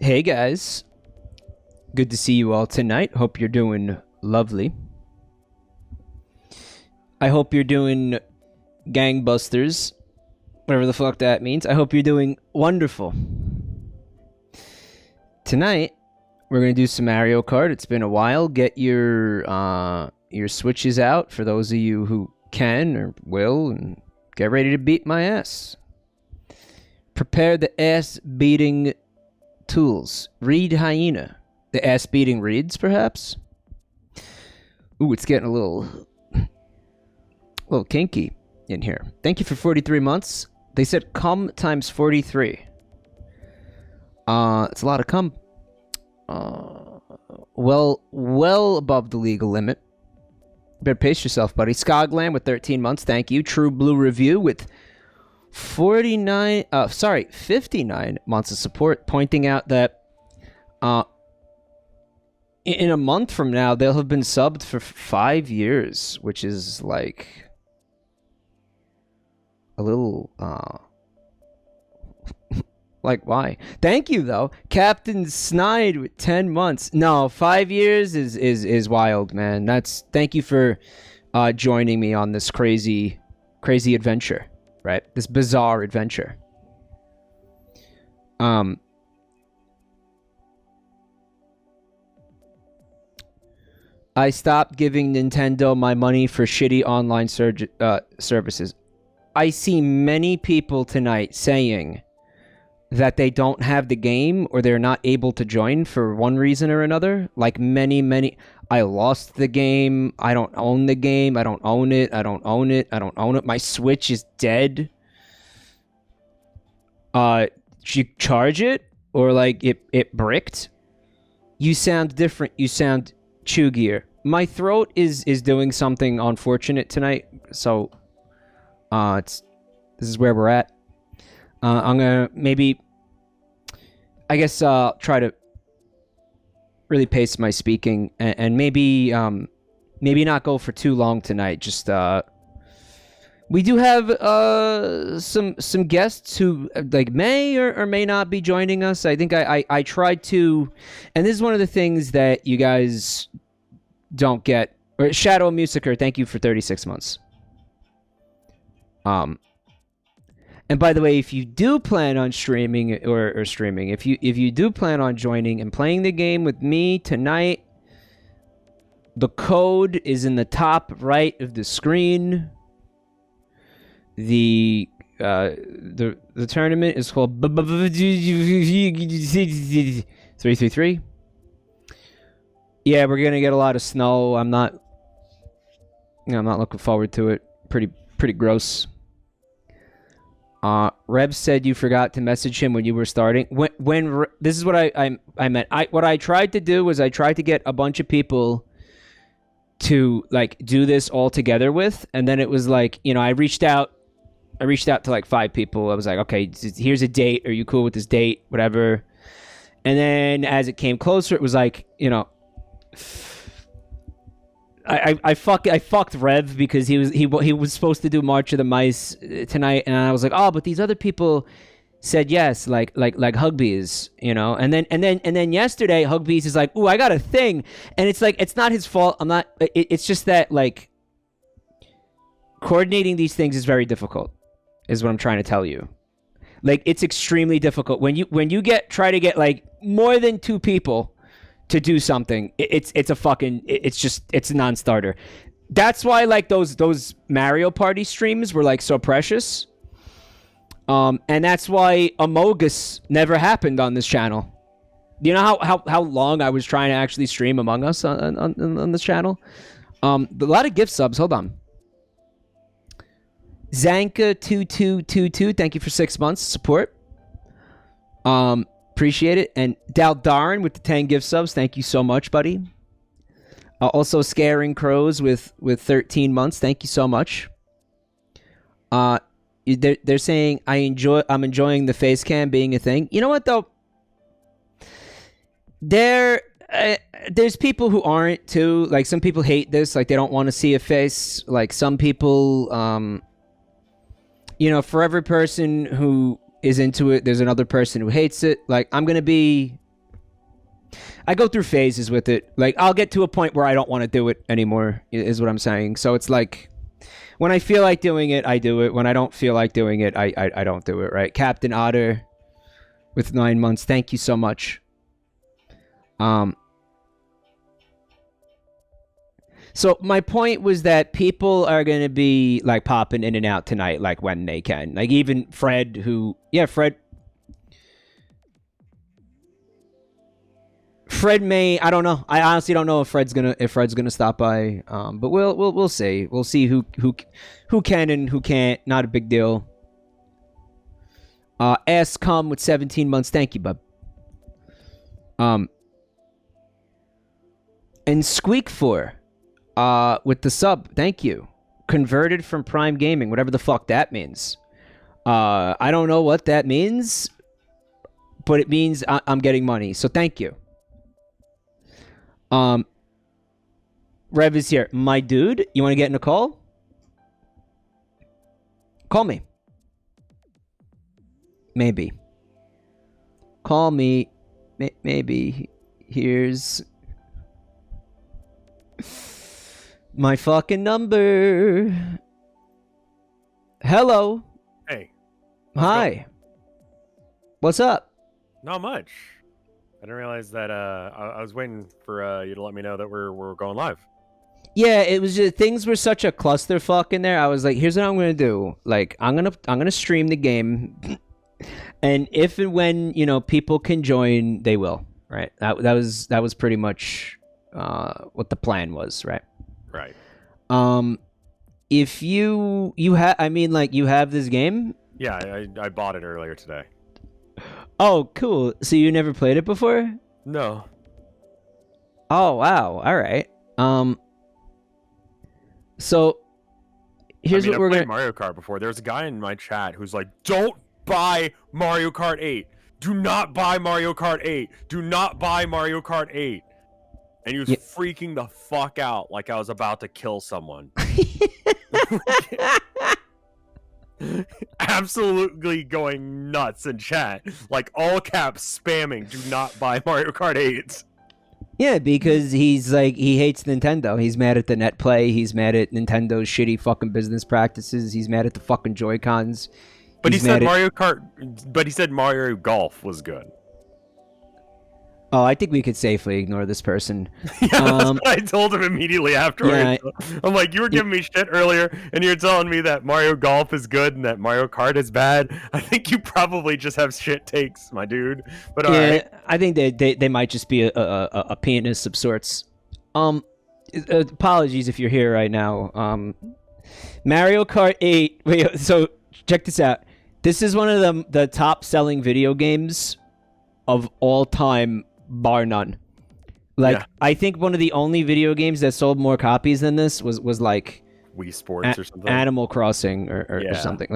Hey guys, good to see you all tonight. Hope you're doing lovely. I hope you're doing gangbusters, whatever the fuck that means. I hope you're doing wonderful. Tonight, we're gonna do some Mario Kart. It's been a while. Get your Switches out for those of you who can or will, and get ready to beat my ass. Prepare the ass-beating tools. Reed hyena. The ass-beating reeds, perhaps? Ooh, it's getting a little kinky in here. Thank you for 43 months. They said cum times 43. It's a lot of cum. Well above the legal limit. Better pace yourself, buddy. Skogland with 13 months. Thank you. True Blue Review with 59 months of support, pointing out that in a month from now they'll have been subbed for 5 years, which is like a little like, why? Thank you though. Captain Snide with 10 months. No, 5 years is wild, man. Thank you for joining me on this crazy adventure. Right? This bizarre adventure. I stopped giving Nintendo my money for shitty online services. I see many people tonight saying that they don't have the game or they're not able to join for one reason or another. Like many. I lost the game. I don't own the game. I don't own it. I don't own it. I don't own it. My Switch is dead. You charge it or like it bricked? You sound different. You sound chuggier. My throat is doing something unfortunate tonight. So this is where we're at. I'm gonna try to really pace my speaking and maybe not go for too long tonight. Just we do have some guests who like may or may not be joining us. I think I tried to, and this is one of the things that you guys don't get. Or Shadow Musicer, thank you for 36 months. And by the way, if you do plan on streaming or streaming, if you do plan on joining and playing the game with me tonight, the code is in the top right of the screen. The tournament is called 333. Yeah, we're gonna get a lot of snow. I'm not looking forward to it. Pretty gross. Rev said you forgot to message him when you were starting. When this is what I meant. What I tried to do was I tried to get a bunch of people to like do this all together with, and then it was like, I reached out to like 5 people. I was like, okay, here's a date. Are you cool with this date? Whatever. And then as it came closer, it was like, I fucked Rev because he was supposed to do March of the Mice tonight, and I was like, oh, but these other people said yes, like Huggbees, and then yesterday Huggbees is like, ooh, I got a thing, and it's like, it's not his fault. It's just that like coordinating these things is very difficult, is what I'm trying to tell you. Like, it's extremely difficult when you try to get like more than 2 people to do something. It's a non-starter. That's why like those Mario Party streams were like so precious. And that's why Amogus never happened on this channel. You know how long I was trying to actually stream Among Us on this channel? A lot of gift subs. Hold on. Zanka2222, thank you for 6 months support. Appreciate it. And Daldarin with the 10 gift subs, thank you so much, buddy. Also Scaring Crows with 13 months, thank you so much. They're saying I'm enjoying the face cam being a thing. You know what though? There's people who aren't too. Like, some people hate this, like they don't want to see a face. Like, some people for every person who is into it, there's another person who hates it. Like, I'm gonna be I go through phases with it. Like, I'll get to a point where I don't want to do it anymore, is what I'm saying. So it's like, when I feel like doing it, I do it. When I don't feel like doing it, I don't do it, right? Captain Otter with 9 months. Thank you so much. So my point was that people are going to be, like, popping in and out tonight, like, when they can. Like, even Fred, who... Yeah, Fred may... I don't know. I honestly don't know if Fred's gonna stop by. But we'll see. We'll see who can and who can't. Not a big deal. Ass come with 17 months. Thank you, bub. And Squeak 4 with the sub. Thank you. Converted from Prime Gaming, whatever the fuck that means. I don't know what that means, but it means I'm getting money. So thank you. Rev is here. My dude, you want to get in a call? Call me. Maybe. Call me. Maybe. Here's my fucking number. Hello. Hey. Hi. What's up? Not much. I didn't realize that. I was waiting for you to let me know that we're going live. Yeah, it was just things were such a clusterfuck in there. I was like, here's what I'm gonna do. Like, I'm gonna stream the game, and if and when people can join, they will. Right. That was pretty much what the plan was. Right. Right. If you have, you have this game. Yeah, I bought it earlier today. Oh, cool. So you never played it before? No. Oh, wow. All right. So here's what we're I've played gonna. Mario Kart before. There's a guy in my chat who's like, "Don't buy Mario Kart 8. Do not buy Mario Kart 8. Do not buy Mario Kart 8." And he was freaking the fuck out like I was about to kill someone. Absolutely going nuts in chat, like all caps spamming, "Do not buy Mario Kart 8." Yeah, because he's like, he hates Nintendo. He's mad at the net play. He's mad at Nintendo's shitty fucking business practices. He's mad at the fucking Joy-Cons. But he said Mario Kart. But he said Mario Golf was good. Oh, I think we could safely ignore this person. Yeah, that's what I told him immediately afterwards. Yeah, I'm like, you were giving me shit earlier, and you're telling me that Mario Golf is good and that Mario Kart is bad. I think you probably just have shit takes, my dude. But all right. I think they might just be a pianist of sorts. Apologies if you're here right now. Mario Kart 8. Wait, so check this out. This is one of the top selling video games of all time, bar none. Like, yeah. I think one of the only video games that sold more copies than this was like Wii Sports or something, Animal Crossing or something.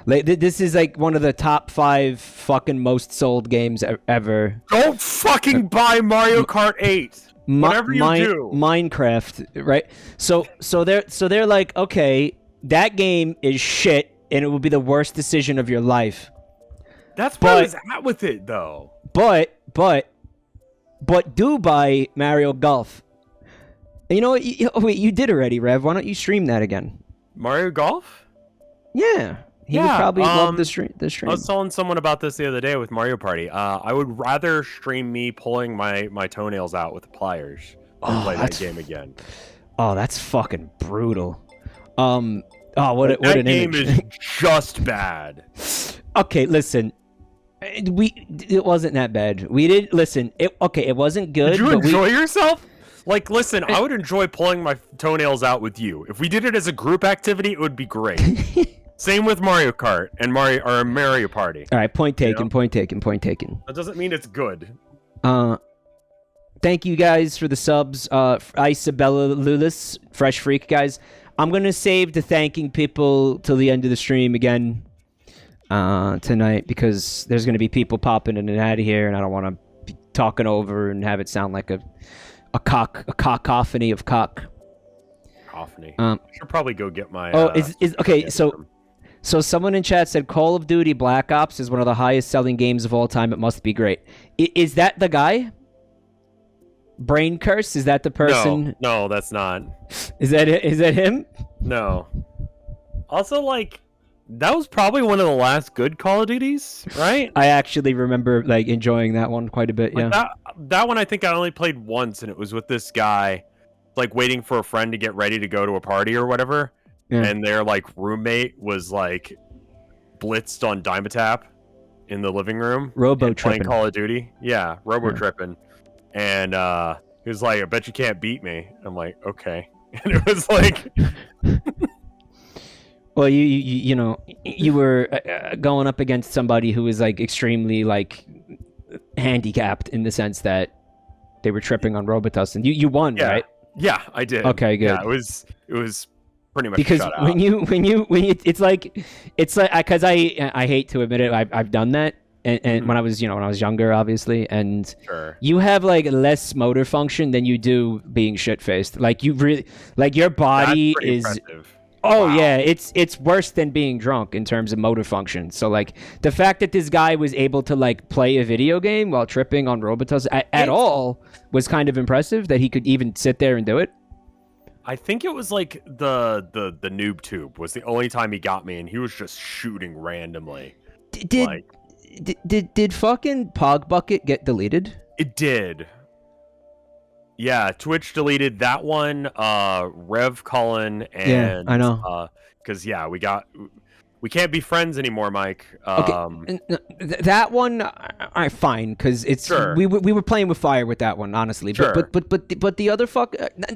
This is like one of the top 5 fucking most sold games ever. Don't fucking buy Mario Kart 8. Whatever you do, Minecraft, right? So they're like, okay, that game is shit, and it will be the worst decision of your life. That's where he's at with it, though. But do buy Mario Golf. And you know what? Wait, you did already, Rev. Why don't you stream that again? Mario Golf? Yeah. He would probably love the stream. I was telling someone about this the other day with Mario Party. I would rather stream me pulling my toenails out with the pliers than play that game again. Oh, that's fucking brutal. What an game image. is just bad. Okay, listen. It wasn't that bad. We did listen. It wasn't good. Did you enjoy yourself? Like, listen, I would enjoy pulling my toenails out with you. If we did it as a group activity, it would be great. Same with Mario Kart and Mario Party. All right, point taken. Point taken. That doesn't mean it's good. Thank you guys for the subs. Isabella Lulis, Fresh Freak, guys. I'm gonna save the thanking people till the end of the stream again. Tonight, because there's going to be people popping in and out of here, and I don't want to be talking over and have it sound like a cacophony of cock. Cacophony. I should probably go get my. Okay. So someone in chat said Call of Duty Black Ops is one of the highest selling games of all time. It must be great. Is that the guy? Brain Curse, is that the person? No, that's not. Is that it? Is that him? No. Also, like, that was probably one of the last good Call of Duties, right? I actually remember like enjoying that one quite a bit. Like, Yeah. that one I think I only played once, and it was with this guy, like waiting for a friend to get ready to go to a party or whatever, and their like roommate was like blitzed on Dimetap in the living room, Robo playing tripping. Call of Duty. Yeah, Robo tripping, and he was like, "I bet you can't beat me." I'm like, "Okay," and it was like. Well, you know, you were going up against somebody who was like extremely like handicapped in the sense that they were tripping on Robitussin, and you won, right? Yeah, I did. Okay, good. Yeah, it was pretty much because shut out. when you it's like because I hate to admit it, I've done that. And when I was younger, obviously, and you have like less motor function than you do being shit faced. Like you really, like your body is. Impressive. Oh Wow. yeah, it's worse than being drunk in terms of motor function. So like the fact that this guy was able to like play a video game while tripping on Robitussin at all was kind of impressive. That he could even sit there and do it. I think it was like the noob tube was the only time he got me, and he was just shooting randomly. Did fucking Pog Bucket get deleted? It did. Yeah, Twitch deleted that one. Rev Cullen and I know. Because we can't be friends anymore, Mike. Okay, that one, fine, because it's we were playing with fire with that one, honestly. Sure. But the other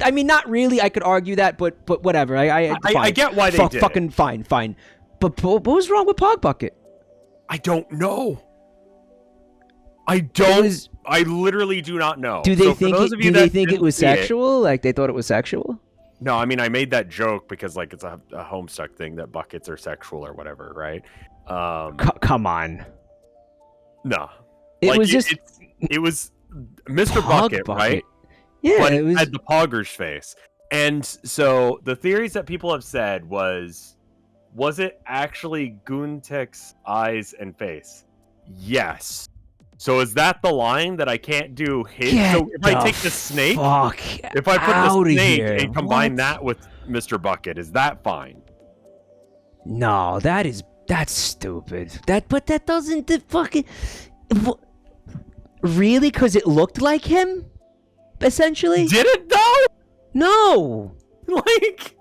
I mean, not really. I could argue that, but whatever. I get why they did fucking it. Fine. But what was wrong with Pog Bucket? I don't know. I literally do not know. Do they So think? for those of you Do they that think it didn't was see sexual? Like they thought it was sexual? No, I mean I made that joke because like it's a Homestuck thing that buckets are sexual or whatever, right? Come on. No, It like, was just it was Mr. Bucket, right? Yeah, but it was. had the Pogger's face, and so the theories that people have said was it actually Goontek's eyes and face? Yes. So is that the line that I can't do? So if I take the snake, if I put the snake and combine that with Mr. Bucket, is that fine? No, that's stupid. But that doesn't fucking really, because it looked like him, essentially. Did it though? No, Like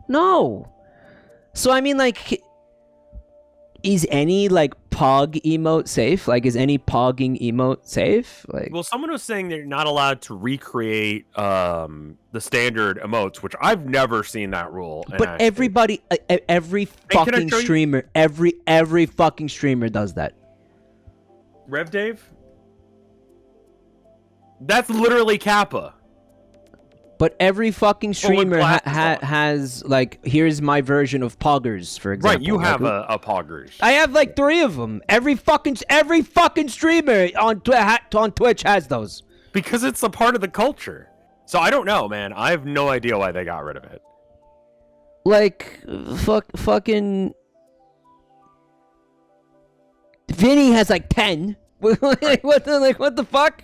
no. So I mean, like, is any like Pog emote safe? Like, is any pogging emote safe? Like, well, someone was saying they're not allowed to recreate the standard emotes, which I've never seen that rule. but everybody, every fucking streamer, every fucking streamer does that. Rev Dave? That's literally Kappa. But every fucking streamer has like, here's my version of Poggers, for example. Right, you have a Poggers. I have like 3 of them. Every fucking streamer on Twitch has those. Because it's a part of the culture. So I don't know, man. I have no idea why they got rid of it. Like, fucking Vinny has like 10. What the fuck?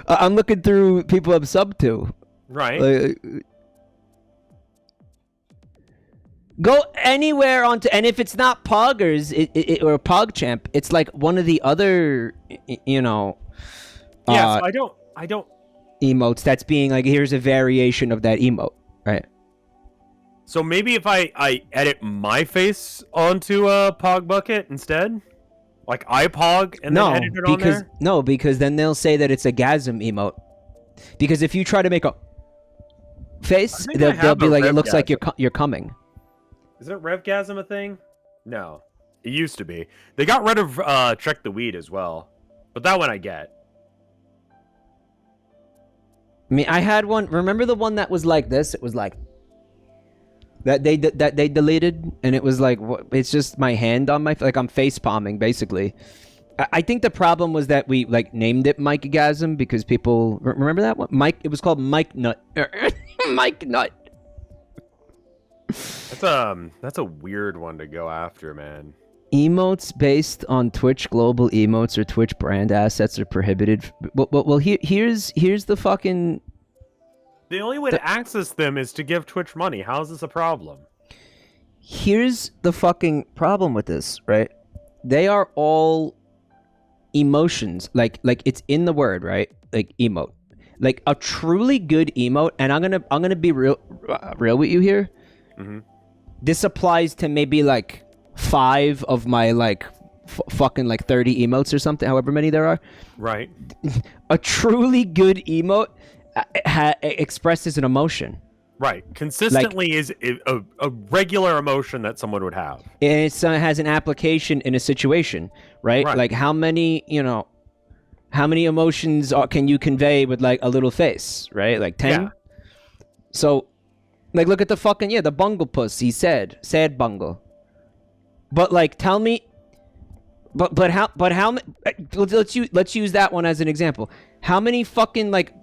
I'm looking through people I'm sub to. Right. Go anywhere onto, and if it's not Poggers or PogChamp, it's like one of the other, So I don't emotes that's being like, here's a variation of that emote, right? So maybe if I edit my face onto a Pog bucket instead, like I Pog and then edit it on there. No, because then they'll say that it's a gasm emote. Because if you try to make a face, they'll be like, it looks like you're coming. Isn't RevGasm a thing? No, it used to be. They got rid of Check the Weed as well, but that one I get. I mean, I had one. Remember the one that was like this? It was like that they deleted, and it was like, it's just my hand on my, like I'm face palming basically. I think the problem was that we like named it Mike-gasm because people remember that one. It was called Mike Nut. Mike Nut. That's a weird one to go after, man. Emotes based on Twitch global emotes or Twitch brand assets are prohibited. Well, here's the fucking... The only way to access them is to give Twitch money. How is this a problem? Here's the fucking problem with this, right? They are all emotions. Like it's in the word, right? Like emote. Like a truly good emote, and I'm gonna be real with you here. Mm-hmm. This applies to maybe like 5 of my like fucking like 30 emotes or something, however many there are. Right. A truly good emote expresses an emotion. Right. Consistently is a regular emotion that someone would have. It has an application in a situation, right? Like how many emotions can you convey with like a little face, right? Like 10? Yeah. So, like, look at the fucking, the bungle puss, he said. Sad bungle. But, like, tell me... But how... Let's use that one as an example. How many fucking, like...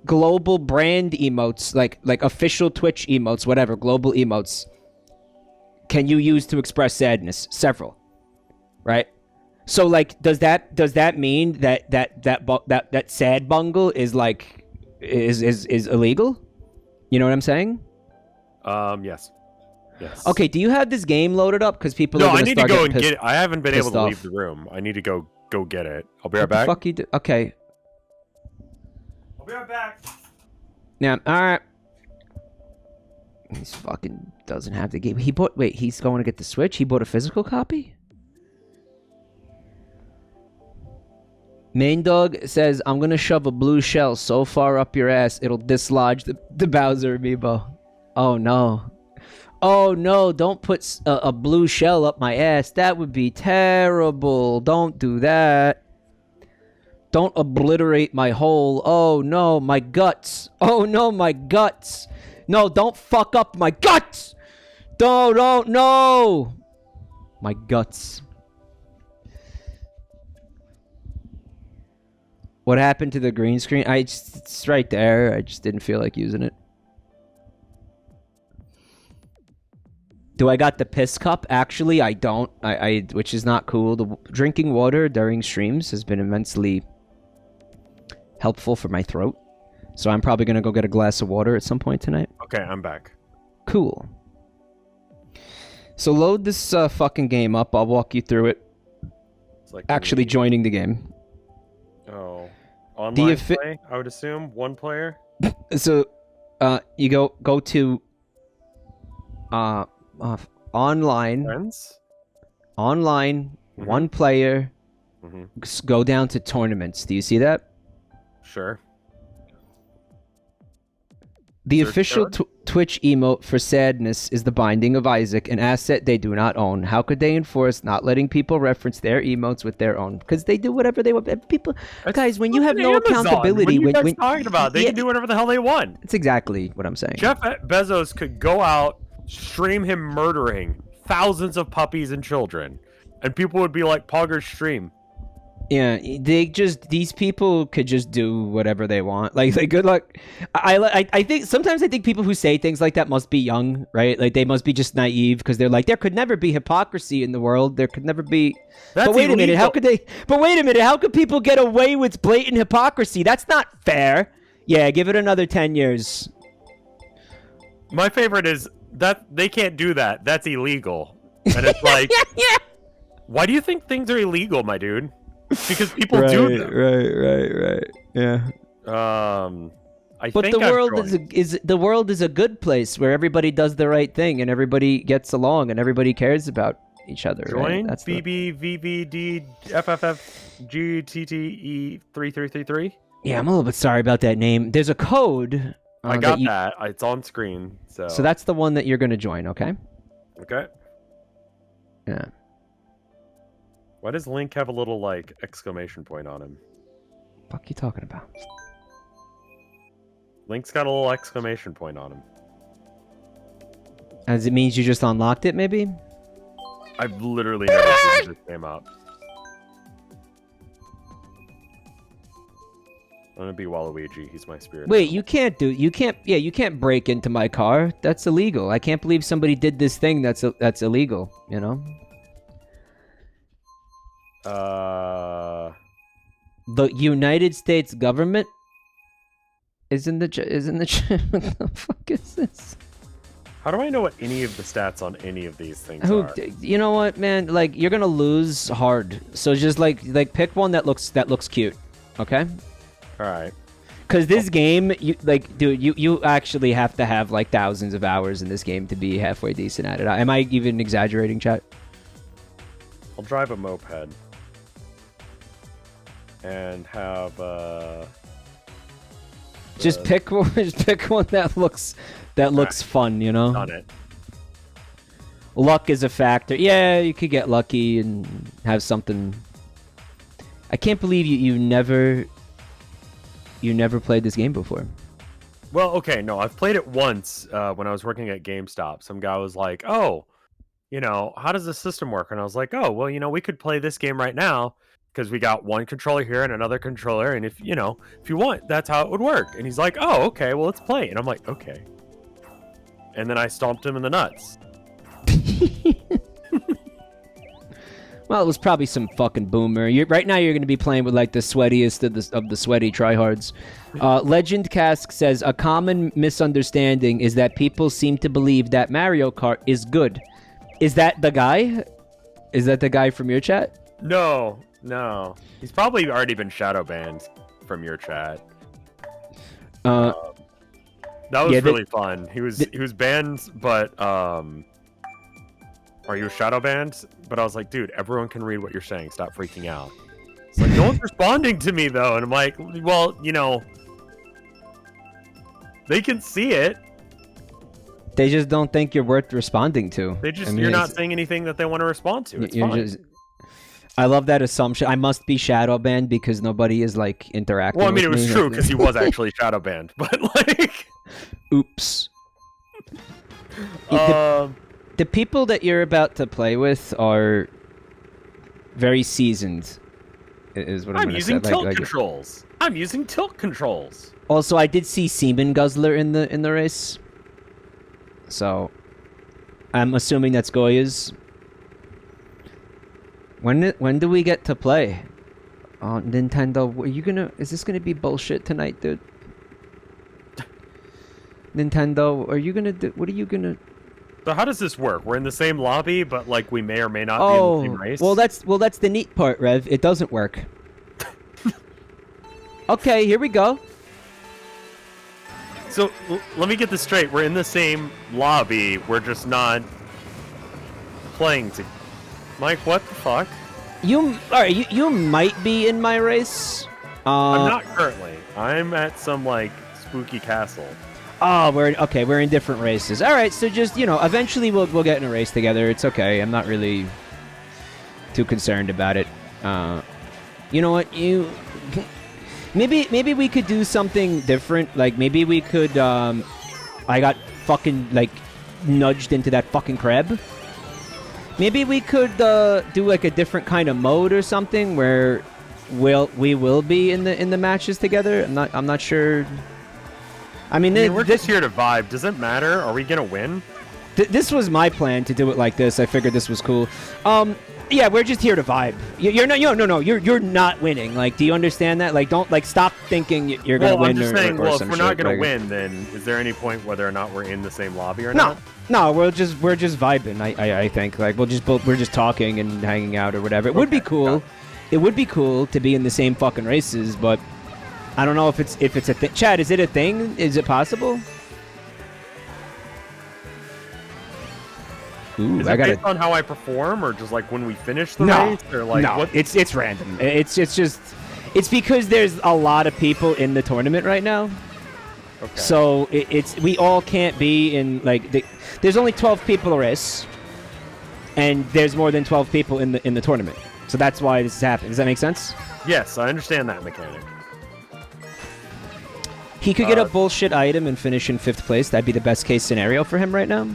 global brand emotes, like official Twitch emotes, whatever, global emotes, can you use to express sadness? Several, right? So like, does that mean that sad bungle is like is illegal? You know what I'm saying? Yes. Okay, do you have this game loaded up? Because people. No, are I need to go and get it. I haven't been able to off. leave the room. I need to go get it. I'll be right back. What the fuck you do? Okay. I'll be right back. Yeah, alright. He's fucking doesn't have the game. Wait, he's going to get the Switch? He bought a physical copy? Main Dog says, I'm gonna shove a blue shell so far up your ass, it'll dislodge the Bowser amiibo. Oh no. Oh no, don't put a blue shell up my ass. That would be terrible. Don't do that. Don't obliterate my hole. Oh no, my guts. Oh no, my guts. No, don't fuck up my guts. Don't, no. My guts. What happened to the green screen? It's right there. I just didn't feel like using it. Do I got the piss cup? Actually, I don't. Which is not cool. The drinking water during streams has been immensely helpful for my throat, so I'm probably gonna go get a glass of water at some point tonight. Okay, I'm back. Cool. So load this fucking game up. I'll walk you through it. It's like actually joining the game. Oh, online play? I would assume one player. So, you go to online. Friends. Online, one player. Go down to tournaments. Do you see that? Sure. The official Twitch emote for sadness is the Binding of Isaac, an asset they do not own. How could they enforce not letting people reference their emotes with their own? Because they do whatever they want. People, guys, when you have no accountability, what are you guys talking about? They can do whatever the hell they want. That's exactly what I'm saying. Jeff Bezos could go out, stream him murdering thousands of puppies and children, and people would be like, "Pogger's stream." Yeah, these people could just do whatever they want. Like good luck. I think people who say things like that must be young, right? Like they must be just naive because they're like, there could never be hypocrisy in the world. There could never be. But wait a minute, how could they? But wait a minute, how could people get away with blatant hypocrisy? That's not fair. Yeah, give it another 10 years. My favorite is that they can't do that. That's illegal. And it's like, yeah. Why do you think things are illegal, my dude? Because people do them. Right. Yeah. But the world is a good place where everybody does the right thing and everybody gets along and everybody cares about each other. Join right? That's BBVVD FFFGTTE 3333. Yeah, I'm a little bit sorry about that name. There's a code. I got that. It's on screen. So that's the one that you're going to join. Okay. Okay. Yeah. Why does Link have a little, like, exclamation point on him? Fuck you talking about? Link's got a little exclamation point on him. As it means you just unlocked it, maybe? I've literally never seen this game up. I'm gonna be Waluigi. He's my spirit. Wait, you can't break into my car. That's illegal. I can't believe somebody did this thing that's illegal, you know? The United States government is in the what the fuck is this? How do I know what any of the stats on any of these things are? You know what, man? Like, you're gonna lose hard. So just like pick one that looks cute, okay? All right. Because this game, you actually have to have like thousands of hours in this game to be halfway decent at it. Am I even exaggerating, chat? I'll drive a moped and have just pick one that looks fun, you know. Done it. Luck is a factor. Yeah, you could get lucky and have something. I can't believe you never played this game before. Well, okay, no, I've played it once when I was working at GameStop. Some guy was like, "Oh, how does the system work?" And I was like, "Oh, well, we could play this game right now because we got one controller here and another controller, and if you want, that's how it would work." And he's like, "Oh, okay, well, let's play." And I'm like, "Okay." And then I stomped him in the nuts. Well, it was probably some fucking boomer. Right now, you're going to be playing with like the sweatiest of the sweaty tryhards. Legend Cask says a common misunderstanding is that people seem to believe that Mario Kart is good. Is that the guy? Is that the guy from your chat? No. He's probably already been shadow banned from your chat. That was really fun. He was banned, but are you shadow banned? But I was like, dude, everyone can read what you're saying. Stop freaking out. It's like, no one's responding to me, though. And I'm like, well, they can see it. They just don't think you're worth responding to. You're not saying anything that they want to respond to. It's fine. I love that assumption. I must be shadow banned because nobody is like interacting. Well, I mean, it was true because he was actually shadow banned, but like, oops. The people that you're about to play with are very seasoned. Is what I'm using tilt controls. I'm using tilt controls. Also, I did see Seaman Guzzler in the race, so I'm assuming that's Goya's. When do we get to play? Oh, Nintendo, is this gonna be bullshit tonight, dude? Nintendo, what are you gonna... So how does this work? We're in the same lobby, but like we may or may not be in the same race? Well, that's the neat part, Rev. It doesn't work. Okay, here we go. So, let me get this straight. We're in the same lobby. We're just not playing to... Mike, what the fuck? You might be in my race. I'm not currently. I'm at some, like, spooky castle. Oh, we're in different races. All right, so just, eventually we'll get in a race together. It's okay. I'm not really too concerned about it. You know what? Maybe we could do something different. Like, maybe we could, I got fucking, like, nudged into that fucking crab. Maybe we could do like a different kind of mode or something where we will be in the matches together. I'm not sure. I mean, we're just here to vibe. Does it matter? Are we gonna win? This was my plan to do it like this. I figured this was cool. Yeah, we're just here to vibe. You're not winning. Like, do you understand that? Like, don't stop thinking you're gonna win. I'm just saying. Well, if we're not gonna win, then is there any point whether or not we're in the same lobby or not? No, we're just vibing. I think like we're just talking and hanging out or whatever. It would be cool. It would be cool to be in the same fucking races, but I don't know if it's a thing. Chad, is it a thing? Is it possible? Ooh, is it based on how I perform, or just like when we finish the race, or like no? What? It's random. It's because there's a lot of people in the tournament right now. Okay. So we all can't be in like there's only 12 people a race, and there's more than 12 people in the tournament. So that's why this is happening. Does that make sense? Yes, I understand that mechanic. He could get a bullshit item and finish in 5th place. That'd be the best case scenario for him right now.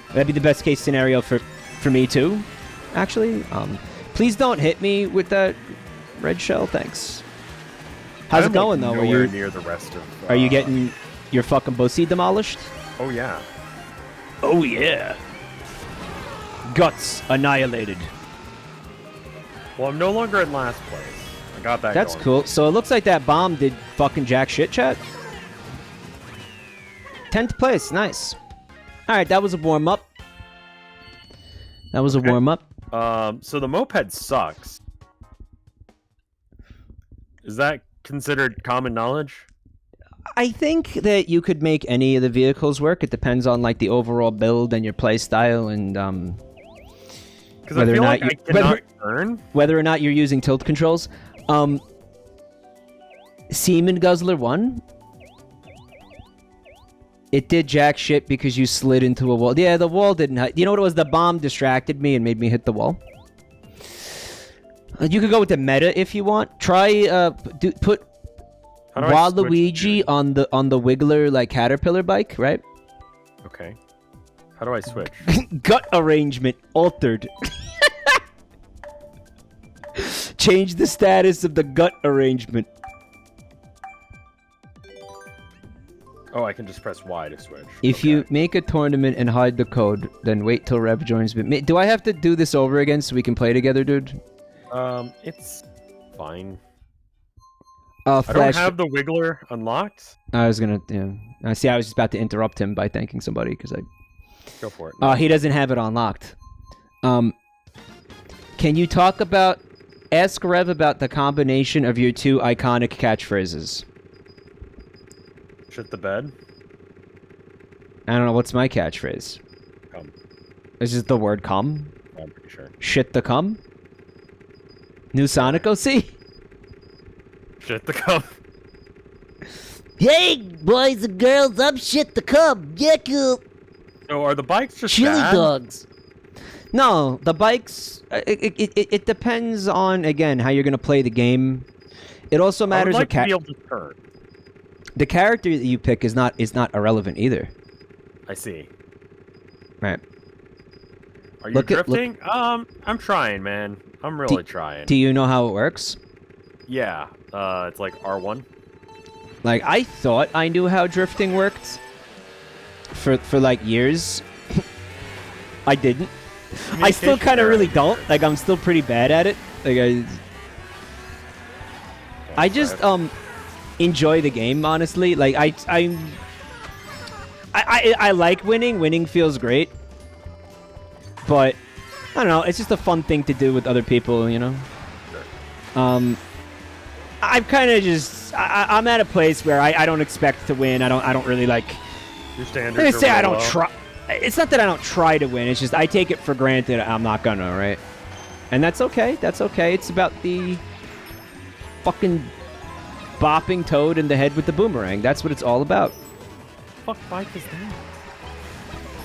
That'd be the best case scenario for me too, actually. Please don't hit me with that red shell. Thanks. How's it going though? Are you near the rest of? Are you getting your fucking bossy demolished? Oh yeah. Oh yeah. Guts annihilated. Well, I'm no longer in last place. I got that. That's going. cool. So it looks like that bomb did fucking jack shit, chat. 10th place, nice. All right, that was a warm up. That was a warm up. So the moped sucks. Is that considered common knowledge? I think that you could make any of the vehicles work. It depends on like the overall build and your play style and Because I feel like I cannot turn. Whether or not you're using tilt controls. Seaman Guzzler 1. It did jack shit because you slid into a wall. Yeah, the wall didn't. You know what it was? The bomb distracted me and made me hit the wall. You could go with the meta if you want. Try put Waluigi on the Wiggler like caterpillar bike, right? Okay. How do I switch? Gut arrangement altered. Change the status of the gut arrangement. Oh, I can just press Y to switch. If you make a tournament and hide the code, then wait till Rev joins me. Do I have to do this over again so we can play together, dude? It's fine. Flash. I don't have the Wiggler unlocked. I was gonna, yeah. See, I was just about to interrupt him by thanking somebody because I. Go for it. He doesn't have it unlocked. Can you talk about? Ask Rev about the combination of your two iconic catchphrases. Shit the bed. I don't know what's my catchphrase. Come. Is it the word "come"? I'm pretty sure. Shit the cum. New Sonic OC. Shit the cum. Hey, boys and girls, I'm shit the cum. Yeah, cool. So are the bikes just Chili bad? dogs. No, the bikes. It depends on again how you're gonna play the game. It also matters. I would like to be able to turn. The character that you pick is not irrelevant either. I see. Right. Are you drifting? I'm trying, man. I'm really trying. Do you know how it works? Yeah. It's like R1. Like I thought I knew how drifting worked. For like years. I didn't. I still kind of really don't. Like I'm still pretty bad at it. Like I just enjoy the game honestly. Like I like winning. Winning feels great. But I don't know. It's just a fun thing to do with other people, you know. I'm kind of just I'm at a place where I don't expect to win. I don't really like. Your standards. I'm gonna say I don't low. try. It's not that I don't try to win. It's just I take it for granted. I'm not gonna, right? And that's okay. That's okay. It's about the fucking bopping Toad in the head with the boomerang. That's what it's all about. What the fuck bike is that?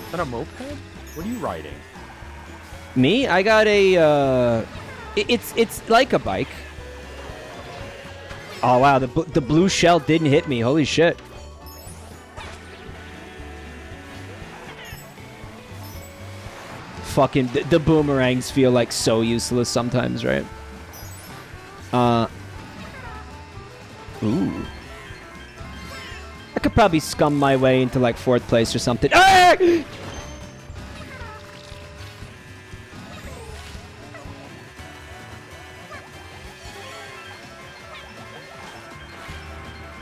Is that a moped? What are you riding? Me? I got a. It's like a bike. Oh wow, the blue shell didn't hit me. Holy shit. Fucking the boomerangs feel like so useless sometimes, right? Ooh. I could probably scum my way into like 4th place or something. Ah!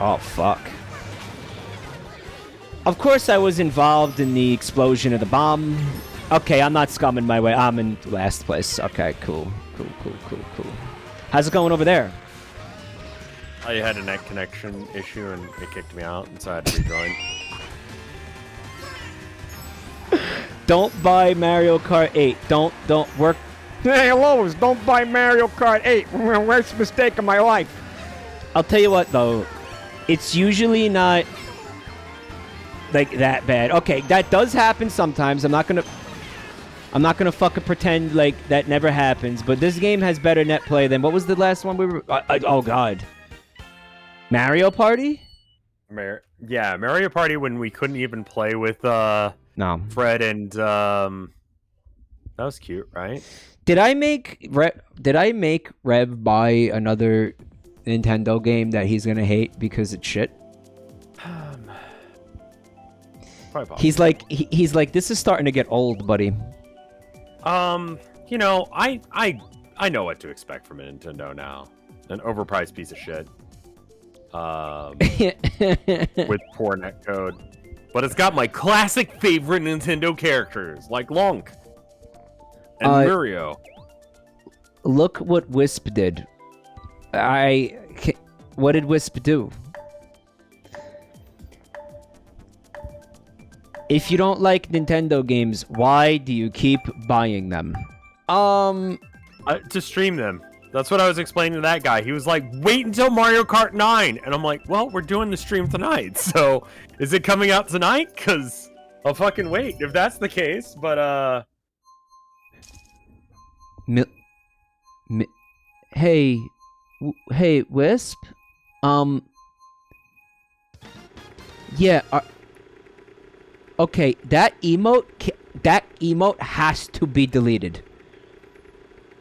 Oh, fuck. Of course I was involved in the explosion of the bomb. Okay, I'm not scumming my way. I'm in last place. Okay, cool. Cool. How's it going over there? I had a net connection issue and it kicked me out, and so I had to rejoin. Don't buy Mario Kart 8. Don't work. Hey, Lois, don't buy Mario Kart 8. Worst mistake of my life. I'll tell you what, though. It's usually not like that bad. Okay, that does happen sometimes. I'm not gonna fucking pretend like that never happens. But this game has better net play than what was the last one we were? Oh God, Mario Party. Yeah, Mario Party when we couldn't even play with no Fred and that was cute, right? Did I make Rev buy another Nintendo game that he's gonna hate because it's shit? He's like this is starting to get old, buddy. You know, I I know what to expect from a Nintendo now. An overpriced piece of shit. With poor netcode. But it's got my classic favorite Nintendo characters, like Link and Mario. Look what Wisp did. What did Wisp do? If you don't like Nintendo games, why do you keep buying them? To stream them. That's what I was explaining to that guy. He was like, wait until Mario Kart 9. And I'm like, well, we're doing the stream tonight. So is it coming out tonight? Because I'll fucking wait if that's the case. But, Hey, Wisp? Yeah, okay, that emote has to be deleted.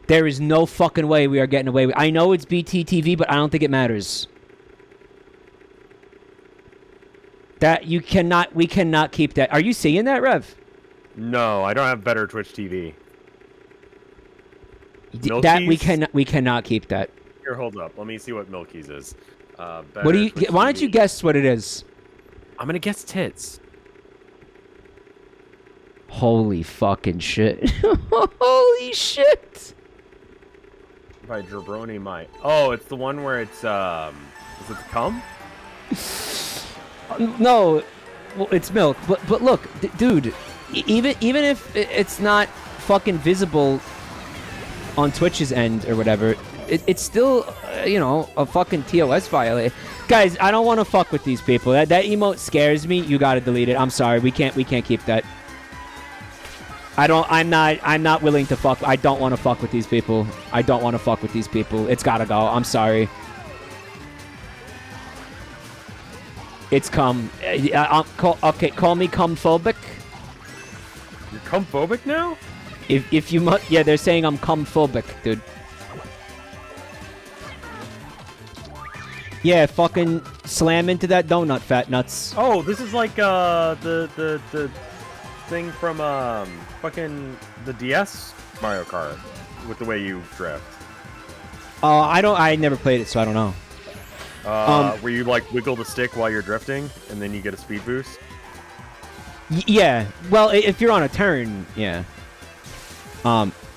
There is no fucking way we are getting away with. I know it's BTTV, but I don't think it matters. We cannot keep that. Are you seeing that, Rev? no, I don't have better Twitch TV. We cannot keep that. Here, hold up. Let me see what Milky's is. What do you? Why don't you guess what it is? I'm gonna guess tits. Holy fucking shit! Holy shit! By Jabroni might. Oh, it's the one where it's is it the cum? No, well, it's milk. But look, dude, even if it's not fucking visible on Twitch's end or whatever, it's still a fucking TOS violation. Guys, I don't want to fuck with these people. That emote scares me. You gotta delete it. I'm sorry. We can't keep that. I'm not willing to fuck. I don't want to fuck with these people. I don't want to fuck with these people. It's gotta go. I'm sorry. It's cum. Okay, call me cum-phobic. You're cum-phobic now? If you must, yeah, they're saying I'm cum-phobic, dude. Yeah, fucking slam into that donut, fat nuts. Oh, this is like the thing from fucking the DS Mario Kart with the way you drift. I never played it, so I don't know. Where you like wiggle the stick while you're drifting, and then you get a speed boost. Yeah. Well, if you're on a turn, yeah.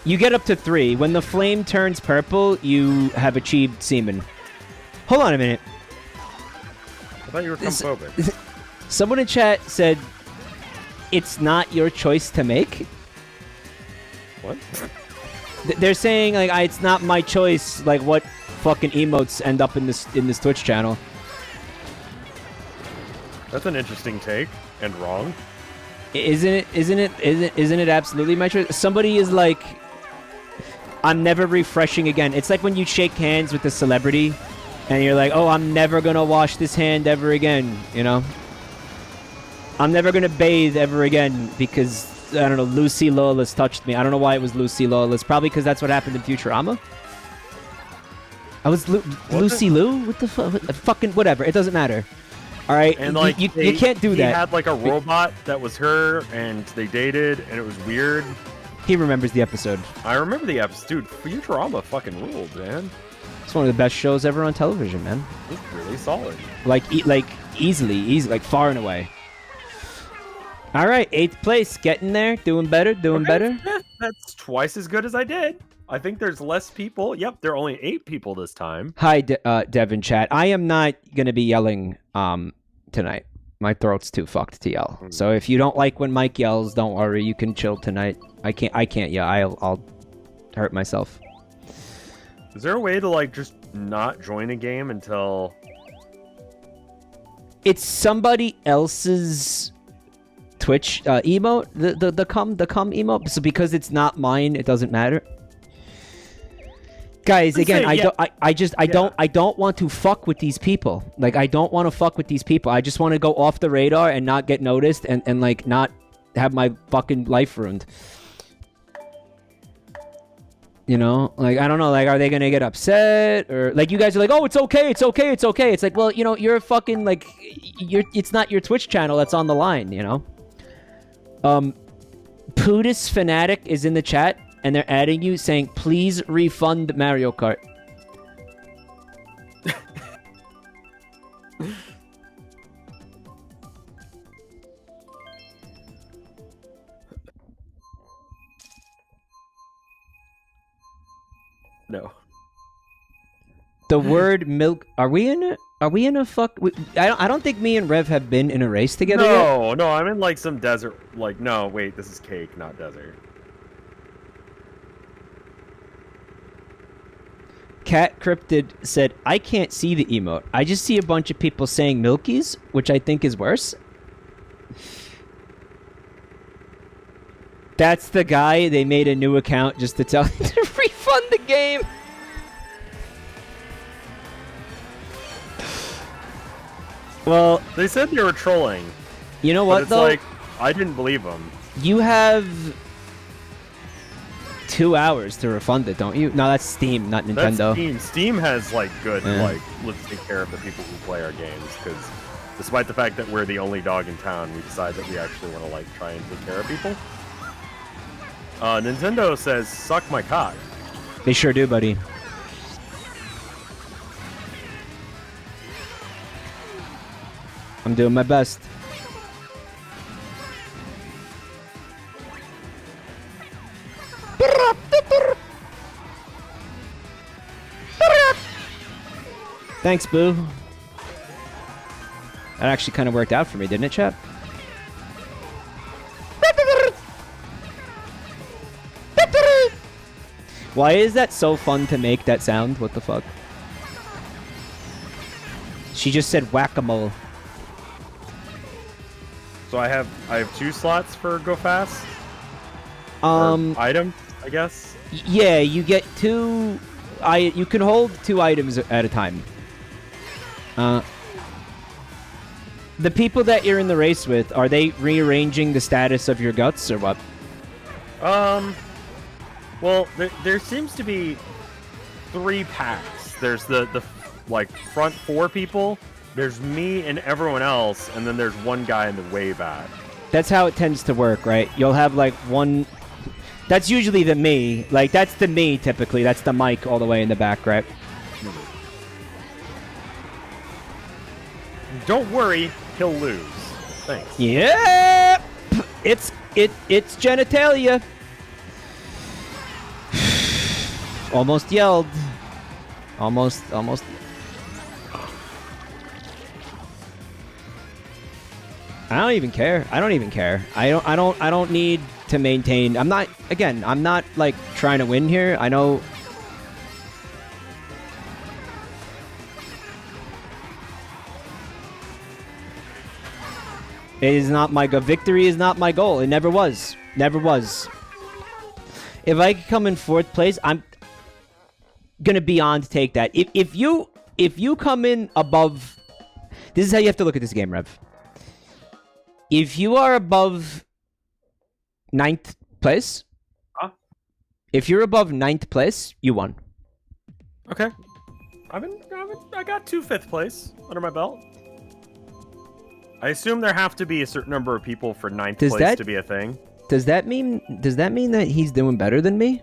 You get up to 3. When the flame turns purple, you have achieved semen. Hold on a minute. I thought you were cum-phobic. Someone in chat said, it's not your choice to make. What? They're saying, like, it's not my choice, like, what fucking emotes end up in this Twitch channel. That's an interesting take, and wrong. Isn't it absolutely my choice? Somebody is like, I'm never refreshing again. It's like when you shake hands with a celebrity, and you're like, oh, I'm never gonna wash this hand ever again, you know? I'm never gonna bathe ever again because, I don't know, Lucy Lawless touched me. I don't know why it was Lucy Lawless. Probably because that's what happened in Futurama. I was Lucy Liu? What the fuck? Fucking whatever. It doesn't matter. All right, and like you can't do that. He had like a robot that was her, and they dated, and it was weird. He remembers the episode. I remember the episode, dude. Futurama fucking ruled, man. It's one of the best shows ever on television, man. It's really solid. Like easily, like far and away. All right, 8th place, getting there, doing better. Yeah, that's twice as good as I did. I think there's less people. Yep, there are only 8 people this time. Hi, Devin chat. I am not gonna be yelling tonight. My throat's too fucked to yell. So if you don't like when Mike yells, don't worry. You can chill tonight. I can't yell. I'll hurt myself. Is there a way to like just not join a game until it's somebody else's Twitch emote? The cum emote. So because it's not mine, it doesn't matter. Guys, again, I don't want to fuck with these people. Like, I don't want to fuck with these people. I just want to go off the radar and not get noticed and like not have my fucking life ruined. You know, like, I don't know, like, are they gonna get upset? Or like, you guys are like, oh, it's okay. It's like, well, you know, you're fucking like, it's not your Twitch channel that's on the line, you know? Pudis Fanatic is in the chat. and they're adding you saying, please refund Mario Kart. No. The word milk. Are we in a fuck? I don't think me and Rev have been in a race together yet. No, I'm in like some desert. Like, no, wait, this is cake, not desert. Cat Cryptid said, I can't see the emote. I just see a bunch of people saying Milkies, which I think is worse. That's the guy. They made a new account just to tell him to refund the game. Well, they said they were trolling. You know what, it's though? like, I didn't believe them. You have 2 hours to refund it, don't you? No, that's Steam, not Nintendo. That's Steam. Steam has, like, good, like, let's take care of the people who play our games, because despite the fact that we're the only dog in town, we decide that we actually want to, like, try and take care of people. Nintendo says, suck my cock. They sure do, buddy. I'm doing my best. Thanks, Boo. That actually kind of worked out for me, didn't it, chap? Why is that so fun to make that sound? What the fuck? She just said whack-a-mole. So I have 2 slots for Go Fast? Item, I guess? Yeah, you get 2... you can hold 2 items at a time. The people that you're in the race with, are they rearranging the status of your guts or what? Well, there seems to be 3 packs. There's the like front 4 people. There's me and everyone else, and then there's one guy in the way back. That's how it tends to work, right? You'll have like one... That's usually the me. Like, that's the me, typically. That's the mic all the way in the back, right? Don't worry, he'll lose. Thanks. Yeah! It's genitalia. Almost yelled. Almost. I don't even care. I don't even care. I don't need to maintain. I'm not like trying to win here. I know. It is not my goal. Victory is not my goal. It never was. Never was. If I could come in 4th place, I'm gonna be on to take that. If you come in above, this is how you have to look at this game, Rev. If you are above 9th place, if you're above 9th place, you won. Okay. I got 2 5th place under my belt. I assume there have to be a certain number of people for 9th place to be a thing. Does that mean that he's doing better than me?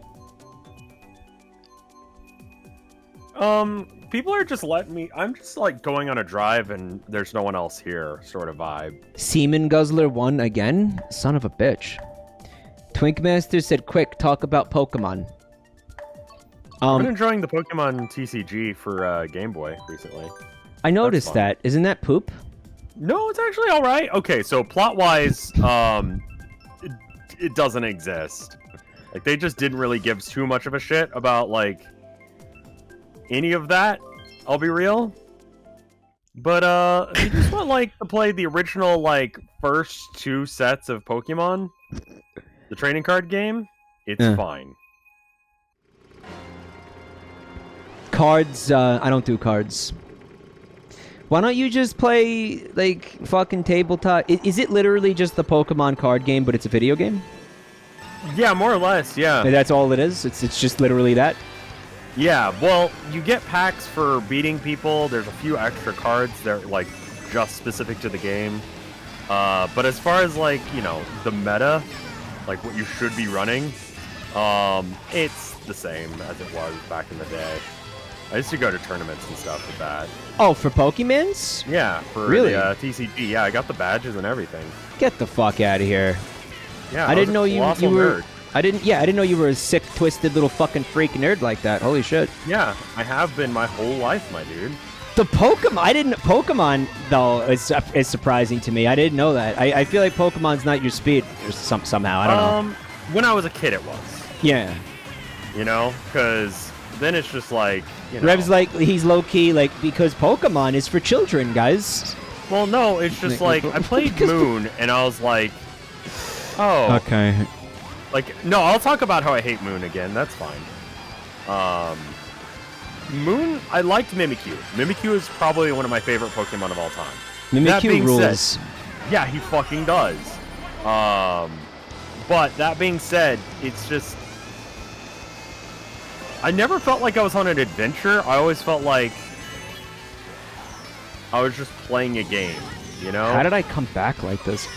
People are just letting me... I'm just, like, going on a drive and there's no one else here sort of vibe. Seaman Guzzler won again? Son of a bitch. Twinkmaster said, quick, talk about Pokemon. I've been enjoying the Pokemon TCG for Game Boy recently. I noticed that. Isn't that poop? No, it's actually alright. Okay, so plot-wise, it doesn't exist. Like, they just didn't really give too much of a shit about, like... any of that, I'll be real. But if you just want like to play the original like first 2 sets of Pokemon, the trading card game, it's fine. Cards, I don't do cards. Why don't you just play like fucking tabletop? Is it literally just the Pokemon card game, but it's a video game? Yeah, more or less, yeah. That's all it is? It's just literally that? Yeah, well, you get packs for beating people. There's a few extra cards that are, like, just specific to the game. But as far as, like, you know, the meta, like, what you should be running, It's the same as it was back in the day. I used to go to tournaments and stuff with that. Oh, for Pokemons? Yeah, for really? the TCG. Yeah, I got the badges and everything. Get the fuck out of here. Yeah, I didn't know you were. nerd. I didn't know you were a sick, twisted little fucking freak nerd like that. Holy shit. Yeah, I have been my whole life, my dude. The Pokemon though is surprising to me. I didn't know that. I feel like Pokemon's not your speed or somehow. I don't know. When I was a kid, it was. Yeah. You know, because then it's just like, you know. Rev's like, he's low-key, like, because Pokemon is for children, guys. Well, no, it's just like, I played Moon, and I was like, oh. Okay. Like, no, I'll talk about how I hate Moon again. That's fine. Moon, I liked Mimikyu. Mimikyu is probably one of my favorite Pokemon of all time. Mimikyu rules. Said, yeah, he fucking does. But that being said, it's just... I never felt like I was on an adventure. I always felt like I was just playing a game, you know? How did I come back like this?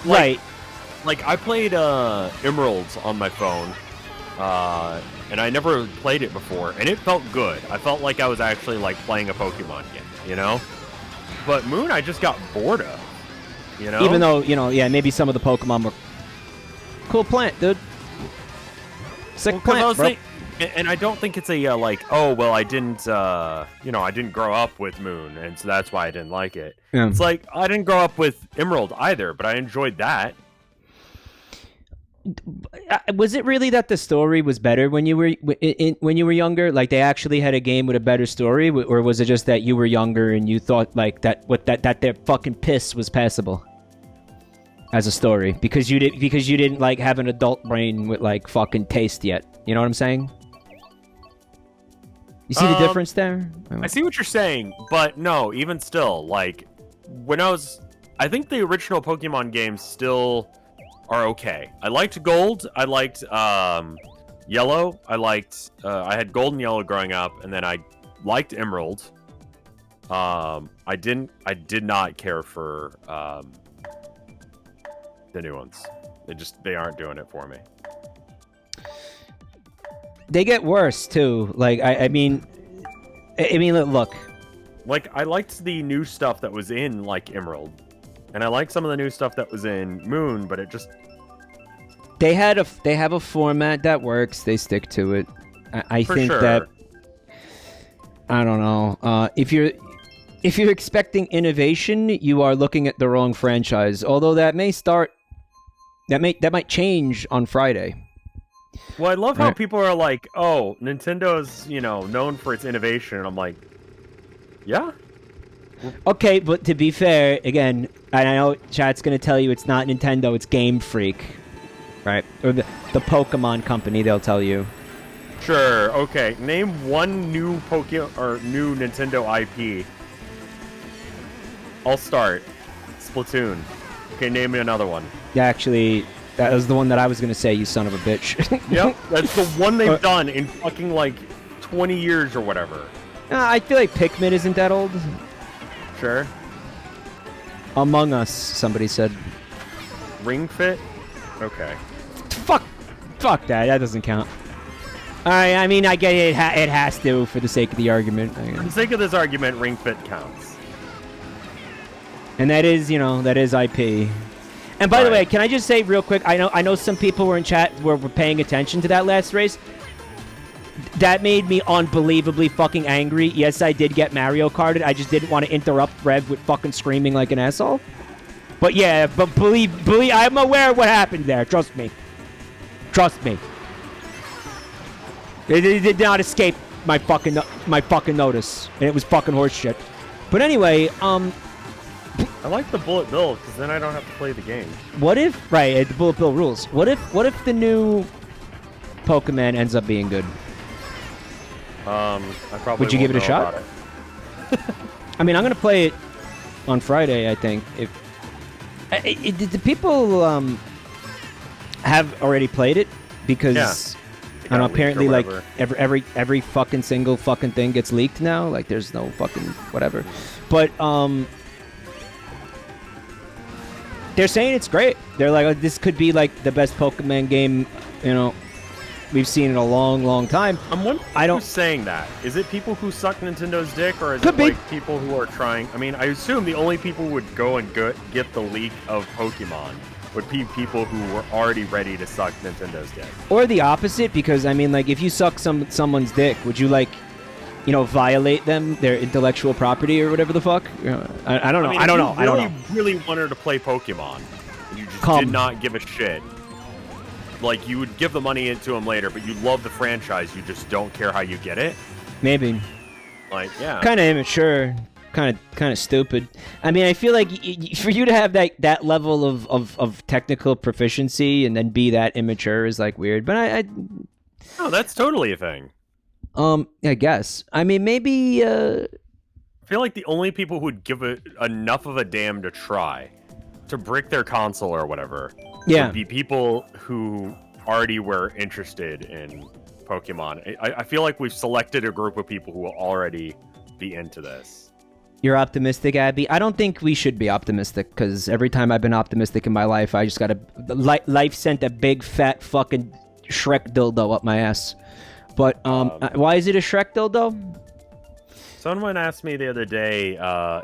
Right. Like, I played Emeralds on my phone, and I never played it before, and it felt good. I felt like I was actually, like, playing a Pokemon game, you know? But Moon, I just got bored of, you know? Even though, you know, yeah, maybe some of the Pokemon were... Cool plant, dude. Sick plant, bro. And I don't think it's a, like, oh, well, I didn't, you know, I didn't grow up with Moon, and so that's why I didn't like it. Yeah. It's like, I didn't grow up with Emerald either, but I enjoyed that. Was it really that the story was better when you were when you were younger? Like, they actually had a game with a better story, or was it just that you were younger and you thought, like, that their fucking piss was passable as a story because you didn't like have an adult brain with like fucking taste yet? You know what I'm saying? You see the difference there? I see what you're saying, but no, even still, like, I think the original Pokemon games still are okay. I liked Gold, I liked Yellow, I had Gold and Yellow growing up, and then I liked Emerald. I did not care for the new ones. They aren't doing it for me. They get worse too. Like I mean, look. Like, I liked the new stuff that was in like Emerald, and I liked some of the new stuff that was in Moon, but it just they have a format that works. They stick to it. I think sure. that I don't know. If you're expecting innovation, you are looking at the wrong franchise. Although that might change on Friday. Well, I love how people are like, oh, Nintendo's, you know, known for its innovation. And I'm like, yeah. Okay, but to be fair, again, and I know chat's going to tell you it's not Nintendo, it's Game Freak. Right? Or the Pokemon company, they'll tell you. Sure, okay. Name one new new Nintendo IP. I'll start. Splatoon. Okay, name me another one. Yeah, actually... That was the one that I was going to say, you son of a bitch. Yep, that's the one they've done in fucking, like, 20 years or whatever. I feel like Pikmin isn't that old. Sure. Among Us, somebody said. Ring Fit? Okay. Fuck that. That doesn't count. I mean, I get it. It has to, for the sake of the argument. For the sake of this argument, Ring Fit counts. And that is, you know, that is IP. And by the way, can I just say real quick, I know some people were in chat were paying attention to that last race. That made me unbelievably fucking angry. Yes, I did get Mario Karted. I just didn't want to interrupt Rev with fucking screaming like an asshole. But yeah, but believe, I'm aware of what happened there. Trust me. Trust me. It did not escape my fucking notice, and it was fucking horseshit. But anyway, I like the Bullet Bill, because then I don't have to play the game. What if... Right, the Bullet Bill rules. What if the new Pokemon ends up being good? I probably Would you give it a shot? I mean, I'm going to play it on Friday, I think. The people have already played it? Because... Yeah. I don't know, apparently, like, every fucking single fucking thing gets leaked now. Like, there's no fucking whatever. But, they're saying it's great. They're like, oh, this could be like the best Pokemon game, you know, we've seen in a long, long time. I'm wondering who's saying that. Is it people who suck Nintendo's dick, or is it like people who are trying? I mean, I assume the only people who would go and get the leak of Pokemon would be people who were already ready to suck Nintendo's dick. Or the opposite, because I mean, like, if you suck someone's dick, would you like, you know, violate their intellectual property or whatever the fuck? I don't know. I don't know. I don't know. If you really wanted to play Pokemon, and you just did not give a shit. Like, you would give the money into them later, but you love the franchise. You just don't care how you get it. Maybe. Like, yeah. Kind of immature. Kind of stupid. I mean, I feel like for you to have that level of technical proficiency and then be that immature is like weird. But no, that's totally a thing. I guess. I mean, maybe. I feel like the only people who would give it enough of a damn to try to brick their console or whatever would be people who already were interested in Pokemon. I feel like we've selected a group of people who will already be into this. You're optimistic, Abby? I don't think we should be optimistic, because every time I've been optimistic in my life, I just got life sent a big, fat, fucking Shrek dildo up my ass. But, why is it a Shrek dildo? Someone asked me the other day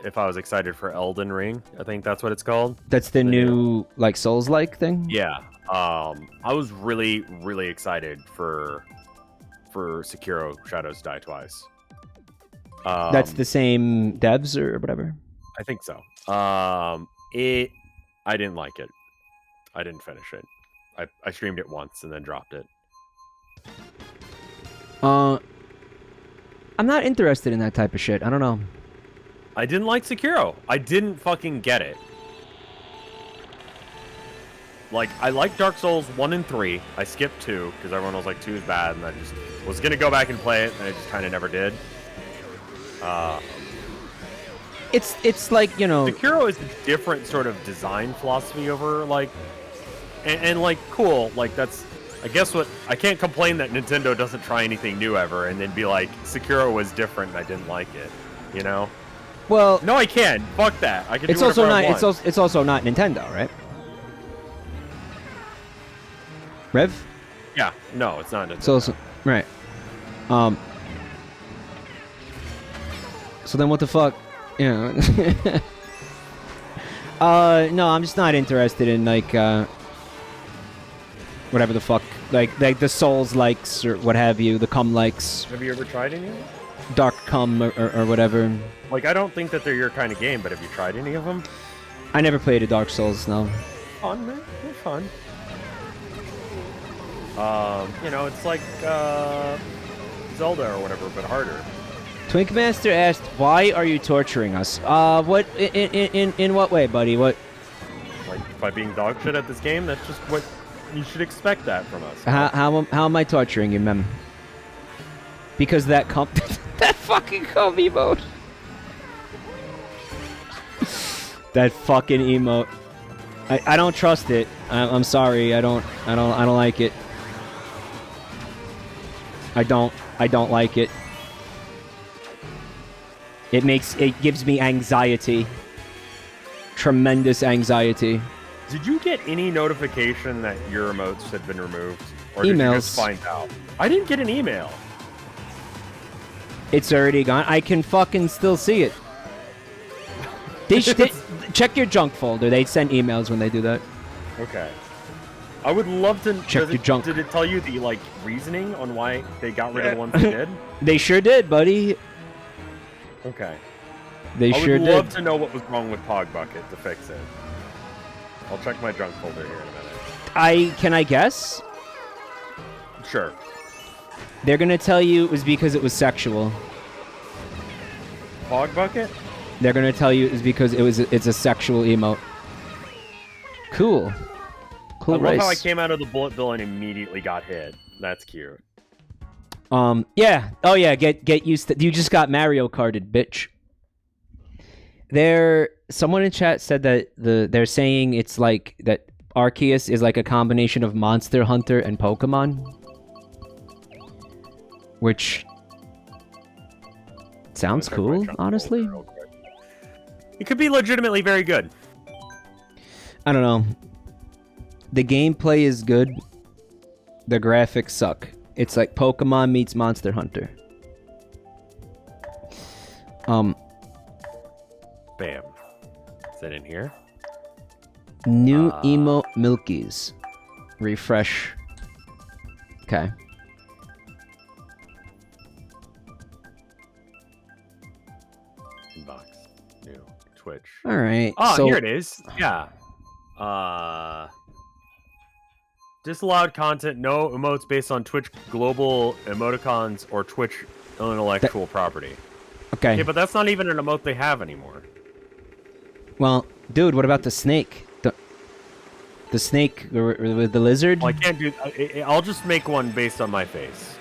if I was excited for Elden Ring. I think that's what it's called. That's the new, like, Souls-like thing? Yeah. I was really, really excited for Sekiro Shadows Die Twice. That's the same devs or whatever? I think so. I didn't like it. I didn't finish it. I streamed it once and then dropped it. I'm not interested in that type of shit. I don't know. I didn't like Sekiro. I didn't fucking get it. Like, I like Dark Souls 1 and 3. I skipped 2 because everyone was like 2 is bad, and I just was gonna go back and play it, and I just kind of never did. It's like, you know, Sekiro is a different sort of design philosophy over like, and like cool. Like that's, I guess what I can't complain that Nintendo doesn't try anything new ever, and then be like Sekiro was different and I didn't like it. You know? Well, no, I can. Fuck that. I can. It's do also not. I want. It's also not Nintendo, right? Rev? Yeah. No, it's not Nintendo. It's also right. So then what the fuck? You know. No, I'm just not interested in like whatever the fuck, like the Souls likes or what have you, the cum likes. Have you ever tried any? Dark cum or whatever. Like, I don't think that they're your kind of game, but have you tried any of them? I never played a Dark Souls, no. Fun, man. They're fun. You know, it's like Zelda or whatever, but harder. Twinkmaster asked, "Why are you torturing us?" What in what way, buddy? What? Like by being dog shit at this game? That's just what you should expect that from us. How am I torturing you, mem? Because that that fucking cum emote. That fucking emote. I don't trust it. I'm sorry. I don't like it. I don't like it. It gives me anxiety. Tremendous anxiety. Did you get any notification that your emotes had been removed? Or Emails. Did you just find out? I didn't get an email. It's already gone. I can fucking still see it. They check your junk folder. They send emails when they do that. Okay. I would love to check your junk. Did it tell you the like reasoning on why they got rid of the ones they did? They sure did, buddy. Okay. They sure did. I would love to know what was wrong with Pog Bucket to fix it. I'll check my junk folder here in a minute. Can I guess? Sure. They're gonna tell you it was because it was sexual. Pog Bucket? They're gonna tell you it's because it's a sexual emote. Cool. Cool I love race. how I came out of the bullet bill and immediately got hit. That's cute. Yeah. Oh yeah. Get used to. You just got Mario Karted, bitch. Someone in chat said that they're saying it's like that Arceus is like a combination of Monster Hunter and Pokemon, which sounds cool, honestly. It could be legitimately very good. I don't know. The gameplay is good. The graphics suck. It's like Pokemon meets Monster Hunter. Bam. Is that in here? New Emote Milkies. Refresh. Okay. Inbox. New. Twitch. Alright. Oh, so, here it is. Yeah. Disallowed content, no emotes based on Twitch global emoticons or Twitch intellectual property. Okay. Okay, but that's not even an emote they have anymore. Well, dude, what about the snake? The snake with the lizard? Well, I can't do... I'll just make one based on my face.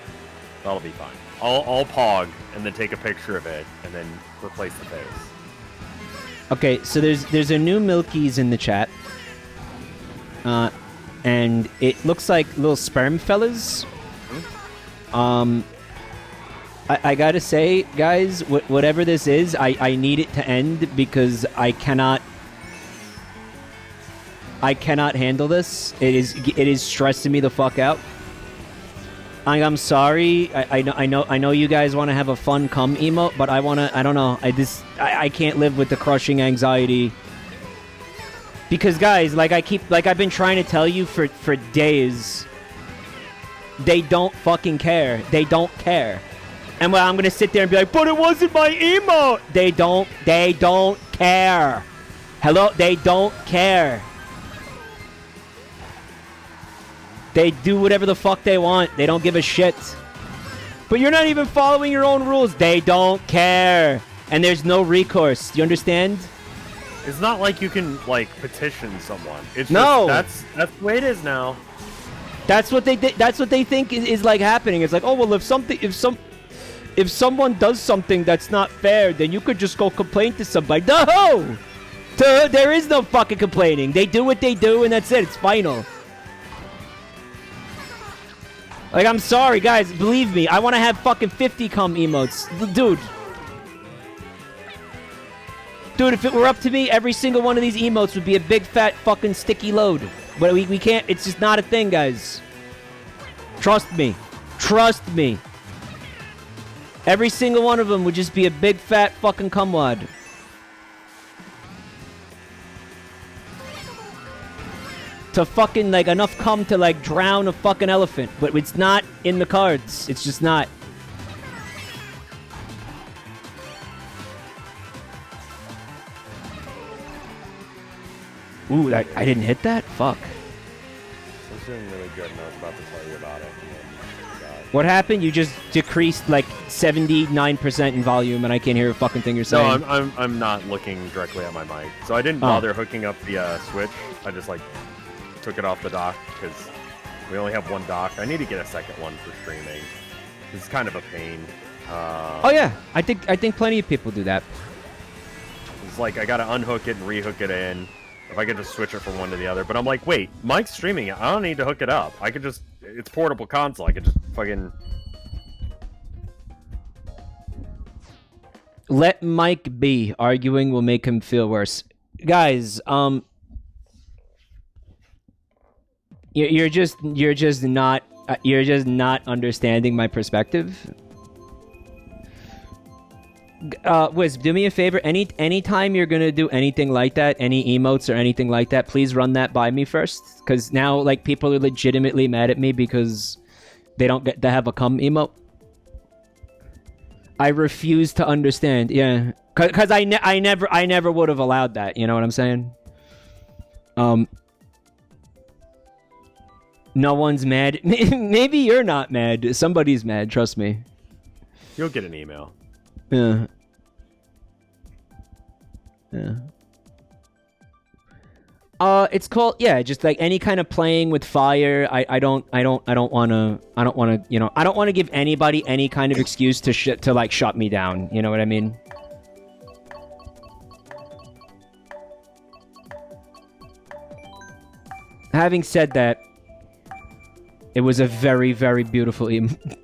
That'll be fine. I'll pog and then take a picture of it and then replace the face. Okay, so there's a new Milkies in the chat. And it looks like little sperm fellas. I gotta say, guys, whatever this is, I need it to end because I cannot handle this. It is stressing me the fuck out. I'm sorry. I know you guys want to have a fun cum emote, but I don't know. I can't live with the crushing anxiety. Because guys, I've been trying to tell you for days. They don't fucking care. They don't care. And well, I'm gonna sit there and be like, but it wasn't my emote. They don't care. Hello, they don't care. They do whatever the fuck they want. They don't give a shit. But you're not even following your own rules. They don't care. And there's no recourse. You understand? It's not like you can, like, petition someone. It's no. Just, that's the way it is now. That's what they think is like happening. It's like, oh well, if someone does something that's not fair, then you could just go complain to somebody. No! There is no fucking complaining. They do what they do, and that's it. It's final. Like, I'm sorry, guys. Believe me, I want to have fucking 50 cum emotes. Dude, if it were up to me, every single one of these emotes would be a big, fat, fucking sticky load. But we can't. It's just not a thing, guys. Trust me. Trust me. Every single one of them would just be a big, fat, fucking cumwad. To fucking, like, enough cum to, like, drown a fucking elephant. But it's not in the cards. It's just not. Ooh, I didn't hit that? Fuck. I was doing really good, and I was about to tell you about it. What happened? You just decreased like 79% in volume, and I can't hear a fucking thing you're saying. No, I'm not looking directly at my mic, so I didn't bother hooking up the Switch. I just like took it off the dock because we only have one dock. I need to get a second one for streaming. It's kind of a pain. Oh yeah, I think plenty of people do that. It's like I gotta unhook it and rehook it in. If I could just switch it from one to the other. But I'm like, wait, Mike's streaming it. I don't need to hook it up. I could just... It's portable console. I could just fucking... Let Mike be. Arguing will make him feel worse. Guys, you're just not understanding my perspective. Wiz, do me a favor. Anytime you're gonna do anything like that, any emotes or anything like that, please run that by me first. Because now, like, people are legitimately mad at me because they don't get to have a cum emote. I refuse to understand. Yeah, because I never would have allowed that. You know what I'm saying? No one's mad. Maybe you're not mad. Somebody's mad. Trust me. You'll get an email. Yeah. It's called, yeah, just like any kind of playing with fire. I don't want to, you know, I don't want to give anybody any kind of excuse to shut me down. You know what I mean? Having said that, it was a very, very beautiful emote.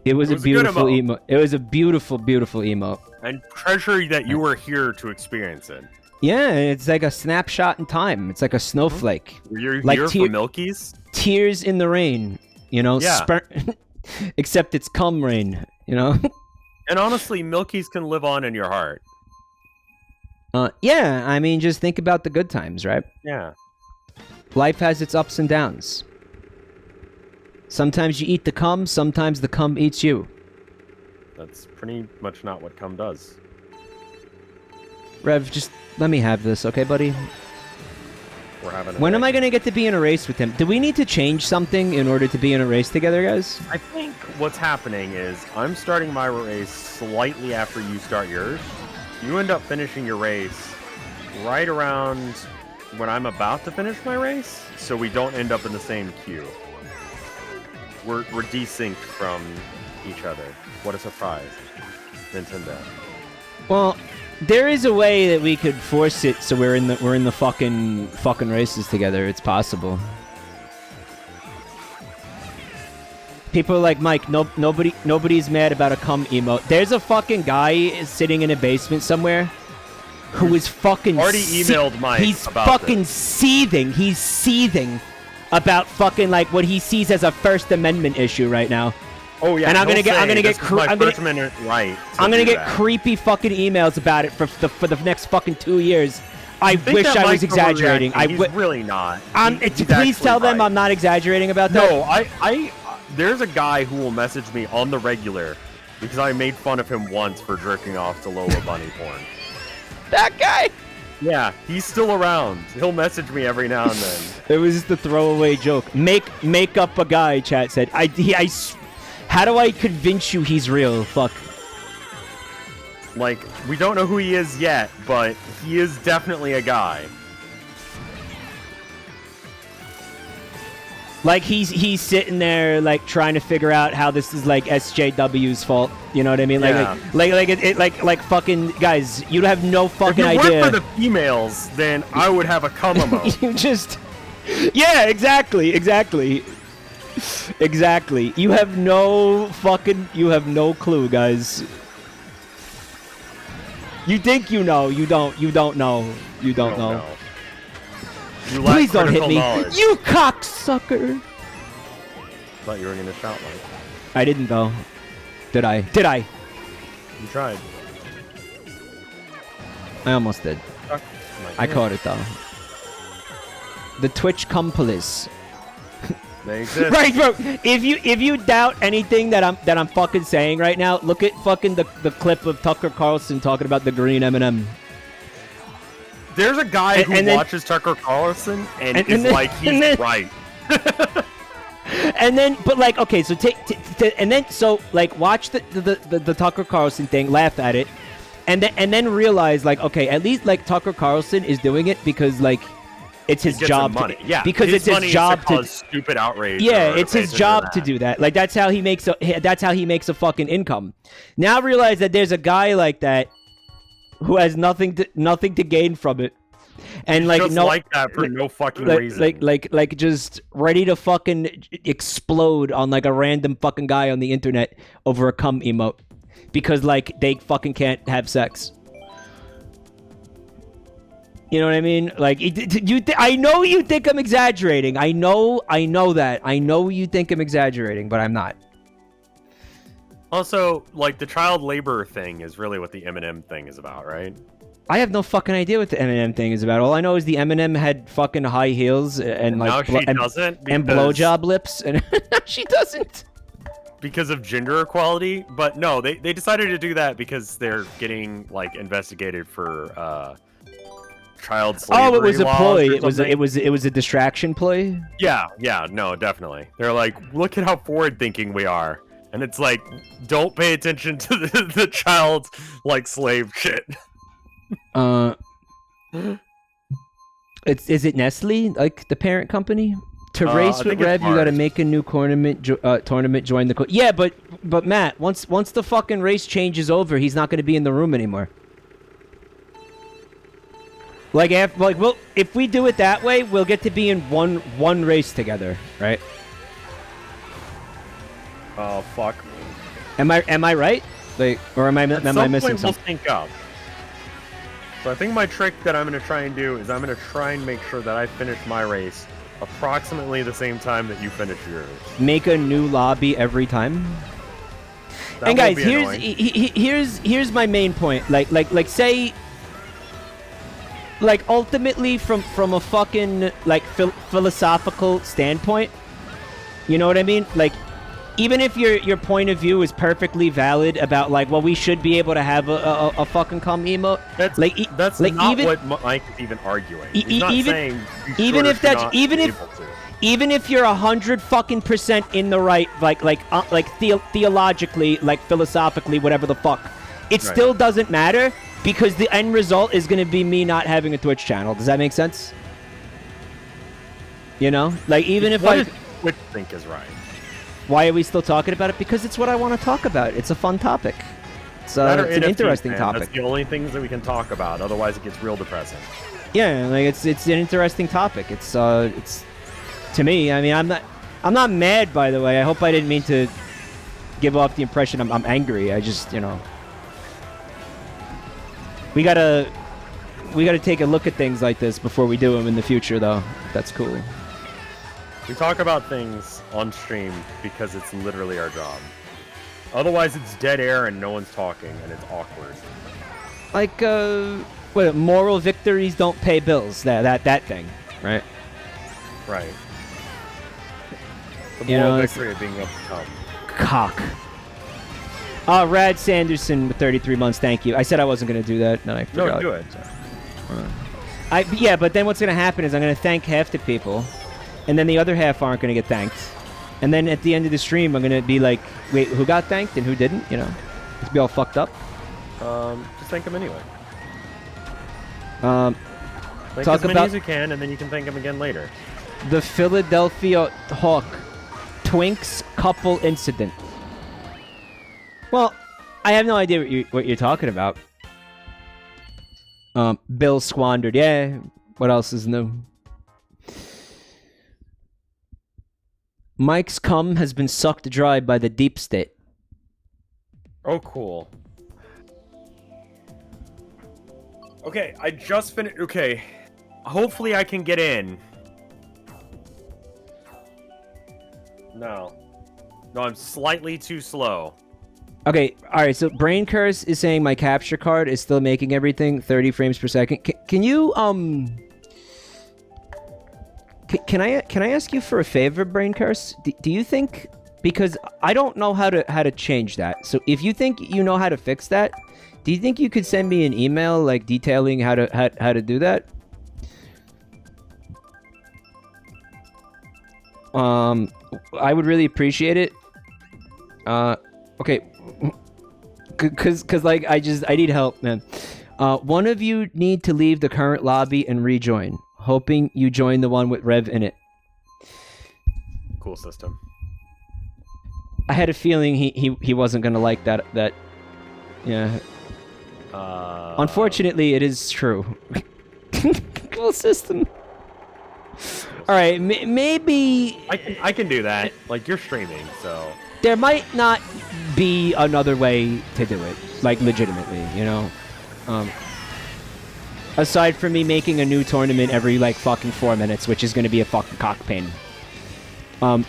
It was a beautiful emote. It was a beautiful, beautiful emote. And treasure that you were here to experience it. Yeah, it's like a snapshot in time. It's like a snowflake. You're Like here for Milkies? Tears in the rain, you know? Yeah. Except it's cum rain, you know? And honestly, Milkies can live on in your heart. Yeah, I mean, just think about the good times, right? Yeah. Life has its ups and downs. Sometimes you eat the cum, sometimes the cum eats you. That's pretty much not what cum does. Rev, just let me have this, okay, buddy? We're having When am I going to get to be in a race with him? Do we need to change something in order to be in a race together, guys? I think what's happening is I'm starting my race slightly after you start yours. You end up finishing your race right around when I'm about to finish my race, so we don't end up in the same queue. We're desynced from each other. What a surprise, Nintendo. Well, there is a way that we could force it so we're in the fucking races together. It's possible. People are like, Mike, nobody's mad about a cum emote. There's a fucking guy sitting in a basement somewhere who is fucking already emailed Mike. He's about fucking this. seething. He's seething about fucking like what he sees as a First Amendment issue right now. Oh yeah, and I'm gonna get creepy fucking emails about it for the next fucking 2 years. I wish I was exaggerating. He's really not. Please tell them I'm not exaggerating about that. No, there's a guy who will message me on the regular because I made fun of him once for jerking off to Lola Bunny porn. That guy. Yeah, he's still around. He'll message me every now and then. It was just a throwaway joke. Make up a guy. Chat said. How do I convince you he's real? Fuck. Like, we don't know who he is yet, but he is definitely a guy. Like, he's sitting there, like, trying to figure out how this is, like, SJW's fault. You know what I mean? Like fucking, guys, you have no fucking idea. If it weren't for the females, then I would have a cum emote. You just... Yeah, exactly. Exactly. You have no clue, guys. You think you know. You don't know. You don't know. Please don't hit me. Knowledge. You cocksucker. Thought you were gonna shout, Mike. I didn't though. Did I? You tried. I almost did. I caught it though. The Twitch cum police. They exist. Right, bro. If you doubt anything that I'm fucking saying right now, look at fucking the clip of Tucker Carlson talking about the green M&M. There's a guy who watches Tucker Carlson and is like, he's right. And then, but like, okay, so watch the Tucker Carlson thing, laugh at it, and then realize like, okay, at least like Tucker Carlson is doing it because like it's his job. Money. Yeah, because it's his job to cause stupid outrage. Yeah, it's his job to do that. Like that's how he makes a fucking income. Now realize that there's a guy like that who has nothing to gain from it, and like just like that for no fucking reason. Like just ready to fucking explode on like a random fucking guy on the internet over a cum emote because like they fucking can't have sex. You know what I mean? Like I know you think I'm exaggerating. I know that. I know you think I'm exaggerating, but I'm not. Also, like, the child labor thing is really what the Eminem thing is about, right? I have no fucking idea what the Eminem thing is about. All I know is the Eminem had fucking high heels and like and blowjob lips, and she doesn't. Because of gender equality, but no, they decided to do that because they're getting like investigated for child slavery. Oh, it was a ploy. It was a distraction ploy. Yeah, no, definitely. They're like, look at how forward thinking we are. And it's like, don't pay attention to the child, like, slave shit. Is it Nestle, like, the parent company? To race with Rev, you gotta make a new tournament, join the... Yeah, but Matt, once the fucking race change is over, he's not gonna be in the room anymore. Like, if we do it that way, we'll get to be in one race together, right? Oh fuck! Am I right? Like, or am I missing something? We'll sync up. So I think my trick that I'm going to try and do is I'm going to try and make sure that I finish my race approximately the same time that you finish yours. Make a new lobby every time. That And guys, won't be annoying. here's my main point. Like say, like ultimately from a fucking like philosophical standpoint, you know what I mean? Like, even if your point of view is perfectly valid about like, well, we should be able to have a fucking calm emote. That's like not even, what Mike is even arguing. He's not even saying you even should or if should that's not even be if able to. even if you're 100% in the right, like theologically, like philosophically, whatever the fuck, it still doesn't matter because the end result is going to be me not having a Twitch channel. Does that make sense? You know, like even if What does Twitch think is right? Why are we still talking about it? Because it's what I want to talk about. It's a fun topic. It's an NFTs, interesting man. topic. That's the only things that we can talk about. Otherwise, it gets real depressing. Yeah, like it's an interesting topic. It's to me. I mean, I'm not mad. By the way, I hope I didn't mean to give off the impression I'm angry. I just, you know, we gotta take a look at things like this before we do them in the future, though. That's cool. We talk about things on stream because it's literally our job. Otherwise, it's dead air and no one's talking, and it's awkward. Like, what? Moral victories don't pay bills. That thing, right? Right. The You moral know, victory of being overcome. Cock. Rad Sanderson with 33 months. Thank you. I said I wasn't gonna do that. No, I forgot. No, do it. Yeah, but then what's gonna happen is I'm gonna thank half the people, and then the other half aren't gonna get thanked. And then at the end of the stream, I'm gonna be like, wait, who got thanked and who didn't? You know, it's be all fucked up. Just thank him anyway. Talk as many about as you can, and then you can thank him again later. the Philadelphia Hawk Twinks couple incident. Well, I have no idea what you're talking about. Bill squandered. Yeah. What else is new? Mike's cum has been sucked dry by the deep state. Oh, cool. Okay, I just finished. Okay, hopefully I can get in. No, I'm slightly too slow. Okay, alright, so Brain Curse is saying my capture card is still making everything 30 frames per second. Can you, Can I ask you for a favor, Brain Curse? Do you think, because I don't know how to change that. So if you think you know how to fix that, do you think you could send me an email like detailing how to do that? I would really appreciate it. Okay. Cause like I need help, man. One of you need to leave the current lobby and rejoin. Hoping you join the one with Rev in it. Cool system. I had a feeling he wasn't gonna like that. Yeah. Unfortunately, it is true. Cool system. All right, maybe I can do that. Like, you're streaming, so there might not be another way to do it, like legitimately, you know. Aside from me making a new tournament every like fucking 4 minutes, which is going to be a fucking cock pain. Yeah.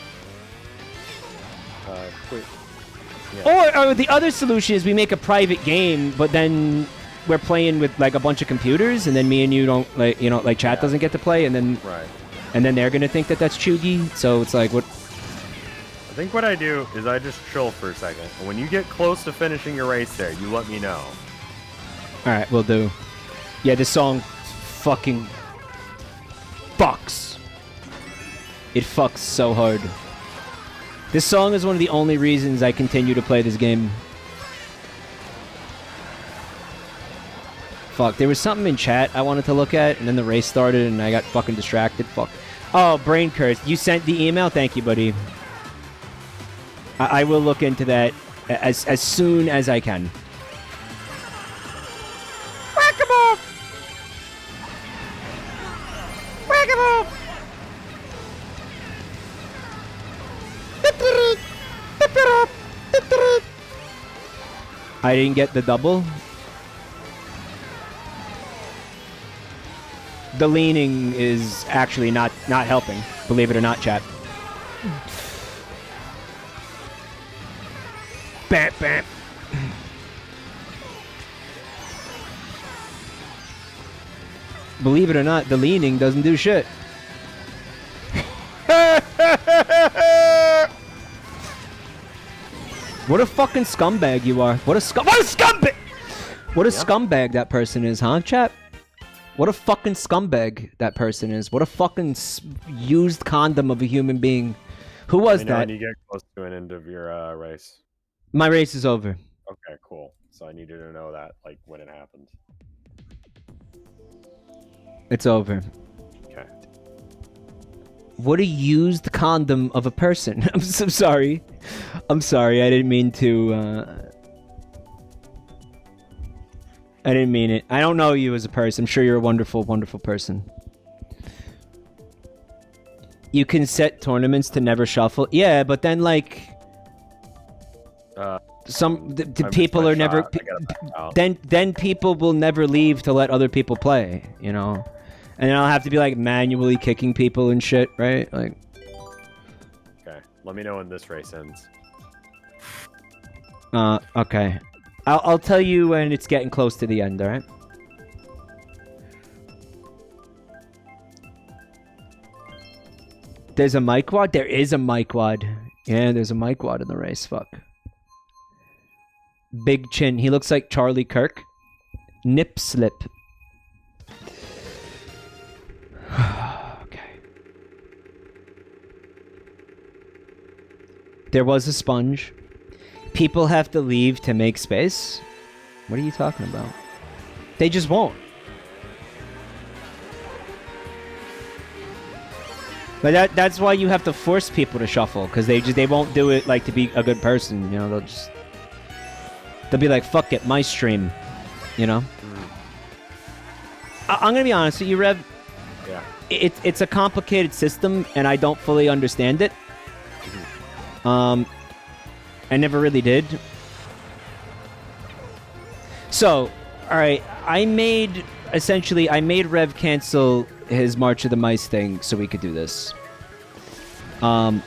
Or the other solution is we make a private game, but then we're playing with like a bunch of computers, and then me and you don't like, you know, like chat doesn't get to play, and then and then they're gonna think that that's chuggy. So it's like what. I think what I do is I just chill for a second. And when you get close to finishing your race there, you let me know. All right, we'll do. Yeah, this song fucking fucks. It fucks so hard. This song is one of the only reasons I continue to play this game. Fuck, there was something in chat I wanted to look at, and then the race started, and I got fucking distracted. Fuck. Oh, Brain Curse. You sent the email? Thank you, buddy. I will look into that as soon as I can. Whack-a-mole! Whack-a-mole! I didn't get the double. the leaning is actually not helping. Believe it or not, chat. Bam, bam. Believe it or not, the leaning doesn't do shit. What a fucking scumbag you are. What a scumbag! What a scumbag that person is, huh, chat? What a fucking scumbag that person is. What a fucking used condom of a human being. Who was that? When you get close to an end of your race. My race is over. Okay, cool. So I need you to know that, like, when it happened. It's over. Okay. What a used condom of a person. I'm so sorry. I'm sorry. I didn't mean to. I didn't mean it. I don't know you as a person. I'm sure you're a wonderful, wonderful person. You can set tournaments to never shuffle. Yeah, but then like. The people are never. Then people will never leave to let other people play. You know. And then I'll have to be like manually kicking people and shit, right? Like. Okay. Let me know when this race ends. Okay. I'll tell you when it's getting close to the end, alright? There's a mic wad? There is a mic wad. Yeah, there's a mic wad in the race, fuck. Big chin. He looks like Charlie Kirk. Nip slip. Okay. There was a sponge. People have to leave to make space? What are you talking about? They just won't. But that's why you have to force people to shuffle, because they won't do it like to be a good person, you know, they'll be like, fuck it, my stream, you know? I'm gonna be honest with you, Rev. Yeah. It's a complicated system, and I don't fully understand it. I never really did. So, alright, I made Rev cancel his March of the Mice thing so we could do this. That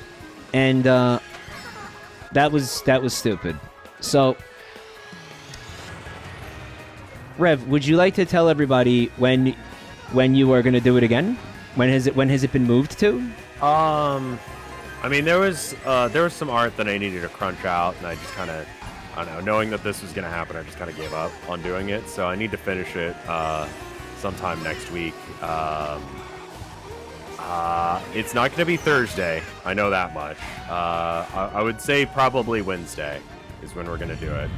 was stupid. So, Rev, would you like to tell everybody when you are going to do it again? When has it been moved to? I mean, there was some art that I needed to crunch out, and I just kind of, I don't know, knowing that this was going to happen, I just kind of gave up on doing it. So I need to finish it sometime next week. It's not going to be Thursday. I know that much. I would say probably Wednesday is when we're going to do it.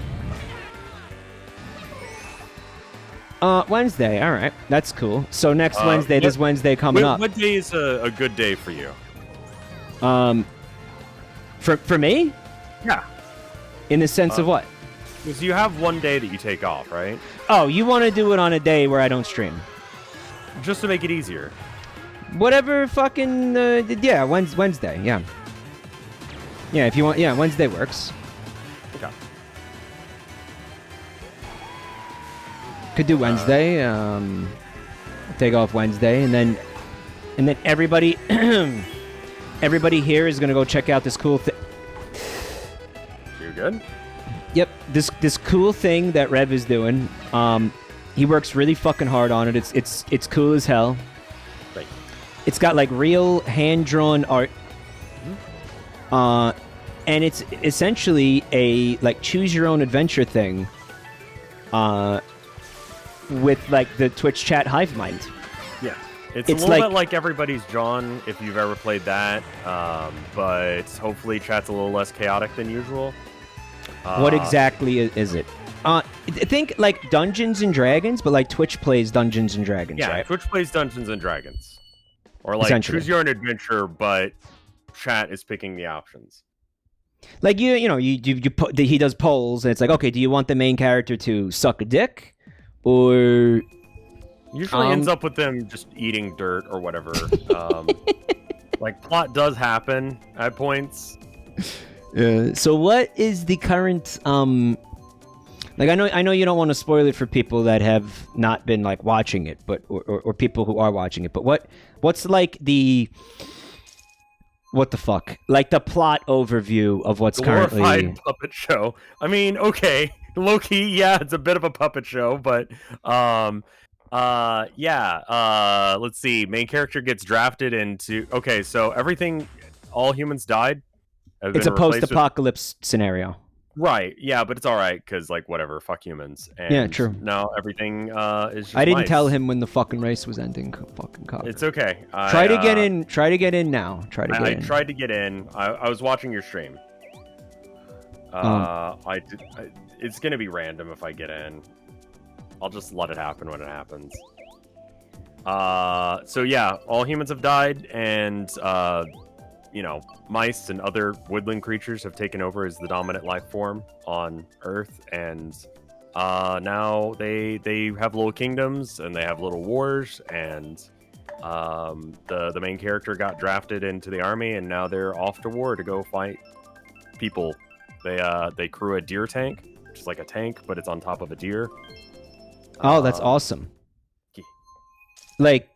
Wednesday. All right, that's cool. So next Wednesday, this Wednesday coming up. What day is a good day for you? For me? Yeah. In the sense of what? Because you have one day that you take off, right? Oh, you want to do it on a day where I don't stream? Just to make it easier. Whatever fucking, yeah, Wednesday, yeah. Yeah, if you want, yeah, Wednesday works. Okay. Could do Wednesday, take off Wednesday, and then everybody, everybody here is gonna go check out this cool thing. You're good? Yep, this cool thing that Rev is doing. He works really fucking hard on it. It's cool as hell. Right. It's got like real hand-drawn art. And it's essentially a like choose your own adventure thing. With like the Twitch chat hive mind. Yeah. It's a little bit like Everybody's Drawn, if you've ever played that. But hopefully chat's a little less chaotic than usual. What exactly is it? I think like Dungeons and Dragons, but like Twitch plays Dungeons and Dragons, yeah, right? Twitch plays Dungeons and Dragons. Or like choose your own adventure, but chat is picking the options. Like you know, he does polls, and it's like, okay, do you want the main character to suck a dick, or usually ends up with them just eating dirt or whatever. Like plot does happen at points. So what is the current Like I know you don't want to spoil it for people that have not been like watching it, but or people who are watching it. But what's like what the fuck? Like the plot overview of what's currently Glorified puppet show. I mean, okay, low-key, yeah, it's a bit of a puppet show, but let's see. Main character gets drafted into. Okay, so all humans died. It's a post-apocalypse scenario. Right, yeah, but it's all right because like whatever, fuck humans. And yeah, true. Now everything is. Just I didn't mice. tell him when the fucking race was ending. Fucking cock. It's okay. Try to get in. Try to get in now. I tried to get in. I was watching your stream. It's gonna be random if I get in. I'll just let it happen when it happens. So yeah, all humans have died, and mice and other woodland creatures have taken over as the dominant life form on Earth, and now they have little kingdoms and they have little wars, and the main character got drafted into the army, and now they're off to war to go fight people. They crew a deer tank, which is like a tank, but it's on top of a deer. Oh, that's awesome. Like,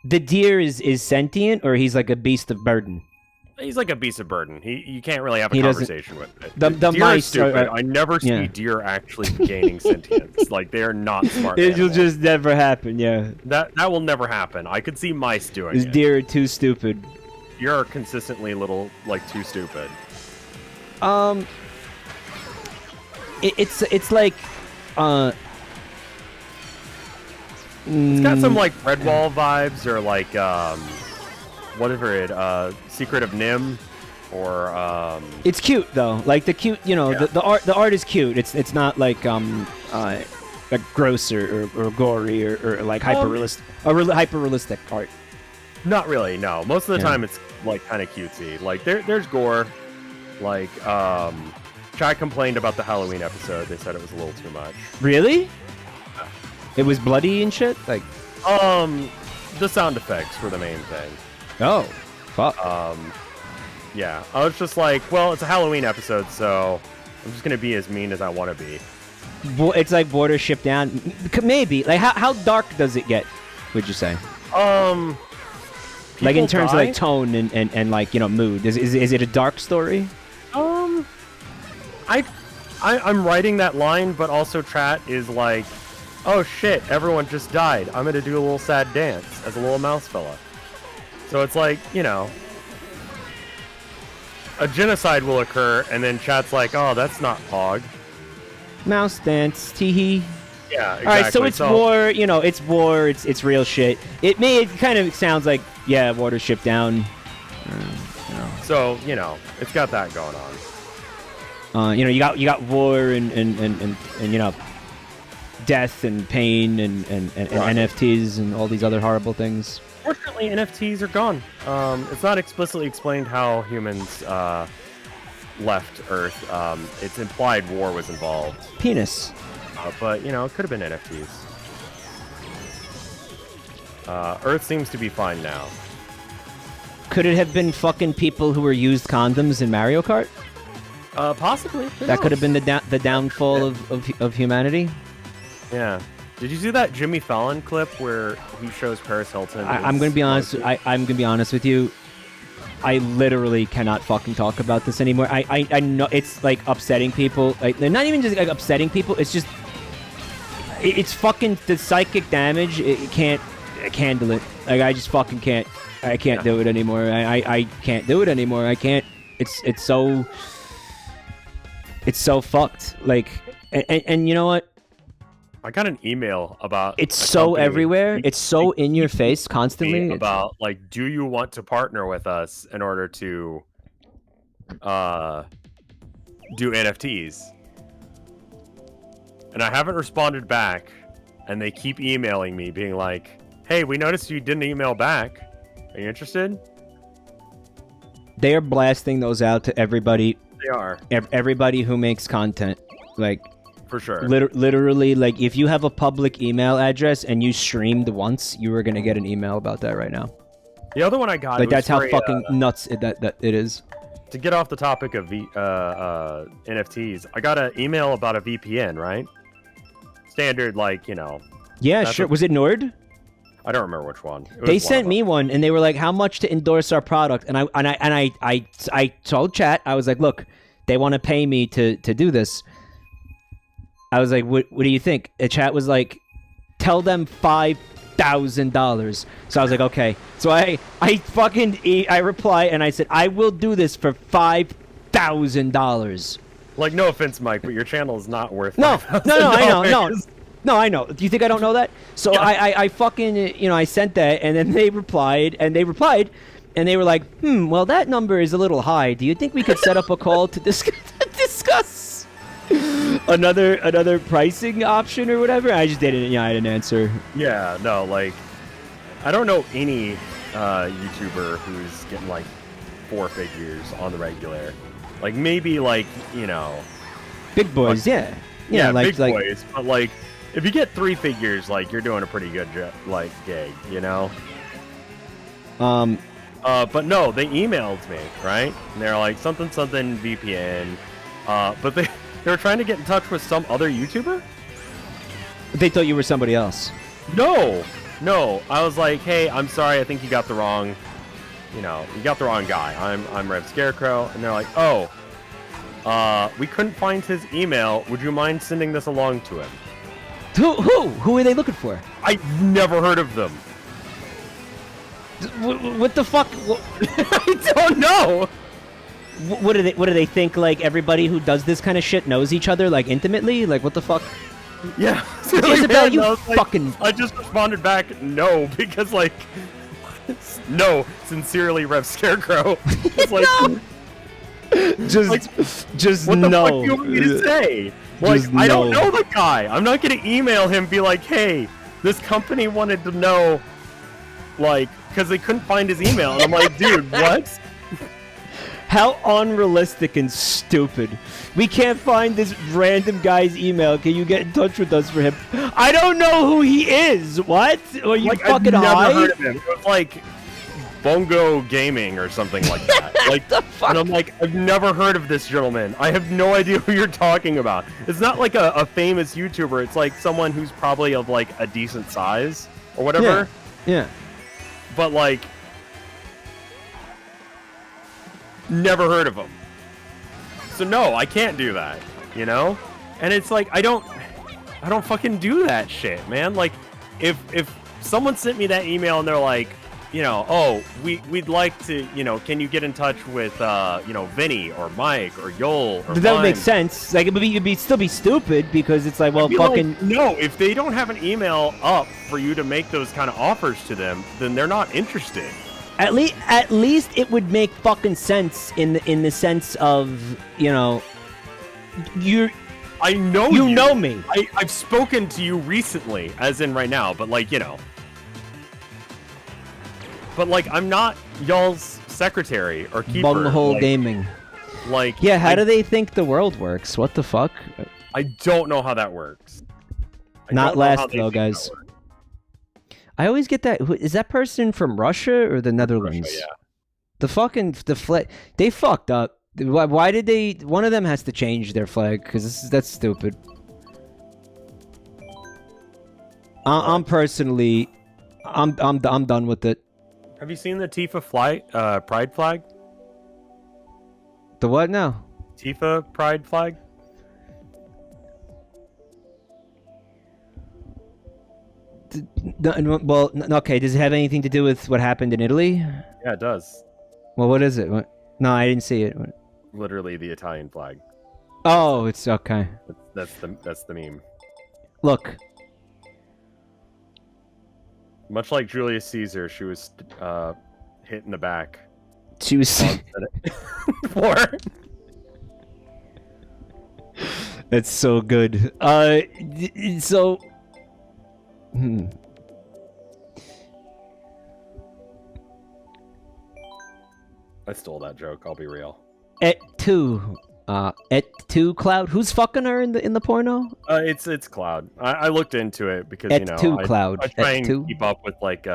the deer is sentient, or he's like a beast of burden? He's like a beast of burden. You can't really have a conversation with it. The deer mice is stupid. are I never see deer actually gaining sentience. Like, they're not smart It will animals. just never happen, yeah. That will never happen. I could see mice doing This it. deer are too stupid. You're consistently too stupid. It's like It's got some like Redwall vibes, or like Secret of Nim, or it's cute though. Like the cute, the art is cute. It's not like gross or gory or like hyper realistic hyper realistic art. Not really. No, most of the time it's like kind of cutesy. Like there's gore. Like Chai complained about the Halloween episode. They said it was a little too much. Really? It was bloody and shit? Like the sound effects were the main thing. Oh, fuck. Yeah. I was just like, well, it's a Halloween episode, so I'm just gonna be as mean as I want to be. It's like Border Ship Down. Maybe. Like how dark does it get? Would you say? Like in terms of like tone and like mood. Is it a dark story? I'm writing that line, but also chat is like, oh shit, everyone just died. I'm gonna do a little sad dance as a little mouse fella. So it's like, a genocide will occur, and then chat's like, oh, that's not Pog. Mouse dance, teehee. Yeah, exactly. Alright, so it's war, it's war, it's real shit. It kind of sounds like, yeah, Watership Down. So, it's got that going on. You got war and death and pain and NFTs and all these other horrible things. Fortunately, NFTs are gone. It's not explicitly explained how humans left Earth. It's implied war was involved. Penis. But, it could have been NFTs. Earth seems to be fine now. Could it have been fucking people who were used condoms in Mario Kart? Possibly. That could have been the downfall of humanity. Yeah. Did you see that Jimmy Fallon clip where he shows Paris Hilton? I'm gonna be honest. I'm gonna be honest with you. I literally cannot fucking talk about this anymore. I know it's like upsetting people. Like not even just like upsetting people. It's just it's fucking the psychic damage. I can't handle it. Like I just fucking can't. I can't do it anymore. I can't do it anymore. I can't. It's so fucked. Like and you know what? I got an email about it's so everywhere. It's so in your face constantly. About like, do you want to partner with us in order to do NFTs? And I haven't responded back, and they keep emailing me being like, hey, we noticed you didn't email back. Are you interested? They are blasting those out to everybody. They are. Everybody who makes content. Like, for sure. Literally, like, if you have a public email address and you streamed once, you are going to get an email about that right now. The other one I got... Like, that's how fucking nuts that it is. to get off the topic of NFTs, I got an email about a VPN, right? Standard, like, you know. Yeah, sure. Was it Nord? I don't remember which one. They sent me one, and they were like, "How much to endorse our product?" And I told chat, I was like, "Look, they want to pay me to do this." I was like, "What do you think?" The chat was like, "Tell them $5,000." So I was like, "Okay." So I reply and I said, "I will do this for $5,000." Like, no offense, Mike, but your channel is not worth. No, $5,000. No, I know. Do you think I don't know that? So yeah. I fucking, I sent that, and then they replied, and they were like, well, that number is a little high. Do you think we could set up a call to discuss another pricing option or whatever? I just didn't, I didn't answer. Yeah, no, like, I don't know any YouTuber who's getting, like, 4 figures on the regular. Like, maybe, like, big boys, like, yeah, like, big boys, but, like, if you get 3 figures, like, you're doing a pretty good, like, gig, But no, they emailed me, right? And they're like, something VPN. But they were trying to get in touch with some other YouTuber? They thought you were somebody else. No. I was like, hey, I'm sorry, I think you got the wrong, you got the wrong guy. I'm RevScarecrow. And they're like, oh, we couldn't find his email. Would you mind sending this along to him? Who are they looking for? I've never heard of them. What the fuck? I don't know. What do they think? Like, everybody who does this kind of shit knows each other, like, intimately? Like, what the fuck? Yeah. Isabel, you fucking... Like, I just responded back, no, because, like, no, sincerely, RevScarecrow. It's like, no. Just what the no. fuck do you want me to say? Like, I don't know the guy. I'm not gonna email him, be like, hey, this company wanted to know, like, because they couldn't find his email. And I'm like, dude, what? How unrealistic and stupid. We can't find this random guy's email. Can you get in touch with us for him? I don't know who he is. What? Are you fucking high? I've never heard of him. It was like Bongo Gaming or something like that. Like, the fuck? And I'm like, I've never heard of this gentleman. I have no idea who you're talking about. It's not like a famous YouTuber. It's like someone who's probably of, like, a decent size or whatever. Yeah. But, like, never heard of him. So no, I can't do that, And it's like, I don't fucking do that shit, man. Like, if someone sent me that email and they're like, oh, we'd like to, can you get in touch with, Vinny or Mike or Yoel or that would make sense. Like, it'd still be stupid because it's like, well, fucking... Like, no, if they don't have an email up for you to make those kind of offers to them, then they're not interested. At least it would make fucking sense in the sense of, I know you know me. I've spoken to you recently, as in right now, but like, But, like, I'm not y'all's secretary or keeper. Bunghole Gaming. Like, yeah, how do they think the world works? What the fuck? I don't know how that works. Not last, though, guys. I always get that. Is that person from Russia or the Netherlands? Russia, yeah. The fucking... They fucked up. Why did they... One of them has to change their flag, because that's stupid. I'm personally... I'm done with it. Have you seen the Tifa Pride flag? The what now? Tifa Pride flag? Well, okay. Does it have anything to do with what happened in Italy? Yeah, it does. Well, what is it? No, I didn't see it. Literally the Italian flag. Oh, it's okay. That's the meme. Look. Much like Julius Caesar, she was hit in the back. She was... That's so good. So... I stole that joke, I'll be real. Et tu Cloud? Who's fucking her in the porno? It's Cloud. I looked into it because Cloud. I try and keep up with like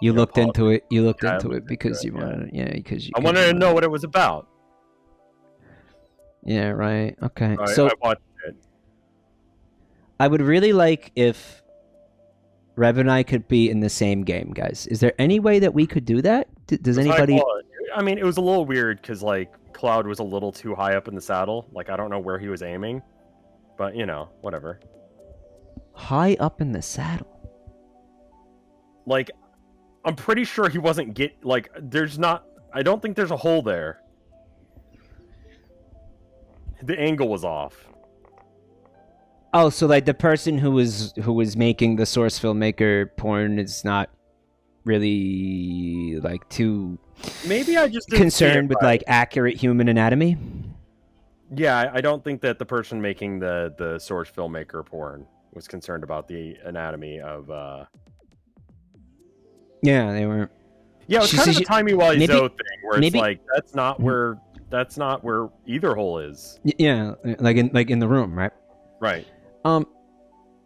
You looked into it. You looked into it because you wanted. Yeah, because you. I wanted to know what it was about. Yeah, right. Okay. I So watched it. I would really like if Rev and I could be in the same game, guys. Is there any way that we could do that? Does It was high anybody? quality. I mean, it was a little weird because like Cloud was a little too high up in the saddle. Like I don't know where he was aiming, but you know, whatever. High up in the saddle. Like, I'm pretty sure he wasn't there's not. I don't think there's a hole there. The angle was off. Oh, so like the person who was making the source filmmaker porn is not really like too Maybe I just didn't concerned with like accurate human anatomy. Yeah, I don't think that the person making the source filmmaker porn was concerned about the anatomy of. Yeah, they weren't. Yeah, it was kind of a timey-wimey thing where it's like that's not where either hole is. Yeah, like in the room, right? Right.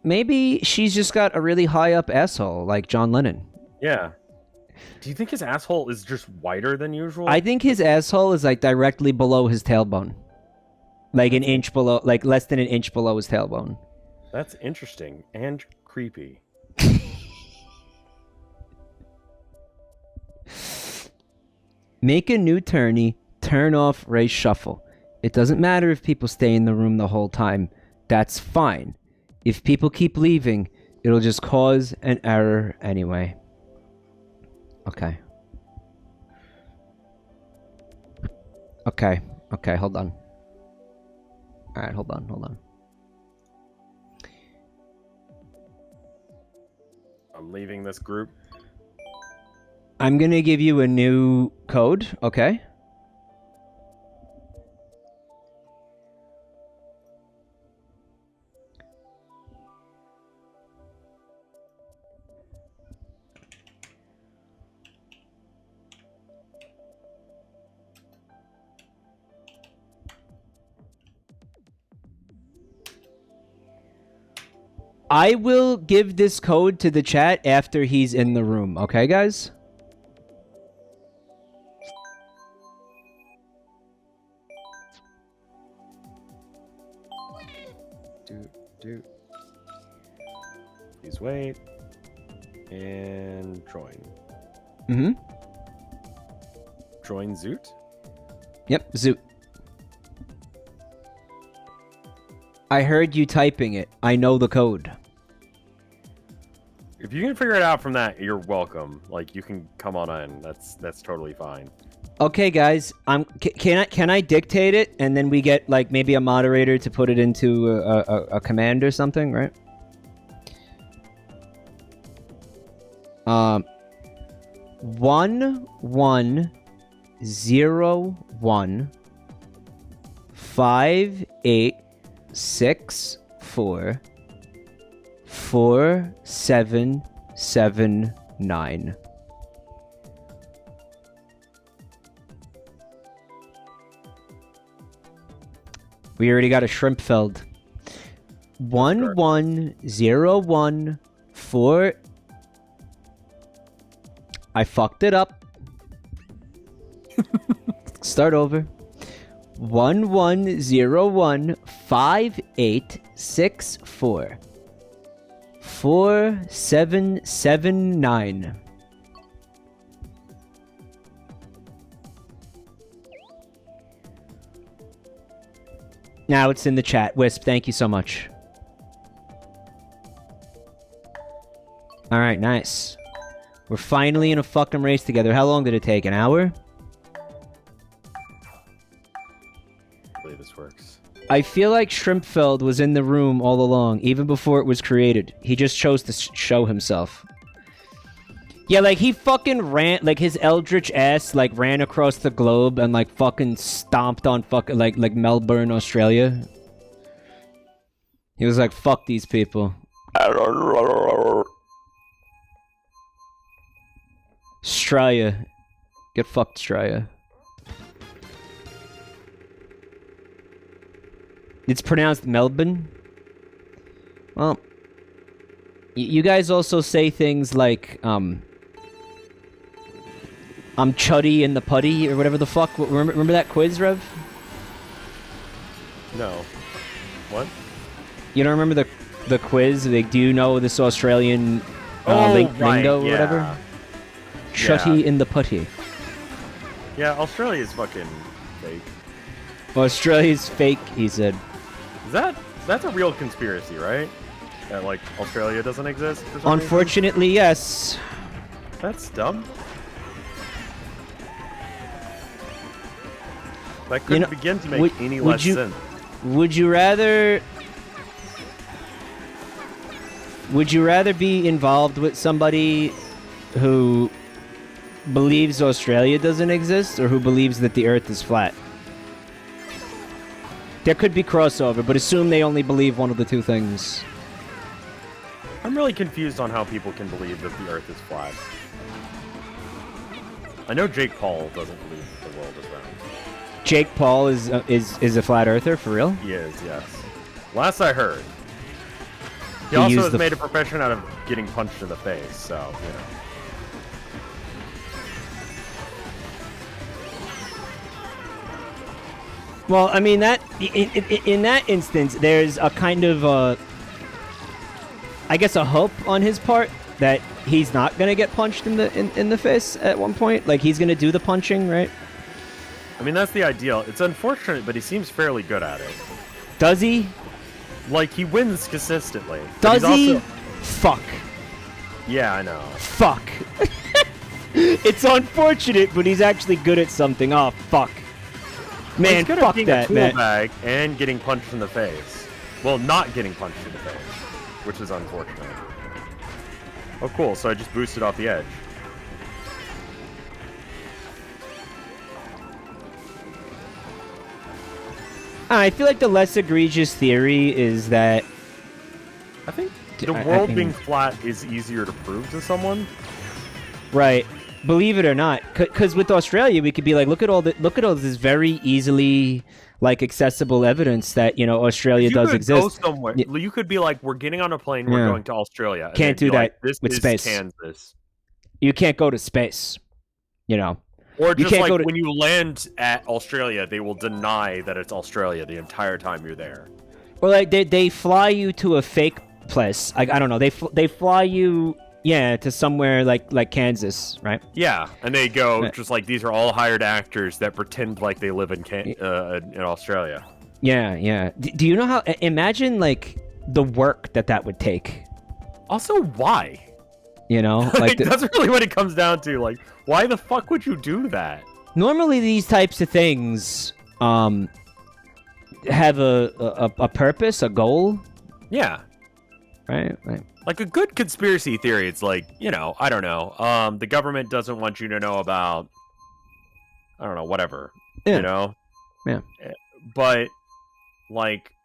Maybe she's just got a really high up asshole, like John Lennon. Yeah. Do you think his asshole is just wider than usual? I think his asshole is like directly below his tailbone, like an inch below, like less than an inch below his tailbone. That's interesting and creepy. Make a new tourney, turn off race shuffle. It doesn't matter if people stay in the room the whole time. That's fine. If people keep leaving, it'll just cause an error anyway. Okay. Okay, hold on. Alright, hold on. I'm leaving this group. I'm gonna give you a new code, okay? I will give this code to the chat after he's in the room, okay, guys? Please wait. And join. Mm-hmm. Join Zoot? Yep, Zoot. I heard you typing it. I know the code. If you can figure it out from that, you're welcome. Like, you can come on in. That's totally fine. Okay, guys. Can I dictate it and then we get like maybe a moderator to put it into a command or something, right? 1101 5864 4779. We already got a Shrimpfeld. 11014. I fucked it up. Start over. 1101 5864 4779. Now it's in the chat. Wisp, thank you so much. Alright, nice. We're finally in a fucking race together. How long did it take? An hour? Hopefully this works. I feel like Shrimpfeld was in the room all along, even before it was created. He just chose to show himself. Yeah, like, he fucking ran, like, his eldritch ass, like, ran across the globe and, like, fucking stomped on fucking, like Melbourne, Australia. He was like, fuck these people. Straya. Get fucked, Straya. It's pronounced Melbourne. Well, you guys also say things like, I'm chuddy in the putty, or whatever the fuck. Remember that quiz, Rev? No. What? You don't remember the quiz? Like, do you know this Australian lingo or whatever? Shutty in the putty. Yeah, Australia's fucking fake. Australia's fake, he said. That's a real conspiracy, right? That like Australia doesn't exist for some Unfortunately, reason? yes. That's dumb. That couldn't begin to make any less sense. Would you rather be involved with somebody who believes Australia doesn't exist or who believes that the Earth is flat? There could be crossover, but assume they only believe one of the two things. I'm really confused on how people can believe that the Earth is flat. I know Jake Paul doesn't believe the world is round. Jake Paul is a flat earther for real? He is, yes. Last I heard. He also has made a profession out of getting punched in the face, so, you know. Well, I mean, that in that instance, there's a kind of, I guess, a hope on his part that he's not gonna get punched in the face at one point. Like, he's gonna do the punching, right? I mean, that's the ideal. It's unfortunate, but he seems fairly good at it. Does he? Like, he wins consistently. Does he? Fuck. Yeah, I know. Fuck. It's unfortunate, but he's actually good at something. Oh, fuck. Man, well, fuck that, man. Bag and getting punched in the face. Well, not getting punched in the face, which is unfortunate. Oh, cool. So I just boosted off the edge. I feel like the less egregious theory is that... I think the world being flat is easier to prove to someone. Right. Believe it or not, because with Australia, we could be like, look at all this very easily accessible evidence that Australia does exist. Go somewhere. You could be like, we're getting on a plane, we're going to Australia. And can't do that like, this with is space. Kansas. You can't go to space. Or just like when you land at Australia, they will deny that it's Australia the entire time you're there. Or like they fly you to a fake place. I don't know. They fly you. Yeah, to somewhere like Kansas, right? Yeah, and they go just like these are all hired actors that pretend like they live in Australia. Yeah, yeah. Do you know how? Imagine the work that would take. Also, why? That's really what it comes down to. Like, why the fuck would you do that? Normally, these types of things have a purpose, a goal. Yeah. Right. Like a good conspiracy theory, it's like, I don't know. The government doesn't want you to know about, I don't know, whatever. Yeah. Yeah. But,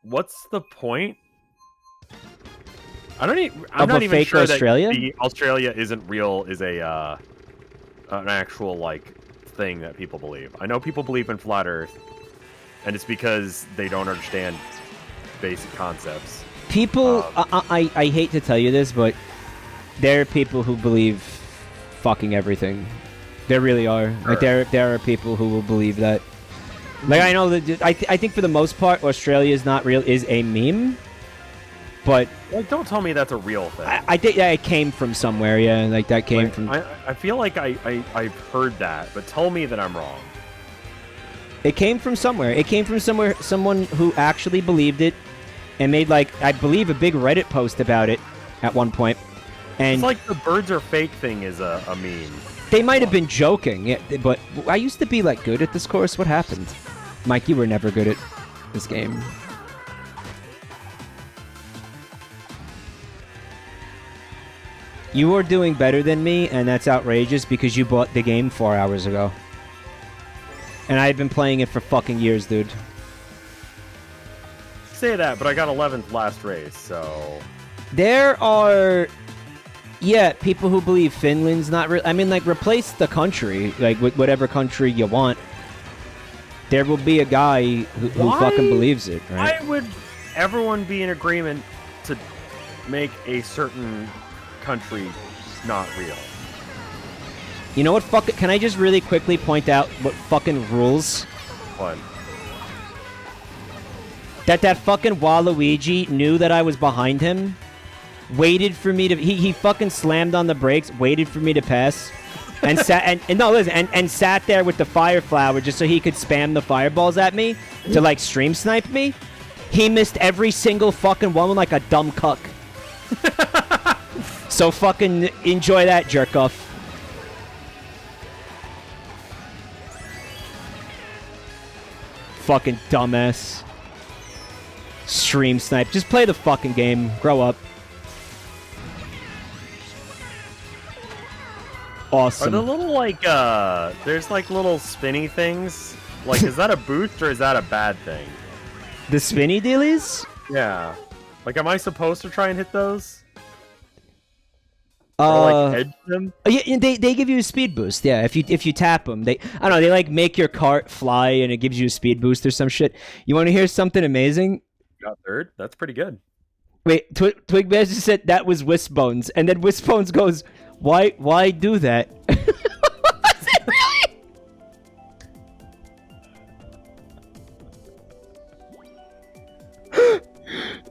what's the point? I'm not even sure Australia? that the Australia isn't real is an actual, thing that people believe. I know people believe in flat Earth, and it's because they don't understand basic concepts. People, I hate to tell you this, but there are people who believe fucking everything. There really are. Sure. There are people who will believe that. I know that. I think for the most part, Australia is not real. Is a meme. But don't tell me that's a real thing. I think it came from somewhere. Yeah, that came from. I feel like I've heard that, but tell me that I'm wrong. It came from somewhere. It came from somewhere. Someone who actually believed it. And made, I believe, a big Reddit post about it at one point. And it's like the birds are fake thing is a meme. They might have been joking, yeah, but I used to be, good at discourse. What happened? Mike, you were never good at this game. You are doing better than me, and that's outrageous because you bought the game 4 hours ago. And I've been playing it for fucking years, dude. Say that, but I got 11th last race, so... There are... Yeah, people who believe Finland's not real. I mean, replace the country, with whatever country you want. There will be a guy who fucking believes it, right? Why would everyone be in agreement to make a certain country not real? You know what fucking... Can I just really quickly point out what fucking rules? What? That fucking Waluigi knew that I was behind him, waited for me to... He fucking slammed on the brakes, waited for me to pass, and sat... And no, listen, and sat there with the fire flower just so he could spam the fireballs at me to, like, stream snipe me. He missed every single fucking one like a dumb cuck. So fucking enjoy that, jerk off. Fucking dumbass. Stream snipe. Just play the fucking game. Grow up. Awesome. Are the little, like, there's, like, little spinny things? Like, is that a boost or is that a bad thing? The spinny dealies? Yeah. Like, am I supposed to try and hit those? Or like, edge them? Yeah, they give you a speed boost, yeah. If you tap them. I don't know, they, like, make your cart fly and it gives you a speed boost or some shit. You want to hear something amazing? Got third? That's pretty good. Wait, Twigbear just said that was Wispbones, and then Wispbones goes, why do that? Was it really?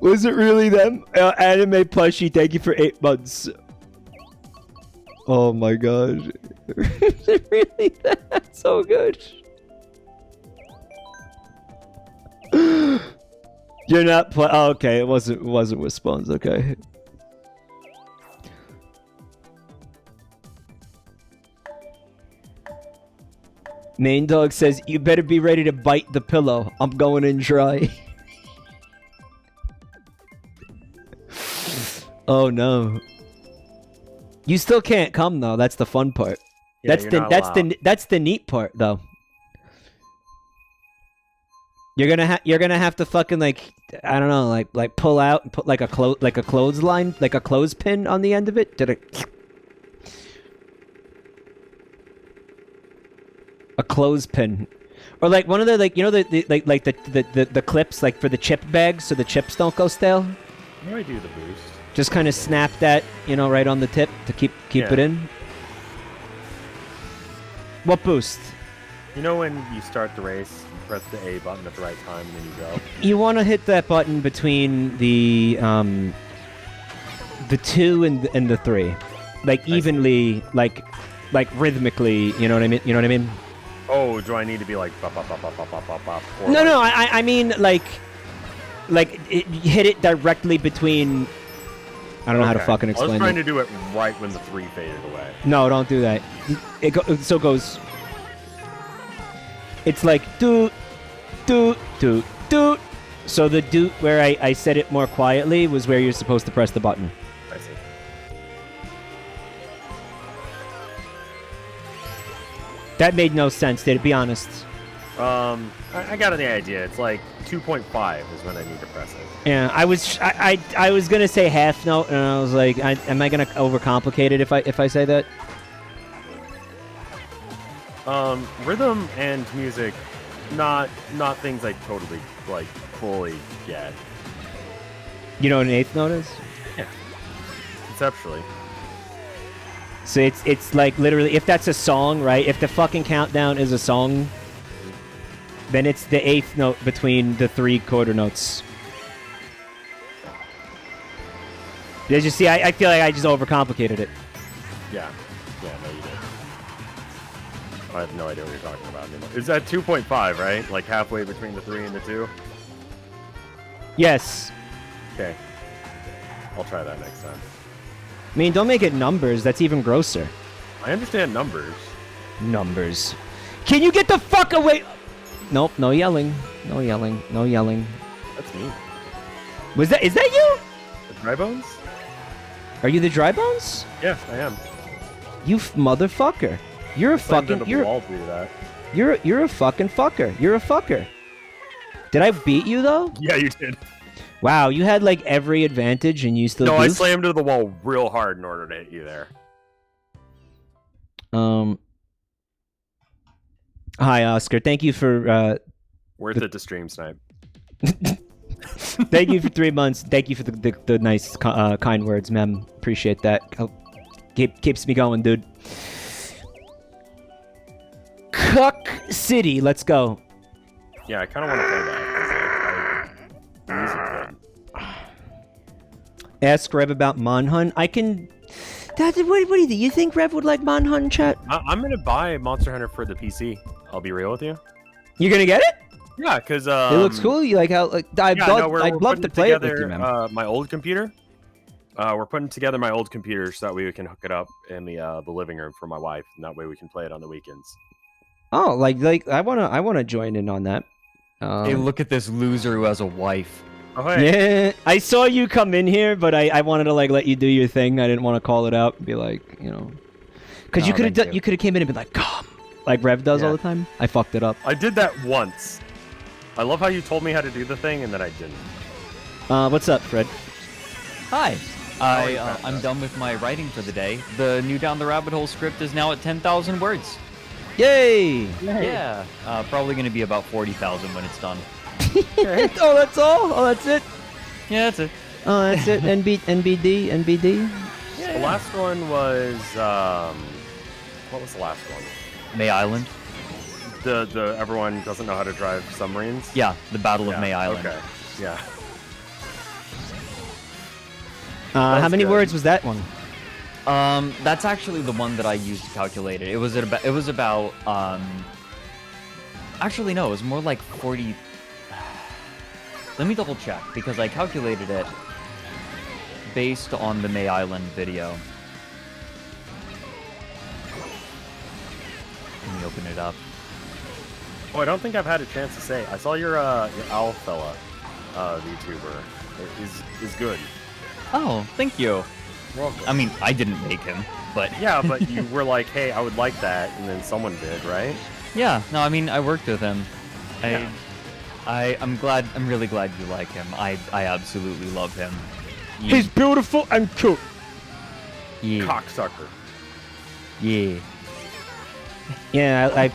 Was it really them? Anime plushie, thank you for 8 months. Oh my god. Is it really that? So good. You're not oh, okay, it wasn't Wispbones, okay. Main Dog says, you better be ready to bite the pillow. I'm going in dry. Oh no. You still can't come though, that's the fun part. Yeah, that's the neat part though. You're gonna have to fucking like, I don't know, like pull out and put like a clothesline, like a clothespin on the end of it. A clothespin, or like one of the, like, you know, the clips like for the chip bags so the chips don't go stale. How do I do the boost? Just kind of snap that, you know, right on the tip to keep it in. What boost? You know when you start the race, you press the A button at the right time and then you go. You want to hit that button between the 2 and the 3, like evenly, like rhythmically. You know what I mean? You know what I mean? Oh, do I need to be like bop, bop, bop, bop, bop, bop, bop, bop, or No, like... no. I mean like hit it directly between. I don't know how to fucking explain it. I was trying to do it right when the 3 faded away. No, don't do that. It goes. It's like doot, doot, doot, doot. So the doot where I said it more quietly was where you're supposed to press the button. I see. That made no sense, did it? Be honest. I got the idea. It's like 2.5 is when I need to press it. Yeah, I was gonna say half note, and I was like, am I gonna overcomplicate it if I say that? Rhythm and music, not things I totally like fully get. You know what an eighth note is? Yeah. Conceptually. So it's like literally, if that's a song, right? If the fucking countdown is a song, then it's the 8th note between the 3 quarter notes. Did you see? I feel like I just overcomplicated it. Yeah. Yeah, no, you did. I have no idea what you're talking about anymore. Is that 2.5, right? Like halfway between the 3 and the 2? Yes. Okay. I'll try that next time. I mean, don't make it numbers. That's even grosser. I understand numbers. Numbers. Can you get the fuck away? Nope, no yelling. No yelling. No yelling. That's me. Is that you? The dry bones? Are you the dry bones? Yeah, I am. You motherfucker. You're a fucking you're a fucking fucker. You're a fucker. Did I beat you though? Yeah, you did. Wow, you had like every advantage and you still No, goofed? I slammed to the wall real hard in order to hit you there. Hi Oscar. Thank you for Worth it to stream snipe. Thank you for 3 months. Thank you for the nice kind words, ma'am. Appreciate that. Keeps me going, dude. Cuck City, let's go. Yeah, I kind of want to play that. Ask Rev about Monhunt. I can. What do you think? You think Rev would like Monhunt, chat? I'm gonna buy Monster Hunter for the PC. I'll be real with you. You're gonna get it? Yeah, because it looks cool. You like how? Like, I'd love to play it with you, man. My old computer. We're putting together my old computer so that way we can hook it up in the living room for my wife, and that way we can play it on the weekends. Oh, like I wanna join in on that. Hey, look at this loser who has a wife. Oh, hey. Yeah, I saw you come in here, but I wanted to like let you do your thing. I didn't want to call it out and be like, you know, because you could have came in and been like, come, like Rev does all the time. I fucked it up. I did that once. I love how you told me how to do the thing and then I didn't. What's up, Fred? Hi. I'm done with my writing for the day. The new Down the Rabbit Hole script is now at 10,000 words. Yay! Yeah. Probably going to be about 40,000 when it's done. Oh, that's all? Oh, that's it? Yeah, that's it. Oh, that's it? NBD? Yeah, the last one was, what was the last one? May Island? The everyone doesn't know how to drive submarines? Yeah, the Battle of May Island. Okay, yeah. How many words was that one? That's actually the one that I used to calculate it. It was about, actually no, it was more like 40. Let me double check, because I calculated it based on the May Island video. Let me open it up. Oh, I don't think I've had a chance to say. I saw your owl fella, VTuber. Is good. Oh, thank you. You're welcome. I mean, I didn't make him, but... Yeah, but you were like, hey, I would like that, and then someone did, right? Yeah, no, I mean, I worked with him. I'm really glad you like him. I absolutely love him. He's beautiful and cute. Yeah. Cocksucker. Yeah. Yeah,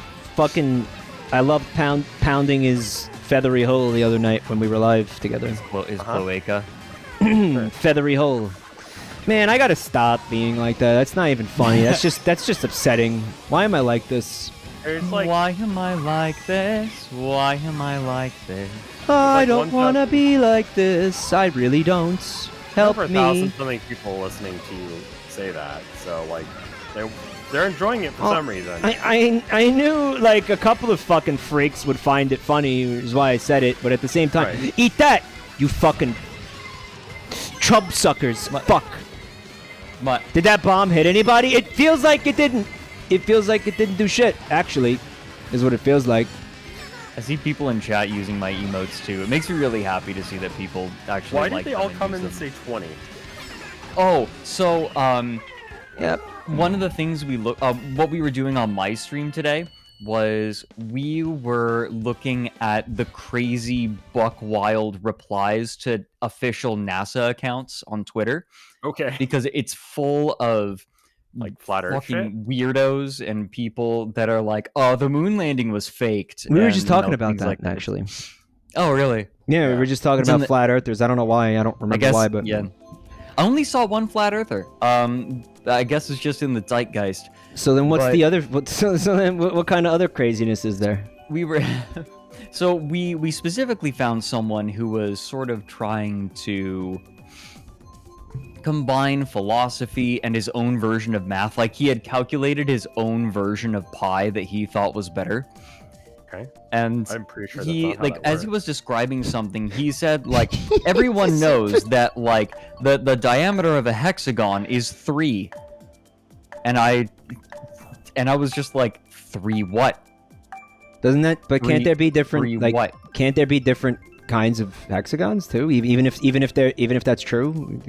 I love pounding his feathery hole the other night when we were live together. Is Cloaca. Feathery hole. Man, I gotta stop being like that. That's not even funny. That's just upsetting. Why am I like this? Like, why am I like this? Why am I like this? I don't wanna be like this. I really don't. Help over me. 1,000 something people listening to you say that, so like they're enjoying it for some reason. I knew like a couple of fucking freaks would find it funny, which is why I said it. But at the same time, eat that, you fucking chub suckers. Fuck. Did that bomb hit anybody? It feels like it didn't. It feels like it didn't do shit, actually, is what it feels like. I see people in chat using my emotes, too. It makes me really happy to see that people actually Why like did they all come in and say 20? Oh, so, Yep. one of the things what we were doing on my stream today was we were looking at the crazy buck wild replies to official NASA accounts on Twitter. Okay. Because it's full of like flat earth fucking weirdos and people that are like, oh, the moon landing was faked. We were just talking about that, like actually. Oh, really? Yeah, we were just talking about flat earthers. I don't know why. I don't remember why, but yeah. I only saw one flat earther. I guess it's just in the zeitgeist. So then, what's the other? So then, what kind of other craziness is there? We were, so we specifically found someone who was sort of trying to combine philosophy and his own version of math. Like he had calculated his own version of pi that he thought was better. Okay. And I'm pretty sure he that's not how like that as he was describing something, he said like everyone knows that like the diameter of a hexagon is 3. And I was just like 3 what? Doesn't that? But can't there be different? 3 like, what? Can't there be different kinds of hexagons too? Even if that's true.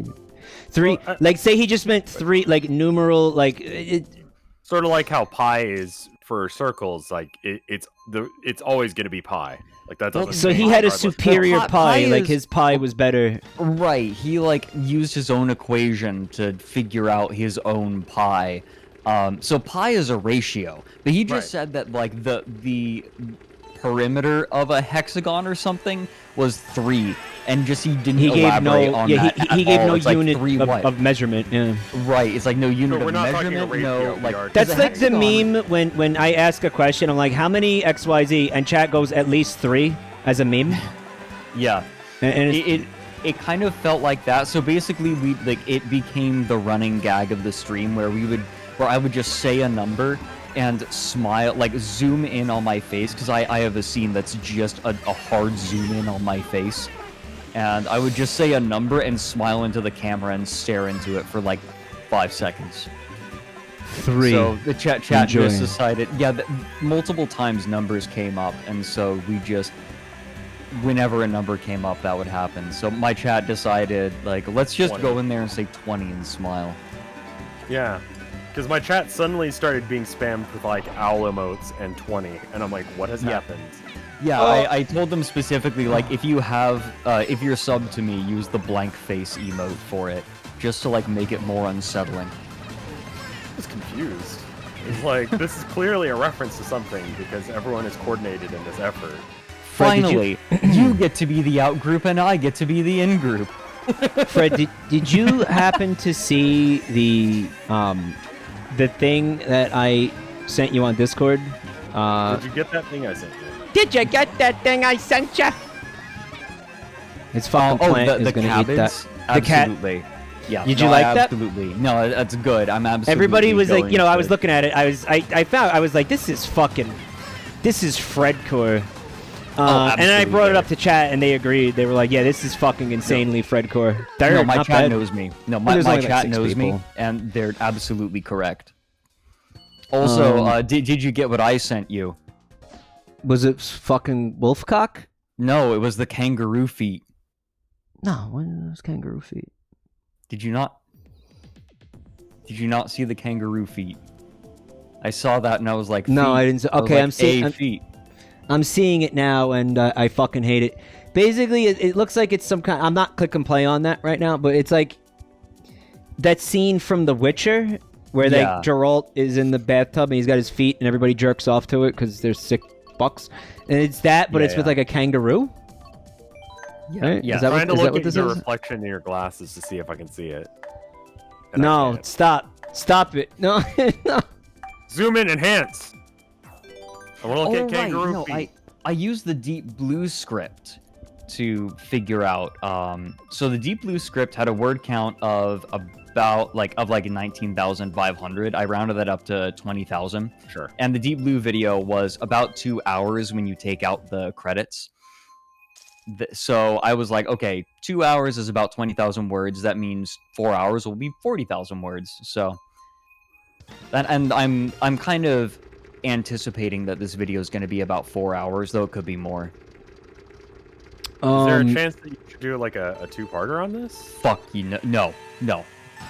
3, Well, like say he just meant 3, like numeral, like sort of like how pi is for circles. Like it's always going to be pi. Like that doesn't. so change he had a regardless. superior Well, pi. pi Like is- his pi was better. Right, he like used his own equation to figure out his own pi. So pi is a ratio, but he just said that like the perimeter of a hexagon or something was 3, and just he didn't elaborate on that he at gave all. no It's like unit 3 what? of measurement. Yeah. Right, it's like no unit we're of not talking a measurement. ratio, No, we like are- That's a like the hexagon- meme when I ask a question, I'm like, how many XYZ, and chat goes at least 3 as a meme. Yeah, And it it kind of felt like that. So basically, it became the running gag of the stream where I would just say a number and smile, like zoom in on my face, because I have a scene that's just a hard zoom in on my face, and I would just say a number and smile into the camera and stare into it for like 5 seconds. 3. So the chat just decided, multiple times numbers came up, and so we just, whenever a number came up, that would happen. So my chat decided, like, let's just 20. go in there and say 20 and smile. Yeah, because my chat suddenly started being spammed with like owl emotes and 20, and I'm like, what has happened? Yeah, I told them specifically, like, if you're subbed to me, use the blank face emote for it, just to like make it more unsettling. I was confused. It's like, this is clearly a reference to something because everyone is coordinated in this effort. Fred, Finally, you get to be the out group and I get to be the in group. Fred, did you happen to see the thing that I sent you on Discord? Did you get that thing I sent you? Did you get that thing I sent you? It's fucking plant is gonna eat that. The cat. Absolutely. Yeah. Did you like that? Absolutely. No, that's good. I'm absolutely. Everybody was like, going I to- was looking at it. I was like, this is Fredcore. And then I brought it up to chat, and they agreed. They were like, yeah, this is fucking insanely Fredcore. No, my not chat bad. knows me. No, my There's only like chat 6 knows me, people. and they're absolutely correct. Also, did you get what I sent you? Was it fucking Wolfcock? No, it was the kangaroo feet. No, when was kangaroo feet? Did you not? Did you not see the kangaroo feet? I saw that and I was like, No, feet. I didn't. I was Okay, like, I'm seeing. feet. I'm seeing it now, and I fucking hate it. Basically, it looks like it's some kind. I'm not click and play on that right now, but it's like that scene from The Witcher where Geralt is in the bathtub and he's got his feet and everybody jerks off to it because they're sick fucks. And it's that, but it's with like a kangaroo. Yeah, Right? yeah. Is that Trying to what look at this the is? reflection in your glasses to see if I can see it. And I No, can't. stop it. No, no. Zoom in, enhance. I want to look at kangaroo no, feet. I used the Deep Blue script to figure out. So the Deep Blue script had a word count of about like 19,500. I rounded that up to 20,000. Sure. And the Deep Blue video was about 2 hours when you take out the credits. So I was like, okay, 2 hours is about 20,000 words. That means 4 hours will be 40,000 words. So, and I'm kind of anticipating that this video is going to be about 4 hours, though it could be more. Is there a chance that you should do like a two-parter on this? Fuck you, no,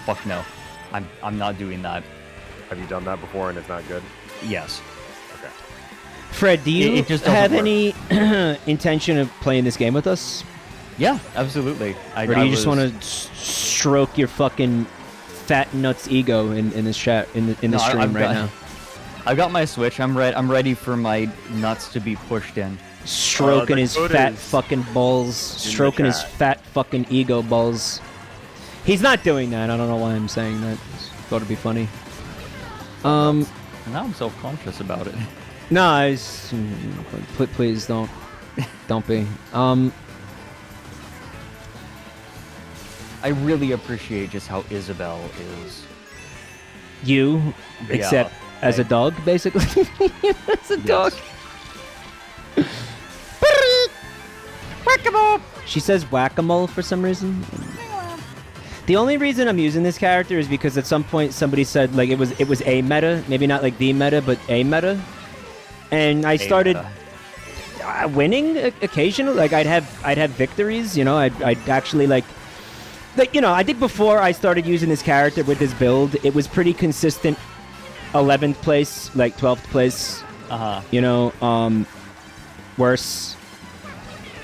fuck no. I'm not doing that. Have you done that before and it's not good? Yes. Okay. Fred, do you It just doesn't have work. any intention of playing this game with us? Yeah, absolutely. Or do you just want to stroke your fucking fat nuts ego in this chat in this stream right now? I've got my Switch. I'm ready for my nuts to be pushed in. Stroking his code fat is fucking balls. Stroking his chat. fat fucking ego balls. He's not doing that. I don't know why I'm saying that. Just thought it'd be funny. Now I'm self-conscious about it. No, please don't be. I really appreciate just how Isabel is. You, except as a dog, basically. As a dog. Whack-a-mole. She says whack-a-mole for some reason. The only reason I'm using this character is because at some point somebody said like it was a meta, maybe not like the meta, but a meta, and I started winning occasionally. Like I'd have victories, you know. I'd actually like you know. I think before I started using this character with this build, it was pretty consistent. 11th place, like 12th place. You know, worse.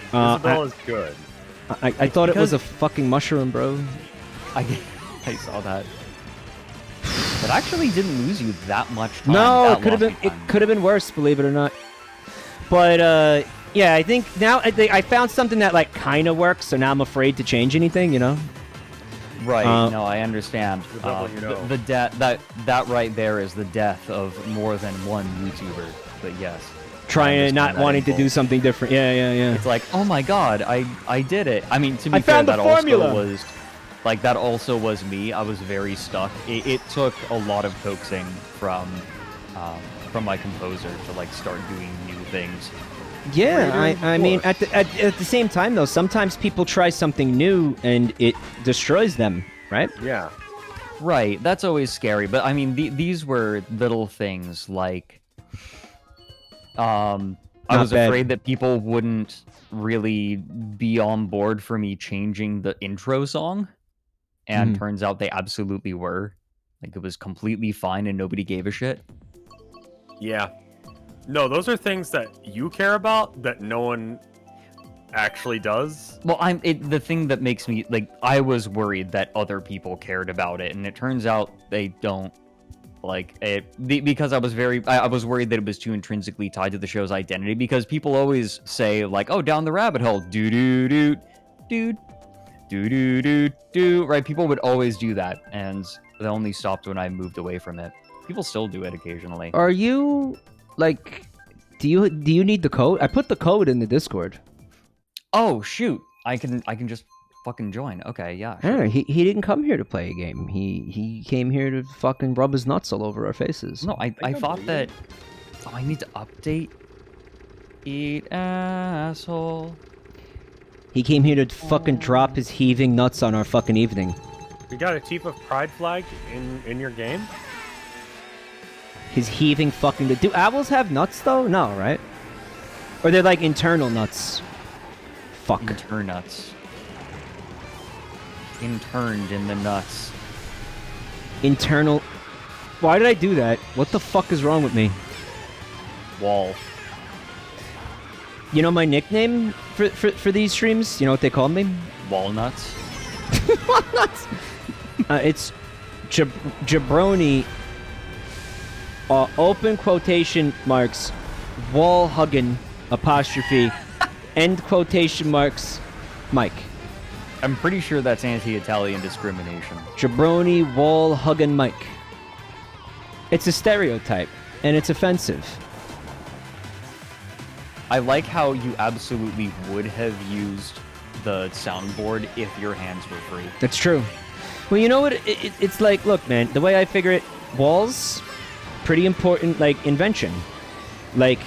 Isabel is good. I thought it was a fucking mushroom, bro. I saw that. But actually didn't lose you that much time. No, it could have been worse, believe it or not. But yeah, I think now I found something that like kind of works, so now I'm afraid to change anything, you know. Right. No, I understand. That right there is the death of more than one YouTuber. But yes. trying to understand not that wanting to do impulse. something different. Yeah. It's like, oh my god, I did it. I mean, to be I fair, found the that formula! also was like that also was me. I was very stuck. It took a lot of coaxing from my composer to like start doing new things. Yeah, I mean, at the same time though, sometimes people try something new and it destroys them, right? Yeah. Right, that's always scary. But I mean, these were little things like, I Not was bad. afraid that people wouldn't really be on board for me changing the intro song, and turns out they absolutely were. Like, it was completely fine and nobody gave a shit. Yeah. No, those are things that you care about that no one actually does. Well, the thing that makes me like, I was worried that other people cared about it, and it turns out they don't. Like because I was worried that it was too intrinsically tied to the show's identity, because people always say like, oh, down the rabbit hole, do do do do do do do do, right? People would always do that, and that only stopped when I moved away from it. People still do it occasionally. Are you like? Do you need the code? I put the code in the Discord. Oh shoot! I can just fucking join. Okay, yeah. Sure. He didn't come here to play a game. He came here to fucking rub his nuts all over our faces. No, I thought that. Oh, I need to update. Eat asshole. He came here to fucking drop his heaving nuts on our fucking evening. You got a Teeth of Pride flag in your game? His heaving fucking... Do owls have nuts, though? No, right? Or they're like internal nuts. Fuck. Internuts. Interned in the nuts. Internal... Why did I do that? What the fuck is wrong with me? Wall. You know my nickname for these streams? You know what they call me? Walnuts. Walnuts! It's Jabroni... open quotation marks, wall hugging, apostrophe, end quotation marks, Mike. I'm pretty sure that's anti-Italian discrimination. Jabroni, wall hugging Mike. It's a stereotype, and it's offensive. I like how you absolutely would have used the soundboard if your hands were free. That's true. Well, you know what? It's like, look, man, the way I figure it, walls, pretty important, like, invention. Like,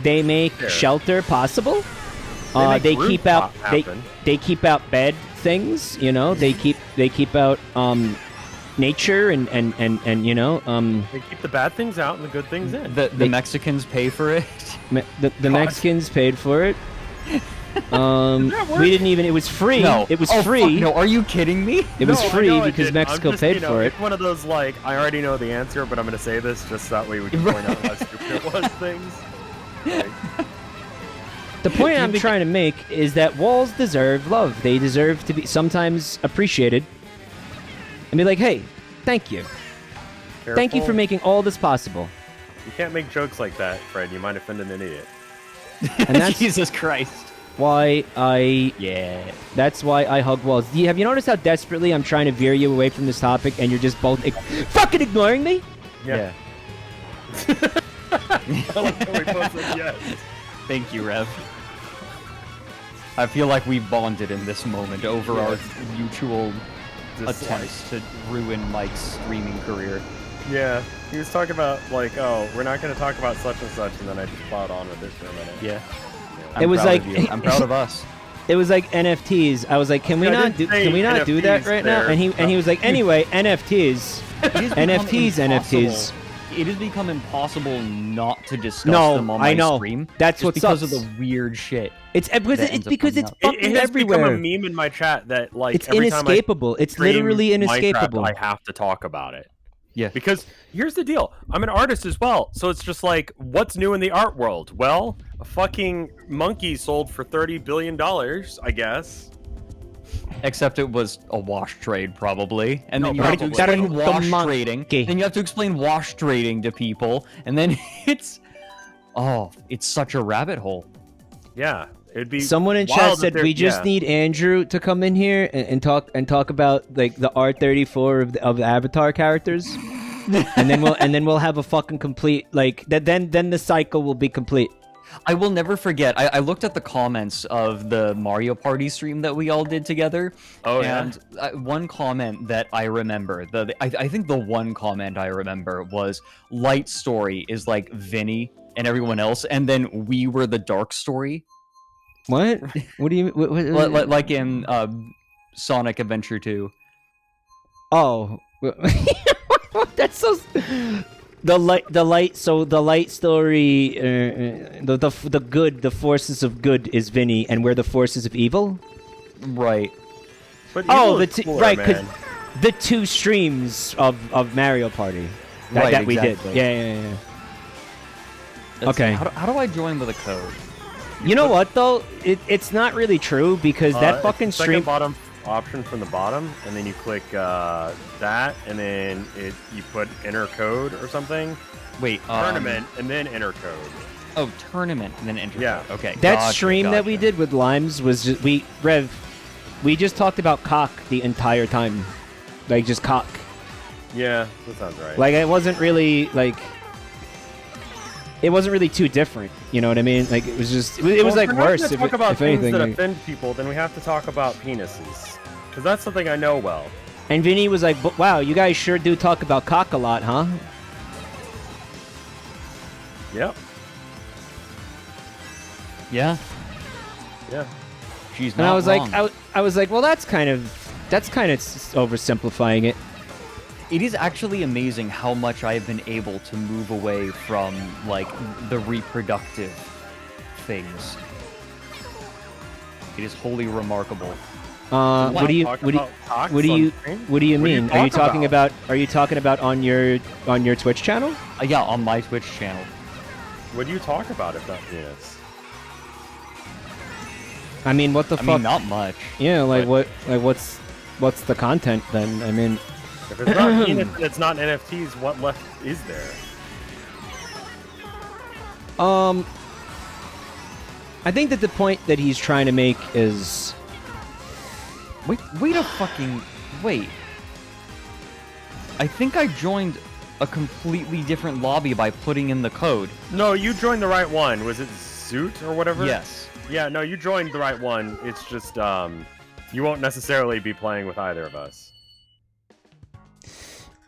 they make shelter possible. They keep out they keep out bad things, you know. They keep out nature and you know They keep the bad things out and the good things in. The Mexicans pay for it. the Mexicans paid for it. We didn't even. It was free. No. It was Oh, free. fuck, no, are you kidding me? It was No, I free know I because didn't. Mexico I'm just, paid you know, for it. It's one of those, like, I already know the answer, but I'm going to say this just so that way we can point out how stupid it was things. Like, The point I'm trying to make is that walls deserve love. They deserve to be sometimes appreciated. And be like, hey, thank you. Thank you for careful. making all this possible. You can't make jokes like that, Fred. You might offend an idiot. And that's Jesus Christ. why I Yeah. That's why I hug walls. Have you noticed how desperately I'm trying to veer you away from this topic, and you're just both fucking ignoring me? Yeah. I like how we both said yes. Thank you, Rev. I feel like we bonded in this moment over our mutual attempts to ruin Mike's streaming career. Yeah, he was talking about, like, oh, we're not going to talk about such and such, and then I just plowed on with it for a minute. Yeah. It was like- I'm proud of us. It was like NFTs. I was like, can we I not didn't do? say Can we not do that NFTs right now? there. And he was like, anyway, NFTs, NFTs, NFTs. It has become impossible not to discuss No, them on I my know. stream. That's just what because sucks. of the weird shit. It's because that it's ends up because coming it's up. fucking It has everywhere. become a meme in my chat that, like, It's every time I inescapable. It's stream literally Minecraft, inescapable. I have to talk about it. Yeah. Because here's the deal. I'm an artist as well. So it's just like, what's new in the art world? Well, a fucking monkey sold for $30 billion, I guess. Except it was a wash trade, probably. And then No, you have to probably. explain wash The trading. monkey. Then you have to explain wash trading to people. And then it's... Oh, it's such a rabbit hole. Yeah. It'd be Someone in chat wild that said there- we just yeah. need Andrew to come in here and talk about like the R34 of the Avatar characters, and then we'll have a fucking complete like then the cycle will be complete. I will never forget. I looked at the comments of the Mario Party stream that we all did together. Oh, and one comment that I remember, I think the one comment I remember was Light Story is like Vinny and everyone else, and then we were the Dark Story. What? What do you mean? Like in Sonic Adventure 2. Oh, that's so. The light. So the light story. The good. The forces of good is Vinny, and we're the forces of evil. Right. But right, because the 2 streams of Mario Party that we did. Exactly. Yeah. Let's Okay. see, how do I join with a code? You know what though? It's not really true because that fucking second stream. bottom option from the bottom, and then you click that, and then you put enter code or something. Wait, Tournament, and then enter code. Oh, tournament, and then enter. Yeah. Code. Okay. That stream that we did with Limes was just, we just talked about cock the entire time, like just cock. Yeah, that sounds right. Like it wasn't really like. It wasn't really too different, you know what I mean? Like it was just, it was like worse. If we talk about if things anything, that like, offend people, then we have to talk about penises, because that's something I know well. and Vinny was like, "Wow, you guys sure do talk about cock a lot, huh?" Yep. Yeah. Yeah. She's And not I was wrong. like, I was like, well, that's kind of oversimplifying it. It is actually amazing how much I have been able to move away from, like, the reproductive things. It is wholly remarkable. What do you Talk what do you about cocks what do on you stream? what do you What do you mean? Are you talk talking about Are you talking about on your Twitch channel? Yeah, on my Twitch channel. What do you talk about if not penis? I mean, what the I fuck? mean, not much. Yeah, like but- what's the content then? I mean, If it's not penis and it's not NFTs, what left is there? I think that the point that he's trying to make is Wait a fucking... Wait. I think I joined a completely different lobby by putting in the code. No, you joined the right one. Was it Zoot or whatever? Yes. Yeah, no, you joined the right one. It's just, you won't necessarily be playing with either of us.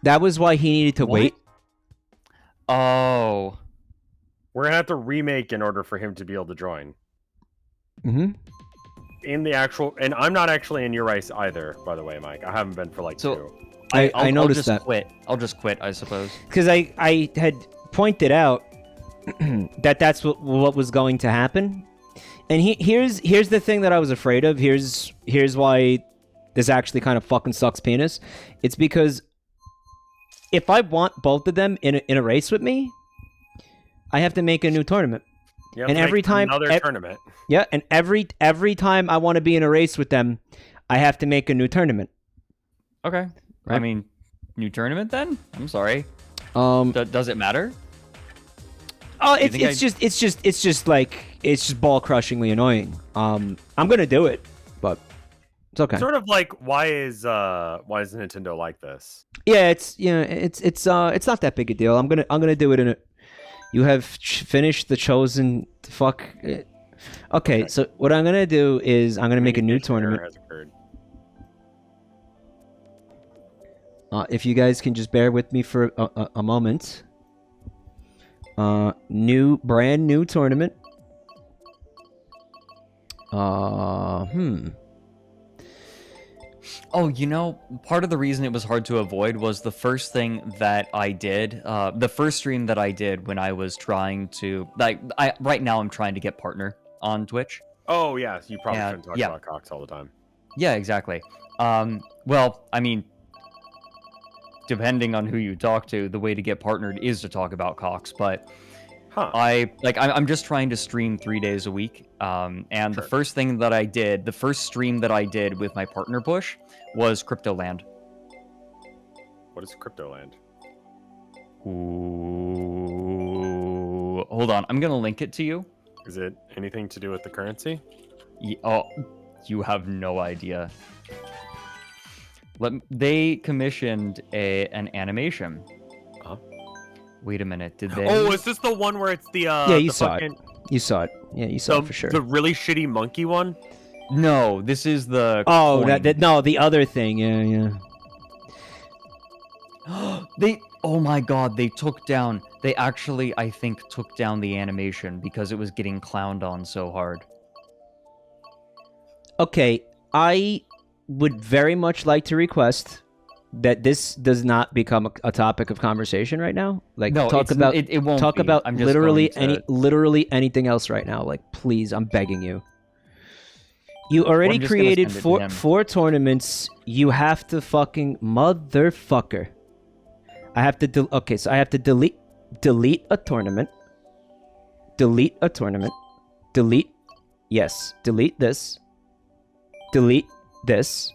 that was why he needed to What? wait. Oh. We're gonna have to remake in order for him to be able to join. Mm-hmm. In the actual, and I'm not actually in your race either, by the way, Mike. I haven't been for like So- 2. I noticed just that. Quit. I'll just quit, I suppose. Because I had pointed out that's what was going to happen, and here's the thing that I was afraid of. Here's why this actually kind of fucking sucks penis. It's because if I want both of them in a race with me, I have to make a new tournament. You have And to make every time- another tournament. Yeah, and every time I want to be in a race with them, I have to make a new tournament. Okay. I Right. mean, new tournament then? I'm sorry. Um, Does it matter? oh, you it's think it's just ball crushingly annoying. I'm gonna do it, but it's okay. Sort of like, why is Nintendo like this? Yeah, it's not that big a deal. I'm gonna do it in a. You have finished the chosen. Fuck. Okay, so what I'm gonna do is I'm gonna make a new Communication error tournament. has occurred. If you guys can just bear with me for a moment. Brand new tournament. Oh, you know, part of the reason it was hard to avoid was the first thing that I did, the first stream that I did when I was trying to, right now I'm trying to get partner on Twitch. Oh, yeah, you probably Yeah, shouldn't talk yeah. about cocks all the time. Yeah, exactly. Well, I mean, depending on who you talk to, the way to get partnered is to talk about cocks, but Huh. I'm just trying to stream 3 days a week. And the Sure. first thing that I did, the first stream that I did with my partner push was Cryptoland. What is Cryptoland? Ooh, hold on, I'm gonna link it to you. Is it anything to do with the currency? Oh, you have no idea. They commissioned an animation. Huh? Wait a minute, did they? Oh, is this the one where it's the Yeah, you the saw it. fucking... You saw it. Yeah, you saw it for sure. The really shitty monkey one? No, this is the. Oh, coin. no, the other thing. Yeah. Oh my god, they took down. They actually, I think, took down the animation because it was getting clowned on so hard. Okay, I would very much like to request that this does not become a topic of conversation right now. Like, No, talk about it won't talk be. about I'm just literally going to- literally anything else right now. Like, please, I'm begging you. You already I'm just gonna created send it to him. four tournaments. You have to fucking motherfucker. I have to okay, so I have to delete a tournament. Delete a tournament. Delete this. Delete this.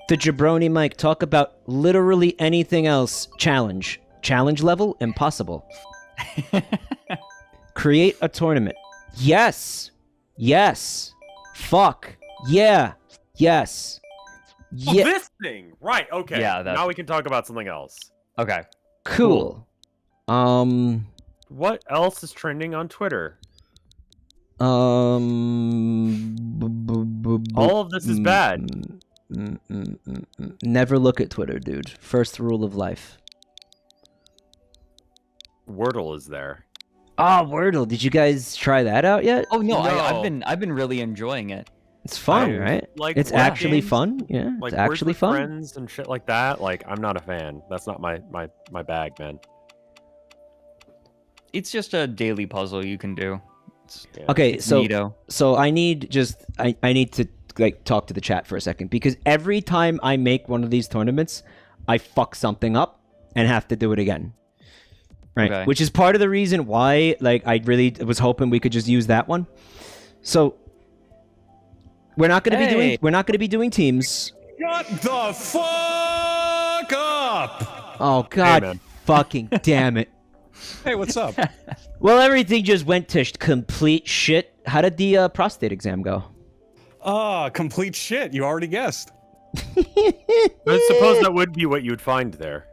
The Jabroni mic, talk about literally anything else. Challenge level, impossible. Create a tournament. Yes. Fuck. Yeah. Yes. Oh, Yeah. this thing! Right, okay. Yeah, now we can talk about something else. Okay. Cool. What else is trending on Twitter? All All of this is bad. Never look at Twitter, dude. First rule of life. Wordle is there. Wordle. Did you guys try that out yet? Oh no, No. I've been really enjoying it. It's fun, I right? like It's word actually games, fun. Yeah, Like it's Words actually with fun. Friends and shit like that. Like, I'm not a fan. That's not my bag, man. It's just a daily puzzle you can do. Yeah. Okay, It's so neato. I need to like talk to the chat for a second, because every time I make one of these tournaments, I fuck something up and have to do it again. Right, Okay. which is part of the reason why like I really was hoping we could just use that one. So we're not going to be doing teams. Shut the fuck up! Oh god, man. fucking damn it. Hey, what's up? Well, everything just went to complete shit. How did the prostate exam go? Complete shit. You already guessed. I suppose that would be what you'd find there.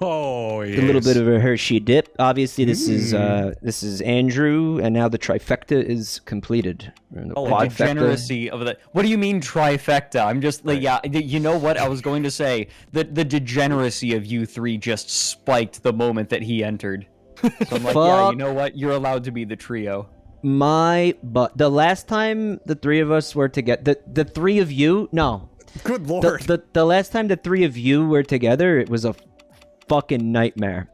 Oh, yes. A little bit of a Hershey dip. Obviously, this is Andrew, and now the trifecta is completed. Or the The quadfecta. degeneracy of the. What do you mean trifecta? I'm just like, yeah. You know what I was going to say? The degeneracy of you three just spiked the moment that he entered. So I'm like, yeah. You Fuck. know what? You're allowed to be the trio. But the last time the three of us were together, the three of you, no, Good lord. the last time the three of you were together, it was a fucking nightmare.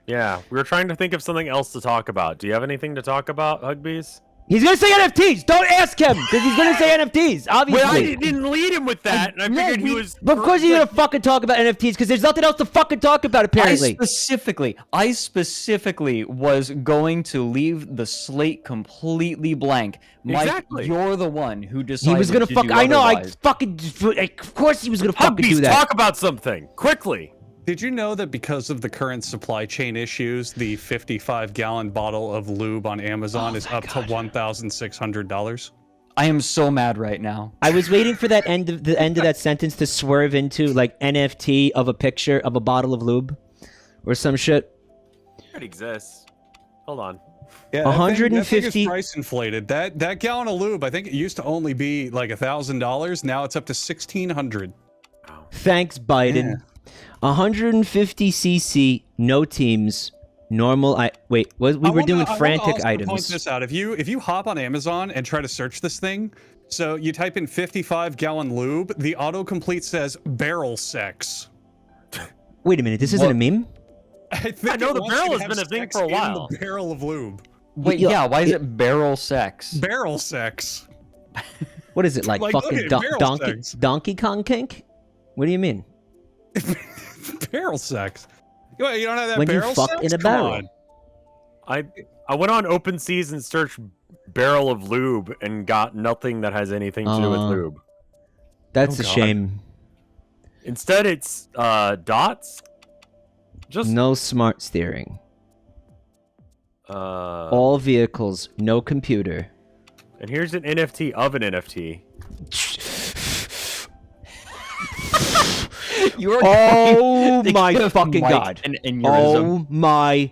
Yeah, we were trying to think of something else to talk about. Do you have anything to talk about, Huggbees? He's gonna say NFTs. Don't ask him, because he's gonna say NFTs. Obviously. Well, I didn't lead him with that, and I figured he was. But of course he's gonna fucking talk about NFTs, because there's nothing else to fucking talk about, apparently. I specifically was going to leave the slate completely blank. Mike, Exactly. you're the one who decided. He was gonna to fuck. do I know. otherwise. Of course he was gonna fucking do Huggbees, that. talk about something quickly. Did you know that because of the current supply chain issues, the 55-gallon bottle of lube on Amazon is up to $1,600? I am so mad right now. I was waiting for the end of that sentence to swerve into like NFT of a picture of a bottle of lube, or some shit. It exists. Hold on. Yeah, 150 that thing is price inflated. That gallon of lube, I think it used to only be like $1,000. Now it's up to $1,600. Thanks, Biden. Yeah. 150 cc, no teams, normal. We were doing frantic I want to items. point this out. If you hop on Amazon and try to search this thing, so you type in 55-gallon lube, the autocomplete says barrel sex. Wait a minute, this isn't a meme? I know the barrel has been a thing for a while. The barrel of lube. Wait, yeah. Why is it barrel sex? Barrel sex. What is it, like Like, fucking look at barrel donkey sex. Donkey Kong kink? What do you mean? Barrel sex. You don't have that When you barrel fuck sex? in a Come barrel. on. I went on OpenSeas and searched barrel of lube and got nothing that has anything to do with lube. That's Oh, a God. shame. Instead, it's dots. Just No smart steering. uh. All vehicles, no computer. And here's an NFT of an NFT. You're Oh my Give fucking Mike god. An aneurysm. Oh my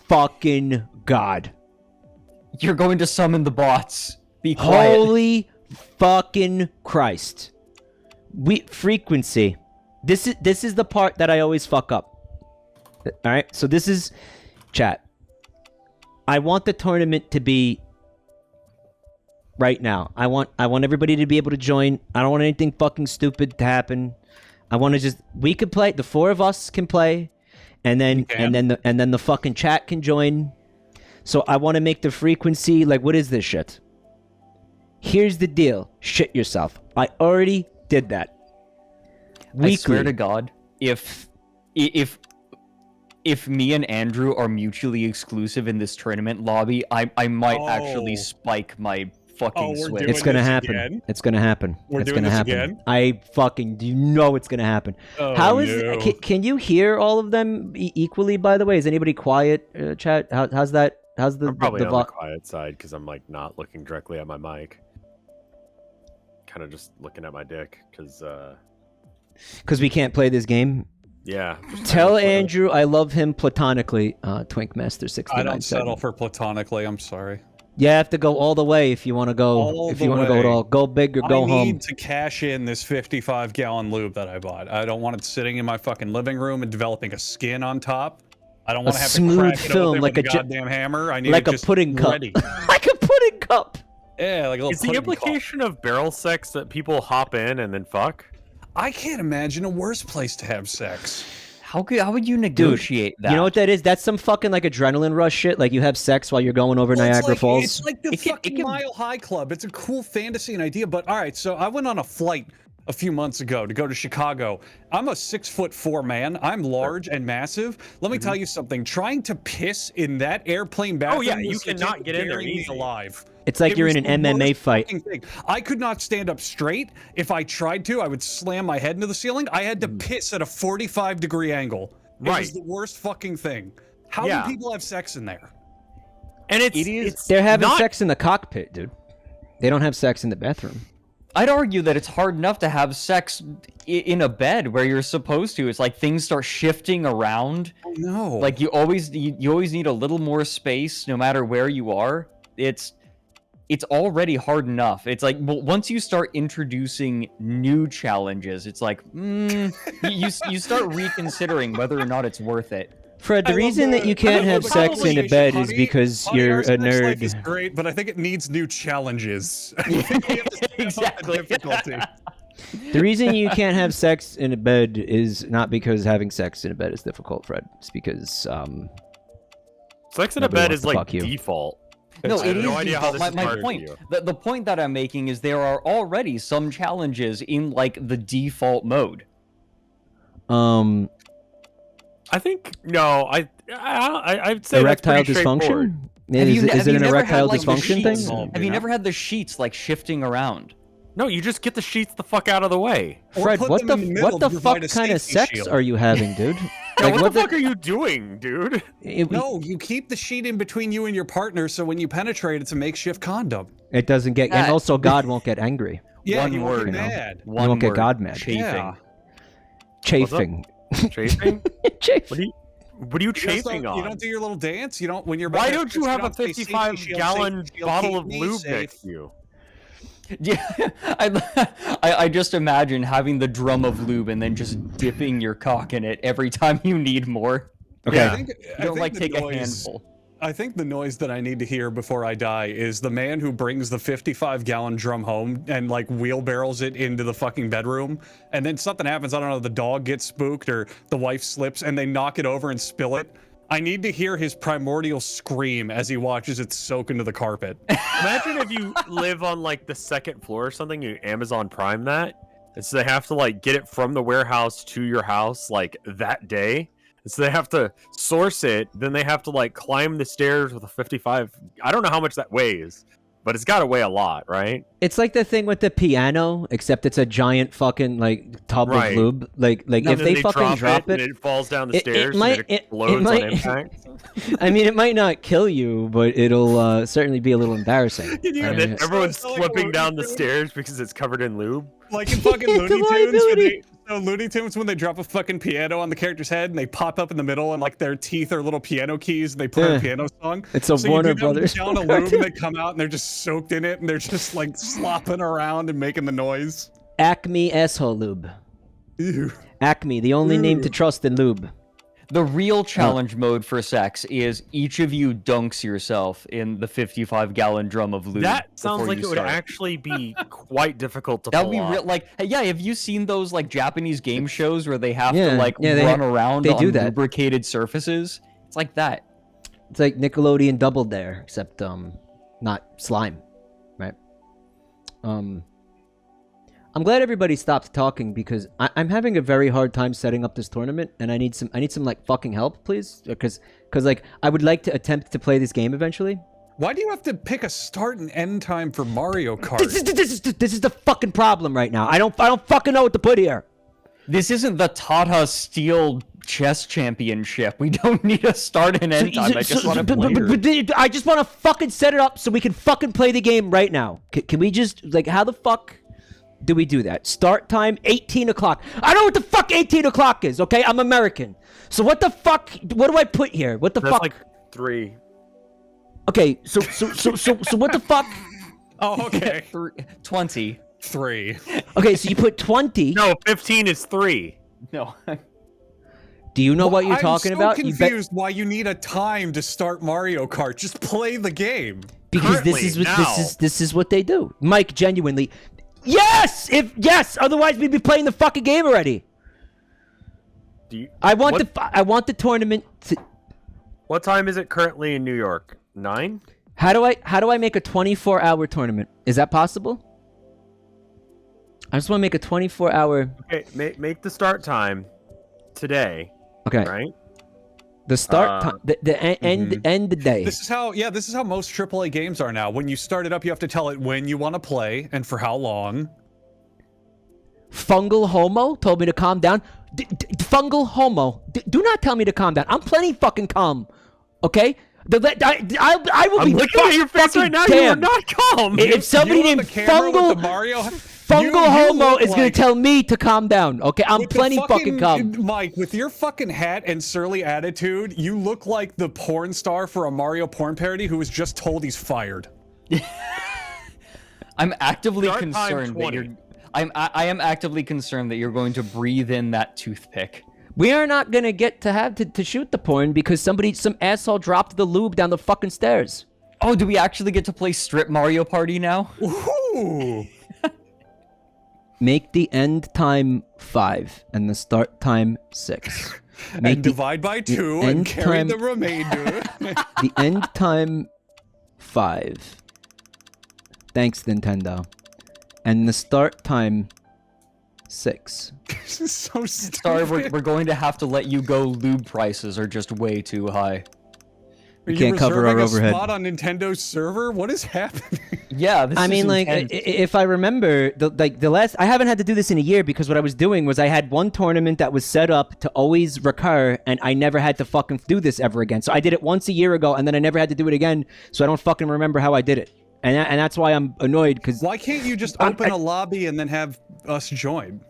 fucking God. You're going to summon the bots. Be quiet. Holy fucking Christ. Frequency. This is the part that I always fuck up. All right? So this is chat. I want the tournament to be right now. I want everybody to be able to join. I don't want anything fucking stupid to happen. I want to we could play, the four of us can play, and then the fucking chat can join. So I want to make the frequency like, what is this shit? Here's the deal. Shit yourself. I already did that. Weekly. I swear to God, if me and Andrew are mutually exclusive in this tournament lobby, I might actually spike my fucking Switch. It's gonna happen. Again? It's gonna happen. We're it's doing gonna this happen. again? I fucking do. You know it's gonna happen. Oh, How is? no. Can you hear all of them equally? By the way, is anybody quiet? Chat. How's that? How's the? I'm probably the on the quiet side because I'm like not looking directly at my mic. Kind of just looking at my dick because. Because we can't play this game. Yeah. Tell Andrew I love him platonically. Twinkmaster69. I don't settle for platonically. I'm sorry. You have to go all the way if you want to go. All If the you want to go at way. all, go big or go I home. need to cash in this 55-gallon lube that I bought. I don't want it sitting in my fucking living room and developing a skin on top. I don't want to have smooth to crack it film open like with a a goddamn hammer. I need like it a just pudding cup. ready. Like a pudding cup. Yeah, like a little Is the pudding cup. implication of barrel sex that people hop in and then fuck? I can't imagine a worse place to have sex. How would you negotiate that? You know what that is? That's some fucking like adrenaline rush shit. Like you have sex while you're going over Niagara Falls. It's like the fucking Mile High Club. It's a cool fantasy and idea, but all right. So I went on a flight a few months ago to go to Chicago. I'm a 6'4" man. I'm large and massive. Let me tell you something. Trying to piss in that airplane bathroom. Oh, yeah, you was cannot get in there burying me easily. alive. It's like It you're was in an the MMA worst fight. fucking thing. I could not stand up straight. If I tried to, I would slam my head into the ceiling. I had to piss at a 45-degree angle. It was Right. the worst fucking thing. How Yeah. do people have sex in there? And it's They're having not- sex in the cockpit, dude. They don't have sex in the bathroom. I'd argue that it's hard enough to have sex in a bed where you're supposed to. It's like things start shifting around. Oh, no. Like you always need a little more space no matter where you are. It's already hard enough. It's like, well, once you start introducing new challenges, it's like you start reconsidering whether or not it's worth it. Fred, the reason that you can't have sex in a bed is because you're a Life is nerd. great, but I think it needs new challenges. I think we have to step up the Exactly. difficulty. The reason you can't have sex in a bed is not because having sex in a bed is difficult, Fred. It's because sex in a nobody bed wants is to like fuck you. default. No, I it have is no idea how this default. is My harder for point, you. the point that I'm making is there are already some challenges in like the default mode. I think no. I'd say erectile that's pretty straightforward. dysfunction. Is it an never had, erectile like, the dysfunction sheets- thing? Have you never had the sheets like shifting around? No, you just get the sheets the fuck out of the way. Or Fred, put what them in the middle what to the provide fuck a kind of safety sex shield. are you having, dude? Yeah, what the fuck are you doing, dude? No, you keep the sheet in between you and your partner, so when you penetrate, it's a makeshift condom. It doesn't get, and That- also God won't get angry. Yeah, One you won't word, get you know. mad. You won't get word, God mad. Chafing. Yeah. Chafing. Chafing? Chafing. What are you You just chafing don't- on? You don't do your little dance. You don't when you're. Why about to don't you piss, have a don't say, "Safety shield, 55-gallon safety shield, bottle keep of me lube safe." next to you? Yeah, I just imagine having the drum of lube and then just dipping your cock in it every time you need more. Okay. Yeah, I You don't think like the take a noise- handful. I think the noise that I need to hear before I die is the man who brings the 55-gallon drum home and like wheelbarrows it into the fucking bedroom, and then something happens. I don't know, the dog gets spooked or the wife slips and they knock it over and spill it. I need to hear his primordial scream as he watches it soak into the carpet. Imagine if you live on like the second floor or something, you Amazon Prime that, and so they have to like get it from the warehouse to your house like that day. And so they have to source it, then they have to like climb the stairs with a 55. I don't know how much that weighs, but it's got to weigh a lot, right? It's like the thing with the piano, except it's a giant fucking like tub Right. of lube. Like And if then they fucking drop and it, it falls down the it stairs might- and it it explodes might- on impact. I mean, it might not kill you, but it'll certainly be a little embarrassing. Can you I And mean, then So everyone's it's like a slipping down the Looney Tunes? stairs because it's covered in lube. Like in fucking The Looney Tunes, when liability. So Looney Tunes, when they drop a fucking piano on the character's head and they pop up in the middle and like their teeth are little piano keys and they play a piano song. It's a so Warner you do that Brothers down a lube and they come out and they're just soaked in it and they're just like slopping around and making the noise. Acme asshole lube. Ew. Acme, the only name to trust in lube. The real challenge mode for sex is each of you dunks yourself in the 55-gallon drum of lube. That sounds before like you it would start. actually be quite difficult to That pull would be off. real. Like, hey, yeah, have you seen those like Japanese game shows where they have Yeah, to like yeah, run around they on do that. lubricated surfaces? It's like that. It's like Nickelodeon Double Dare, except not slime, right? I'm glad everybody stopped talking because I'm having a very hard time setting up this tournament, and I need some like fucking help, please, because like I would like to attempt to play this game eventually. Why do you have to pick a start and end time for Mario Kart? This is the fucking problem right now. I don't fucking know what to put here. This isn't the Tata Steel Chess Championship. We don't need a start and end time. I just want to play. I just want to fucking set it up so we can fucking play the game right now. Can we just like how the fuck do we do that? Start time 18 o'clock. I know what the fuck 18 o'clock is. Okay, I'm American. So what the fuck? What do I put here? What the That's fuck? like 3. Okay, so what the fuck? Oh, okay. 20. 3. Okay, so you put 20. No, 15 is 3. No. Do you know what you're talking about? I'm so confused why you need a time to start Mario Kart. Just play the game. Because this is what they do. Mike, genuinely, yes. Otherwise, we'd be playing the fucking game already. I want the tournament. What time is it currently in New York? 9? How do I make a 24-hour tournament? Is that possible? I just want to make a 24-hour. Okay, make the start time today. Okay. Right. The start time, the end the day. This is how most AAA games are now. When you start it up, you have to tell it when you want to play and for how long. Fungal Homo told me to calm down. Fungal Homo, do not tell me to calm down. I'm plenty fucking calm. Okay. I will be. I'm looking at your face right now. You are not calm. If somebody named Fungal Homo is going to tell me to calm down, okay? I'm plenty fucking calm. Mike, with your fucking hat and surly attitude, you look like the porn star for a Mario porn parody who was just told he's fired. I'm actively Start concerned time that you're. I am actively concerned that you're going to breathe in that toothpick. We are not gonna get to have to shoot the porn because some asshole dropped the lube down the fucking stairs. Oh, do we actually get to play Strip Mario Party now? Ooh. Make the end time 5 and the start time 6. And divide by 2 and carry the remainder. The end time 5. Thanks, Nintendo. And the start time 6. This is so stupid. Sorry, we're going to have to let you go. Lube prices are just way too high. Are you can't cover our reserving overhead. a spot on Nintendo's server? What is happening? Yeah, this I is mean, like, intense. if I remember, the last, I haven't had to do this in a year because what I was doing was I had one tournament that was set up to always recur, and I never had to fucking do this ever again. So I did it once a year ago, and then I never had to do it again, so I don't fucking remember how I did it. And that's why I'm annoyed, because... Why can't you just open a lobby and then have us join?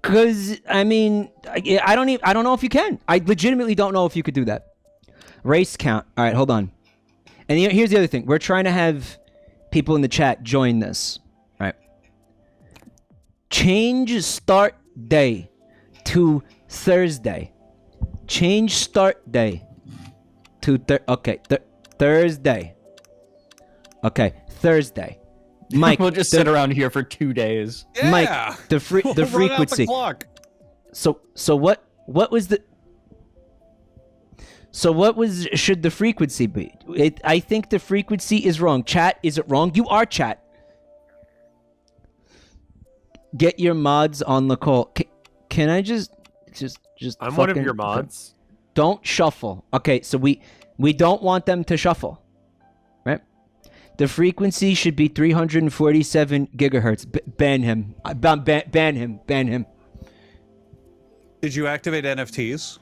Because, I mean, I don't know if you can. I legitimately don't know if you could do that. Race count. All right, hold on. And here's the other thing. We're trying to have people in the chat join this. All right. Change start day to Thursday. Change start day to Thursday. Okay, Thursday. Mike, we'll just sit around here for 2 days. Yeah. Mike, the frequency. The clock. So what was the... So should the frequency be? I think the frequency is wrong. Chat, is it wrong? You are chat. Get your mods on the call. Can I just I'm one of your mods. Don't shuffle. Okay, so we don't want them to shuffle. Right? The frequency should be 347 gigahertz. Ban him. Ban him. Ban him. Did you activate NFTs?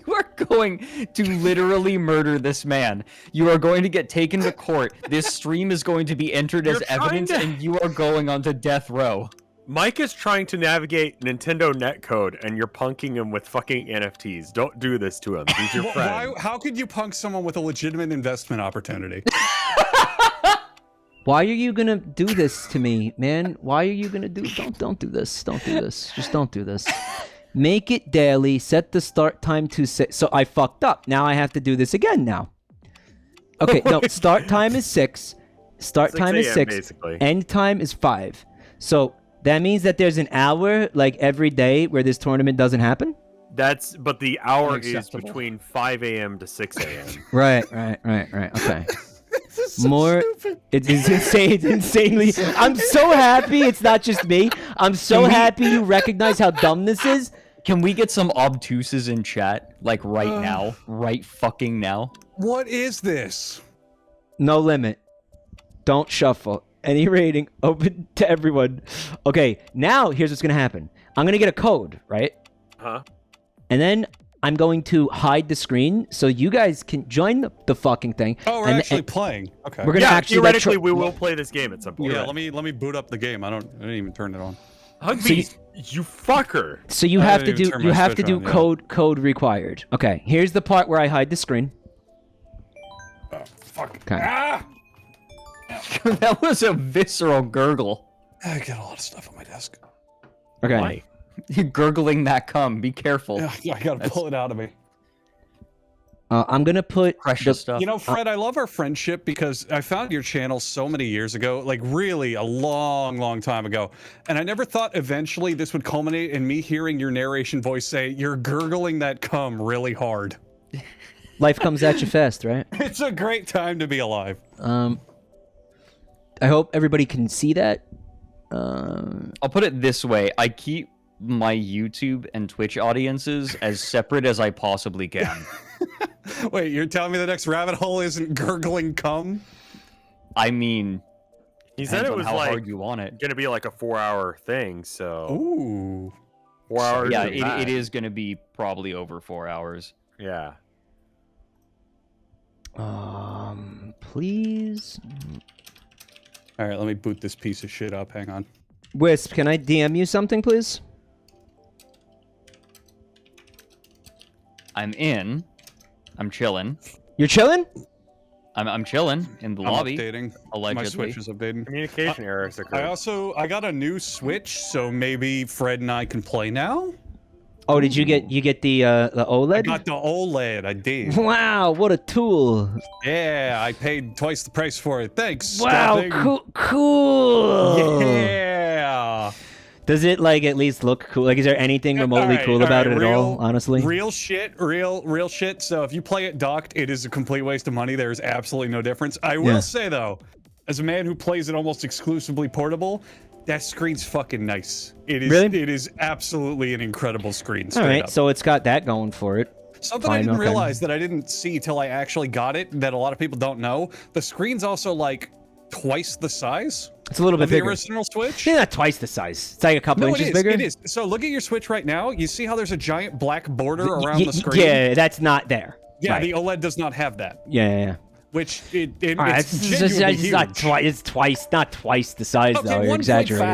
You are going to literally murder this man. You are going to get taken to court. This stream is going to be entered as evidence, and you are going onto death row. Mike is trying to navigate Nintendo netcode, and you're punking him with fucking NFTs. Don't do this to him. He's your friend. How could you punk someone with a legitimate investment opportunity? Why are you gonna do this to me, man? Why are you gonna do? Don't do this. Don't do this. Just don't do this. Make it daily. Set the start time to 6. So I fucked up. Now I have to do this again. Now. Okay. No. Start time is 6. Start time is 6. Basically. End time is 5. So that means that there's an hour like every day where this tournament doesn't happen. But the hour is Unacceptable. between 5 a.m. to 6 a.m. Right. Okay. This is so More. stupid. It's insane. It's insanely. I'm so happy it's not just me. I'm so happy you recognize how dumb this is. Can we get some obtuses in chat, like right now? Right fucking now? What is this? No limit. Don't shuffle. Any rating open to everyone. Okay, now here's what's gonna happen. I'm gonna get a code, right? Huh? And then I'm going to hide the screen so you guys can join the fucking thing. Oh, we're And- actually and playing. Okay. We're gonna Yeah, actually like, theoretically, we will play this game at some point. Yeah, let me boot up the game. I didn't even turn it on. Huggbees, you fucker. So you I have to didn't even do turn you my have to Switch do on, yeah. code required. Okay, here's the part where I hide the screen. Oh, fuck. Okay. Ah! That was a visceral gurgle. I got a lot of stuff on my desk. Okay. Why? You're gurgling that cum. Be careful. I gotta pull it out of me. I'm gonna put Precious stuff. You know, Fred, I love our friendship because I found your channel so many years ago, like really a long, long time ago. And I never thought eventually this would culminate in me hearing your narration voice say, "You're gurgling that cum really hard." life comes at you fast, right? It's a great time to be alive. I hope everybody can see that. I'll put it this way. I keep my YouTube and Twitch audiences as separate as I possibly can. Wait, you're telling me the next rabbit hole isn't gurgling cum? I mean, He said depends it on was how like hard you want it. gonna be like a 4-hour thing. So Ooh. 4 hours. Yeah, is bad. it is going to be probably over 4 hours. Yeah. Please. All right, let me boot this piece of shit up. Hang on. Wisp, can I DM you something, please? I'm in. I'm chilling. You're chilling? I'm chilling in the I'm lobby. updating. My Allegedly. Switch is updating. Communication errors occur. I got a new Switch, so maybe Fred and I can play now. Oh, did you get the OLED? I got the OLED. I did. Wow, what a tool! Yeah, I paid twice the price for it. Thanks. Wow, Scotty. cool. Yeah. Does it like at least look cool? Like, is there anything remotely Alright, cool about it alright, at all? Honestly, Real shit. So if you play it docked, it is a complete waste of money. There's absolutely no difference. I will Yeah. say though, as a man who plays it almost exclusively portable, that screen's fucking nice. It is. Really? It is absolutely an incredible screen. all straight right. up. So it's got that going for it. Something I Fine, didn't okay. realize that I didn't see till I actually got it, that a lot of people don't know. The screen's also like twice the size It's a little bit of the bigger. original Switch. Yeah, not twice the size. It's like a couple No, inches it is. bigger. It is. So look at your Switch right now. You see how there's a giant black border around Y- the screen? Yeah, that's not there. Yeah, Right. the OLED does not have that, Yeah. which All right, it's it's genuinely just not huge. twice. It's twice, not twice the size though. Okay, You're exaggerating.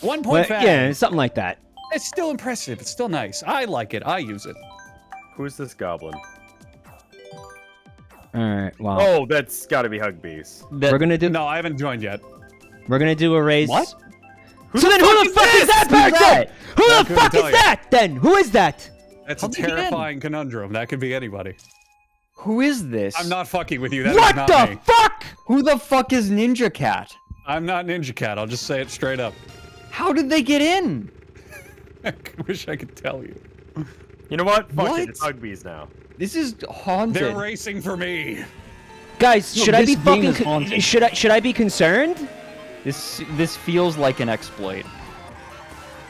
1.5. 1.5. But, yeah, something like that. It's still impressive. It's still nice. I like it. I use it. Who's this goblin? All right. Wow. Oh, that's got to be Huggbees. We're gonna do. No, I haven't joined yet. We're gonna do a raise. What? So then, who the fuck is that person? Who I the couldn't fuck tell is you. that? Then who is that? That's How'd a you get in? terrifying conundrum. That could be anybody. Who is this? I'm not fucking with you. That is What not the me. fuck? Who the fuck is Ninja Cat? I'm not Ninja Cat. I'll just say it straight up. How did they get in? I wish I could tell you. You know what? Fuck What? it. It's Huggbees now. This is haunted. They're racing for me. Guys, No, should I this be game fucking? is haunted. Should I be concerned? This feels like an exploit.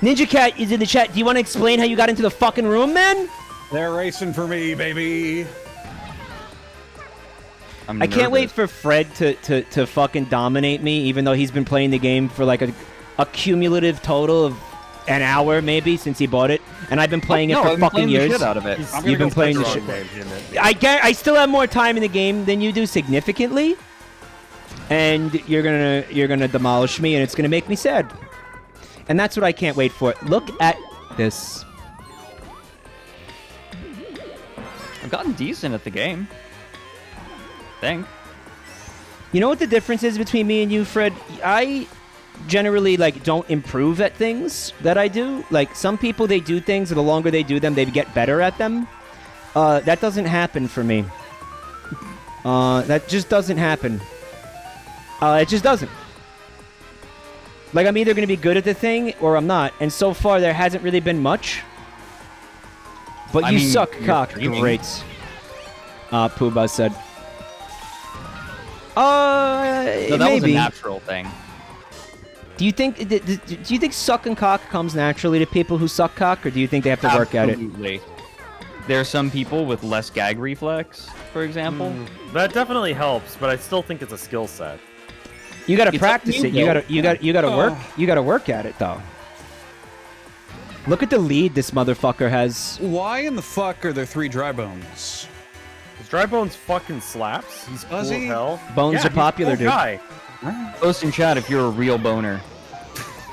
Ninja Cat is in the chat. Do you want to explain how you got into the fucking room, man? They're racing for me, baby. I'm I can't wait nervous. for Fred to fucking dominate me, even though he's been playing the game for like a cumulative total of an hour maybe since he bought it, and I've been playing it No, for I've been fucking playing the years. shit out of it. I'm You've gonna been go playing the Fred shit. Durant. I still have more time in the game than you do significantly, and you're gonna demolish me, and it's gonna make me sad. And that's what I can't wait for. Look at this. I've gotten decent at the game. I think. You know what the difference is between me and you, Fred? I generally like don't improve at things that I do. Like some people, they do things, and the longer they do them, they get better at them. That doesn't happen for me. That just doesn't happen. It just doesn't. Like I'm either going to be good at the thing or I'm not. And so far, there hasn't really been much. But I you mean, suck you're cock. dreaming. Great. Poobah said. No, that was a maybe. natural thing. Do you think sucking cock comes naturally to people who suck cock, or do you think they have to work at it? Absolutely. There are some people with less gag reflex, for example. That definitely helps, but I still think it's a skill set. You gotta It's practice up to it. you, You gotta work. You gotta work at it though. Look at the lead this motherfucker has. Why in the fuck are there 3 dry bones? His dry bones fucking slaps. He's cool Does as he? hell. Bones Yeah, are he's a popular, cool dude. guy. Post in chat if you're a real boner.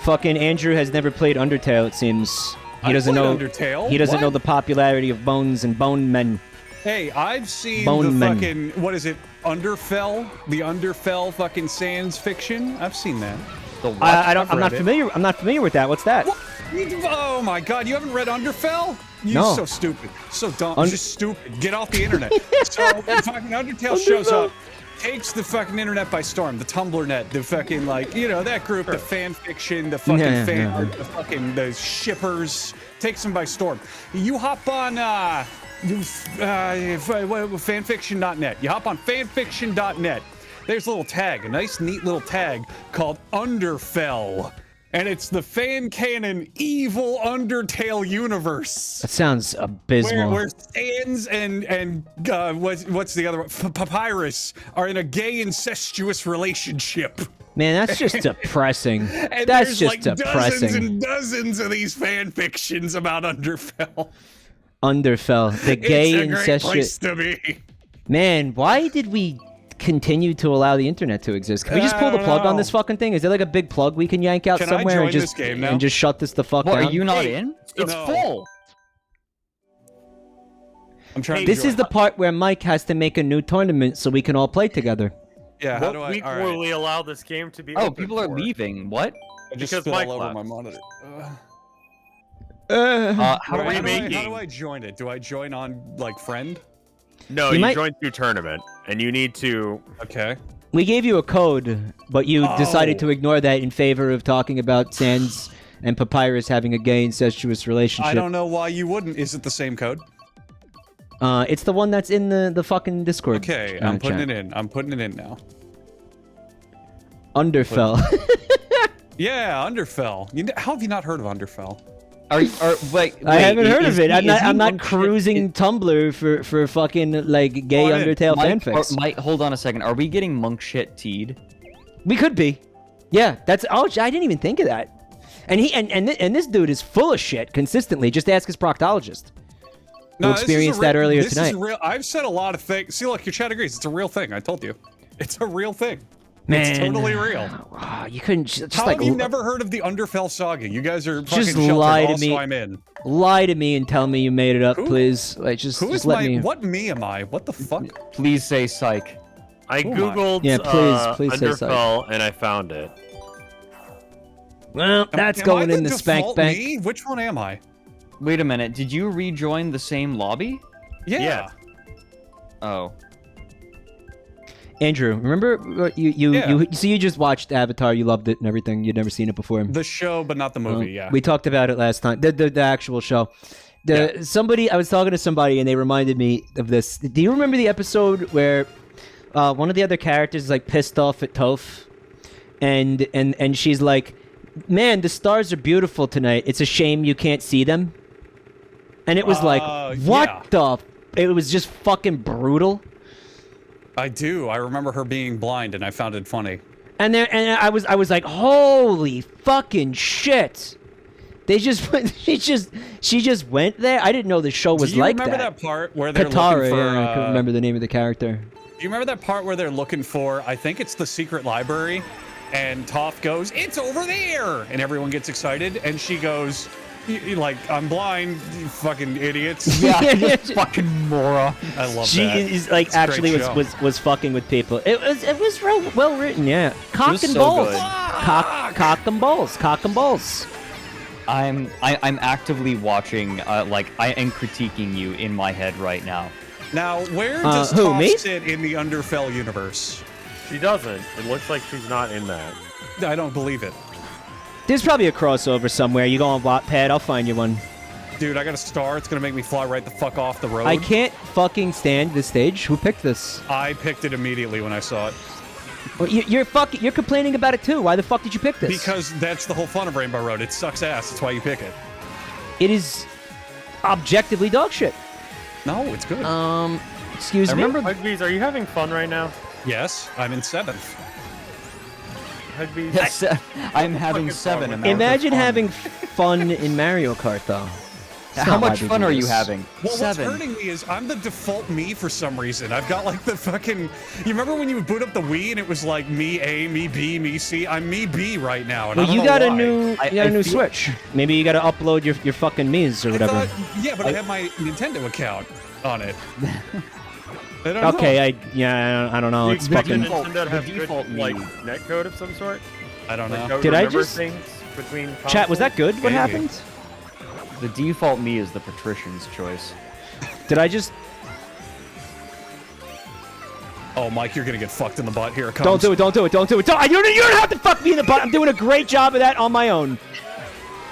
Fucking Andrew has never played Undertale. It seems he I doesn't played know. Undertale. He doesn't What? know the popularity of bones and bone men. Hey, I've seen Bone the men. fucking what is it? Underfell, the Underfell fucking Sans fiction. I've seen that. The what? I don't. I've I'm not read it. familiar. I'm not familiar with that. What's that? What? Oh my god, you haven't read Underfell? You're No. so stupid. So dumb. Un- Just stupid. Get off the internet. So fucking Undertale shows up, takes the fucking internet by storm. The Tumblr net, the fucking like, you know, that group, the fan fiction, the fucking Yeah. the fucking the shippers, takes them by storm. You hop on fanfiction.net. You hop on fanfiction.net. There's a little tag, a nice neat little tag called Underfell. And it's the fan canon evil Undertale universe. That sounds abysmal. Where Sans and what's the other one? Papyrus are in a gay incestuous relationship. Man, that's just depressing. And That's there's just like depressing. dozens and dozens of these fan fictions about Underfell. Underfell, the gay It's a great incestuous. place to be. Man, why did we continue to allow the internet to exist? Can we just pull the I don't plug on know. this fucking thing? Is there like a big plug we can yank out Can I somewhere join and just this game now? and just shut this the fuck What, down? are you not Hey, in? It's no. full. I'm trying to This join. is the part where Mike has to make a new tournament so we can all play together. Yeah, how What do I? week All will right. we allow this game to be Oh, open people are for? leaving. What? I just because spit Mike all over left. my monitor. How How do I do I join it? Do I join on like friend? No, You you might- joined through tournament, and you need to. Okay. We gave you a code, but you decided to ignore that in favor of talking about Sans and Papyrus having a gay incestuous relationship. I don't know why you wouldn't. Is it the same code? It's the one that's in the fucking Discord. Okay, I'm putting it in. I'm putting it in now. Underfell. Yeah, Underfell. How have you not heard of Underfell? Wait, I haven't heard is of it. he- I'm is not. he I'm not monk shit? cruising Tumblr for fucking like gay Go ahead. Undertale Mike, fanfics. Mike, hold on a second. Are we getting monk shit teed? We could be. Yeah, that's. Oh, I didn't even think of that. And he and this dude is full of shit consistently. Just ask his proctologist. Who this is a experienced real- that earlier this tonight. Is real. I've said a lot of things. See, look, your chat agrees. It's a real thing. I told you. It's a real thing. Man, It's totally real. You couldn't just How like have you never heard of the Underfell saga? You guys are fucking Just sheltered. lie to Also, me. I'm in. lie to me and tell me you made it up, Who- please. Like just Who is let my? me. What me am I? What the fuck? Please say psych. I Who am I? googled Yeah, please say so. Underfell, and I found it. Well, that's Am going I in the spank default bank. Me? Which one am I? Wait a minute. Did you rejoin the same lobby? Yeah. Yeah. Oh. Andrew, remember Yeah. you so you just watched Avatar, you loved it and everything. You'd never seen it before. The show, but not the movie. Yeah. We talked about it last time. The actual show. Somebody, I was talking to somebody and they reminded me of this. Do you remember the episode where one of the other characters is like pissed off at Toph, and she's like, "Man, the stars are beautiful tonight. It's a shame you can't see them." And it was like, what yeah. the? It was just fucking brutal. I do. I remember her being blind, and I found it funny. And I was like, holy fucking shit! They just she just went there. I didn't know the show was Do you like remember that. that part where they're Katara, looking for? yeah, I couldn't remember the name of the character. Do you remember that part where they're looking for? I think it's the secret library, And Toph goes, "It's over there!" And everyone gets excited, and she goes, like, "I'm blind, you fucking idiots." Yeah, you fucking moron. I love She that. is like It's a actually great was fucking with people. It was real well written, yeah. Cock was and so balls. good. Cock and balls. Cock and balls. I'm actively watching, like, I am critiquing you in my head right now. Now, where does who, Toph me? sit in the Underfell universe? She doesn't. It looks like she's not in that. I don't believe it. There's probably a crossover somewhere. You go on Wattpad, I'll find you one. Dude, I got a star. It's gonna make me fly right the fuck off the road. I can't fucking stand this stage. Who picked this? I picked it immediately when I saw it. Well, you're complaining about it too. Why the fuck did you pick this? Because that's the whole fun of Rainbow Road. It sucks ass. That's why you pick it. it is objectively dog shit. No, it's good. Excuse I me. remember Huggbees, are you having fun right now? Yes, I'm in 7th. Huggbees. Yes, I'm having fucking 7. fun. Imagine having fun in Mario Kart though. How much fun are you having? Well, 7. what's hurting me is I'm the default me for some reason. I've got like the fucking. You remember when you would boot up the Wii and it was like me A, me B, me C? I'm me B right now. And Well, I don't you know got a why. new I new feel- Switch. Maybe you got to upload your fucking Mii's or whatever. Yeah, but I have my Nintendo account on it. I don't Okay, know. I don't know. It's fucking. Nintendo have the good, default like, me. netcode of some sort? I don't Like, know. don't Did I remember just- things between Chat, was that consoles? good? What Maybe. happened? The default me is the patrician's choice. Did I just? Oh, Mike, you're gonna get fucked in the butt. Here it comes. Don't do it! Don't do it! Don't do it! You don't have to fuck me in the butt. I'm doing a great job of that on my own.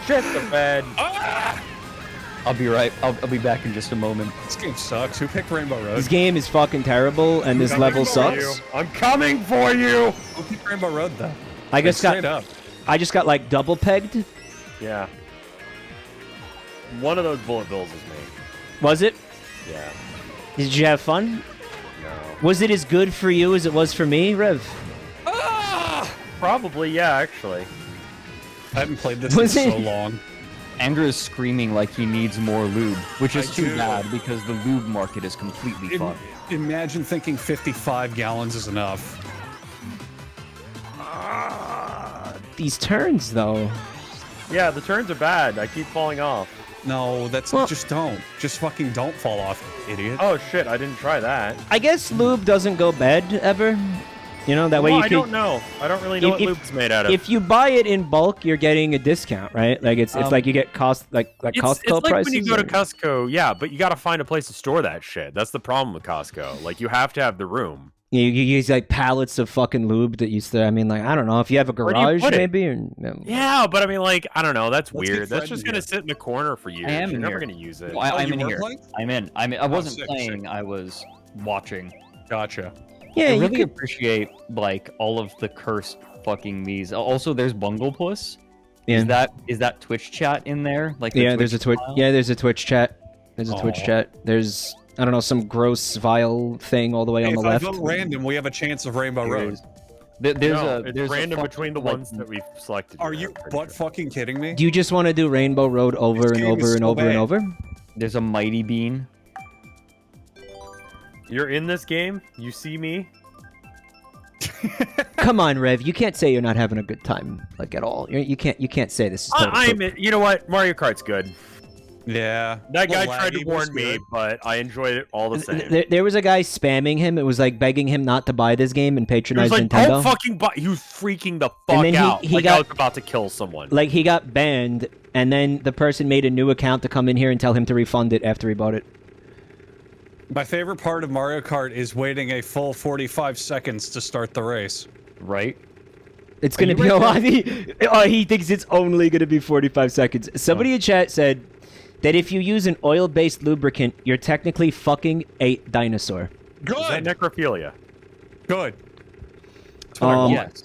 Shit the bed. I'll be right. I'll be back in just a moment. This game sucks. Who picked Rainbow Road? This game is fucking terrible, and this level Coming for sucks. you. I'm coming for you! Who picked Rainbow Road though? I just Straight got. up. I just got like double pegged. Yeah. One of those bullet bills is me. Was it? Yeah. Did you have fun? No. Was it as good for you as it was for me, Rev? Probably, yeah, actually. I haven't played this in Was it- so long. Andrew is screaming like he needs more lube, which is I too do. bad because the lube market is completely fucked. Imagine thinking 55 gallons is enough. These turns, though. Yeah, the turns are bad. I keep falling off. No, that's Well- just don't. Just fucking don't fall off, idiot. Oh shit, I didn't try that. I guess lube doesn't go bad ever. You know that way Well, you I can. don't know. I don't really know what If- lube's made out of. If you buy it in bulk, you're getting a discount, right? Like it's like you get cost like it's Costco like prices. when you go to or- Costco, yeah, but you gotta find a place to store that shit. That's the problem with Costco. Like, you have to have the room. you use like pallets of fucking lube that used to. I mean, like I don't know if you have a Where do you garage, put it? maybe. Or, no. Yeah, but I mean, like, I don't know. That's Let's get weird. That's Fred just in gonna here. sit in the corner for years. I am You're in never here. gonna use it. No, I'm you in were here. playing? I'm in. I wasn't sick, playing. sick. I was watching. Gotcha. Yeah, I you really could. appreciate like all of the cursed fucking me's. Also, there's Bunglepuss. Yeah. Is that Twitch chat in there? Like the Yeah, there's a Twitch. file? Yeah, there's a Twitch chat. There's a Twitch Aw. chat. There's I don't know some gross vile thing all the way Hey, on if the I left. vote random, we have a chance of Rainbow There Road. is. There's No, a it's there's random a between the like, ones that we've selected. Are here, you I'm pretty butt sure. fucking kidding me? Do you just want to do Rainbow Road over This and game is over and so over and bad. over? There's a Mighty Bean. You're in this game. You see me. Come on, Rev. You can't say you're not having a good time, like at all. You can't say this is. Total I'm. You know what? Mario Kart's good. Yeah. That guy Well, tried to laggy was warn me, good. but I enjoyed it all the same. There was a guy spamming him. It was like begging him not to buy this game and He was patronize like, Nintendo. "Don't fucking buy." He was freaking the And fuck then out. he like got- I was about to kill someone. Like he got banned, and then the person made a new account to come in here and tell him to refund it after he bought it. My favorite part of Mario Kart is waiting a full 45 seconds to start the race. Right? It's gonna be a lot. He thinks it's only gonna be 45 seconds. Somebody in chat said that if you use an oil-based lubricant, you're technically fucking a dinosaur. Is that Good. necrophilia? Good. That's what I want. Yes.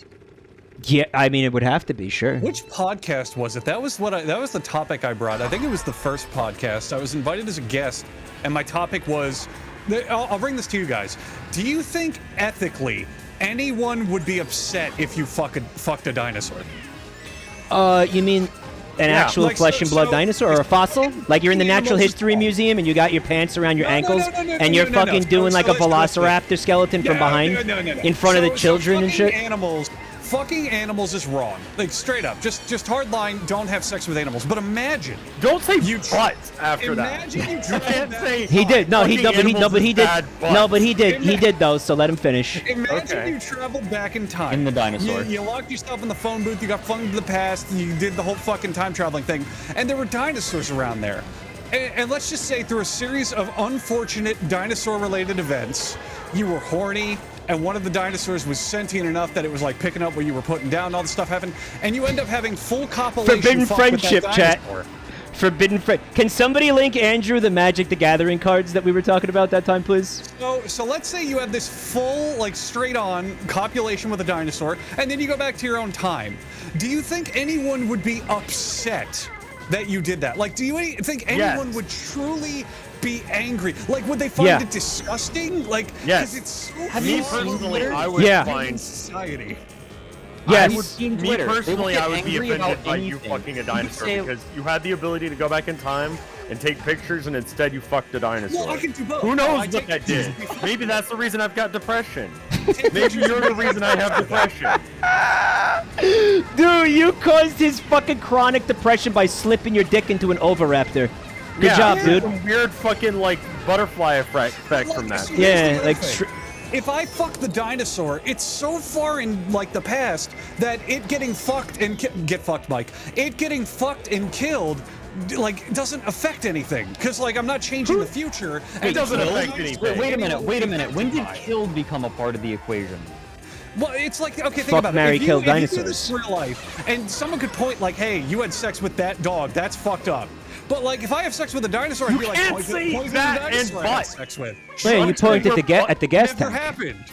Yeah, I mean it would have to be sure. Which podcast was it? That was that was the topic I brought. I think it was the first podcast. I was invited as a guest, and my topic was. I'll bring this to you guys. Do you think ethically anyone would be upset if you fucked a dinosaur? You mean an actual like, flesh and blood so- dinosaur or a fossil? Like you're in the Natural Animals- History Museum and you got your pants around your No, no, ankles no, no, no, and no, you're no, no, fucking no. doing like a So listen. velociraptor skeleton from behind No. in front of the children and fucking shit? Animals fucking animals is wrong. Like, straight up. Just hard line, don't have sex with animals. But imagine. Don't say You but after Imagine you that. travel can't back say in He time. did. No, he Fucking no, but he no, animals but he is did. bad, but- No, but he did. He did though. So let him finish. Imagine Okay. you traveled back in time. In the dinosaur. You locked yourself in the phone booth, you got flung to the past, you did the whole fucking time traveling thing, and there were dinosaurs around there. And let's just say through a series of unfortunate dinosaur-related events, you were horny, and one of the dinosaurs was sentient enough that it was like picking up what you were putting down, all this stuff happened, and you end up having full copulation. Forbidden fuck with that friendship, chat. dinosaur. Forbidden friend. Can somebody link Andrew the Magic the Gathering cards that we were talking about that time, please? So let's say you have this full, like, straight-on copulation with a dinosaur, and then you go back to your own time. Do you think anyone would be upset that you did that? Like, do you think anyone Yes. would truly be angry? Like, would they find Yeah. it disgusting? Like, Yes. because it's so Me far personally, away I would Yeah. in find. society. Yes. I would see Me Twitter. They would personally, get I would be angry offended about by you anything. fucking a You could dinosaur say- because you had the ability to go back in time and take pictures, and instead you fucked a dinosaur. Well, I can do both. Who No, knows I what take that pictures did? before- Maybe that's the reason I've got depression. Take Maybe pictures you're the before- reason I have depression. Dude, you caused his fucking chronic depression by slipping your dick into an oviraptor. Good job, dude. Some weird fucking like butterfly effect from that. Here's Yeah, the like. other thing. If I fuck the dinosaur, it's so far in like the past that it getting fucked and get fucked, Mike. It getting fucked and killed, like, doesn't affect anything. Cause like I'm not changing the future. It doesn't killed- affect anything. Wait a minute. When did killed become a part of the equation? Well, it's like, okay, think Fuck, about marry, it. kill If you do dinosaurs. this in real life, and someone could point like, hey, you had sex with that dog, that's fucked up. But like, if I have sex with a dinosaur, I'd You be like, can't poison say the that dinosaur and I had but. sex with. Wait, you pointed at the gas Never tank. happened.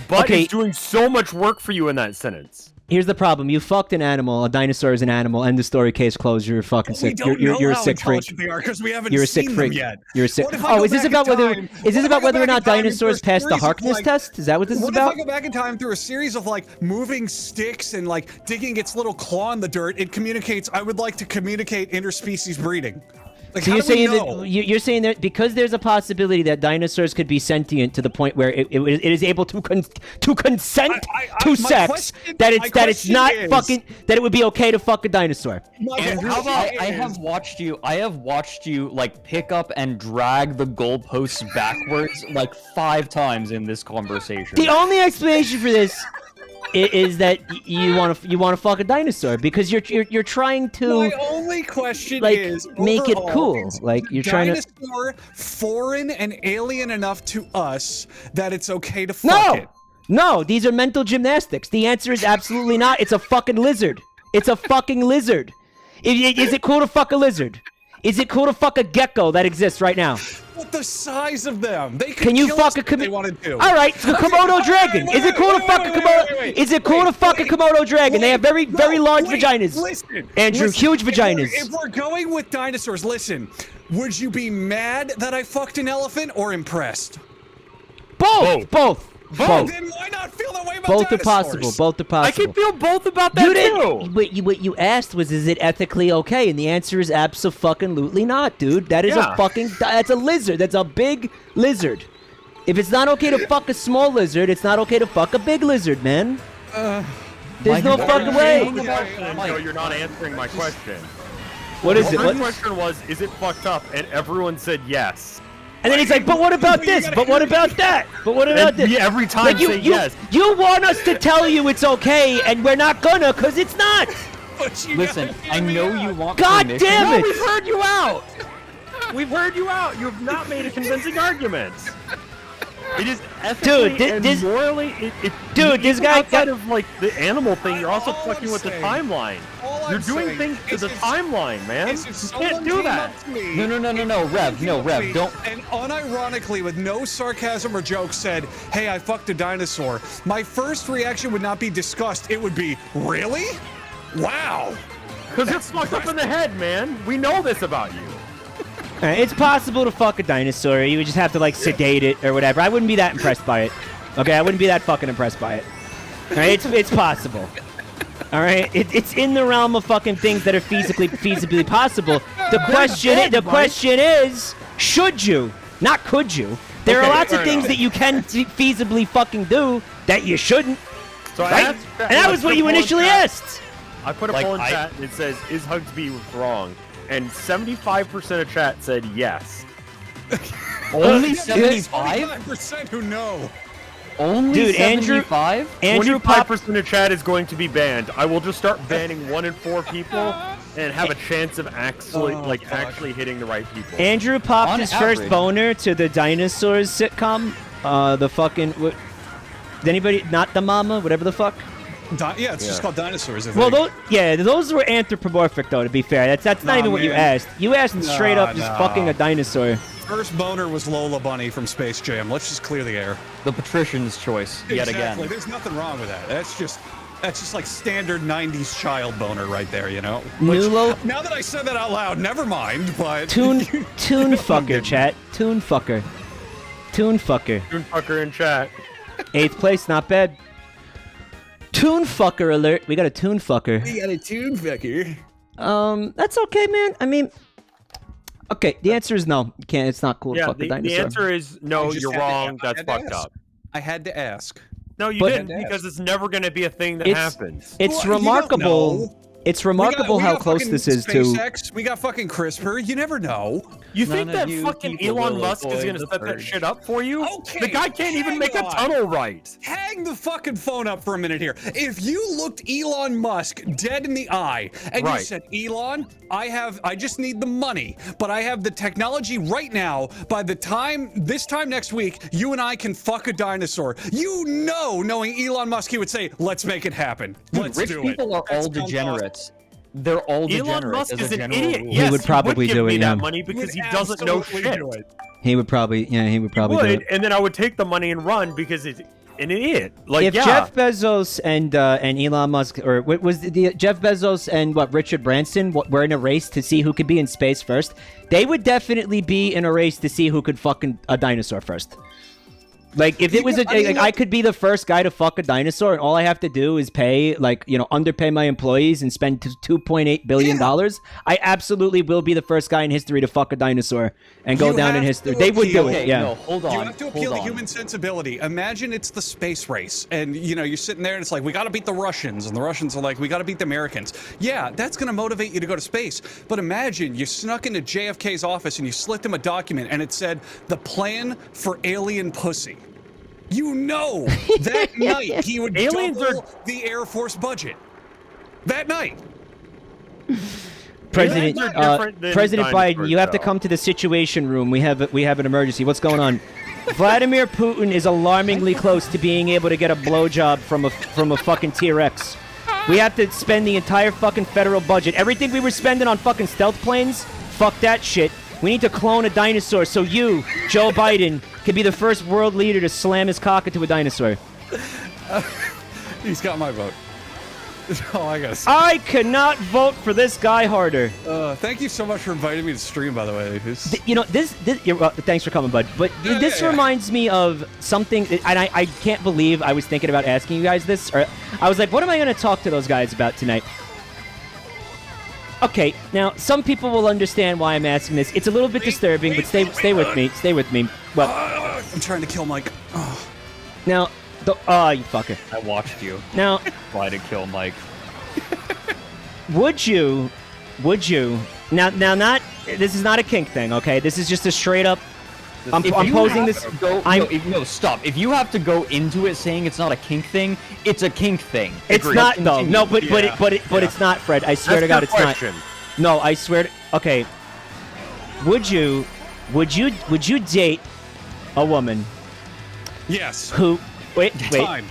But Okay. it's doing so much work for you in that sentence. Here's the problem: you fucked an animal. A dinosaur is an animal. End of story. Case closed. You're fucking We sick. don't You're know a how sick freak. intelligent they are because we haven't You're a seen sick freak. them yet. You're a sick. What if I Oh, go is this back in about whether time- is this what if I about go whether or back in not time and dinosaurs through a passed the series of, Harkness like- test? Is that what this is What about? if I go back in time through a series of like moving sticks and like digging its little claw in the dirt? It communicates. I would like to communicate interspecies breeding. Like, So how you're do we saying know? that you're saying that because there's a possibility that dinosaurs could be sentient to the point where it is able to consent to my sex, question- that my it's question not is- fucking that it would be okay to fuck a dinosaur. My Andrew, question I is- have watched you like pick up and drag the goalposts backwards like 5 times in this conversation. The only explanation for this is that you want to fuck a dinosaur because you're trying to My only question like, is, make it overall, cool. is Like, you're trying to- dinosaur foreign and alien enough to us that it's okay to fuck it. No, these are mental gymnastics. The answer is absolutely not. It's a fucking lizard. It's a fucking lizard. Is it cool to fuck a lizard? Is it cool to fuck a gecko that exists right now? But the size of them, they could Can you kill fuck us a if they Komodo? wanted to. All right, the Komodo wait, dragon. wait, Is it cool to wait, fuck a wait, Komodo? wait, Is it cool to fuck a Komodo dragon? They have very large vaginas. Listen, Andrew, huge If vaginas. we're going with dinosaurs, listen. Would you be mad that I fucked an elephant or impressed? Both. Then why not feel that way about Both are dinosaurs? possible. Both are I possible. can feel both about that You too. didn't. What you asked was, is it ethically okay? And the answer is absolutely not, dude. That is Yeah. that's a lizard. That's a big lizard. If it's not okay to fuck a small lizard, it's not okay to fuck a big lizard, man. There's no Mike, fucking Hey, way. no, you're not answering my question. What is it? My What? question was, is it fucked up? And everyone said yes. And then he's like, but what about this? But what about that? But what about And this? we every time Like say yes. you want us to tell you it's okay, and we're not gonna, cause it's not. But you Listen, gotta I hear me know out. you want God permission. damn No, it! we've heard you out. We've heard you out. You have not made a convincing argument. It is ethically and this- morally. Dude, this even guy outside got- of like the animal thing, you're also All fucking I'm with the saying- timeline. all You're I'm doing saying things to is the if- timeline, man. is if You someone can't do came that. up to me- No, Rev, don't. And unironically, with no sarcasm or joke, said, "Hey, I fucked a dinosaur." My first reaction would not be disgust. It would be, "Really? Wow." Because it's fucked up in the head, man. We know this about you. It's possible to fuck a dinosaur. You would just have to like sedate it or whatever. I wouldn't be that impressed by it. Okay, I wouldn't be that fucking impressed by it. All right, it's possible. All right, it's in the realm of fucking things that are feasibly possible. The question is, should you? Not could you. There are Okay, lots of fair things enough. that you can feasibly fucking do that you shouldn't. So Right? asked, And that was what you initially asked. I put a Like, poll in chat and it says, "Is Hugsby wrong?" And 75% of chat said yes. Only There's 75? 25% who know. Only Dude, Andrew- 75? Andrew Pop 25% of chat is going to be banned. I will just start banning 1 in 4 people and have a chance of actually, actually hitting the right people. Andrew popped On his first average. boner to the Dinosaurs sitcom. The fucking. Did anybody. Not the mama? Whatever the fuck? Yeah, it's just called dinosaurs. I Well, think. those were anthropomorphic, though, to be fair. That's not Nah, even what you man. asked. You asked straight up just Nah. fucking a dinosaur. First boner was Lola Bunny from Space Jam. Let's just clear the air. The patrician's choice, yet Exactly. again. There's nothing wrong with that. That's just like standard 90s child boner right there, you know? Nulo- Now that I said that out loud, never mind, but... Toon fucker, chat. Toon fucker. Toon fucker. Toon fucker in chat. 8th place, not bad. Toon fucker alert. We got a toon fucker. We got a tune fucker. That's okay, man. I mean, okay. The answer is no. You can't. It's not cool to Yeah, fuck a the dinosaur. answer is no, just you're had to- wrong. I That's had to fucked ask. up. I had to ask. No, you But- didn't, because it's never going to be a thing that It's- happens. It's Well, you don't remarkable. know. It's remarkable We how got close fucking this is to. SpaceX. We got fucking CRISPR. You never know. You None think of that you fucking people Elon will Musk is avoid going to the set that purge. shit up for you? Okay, The guy can't even hang make a on. tunnel right. Hang the fucking phone up for a minute here. If you looked Elon Musk dead in the eye and you Right. said, Elon, I just need the money, but I have the technology right now. By this time next week, you and I can fuck a dinosaur. You know, knowing Elon Musk, he would say, let's make it happen. Let's Rich do people it. are That all sounds degenerates. They're all Elon degenerates Musk as is a an general idiot. rule. Yes, would probably give do me it, that yeah. money awesome. because Would he doesn't know absolutely shit. do it. He would probably do it. And then I would take the money and run because it's an idiot. Like, If yeah. Jeff Bezos and Elon Musk, or what was the Jeff Bezos and Richard Branson were in a race to see who could be in space first, they would definitely be in a race to see who could fuck a dinosaur first. Like, if it was I could be the first guy to fuck a dinosaur, and all I have to do is pay, underpay my employees and spend $2.8 billion, I absolutely will be the first guy in history to fuck a dinosaur and go You down in have history. to They would do appeal- it, yeah. No, hold on. You have to appeal hold to on. human sensibility. Imagine it's the space race, and you're sitting there, and it's like, we got to beat the Russians, and the Russians are like, we got to beat the Americans. Yeah, that's going to motivate you to go to space. But imagine you snuck into JFK's office and you slipped him a document, and it said the plan for alien pussy. You know, that night he would Aliens double the Air Force budget. That night. President, Aliens are different than President Biden, dinosaurs, you have to though. come to the Situation Room. We have an emergency. What's going on? Vladimir Putin is alarmingly close to being able to get a blowjob from a fucking T-Rex. We have to spend the entire fucking federal budget. Everything we were spending on fucking stealth planes, fuck that shit. We need to clone a dinosaur so you, Joe Biden, can be the first world leader to slam his cock into a dinosaur. He's got my vote. That's all I gotta say. I cannot vote for this guy harder. Thank you so much for inviting me to stream, by the way. Thanks for coming, bud. But this reminds me of something, and I can't believe I was thinking about asking you guys this. Or I was like, what am I going to talk to those guys about tonight? Okay, now some people will understand why I'm asking this. It's a little bit disturbing, but stay with me. Stay with me. Well, I'm trying to kill Mike. now, you fucker. I watched you Now, try to kill Mike. would you? Now, not. This is not a kink thing, okay? This is just a straight up. I'm If you posing have this. to go, no, stop. If you have to go into it saying it's not a kink thing, it's a kink thing. It's Agreed. not though. Continue. No, but it's not, Fred. I swear to God, it's not. No, I swear. Okay. Would you date a woman Yes. who? Wait. Time.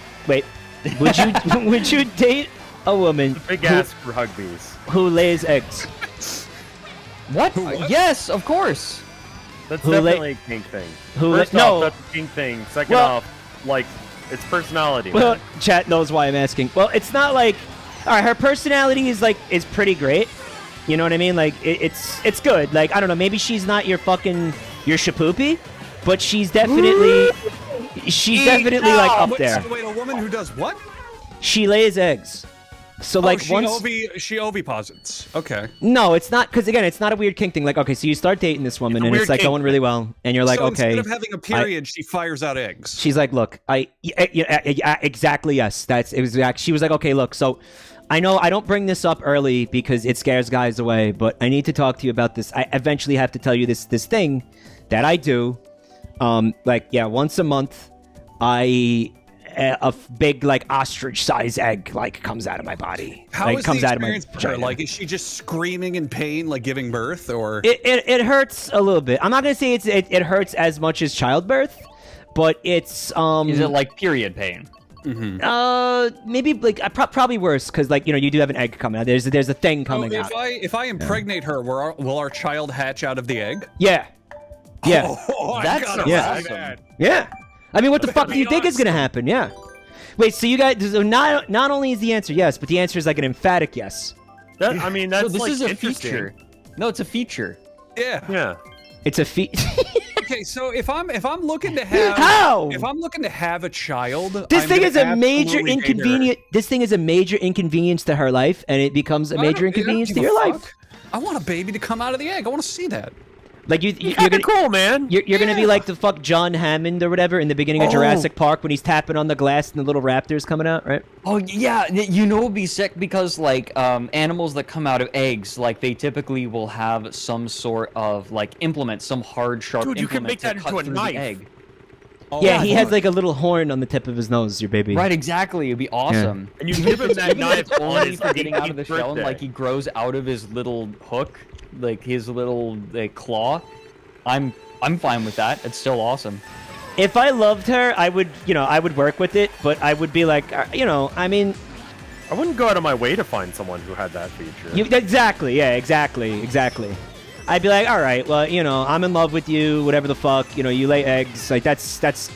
Would you date a woman Big ass for Huggbees. who lays eggs? What? Yes, of course. That's Who la- definitely a kink thing. who la- First no. off, that's a kink thing. Second Well- off, like, it's personality. Well, man. chat knows why I'm asking. Well, it's not like. All right, her personality is pretty great. You know what I mean? Like it's good. Like, I don't know. Maybe she's not your shapoopy, but she's definitely like up Wait, there. so wait, a woman who does what? She lays eggs. So like she once she oviposits. Okay. no, it's not because again, it's not a weird kink thing. Like okay, so you start dating this woman and it's weird like kink going really well, and you're like So okay. instead of having a period, she fires out eggs. She's like, look, exactly yes. That's exact. She was like, okay, look, so I know I don't bring this up early because it scares guys away, but I need to talk to you about this. I eventually have to tell you this thing that I do. Like yeah, once a month, a big like ostrich size egg like comes out of my body. How like, is comes the out of my experience for her? vagina. Like, is she just screaming in pain, like giving birth, or? It hurts a little bit. I'm not gonna say it hurts as much as childbirth, but it's Is it like period pain? maybe like probably worse because like you do have an egg coming out. There's a thing coming out. If I impregnate her, will our child hatch out of the egg? Yeah. Yeah. Oh, I That's gotta yeah. say that. Yeah. I mean, what the fuck do you think is gonna happen? Yeah. Wait, so you guys, so not only is the answer yes, but the answer is like an emphatic yes. That, I mean, that's No, this like is a interesting. feature. No, it's a feature. Yeah. Yeah. It's a feat. Okay, so if I'm looking to have How? if I'm looking to have a child, This I'm thing gonna is a major absolutely hate her. inconvenience. This thing is a major inconvenience to her life, and it becomes a I major don't- I don't inconvenience give to a your fuck. life. I want a baby to come out of the egg. I want to see that. Like you're Kinda gonna. cool, man. You're gonna be Yeah. like the fuck John Hammond or whatever in the beginning of Oh. Jurassic Park when he's tapping on the glass and the little raptors coming out, right? Oh yeah, you know it'd be sick because like animals that come out of eggs, like they typically will have some sort of like implement, some hard sharp Dude, you can implement make that to cut into a through knife. the egg. Oh, Yeah, he has fuck. like a little horn on the tip of his nose, your baby. Right, exactly. It'd be awesome. And you give him that Even if knife it's on only his for getting out of the 18th shell and birthday. like he grows out of his little hook, like his little claw. I'm fine with that. It's still awesome. If I loved her, I would work with it, but I would be like, I mean, I wouldn't go out of my way to find someone who had that feature. exactly, yeah, exactly. I'd be like, all right, well, I'm in love with you, whatever the fuck, you lay eggs, like that's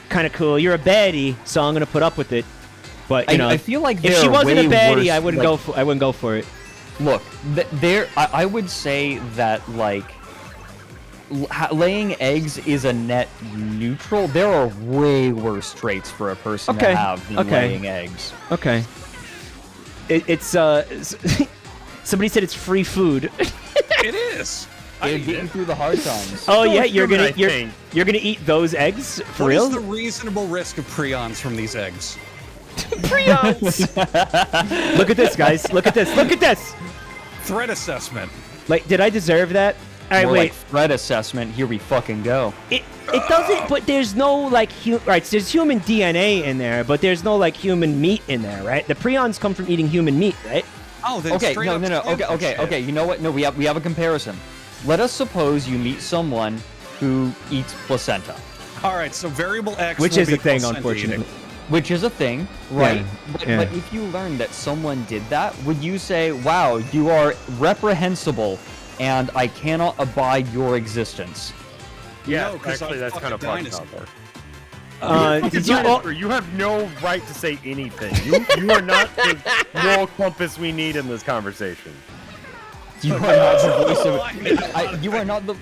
kind of cool. You're a baddie, so I'm gonna put up with it. But I feel like if there she are wasn't a way baddie, worse, I wouldn't go for it. Look, I would say that like laying eggs is a net neutral. There are way worse traits for a person Okay, to have than okay. laying eggs. Okay. It's somebody said it's free food. It is. I It'd eat get it. you through the hard times. Oh So yeah, human, I think. you're gonna eat those eggs for What real? is the reasonable risk of prions from these eggs? Prions. Look at this, guys. Look at this. Look at this. Threat assessment. Like, did I deserve that? All right, More wait. like threat assessment. Here we fucking go. It doesn't. But there's no like right. So there's human DNA in there, but there's no like human meat in there, right? The prions come from eating human meat, right? Oh, then Okay, straight no. up Okay, stanford shit. okay. You know what? No, we have a comparison. Let us suppose you meet someone who eats placenta, All right, so variable X, Which will is be a thing, placenta unfortunately. eating. which is a thing, right? Yeah. But if you learned that someone did that, would you say, "Wow, you are reprehensible, and I cannot abide your existence"? Yeah, No, 'cause actually, I'm that's kind of fucking fucked up. dinosaur. Did you? Dinosaur, you have no right to say anything. You are not the moral compass we need in this conversation. You are not the voice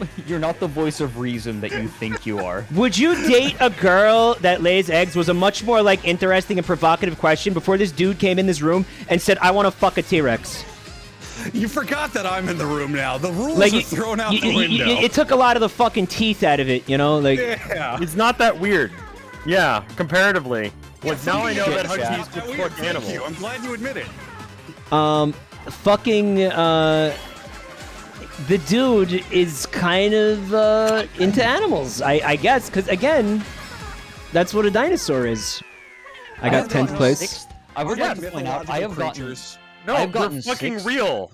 of. You're not the voice of reason that you think you are. Would you date a girl that lays eggs? Was a much more like interesting and provocative question before this dude came in this room and said, "I want to fuck a T-Rex." You forgot that I'm in the room now. The rules Like are thrown out the you- window. it took a lot of the fucking teeth out of it, like. yeah. It's not that weird. Yeah, comparatively. Like, now I know that Yeah. Huggbees That could weird. fuck Thank animals. you. I'm glad you admit it. Fucking the dude is kind of into animals, I guess, because again, that's what a dinosaur is. I got 10th place. Sixth. I would like to point out I have gotten. creatures. No, I've gotten they're fucking 6. real.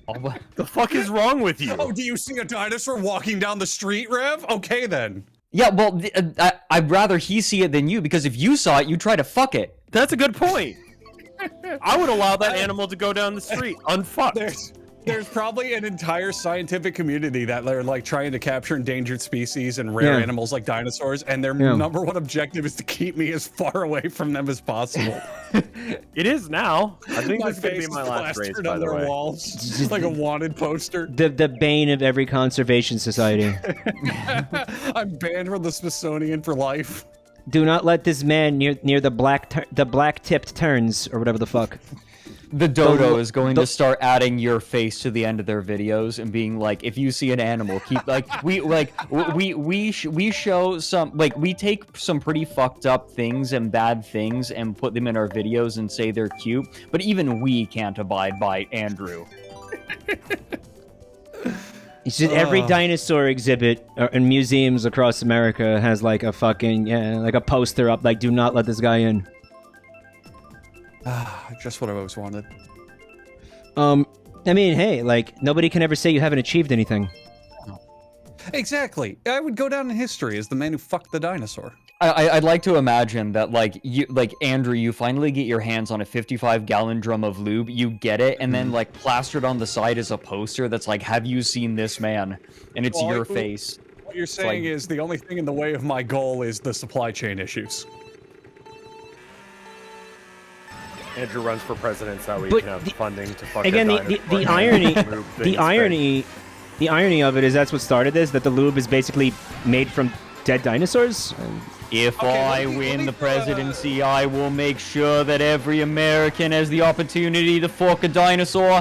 Oh, what? The fuck is wrong with you? Oh, do you see a dinosaur walking down the street, Rev? Okay, then. Yeah, well, I'd rather he see it than you because if you saw it, you'd try to fuck it. That's a good point. I would allow that animal to go down the street unfucked. There's probably an entire scientific community that they're like trying to capture endangered species and rare Yeah. animals like dinosaurs, and their Yeah. number one objective is to keep me as far away from them as possible. It is now. I think My this could be face my is last race, plastered by on the their way. walls, just like a wanted poster. The bane of every conservation society. I'm banned from the Smithsonian for life. Do not let this man near the black tipped turns or whatever the fuck. The dodo is going to start adding your face to the end of their videos and being like, if you see an animal, keep like we show some like we take some pretty fucked up things and bad things and put them in our videos and say they're cute, but even we can't abide by Andrew. You said every dinosaur exhibit in museums across America has like a fucking like a poster up like, "Do not let this guy in." Just what I always wanted. I mean, hey, like nobody can ever say you haven't achieved anything. Exactly. I would go down in history as the man who fucked the dinosaur. I'd like to imagine that, like, Andrew, you finally get your hands on a 55-gallon drum of lube, you get it, and then, like, plastered on the side is a poster that's like, "Have you seen this man?" And it's your face. What you're saying is the only thing in the way of my goal is the supply chain issues. Andrew runs for president so we But can have funding to fuck Again, a the dinosaur. irony, Move the things irony, the irony of it is that's what started this. That the lube is basically made from dead dinosaurs. If Okay, I win the presidency, I will make sure that every American has the opportunity to fuck a dinosaur.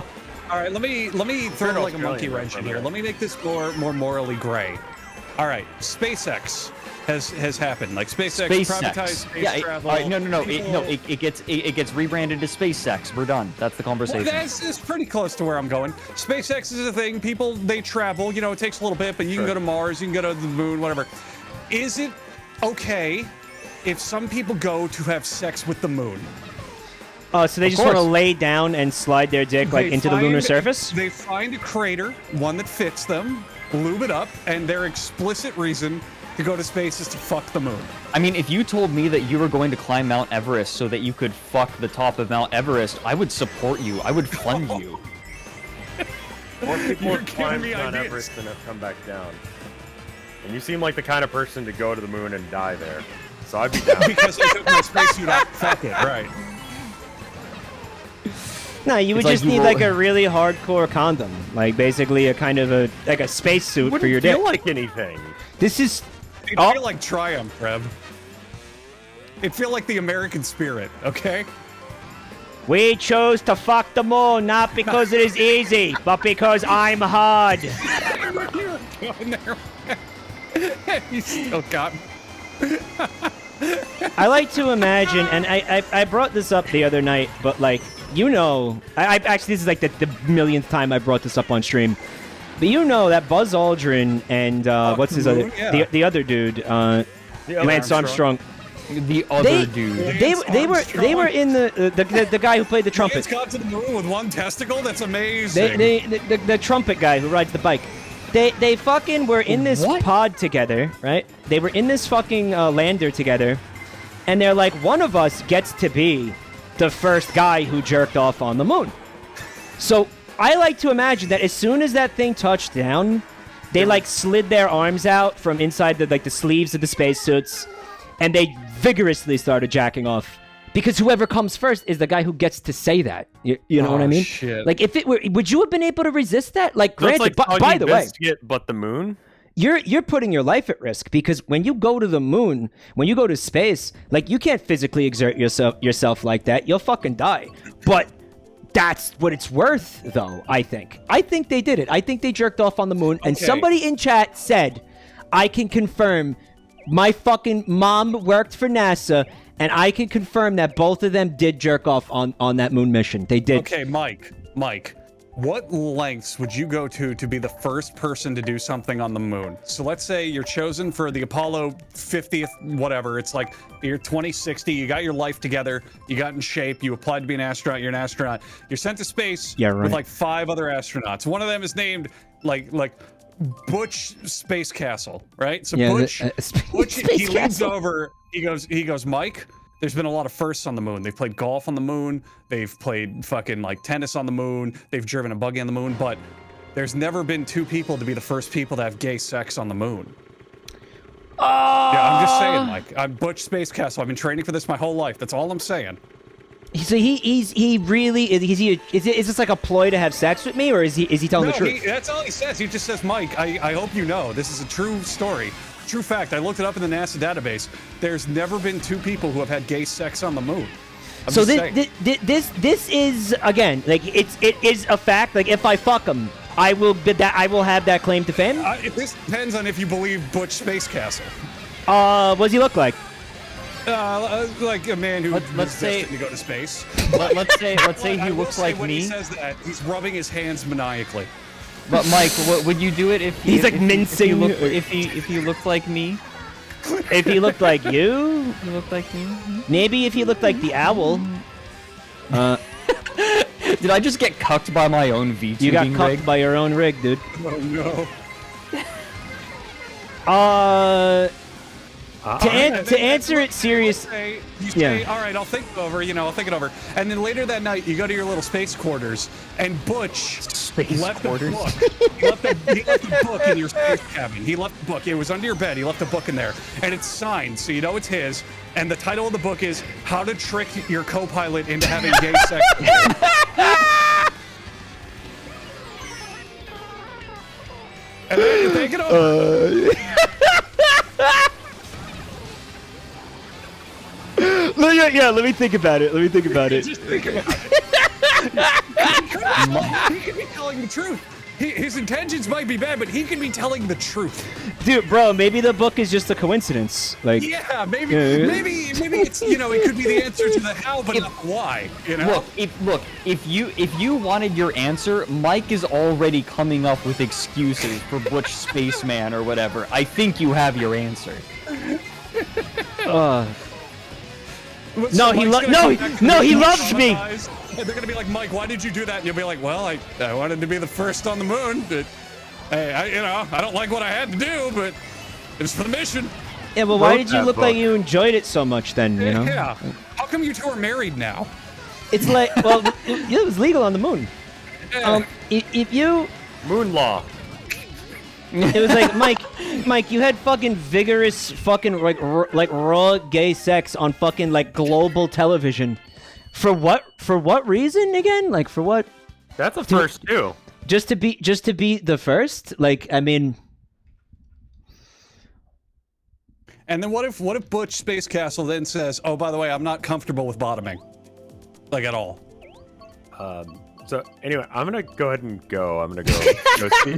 All right, let me throw like a monkey Australian wrench in here. referendum. Let me make this more morally gray. All right, SpaceX has happened. Like SpaceX privatized space Yeah, travel. all right, no, People- it gets rebranded to SpaceX. We're done. That's the conversation. Well, that's pretty close to where I'm going. SpaceX is a thing. People, they travel. You know, it takes a little bit, but you can go to Mars, you can go to the moon, whatever. Is it okay if some people go to have sex with the moon? Oh, so they Of just want to course. lay down and slide their dick like They into the lunar find- surface? They find a crater, one that fits them, lube it up, and their explicit reason to go to space is to fuck the moon. I mean, if you told me that you were going to climb Mount Everest so that you could fuck the top of Mount Everest, I would support you. I would fund you. More people You're have giving climbed me Mount ideas. Everest than have come back down. And you seem like the kind of person to go to the moon and die there. So I'd be down. Because I took my spacesuit off. Fuck it, right. No, you would It's like just you need roll- like a really hardcore condom, like basically a kind of a spacesuit for your Wouldn't feel dick. like anything. This is It'd Oh. feel like triumph, Rev. It'd feel like the American spirit, okay? we chose to fuck the moon not because it is easy, but because I'm hard. Going there. You still got me. I like to imagine, and I brought this up the other night, but like you know, I actually this is like the millionth time I brought this up on stream. But you know that Buzz Aldrin and what's his other Moon? Yeah. the other dude, Lance Armstrong. The other dude. They were in the guy who played the It's trumpet. got to the moon with one testicle? That's amazing. The trumpet guy who rides the bike. They fucking were in this What? pod together, right? They were in this fucking lander together, and they're like, one of us gets to be the first guy who jerked off on the moon. So I like to imagine that as soon as that thing touched down, they like slid their arms out from inside the sleeves of the spacesuits, and they vigorously started jacking off. Because whoever comes first is the guy who gets to say that. You know what I mean? Shit. Like, if it were, would you have been able to resist that? Like, That's granted, like by the way, biscuit, but the moon. you're putting your life at risk because when you go to the moon, when you go to space, like you can't physically exert yourself like that. You'll fucking die. But that's what it's worth, though. I think they did it. I think they jerked off on the moon, and Okay. somebody in chat said, "I can confirm." My fucking mom worked for NASA, and I can confirm that both of them did jerk off on that moon mission. They did. Okay, Mike, what lengths would you go to be the first person to do something on the moon? So let's say you're chosen for the Apollo 50th, whatever. It's like you're 2060, you got your life together, you got in shape, you applied to be an astronaut, you're an astronaut. You're sent to space Yeah, right. with like 5 other astronauts. One of them is named like Butch Space Castle, right? So Yeah, Butch, Butch Space he leans Castle. over, he goes, Mike, there's been a lot of firsts on the moon. They've played golf on the moon. They've played fucking like tennis on the moon. They've driven a buggy on the moon. But there's never been 2 people to be the first people to have gay sex on the moon. Yeah, I'm just saying, Mike. I'm Butch Space Castle. I've been training for this my whole life. That's all I'm saying. So he really is this like a ploy to have sex with me, or is he telling the truth? That's all he says. He just says, Mike, I hope you know this is a true story. True fact. I looked it up in the NASA database. There's never been 2 people who have had gay sex on the moon. So just this is again like it is a fact. Like if I fuck him, I will have that claim to fame. This depends on if you believe Butch Space Castle. What does he look like? Like a man who let's say destined to go to space. let's say he I will looks say like when me. He says that he's rubbing his hands maniacally. But Mike, would you do it if He's like mincing. If he looked like me? If he looked like you, You look like me? maybe if he looked like the owl. Did I just get cucked by my own VTubing You got rig? cucked by your own rig, dude. Oh no. To answer it serious. You say, all right, I'll think it over, I'll think it over. And then later that night, you go to your little space quarters, and Butch left quarters? the book. He left the book in your space cabin. He left the book. It was under your bed. He left the book in there. And it's signed, so you know it's his. And the title of the book is How to Trick Your Co-Pilot into Having Gay Sex with You. And then you take it over. Let me think about it. Just think about it. He could be telling the truth. His intentions might be bad, but he could be telling the truth. Dude, bro, maybe the book is just a coincidence. Like, Yeah, maybe it's it could be the answer to the how, but not the why. If you wanted your answer, Mike is already coming up with excuses for Butch Spaceman or whatever. I think you have your answer. No, he loves me. And they're gonna be like, Mike, why did you do that? And you'll be like, well, I wanted to be the first on the moon. But hey, I don't like what I had to do, but it was for the mission. Yeah, well, why Wrote did you that look like book. you enjoyed it so much then, you know? Yeah. How come you two are married now? It's like, well, it was legal on the moon. If you... Moon law. It was like, Mike, you had fucking vigorous fucking, like raw gay sex on fucking, like, global television. For what reason again? Like, for what? That's a first too. Just to be the first? Like, I mean... And then what if Butch Space Castle then says, oh, by the way, I'm not comfortable with bottoming. Like, at all. So anyway, I'm gonna go ahead and go. I'm gonna go see.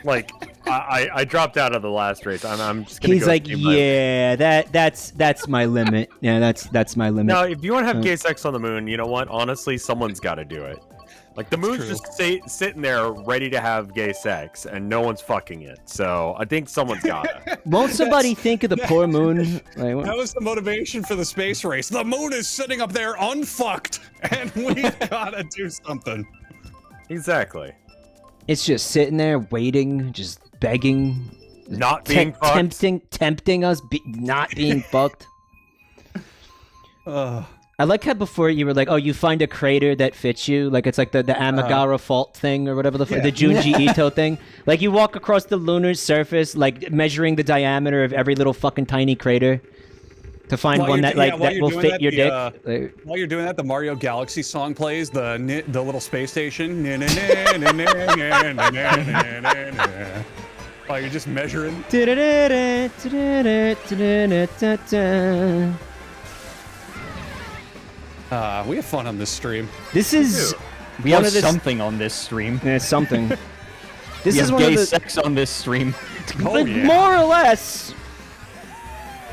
Like I dropped out of the last race. I'm just gonna He's go like, see my- yeah, that's my limit. Yeah, that's my limit. No, if you want to have gay sex on the moon, you know what? Honestly, someone's got to do it. Like the moon's just sitting there ready to have gay sex, and no one's fucking it. So I think someone's got to. Won't somebody think of the poor moon? Like, what? That was the motivation for the space race. The moon is sitting up there unfucked, and we've gotta do something. Exactly. It's just sitting there waiting, just begging, Not being fucked. tempting us, not being fucked. I like how before you were like, oh, you find a crater that fits you, like it's like the Amagara fault thing or whatever the Junji Ito thing. Like you walk across the lunar surface, like measuring the diameter of every little fucking tiny crater to find one that will fit your dick. While you're doing that, the Mario Galaxy song plays, the little space station. While you're just measuring. We have fun on this stream. This is We have something on this stream. something. This We is have one gay of the sex on this stream. like, more or less.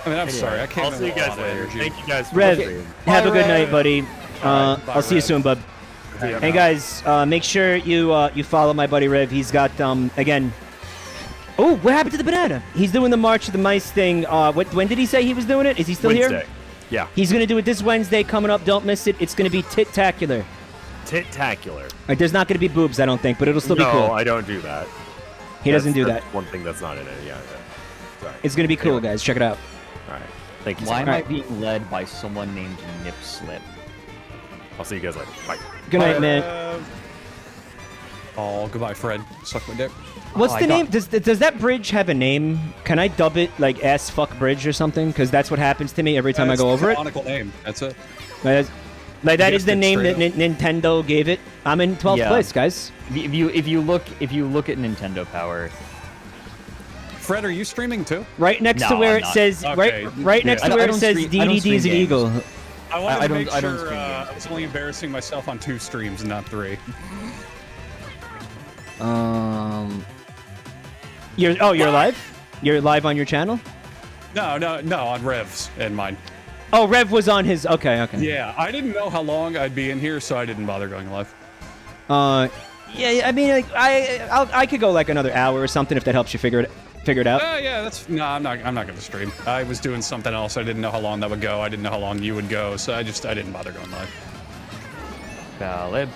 I mean, I'm sorry, I can't. I'll see you guys later. Thank you guys for Rev, listening. have a good Rev. night, buddy. I'll see you soon, bud. Hey guys, make sure you follow my buddy Rev. He's got again. Oh, what happened to the banana? He's doing the March of the Mice thing. When did he say he was doing it? Is he still Wednesday. here? Yeah. He's gonna do it this Wednesday coming up. Don't miss it. It's gonna be tit-tacular. Tit-tacular. There's not gonna be boobs, I don't think, but it'll still be cool. No, I don't do that. He doesn't do that. That's one thing that's not in it. Yeah. Sorry. It's gonna be cool, guys. Check it out. All right. Thank you. Why So am much. I being led by someone named Nip Slip? I'll see you guys later. Bye. Good night, man. Oh, goodbye, Fred. Suck my dick. What's I the got- name? Does that bridge have a name? Can I dub it like ass fuck bridge or something? Because that's what happens to me every time I go over it. Canonical name. That's it. Like that is the Guessed it name that straight Nintendo gave it. I'm in 12th Yeah. place, guys. If you look at Nintendo Power, Fred, are you streaming too? Right next to No, where I'm it not. says Okay. right next I to don't- where I it don't says stream- I don't DDD's an stream games. eagle. I wanted to don't- make I don't sure stream I was only embarrassing myself on 2 streams and not 3. You're live? You're live on your channel? No, on Revs and mine. Oh, Rev was on his. Okay. Yeah, I didn't know how long I'd be in here, so I didn't bother going live. Yeah. I mean, like, I could go like another hour or something if that helps you figure it out. Yeah, that's no. I'm not gonna stream. I was doing something else. I didn't know how long that would go. I didn't know how long you would go, so I didn't bother going live. Valid.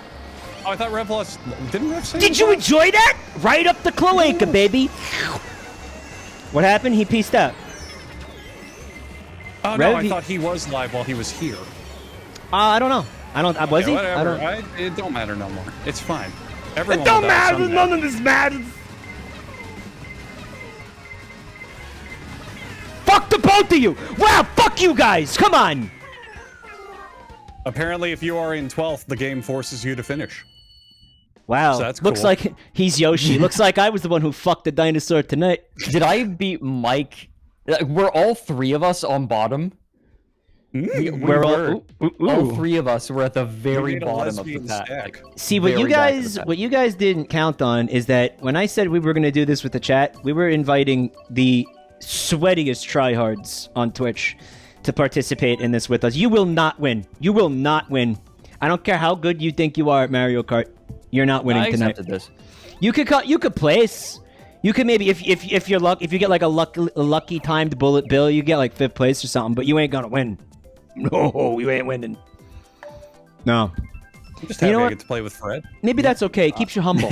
Oh, I thought Rev lost. Didn't Rev say? Did you enjoy that? Right up the cloaca, baby. What happened? He pieced out. Oh no, I thought he was live while he was here. I don't know. Was he? Whatever. I don't. It don't matter no more. It's fine. Everyone It don't will die matter. someday. None of this matters. Fuck the both of you. Wow. Fuck you guys. Come on. Apparently, if you are in 12th, the game forces you to finish. Wow. So that's Looks cool. like he's Yoshi. Looks like I was the one who fucked the dinosaur tonight. Did I beat Mike? Were all 3 of us on bottom? We We're were. all. All 3 of us were at the We very made a bottom of the lesbian pack. stack. See, what Very back of the pack. you guys didn't count on is that when I said we were going to do this with the chat, we were inviting the sweatiest tryhards on Twitch to participate in this with us. You will not win. You will not win. I don't care how good you think you are at Mario Kart. You're not winning I tonight. accepted this. You could place. You could maybe if you get like a lucky timed bullet bill, you get like 5th place or something, but you ain't gonna win. No, you ain't winning. No. I'm just You happy know I what? get to play with Fred. Maybe that's okay. It keeps you humble.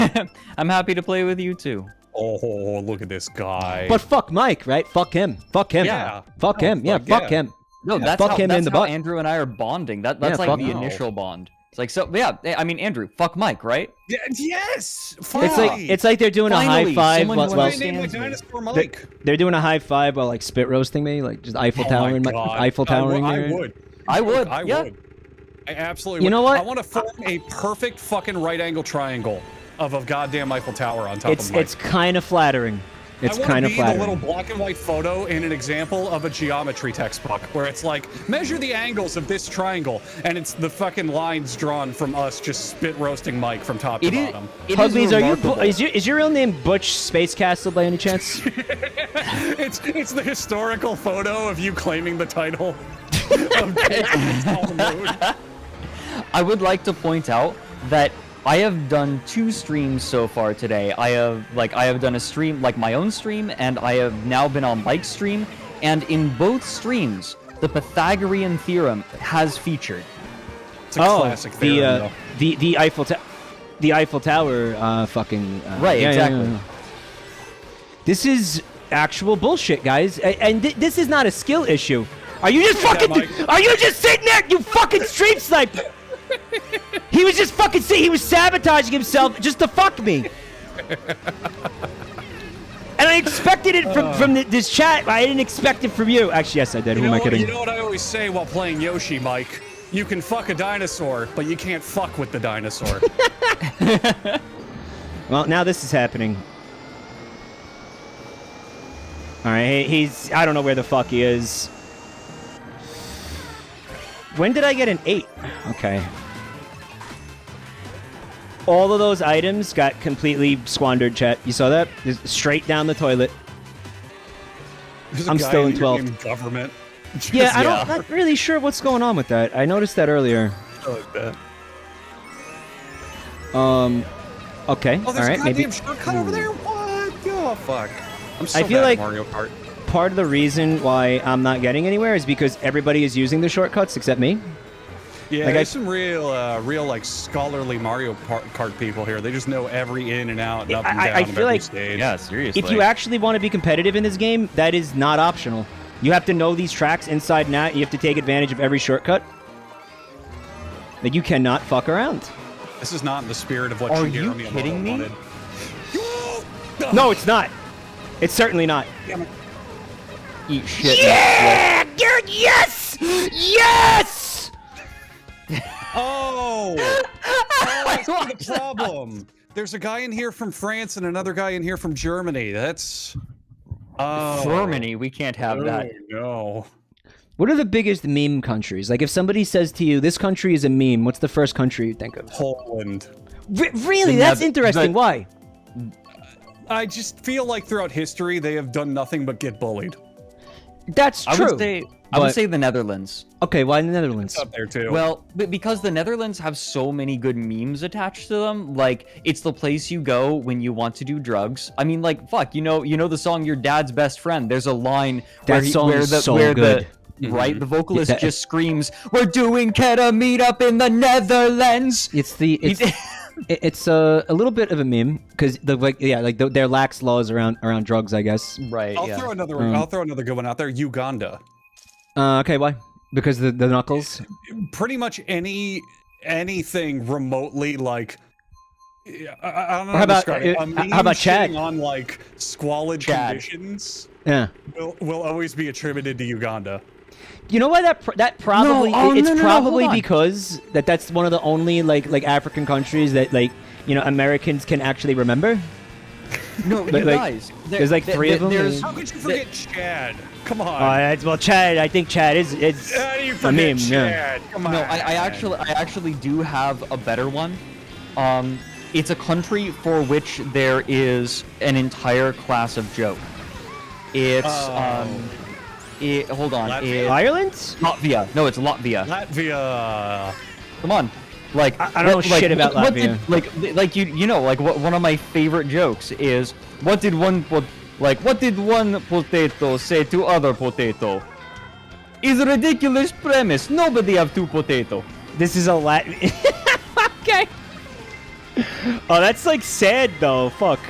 I'm happy to play with you too. Oh, look at this guy. But fuck Mike, right? Fuck him. Fuck him. Yeah. Fuck Oh, him. Yeah, fuck fuck yeah. him. No, that's fuck how, him that's in the how butt. Andrew and I are bonding. That's Yeah, like fuck the no. initial bond. It's like, so yeah, I mean, Andrew, fuck Mike, right? Yeah, yes. It's like they're doing a Finally, high five. someone While, who while I named my understands dinosaur Mike. they're doing a high five while like spit roasting me, like just Eiffel Oh Tower my in my God. Eiffel Towering. I here. would. I would. I yeah. would. I absolutely You would. know what? I want to form a perfect fucking right angle triangle of a goddamn Eiffel Tower on top of Mike. It's kind of flattering. It's kind of the flattering. little black and white photo in an example of a geometry textbook where it's like, measure the angles of this triangle, and it's the fucking lines drawn from us just spit roasting Mike from top to It is. bottom. It is Huggbees, remarkable. is your real name Butch Space Castle by any chance? It's the historical photo of you claiming the title of David's on the Moon. I would like to point out that I have done 2 streams so far today. I have done a stream, like my own stream, and I have now been on Mike's stream, and in both streams, the Pythagorean theorem has featured. It's a classic theorem, though. the Eiffel Tower fucking Right, yeah, exactly. yeah. This is actual bullshit, guys, and this is not a skill issue. Are you just fucking? Mike. Are you just sitting there? You fucking stream sniper! He was just fucking he was sabotaging himself just to fuck me. And I expected it from this chat. I didn't expect it from you. Actually, yes, I did. Who am I kidding? You know what I always say while playing Yoshi, Mike? You can fuck a dinosaur, but you can't fuck with the dinosaur. Well, now this is happening. All right, he's. I don't know where the fuck he is. When did I get an 8? Okay. All of those items got completely squandered, chat. You saw that? Just straight down the toilet. There's a I'm guy still in here 12th. named Government. Yeah, I'm not really sure what's going on with that. I noticed that earlier. like that. Okay. Oh, All there's right. a Maybe goddamn shortcut over there. What? Oh fuck. I'm so I feel bad like- at Mario Kart. part of the reason why I'm not getting anywhere is because everybody is using the shortcuts except me. Yeah, Like, there's some real like scholarly Mario Kart people here. They just know every in and out and up and I down of feel every like- stage. Yeah, seriously. If you actually want to be competitive in this game, that is not optional. You have to know these tracks inside and out. You have to take advantage of every shortcut. Like, you cannot fuck around. This is not in the spirit of what Are Shigeru you Miyamoto kidding me? wanted. No, it's not. It's certainly not. Eat shit. Yeah! Dude, yes! Yes! Oh! That's the problem. There's a guy in here from France and another guy in here from Germany. That's... Oh. Germany, we can't have that. Oh, no. What are the biggest meme countries? Like, if somebody says to you, "This country is a meme," what's the first country you think of? Poland. Really? That's interesting. Why? I just feel like throughout history they have done nothing but get bullied. That's true. I would say the Netherlands. Okay, why the Netherlands? It's up there too. Well, because the Netherlands have so many good memes attached to them. Like, it's the place you go when you want to do drugs. I mean, like, fuck, you know the song "Your Dad's Best Friend." There's a line That song is so good. Right, the vocalist just screams, "We're doing ketamine up in the Netherlands." It's a little bit of a meme because their lax laws around drugs, I guess. Right. I'll throw another one. I'll throw another good one out there. Uganda. Okay, why? Because the knuckles. Pretty much anything remotely like. I don't know how about describe it. A meme how about Chad? shitting on like squalid conditions Yeah. will always be attributed to Uganda. You know why that probably it's probably hold on. because that's one of the only like African countries that Americans can actually remember. No, you Like, guys. there's like three of them. How could you forget Chad? Come on. Well, Chad. I think Chad is How do you a forget meme. Chad? Come on. No, I actually do have a better one. It's a country for which there is an entire class of joke. It's hold on. Latvia? Ireland? Latvia. No, it's Latvia. Latvia. Come on. Like I don't know shit about Latvia. One of my favorite jokes is what did one potato say to other potato? Is a ridiculous premise. Nobody have two potato. This is a Latin. Okay. Oh, that's like sad though. Fuck.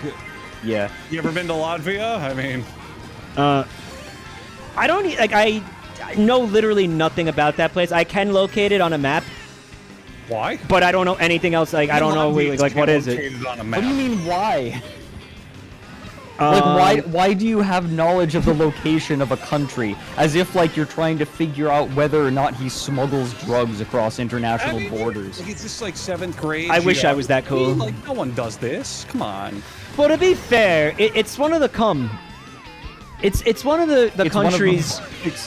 Yeah. You ever been to Latvia? I mean, I don't I know literally nothing about that place. I can locate it on a map, why? but I don't know anything else. Like I don't know what is it. On a What map. do you mean why? Why do you have knowledge of the location of a country as if like you're trying to figure out whether or not he smuggles drugs across international borders? Like, it's just like 7th grade. I wish I was that cool. Like no one does this. Come on. Well, to be fair, it's one of the It's one of the countries.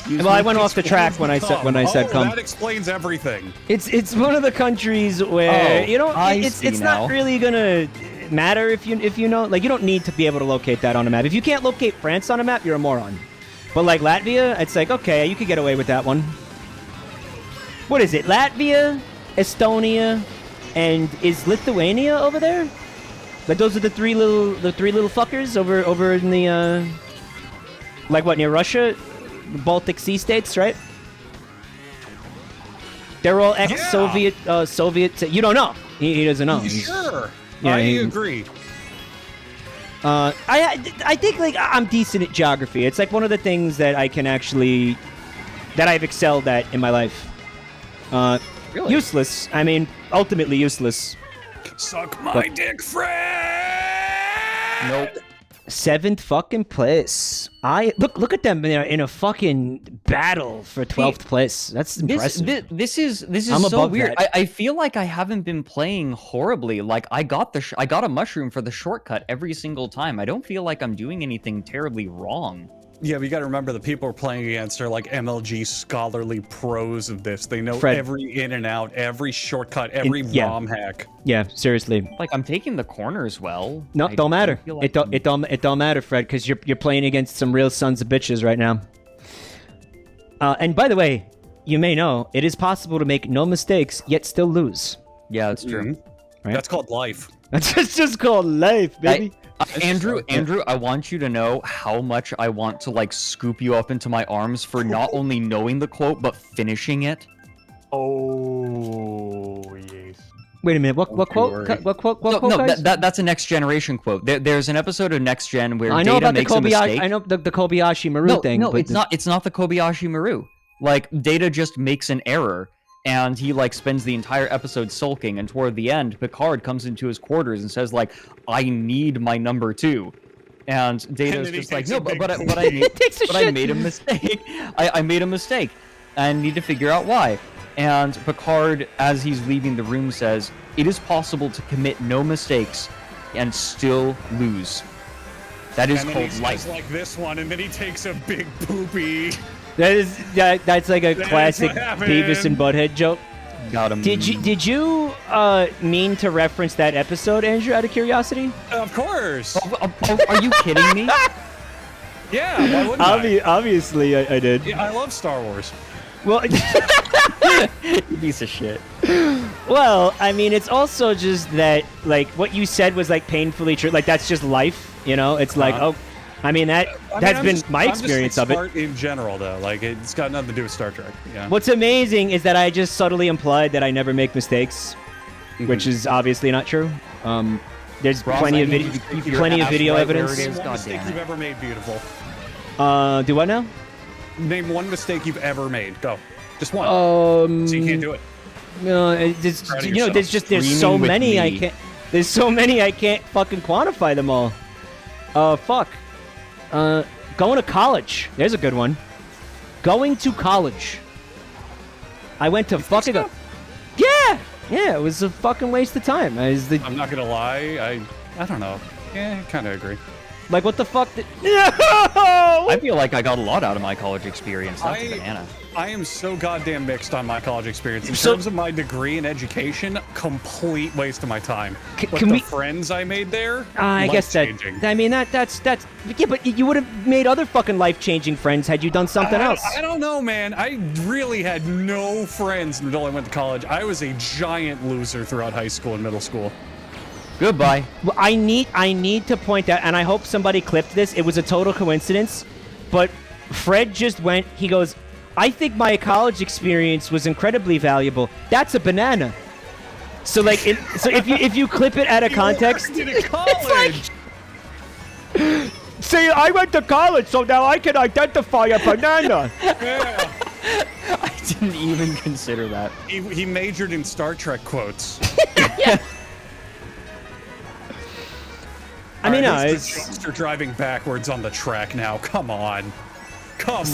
Well, I went off the track when I said come. That explains everything. It's one of the countries where it's not really gonna matter if you know, like, you don't need to be able to locate that on a map. If you can't locate France on a map, you're a moron. But like Latvia, it's like, okay, you could get away with that one. What is it? Latvia, Estonia, and is Lithuania over there? Like those are the three little fuckers over in the like what, near Russia, the Baltic Sea states, right? They're all ex-Soviet. Soviet. You don't know. He doesn't know. Sure. Yeah, I he- agree. I think like I'm decent at geography. It's like one of the things that I can actually that I've excelled at in my life. Really? Useless. I mean, ultimately useless. Suck my dick, Fred. Nope. 7th fucking place. Look at them in a fucking battle for 12th place. That's impressive. This is I'm so above weird. that. I feel like I haven't been playing horribly. Like I got a mushroom for the shortcut every single time. I don't feel like I'm doing anything terribly wrong. Yeah, but you got to remember the people we're playing against are like MLG scholarly pros of this. They know Fred. every in and out, every shortcut, every yeah. ROM hack. Yeah, seriously. Like I'm taking the corners well. No, I don't matter. feel like It don't matter, Fred, because you're playing against some real sons of bitches right now. And by the way, you may know it is possible to make no mistakes yet still lose. Yeah, that's true. Mhm. Right. That's called life. That's just called life, baby. Andrew, I want you to know how much I want to like scoop you up into my arms for not only knowing the quote but finishing it. Oh, yes. Wait a minute. What quote? worry. What quote? What quote, No, guys? that's a Next Generation quote. There's an episode of Next Gen where I know Data about the makes a Kobayashi. mistake. I know the Kobayashi Maru No, thing. no, but it's not. It's not the Kobayashi Maru. Like Data just makes an error, and he like spends the entire episode sulking. And toward the end, Picard comes into his quarters and says like, "I need my number 2." And Data's then he just like, takes "No, a big but I Takes a but I shit. made a mistake. I made a mistake, and need to figure out why." And Picard, as he's leaving the room, says, "It is possible to commit no mistakes and still lose. That is And then called he life." says like this one, and then he takes a big poopy. That's like a classic what happened. Beavis and Butthead joke. Got him. Did you mean to reference that episode, Andrew? Out of curiosity? Of course. Are you kidding me? Yeah, why wouldn't I? Obviously, I did. Yeah, I love Star Wars. Well, You piece of shit. well, I mean, it's also just that, like, what you said was like painfully true. Like, that's just life, you know. It's like, Uh-huh. oh, I mean, that's been my experience of it. Smart in general, though. Like, it's got nothing to do with Star Trek. Yeah. What's amazing is that I just subtly implied that I never make mistakes, which is obviously not true. There's Ross, plenty I of need you to keep your plenty of ass video right where evidence. it is. One God mistake damn you've it. ever made beautiful. Do what now? Name one mistake you've ever made. Go. Just one. So you can't do it. No, it's Proud of you know, there's Screaming so with many I me. can't. There's so many I can't fucking quantify them all. Fuck. Going to college. There's a good one. Going to college. I went to fucking. Yeah, it was a fucking waste of time. I'm not gonna lie. I don't know. Yeah, I kind of agree. Like, what the fuck? I feel like I got a lot out of my college experience. That's a banana. I am so goddamn mixed on my college experience. In So- terms of my degree in education, complete waste of my time. But can the we- friends I made there, I guess that. life-changing. I mean, that's. Yeah, but you would have made other fucking life-changing friends had you done something else. I don't know, man. I really had no friends until I went to college. I was a giant loser throughout high school and middle school. Goodbye. Well, I need to point out, and I hope somebody clipped this. It was a total coincidence, but Fred just went. He goes, "I think my college experience was incredibly valuable." That's a banana. So like, so if you clip it out of context, You worked in college. see, I went to college, so now I can identify a banana. Yeah. I didn't even consider that. He majored in Star Trek quotes. I mean, no, Alright, it's who's the jokester driving backwards on the track now. Come on. Come on.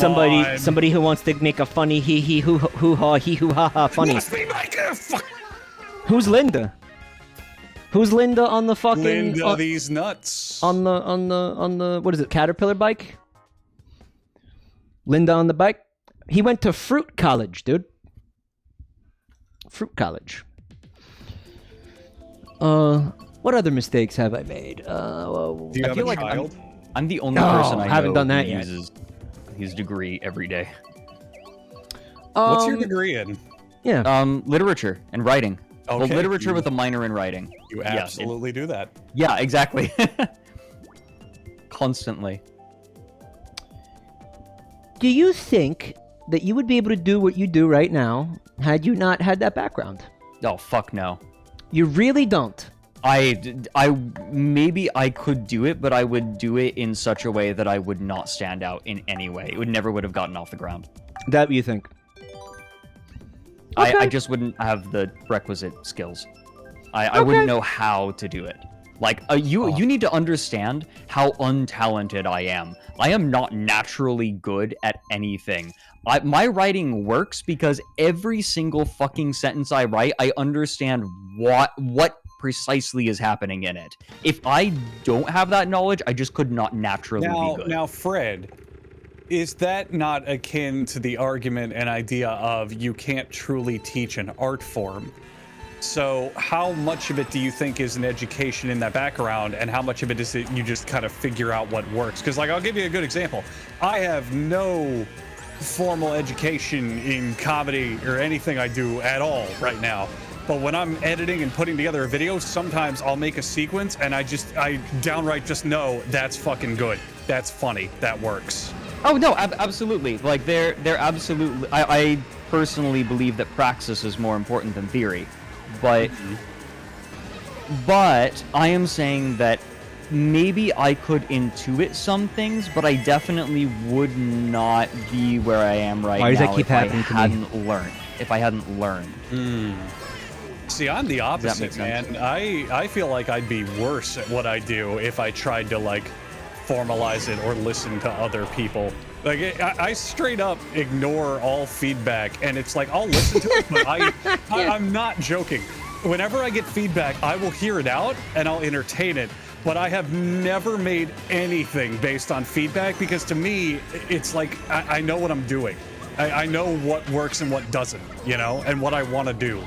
somebody who wants to make a funny hee hee hoo ha hee hoo ha ha funny. Must be like a fuck. Who's Linda? Who's Linda on the fucking Linda, these nuts. on the what is it, Caterpillar bike? Linda on the bike. He went to Fruit College, dude. Fruit College. What other mistakes have I made? Do you have feel a like child? I'm the only No, person I haven't know done that who yet. uses his degree every day. What's your degree in? Yeah. Literature and writing. Well, Okay, literature you- with a minor in writing. You Yeah, it- absolutely do that. Yeah, exactly. Constantly. Do you think that you would be able to do what you do right now had you not had that background? Oh, fuck no. You really don't. Maybe I could do it, but I would do it in such a way that I would not stand out in any way. It would have gotten off the ground. That you think? I Okay. just wouldn't have the requisite skills. I wouldn't know how to do it. Like, you need to understand how untalented I am. I am not naturally good at anything. My writing works because every single fucking sentence I write, I understand what precisely is happening in it. If I don't have that knowledge, I just could not naturally be good. Now, Fred, is that not akin to the argument and idea of you can't truly teach an art form? So how much of it do you think is an education in that background, and how much of it is that you just kind of figure out what works? Because, like, I'll give you a good example. I have no formal education in comedy or anything I do at all right now. But when I'm editing and putting together a video, sometimes I'll make a sequence and I downright just know that's fucking good. That's funny. That works. Oh no, absolutely. Like they're absolutely. I personally believe that praxis is more important than theory, but I am saying that maybe I could intuit some things, but I definitely would not be where I am right now. Why does that keep happening to me? If I hadn't learned. See, I'm the opposite, make sense? man. I feel like I'd be worse at what I do if I tried to, like, formalize it or listen to other people. Like, I straight up ignore all feedback, and it's like, I'll listen to it, but I'm not joking. Whenever I get feedback, I will hear it out, and I'll entertain it. but I have never made anything based on feedback because to me, it's like I know what I'm doing. I know what works and what doesn't, you know, and what I want to do.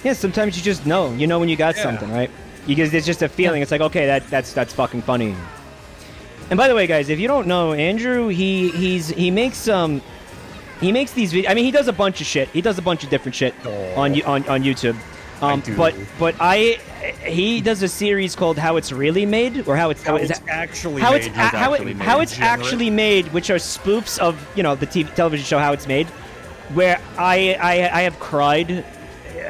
Yeah, sometimes you just know. You know when you got something, right? Because there's just a feeling. It's like, okay, that's fucking funny. And by the way, guys, if you don't know, Andrew, he makes these videos. I mean, he does a bunch of shit. He does a bunch of different shit on YouTube. But he does a series called How It's Really Made, or how it's actually made, which are spoofs of the television show How It's Made, where I have cried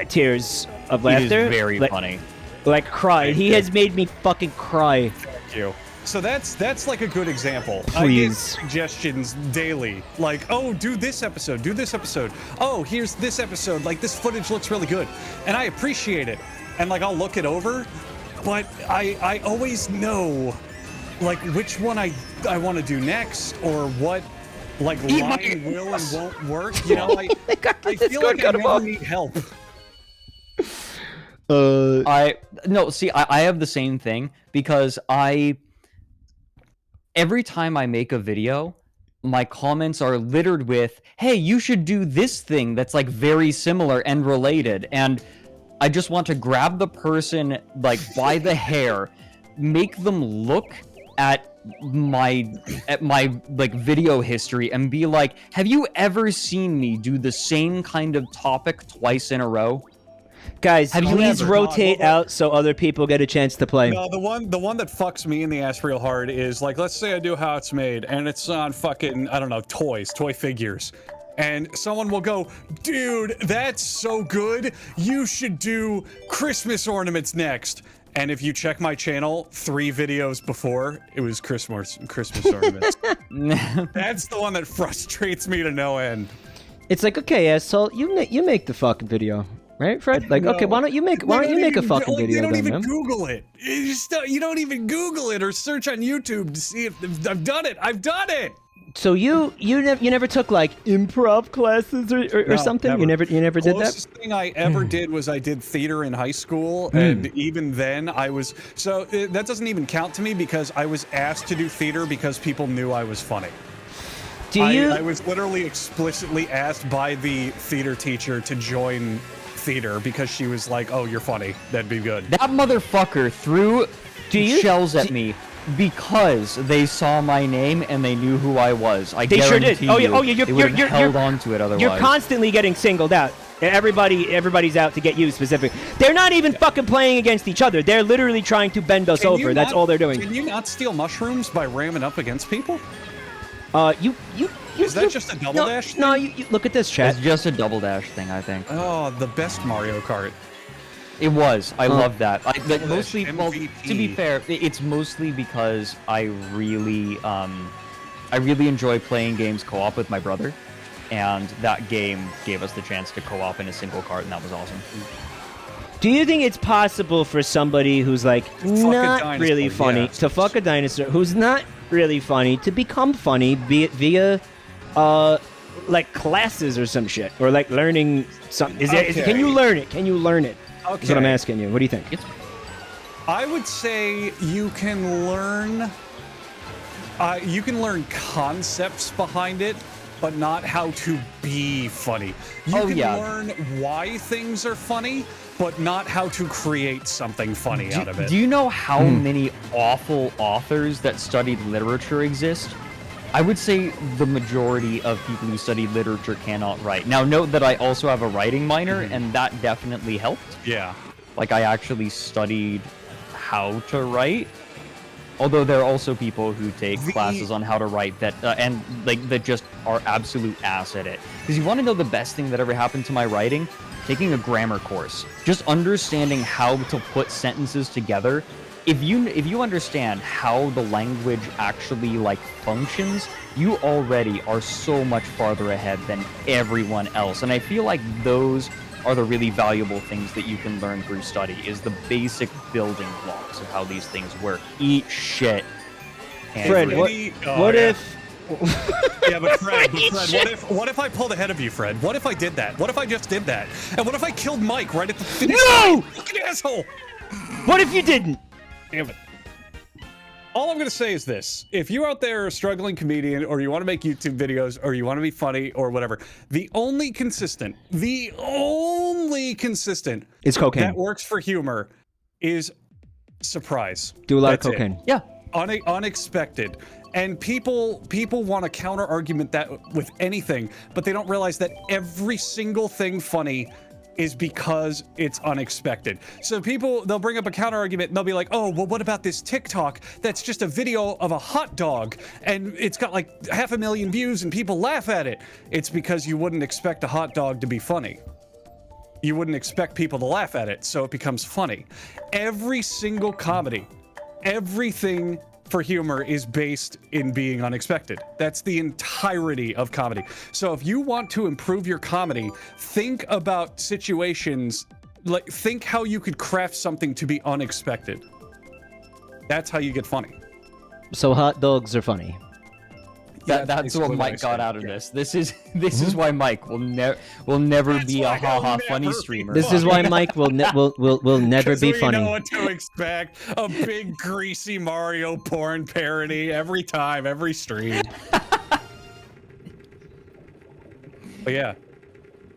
tears of laughter. It is very funny. Like cried. He has made me fucking cry. Thank you. So that's like a good example. Please. I get suggestions daily, like, oh, do this episode, do this episode. Oh, here's this episode. Like, this footage looks really good, and I appreciate it. And like, I'll look it over, but I always know, like, which one I want to do next, or what, like, line will and won't work. You know, I feel like I never need help. I have the same thing because every time I make a video, my comments are littered with, hey, you should do this thing that's like very similar and related. And I just want to grab the person like by the hair, make them look at my like video history and be like, have you ever seen me do the same kind of topic twice in a row? Guys, please rotate out so other people get a chance to play. No, the one that fucks me in the ass real hard is, like, let's say I do How It's Made, and it's on fucking, I don't know, toy figures. And someone will go, dude, that's so good, you should do Christmas ornaments next. And if you check my channel, 3 videos before, it was Christmas ornaments. That's the one that frustrates me to no end. It's like, okay, asshole, you make the fucking video. Right, Fred? Like, okay, why don't you make a fucking video? They don't then, even man? Google it. You don't even Google it or search on YouTube to see if I've done it. I've done it. So you never took like improv classes or No, something? Never. You never did that? Closest thing I ever did was I did theater in high school, and even then I was that doesn't even count to me because I was asked to do theater because people knew I was funny. I was literally explicitly asked by the theater teacher to join theater because she was like, oh, you're funny, that'd be good. That motherfucker threw shells at me because they saw my name and they knew who I was. They sure did. They would have held on to it otherwise. You're constantly getting singled out. Everybody's out to get you specifically. They're not even fucking playing against each other. They're literally trying to bend us over. That's all they're doing. Can you not steal mushrooms by ramming up against people? Is that just a double dash thing? No, you look at this, chat. It's just a double dash thing, I think. Oh, the best Mario Kart. It was. I love that. Mostly, well, to be fair, it's mostly because I really enjoy playing games co-op with my brother, and that game gave us the chance to co-op in a single cart, and that was awesome. Do you think it's possible for somebody who's like not really funny to fuck a dinosaur, who's not really funny, to become funny, be it via like classes or some shit, or like learning something? Can you learn it? Can you learn it? Okay. That's what I'm asking you. What do you think? I would say you can learn concepts behind it, but not how to be funny. You can learn why things are funny, but not how to create something funny out of it. Do you know how many awful authors that studied literature exist? I would say the majority of people who study literature cannot write. Now, note that I also have a writing minor, and that definitely helped. Yeah. Like, I actually studied how to write. Although there are also people who take classes on how to write that that just are absolute ass at it. Because you want to know the best thing that ever happened to my writing? Taking a grammar course. Just understanding how to put sentences together. If you understand how the language actually like functions, you already are so much farther ahead than everyone else. And I feel like those are the really valuable things that you can learn through study, is the basic building blocks of how these things work. Eat shit. Fred, what if... Yeah, but Fred, what if I pulled ahead of you, Fred? What if I did that? What if I just did that? And what if I killed Mike right at the finish line? Fucking asshole! What if you didn't? Damn it. All I'm going to say is this. If you out there are a struggling comedian or you want to make YouTube videos or you want to be funny or whatever, the only consistent Is cocaine. that works for humor is surprise. Do a lot That's of it. cocaine. Yeah. Unexpected. And people want to counter argument that with anything, but they don't realize that every single thing funny is because it's unexpected. So they'll bring up a counter argument and they'll be like, oh, well, what about this TikTok that's just a video of a hot dog and it's got like 500,000 views and people laugh at it? It's because you wouldn't expect a hot dog to be funny. You wouldn't expect people to laugh at it, so it becomes funny. Every single comedy, everything for humor is based in being unexpected. That's the entirety of comedy. So if you want to improve your comedy, think about situations, like think how you could craft something to be unexpected. That's how you get funny. So hot dogs are funny. Yeah, That's basically what Mike I got said. out of Yeah. this. This is why Mike will never That's be a why I'll haha funny never be streamer. This is why Mike will never 'Cause be we funny. know what to expect. A big greasy Mario porn parody every time, every stream. But yeah.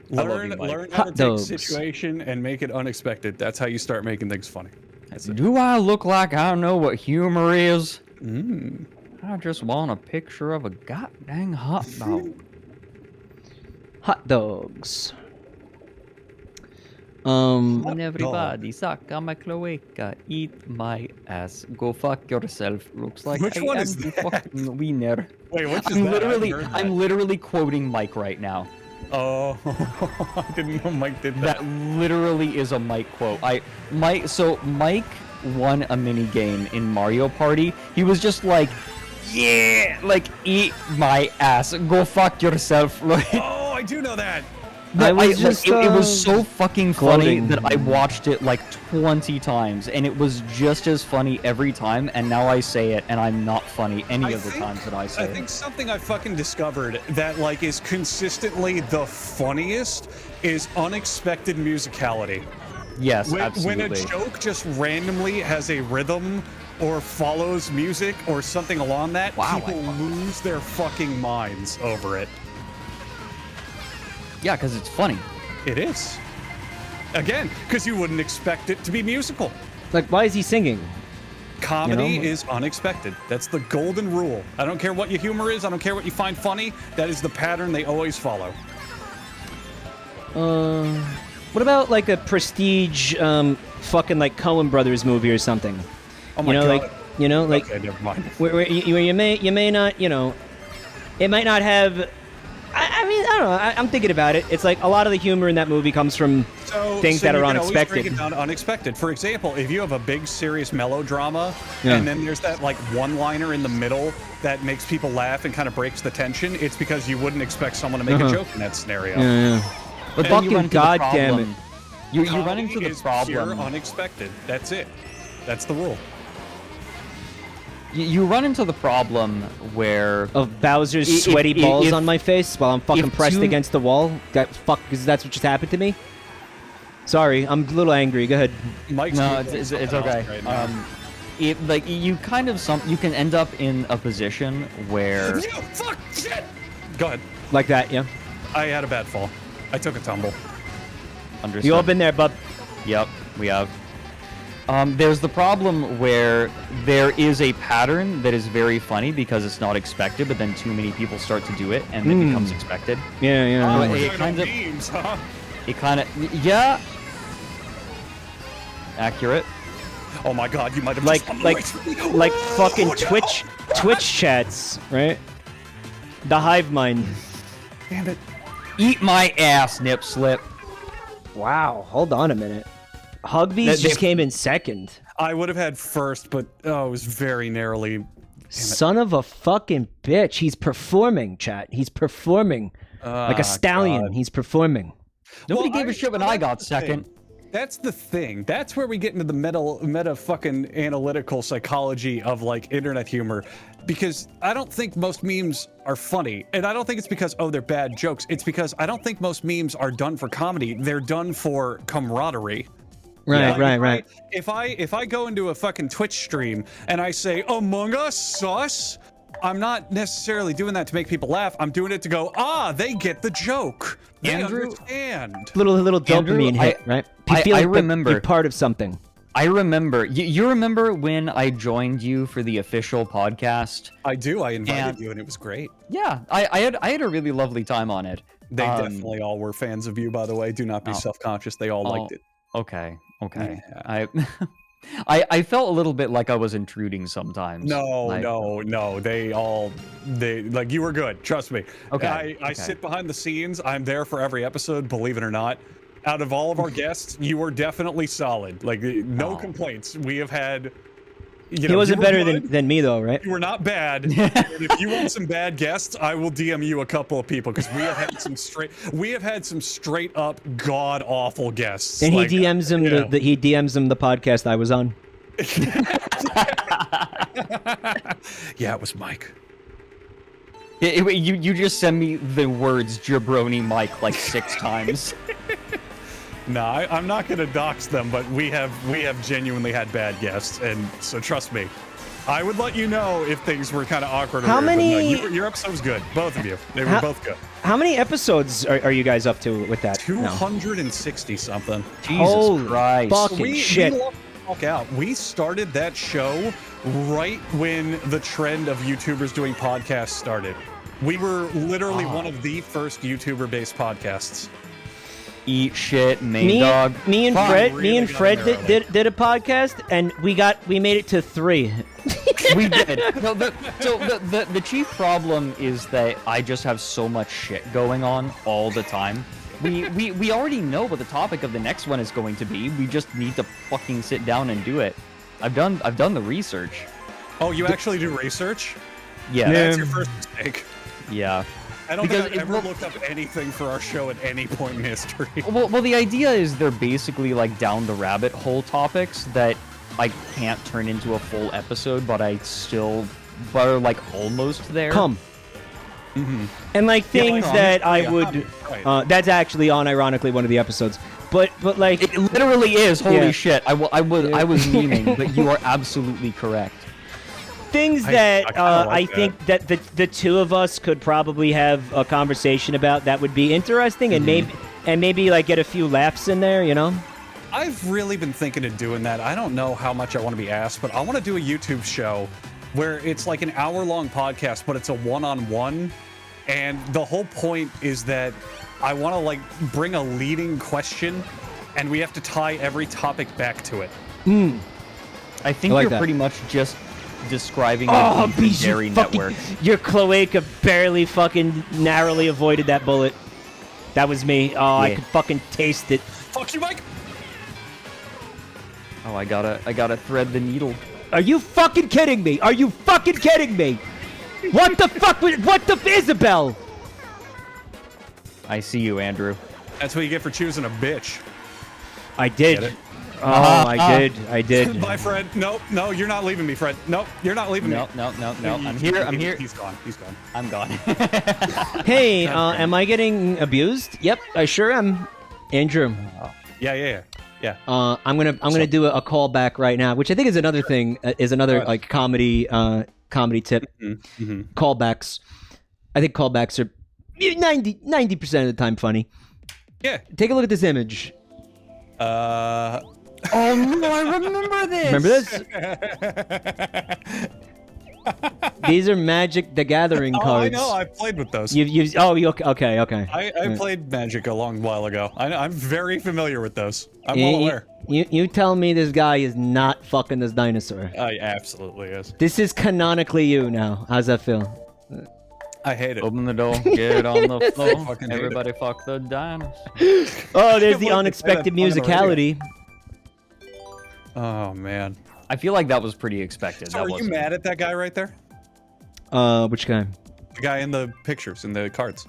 love Learn you, Mike. how to Hot take dogs. a situation and make it unexpected. That's how you start making things funny. That's it. Do I look like I know what humor is? Mm. I just want a picture of a goddamn hot dog. Hot dogs. And everybody suck on my cloaca, eat my ass, go fuck yourself. Looks like Which I one am is the that? fucking wiener. Wait, which is that? I haven't heard that. I'm literally quoting Mike right now. Oh, I didn't know Mike did that. That literally is a Mike quote. Mike won a mini game in Mario Party. He was just like, yeah, like eat my ass, go fuck yourself. Like, Oh, I do know that. I was just, it was so fucking funny gloating. that I watched it like 20 times, and it was just as funny every time. And now I say it, and I'm not funny any of the times that I say I think something I fucking discovered that like is consistently the funniest is unexpected musicality. it. Yes, When absolutely. a joke just randomly has a rhythm or follows music or something along that, Wow, people lose their fucking minds over it. Yeah, because it's funny. It is. Again, because you wouldn't expect it to be musical. Like, why is he singing? Comedy You know? is unexpected. That's the golden rule. I don't care what your humor is. I don't care what you find funny. That is the pattern they always follow. What about like a prestige, fucking like Coen Brothers movie or something? Oh my you know, god. like Okay, never mind. where you may not, you know, it might not have. I mean, I don't know. I'm thinking about it. It's like a lot of the humor in that movie comes from things that you are can always unexpected. break it down to unexpected. For example, if you have a big serious melodrama Yeah. and then there's that like one-liner in the middle that makes people laugh and kind of breaks the tension, it's because you wouldn't expect someone to make a joke in that scenario. Yeah. But And then you Fucking run into the goddamn problem. You run Comedy into the is pure problem. unexpected. That's it. That's the rule. You run into the problem where Of Bowser's If- sweaty if- balls if- on my face while I'm fucking if pressed two- against the wall. Because that's what just happened to me. Sorry, I'm a little angry. Go ahead. Mike's no, doing it's something else okay. right now. It like you kind of you can end up in a position where You fuck shit. Go ahead. Like that, yeah. I had a bad fall. I took a tumble. understood. You all been there, bub. Yep, we have. There's the problem where there is a pattern that is very funny because it's not expected, but then too many people start to do it and it becomes expected. Yeah, yeah. Oh, We're it doing kind no of- memes, huh? It kind of yeah, accurate. Oh my god, you might have like just like unnoticed me. like Oh, fucking no. Twitch chats, right? The hive mind. Damn it. Eat my ass, nip slip. Wow, hold on a minute. Huggbees They- just came in second. I would have had first, but oh, it was very narrowly. Son of a fucking bitch. He's performing, chat. He's performing. Like a stallion. God. He's performing. Nobody Well, gave a shit when I got that's the thing. second. That's the thing. That's where we get into the meta fucking analytical psychology of like internet humor. Because I don't think most memes are funny. And I don't think it's because, oh, they're bad jokes. It's because I don't think most memes are done for comedy. They're done for camaraderie. Right. If I go into a fucking Twitch stream and I say Among Us sus, I'm not necessarily doing that to make people laugh. I'm doing it to go, they get the joke. They understand. Little dopamine hit, right? You feel I like remember. you're part of something. I remember. You remember when I joined you for the official podcast? I do. I invited you, and it was great. Yeah, I had a really lovely time on it. They definitely all were fans of you, by the way. Do not be self-conscious. They all liked it. Okay. Yeah. I felt a little bit like I was intruding sometimes. No. They like, you were good. Trust me. Okay. I sit behind the scenes. I'm there for every episode, believe it or not. Out of all of our guests, you were definitely solid. Like, no complaints. We have had... He wasn't better than me, though, right? You were not bad. And if you want some bad guests, I will DM you a couple of people, because we have had some straight up god awful guests. And he DMs him he DMs him the podcast I was on. Yeah, it was Mike. You just send me the words Jabroni Mike like 6 times. No, I'm not going to dox them, but we have genuinely had bad guests, and so trust me, I would let you know if things were kind of awkward. How many? No, your episode was good, both of you. They were both good. How many episodes are you guys up to with that? 260 something. Jesus Christ! Fucking shit! We started that show right when the trend of YouTubers doing podcasts started. We were literally one of the first YouTuber-based podcasts. Eat shit, dog. Me and Fred did a podcast, and we made it to 3. We did. No, the chief problem is that I just have so much shit going on all the time. We already know what the topic of the next one is going to be. We just need to fucking sit down and do it. I've done the research. Oh, you actually do research? Yeah. That's your first mistake. Yeah. I don't think I've ever looked up anything for our show at any point in history. Well, the idea is they're basically like down the rabbit hole topics that I can't turn into a full episode, but are like almost there. And like things that I would. That's actually ironically one of the episodes. But like it literally is. Holy shit! I was memeing, but you are absolutely correct. Things that I think that the two of us could probably have a conversation about that would be interesting, and maybe like get a few laughs in there, you know. I've really been thinking of doing that. I don't know how much I want to be asked, but I want to do a YouTube show where it's like an hour-long podcast, but it's a one-on-one, and the whole point is that I want to like bring a leading question, and we have to tie every topic back to it. I think you're pretty much just describing the dairy network. Your cloaca barely fucking narrowly avoided that bullet. That was me. Oh, I could fucking taste it. Fuck you, Mike. Oh, I gotta thread the needle. Are you fucking kidding me? Are you fucking kidding me? What the fuck? What the Isabel? I see you, Andrew. That's what you get for choosing a bitch. I did. I did. Bye, Fred. No, you're not leaving me, Fred. Nope, you're not leaving me. No. I'm here. He's gone. I'm gone. Hey, am I getting abused? Yep, I sure am. Andrew. Yeah. I'm gonna do a callback right now, which I think is another thing. Like comedy tip. Callbacks. I think callbacks are 90% of the time funny. Yeah. Take a look at this image. Oh no, I remember this. Remember this? These are Magic the Gathering cards. I know. I played with those. Okay. I played Magic a long while ago. I'm very familiar with those. I'm well aware. You tell me this guy is not fucking this dinosaur. He absolutely is. This is canonically you now. How's that feel? I hate it. Open the door, get on the floor. fucking hate Everybody fuck the dinosaur. Oh, there's the unexpected musicality. Oh, man. I feel like that was pretty expected. So are you mad at that guy right there? Which guy? The guy in the pictures, in the cards.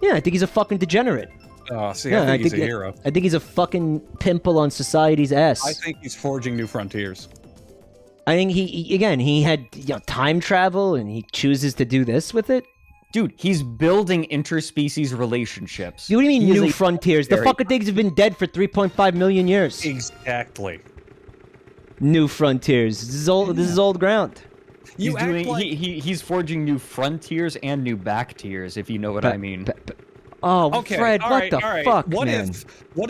Yeah, I think he's a fucking degenerate. Oh, see, I think he's a hero. I think he's a fucking pimple on society's ass. I think he's forging new frontiers. I think he had time travel, and he chooses to do this with it. Dude, he's building interspecies relationships. What do you mean He is new a frontiers? The very- fucking things have been dead for 3.5 million years. Exactly. New frontiers. This is old ground. You He's act doing like he's forging new frontiers and new back tiers, if you know what I mean. Oh, okay, Fred, all what right, the all right. fuck, what man?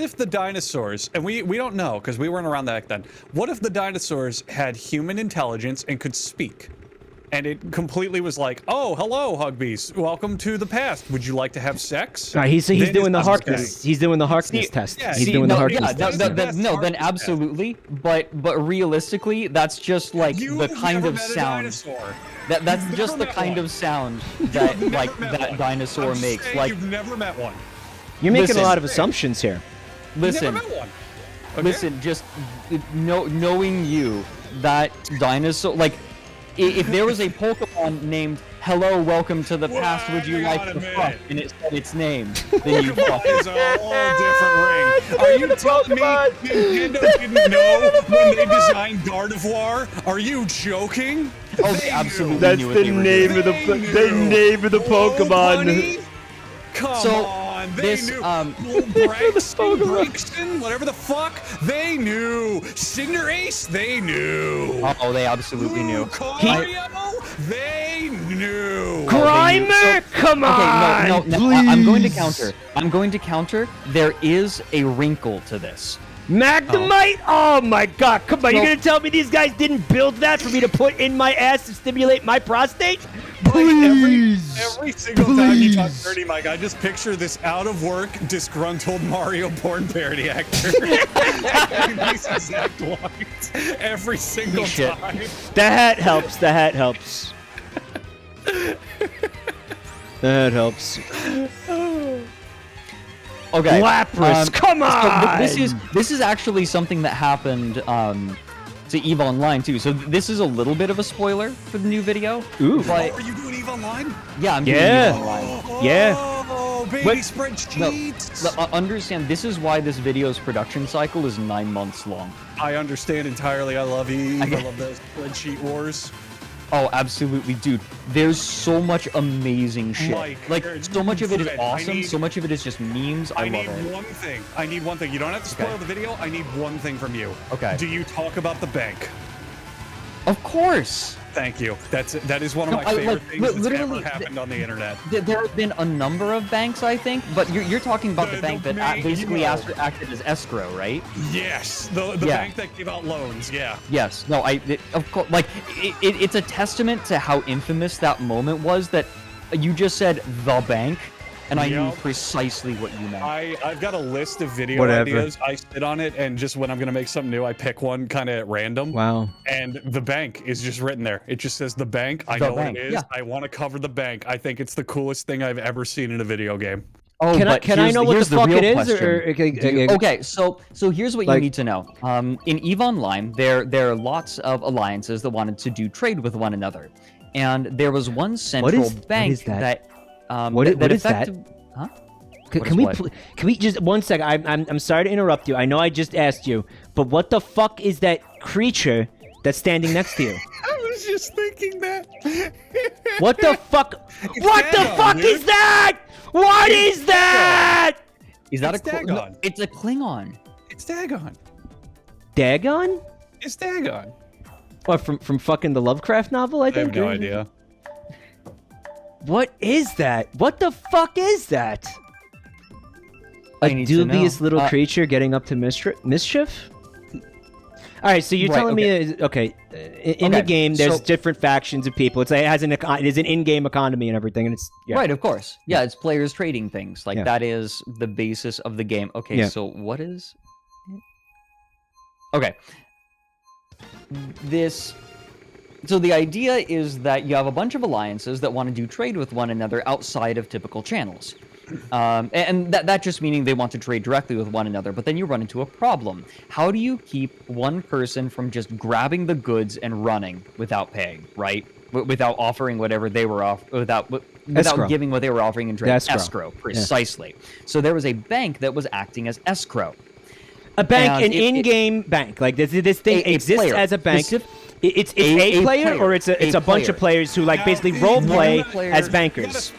if the dinosaurs, and we don't know because we weren't around back then. What if the dinosaurs had human intelligence and could speak? And it completely was like, oh, hello, Huggbees. Welcome to the past. Would you like to have sex? All right, he's Then doing the it's Harkness. He's doing the Harkness test. yeah, He's see, doing the no, Harkness yeah, test. then Harkness absolutely. But realistically, that's just like You've the kind never of met a sound. dinosaur. That's You've just never the met kind one. of sound that You've like never met that one. dinosaur I'm just makes. saying Like, you've never met one. You're making listen. a lot of assumptions here. listen, Never met one. Okay? listen. Just knowing you, that dinosaur. Like, if there was a Pokemon named "Hello, welcome to the past, would you Hang like on a to minute. fuck?" and it said its name, then you fuck Pokemon is it. a whole different ring. Are you telling me Nintendo didn't know when they designed Gardevoir? Are you joking? Oh, they absolutely knew what they were doing. name of the Pokemon. Come So, on, they this, knew. Pokemon. Braxton, whatever the fuck, they knew. Cinderace, they knew. Oh, they absolutely knew. Lucario, they knew. Grimer, come on! Okay, no, I'm going to counter. I'm going to counter. There is a wrinkle to this. Magnemite? Oh my god, come on, you're So- gonna tell me these guys didn't build that for me to put in my ass to stimulate my prostate? Like Please! every single time you talk dirty, Mike, I just picture this out of work, disgruntled Mario porn parody actor. These exact lines every single Shit. time. The hat helps, the hat helps. The hat helps. Okay. Lapras, come so on! this is actually something that happened to EVE Online too. So this is a little bit of a spoiler for the new video. Ooh. But Are you doing EVE Online? yeah, I'm doing Yeah. EVE Online. Yeah. Oh, baby What? spreadsheets. Understand, this is why this video's production cycle is 9 months long. I understand entirely. I love EVE. I get- love those spreadsheet wars. Oh, absolutely, dude. There's so much amazing shit. Mike, Like, so much of it is Fred, I awesome. need- So much of it is just memes. I I love need it. one thing. I need one thing. You don't have to spoil Okay. the video. I need one thing from you. Okay. Do you talk about the bank? Of course. Thank you. That is one of No, my I- favorite like, things that's literally, ever happened on the internet. There have been a number of banks, I think, but you're talking about the The bank that main, basically you know. acted as escrow, right? Yes, the Yeah. bank that gave out loans. Yeah. Yes. No, of course, like, it's a testament to how infamous that moment was that you just said the bank, and I knew Yup. precisely what you meant. I've got a list of video Whatever. ideas. I sit on it, and just when I'm gonna make something new, I pick one kind of at random. Wow. And the bank is just written there. It just says the bank. I The know bank, what it is. yeah. I want to cover the bank. I think it's the coolest thing I've ever seen in a video game. Oh, Can I but can I here's know what here's the fuck real it is? question. Okay, so here's what Like- you need to know. In EVE Online, there are lots of alliances that wanted to do trade with one another, and there was one central bank is that? What is that? Huh? Can, What can is we what? can we just 1 second? I'm sorry to interrupt you. I know I just asked you, but what the fuck is that creature that's standing next to you? I was just thinking that. What the fuck? What the Dagon, fuck dude. is that? What is that? Is that It's a no, Dagon. it's a Klingon. It's Dagon. Dagon? It's Dagon. What from fucking the Lovecraft novel? I I think. have no idea. What is that? What the fuck is that? I A need to know. dubious little creature getting up to mischief? All right, so you're Right, telling me, in the Okay, game, there's so- different factions of people. It has it is an in-game economy and everything, and it's yeah. Right, of course. Yeah, it's players trading things. Like Yeah. that is the basis of the game. Okay, Yeah. so what is? Okay. So the idea is that you have a bunch of alliances that want to do trade with one another outside of typical channels. And that just meaning they want to trade directly with one another, but then you run into a problem. How do you keep one person from just grabbing the goods and running without paying, right? Without offering whatever they were without Escrow. giving what they were offering in trade. Escrow. Precisely. So there was a bank that was acting as escrow. A bank, And an in-game bank. Like this thing a exists player. as a bank. It's A a player, player. or it's a bunch of player. players who like Now, basically role play player- as You bankers.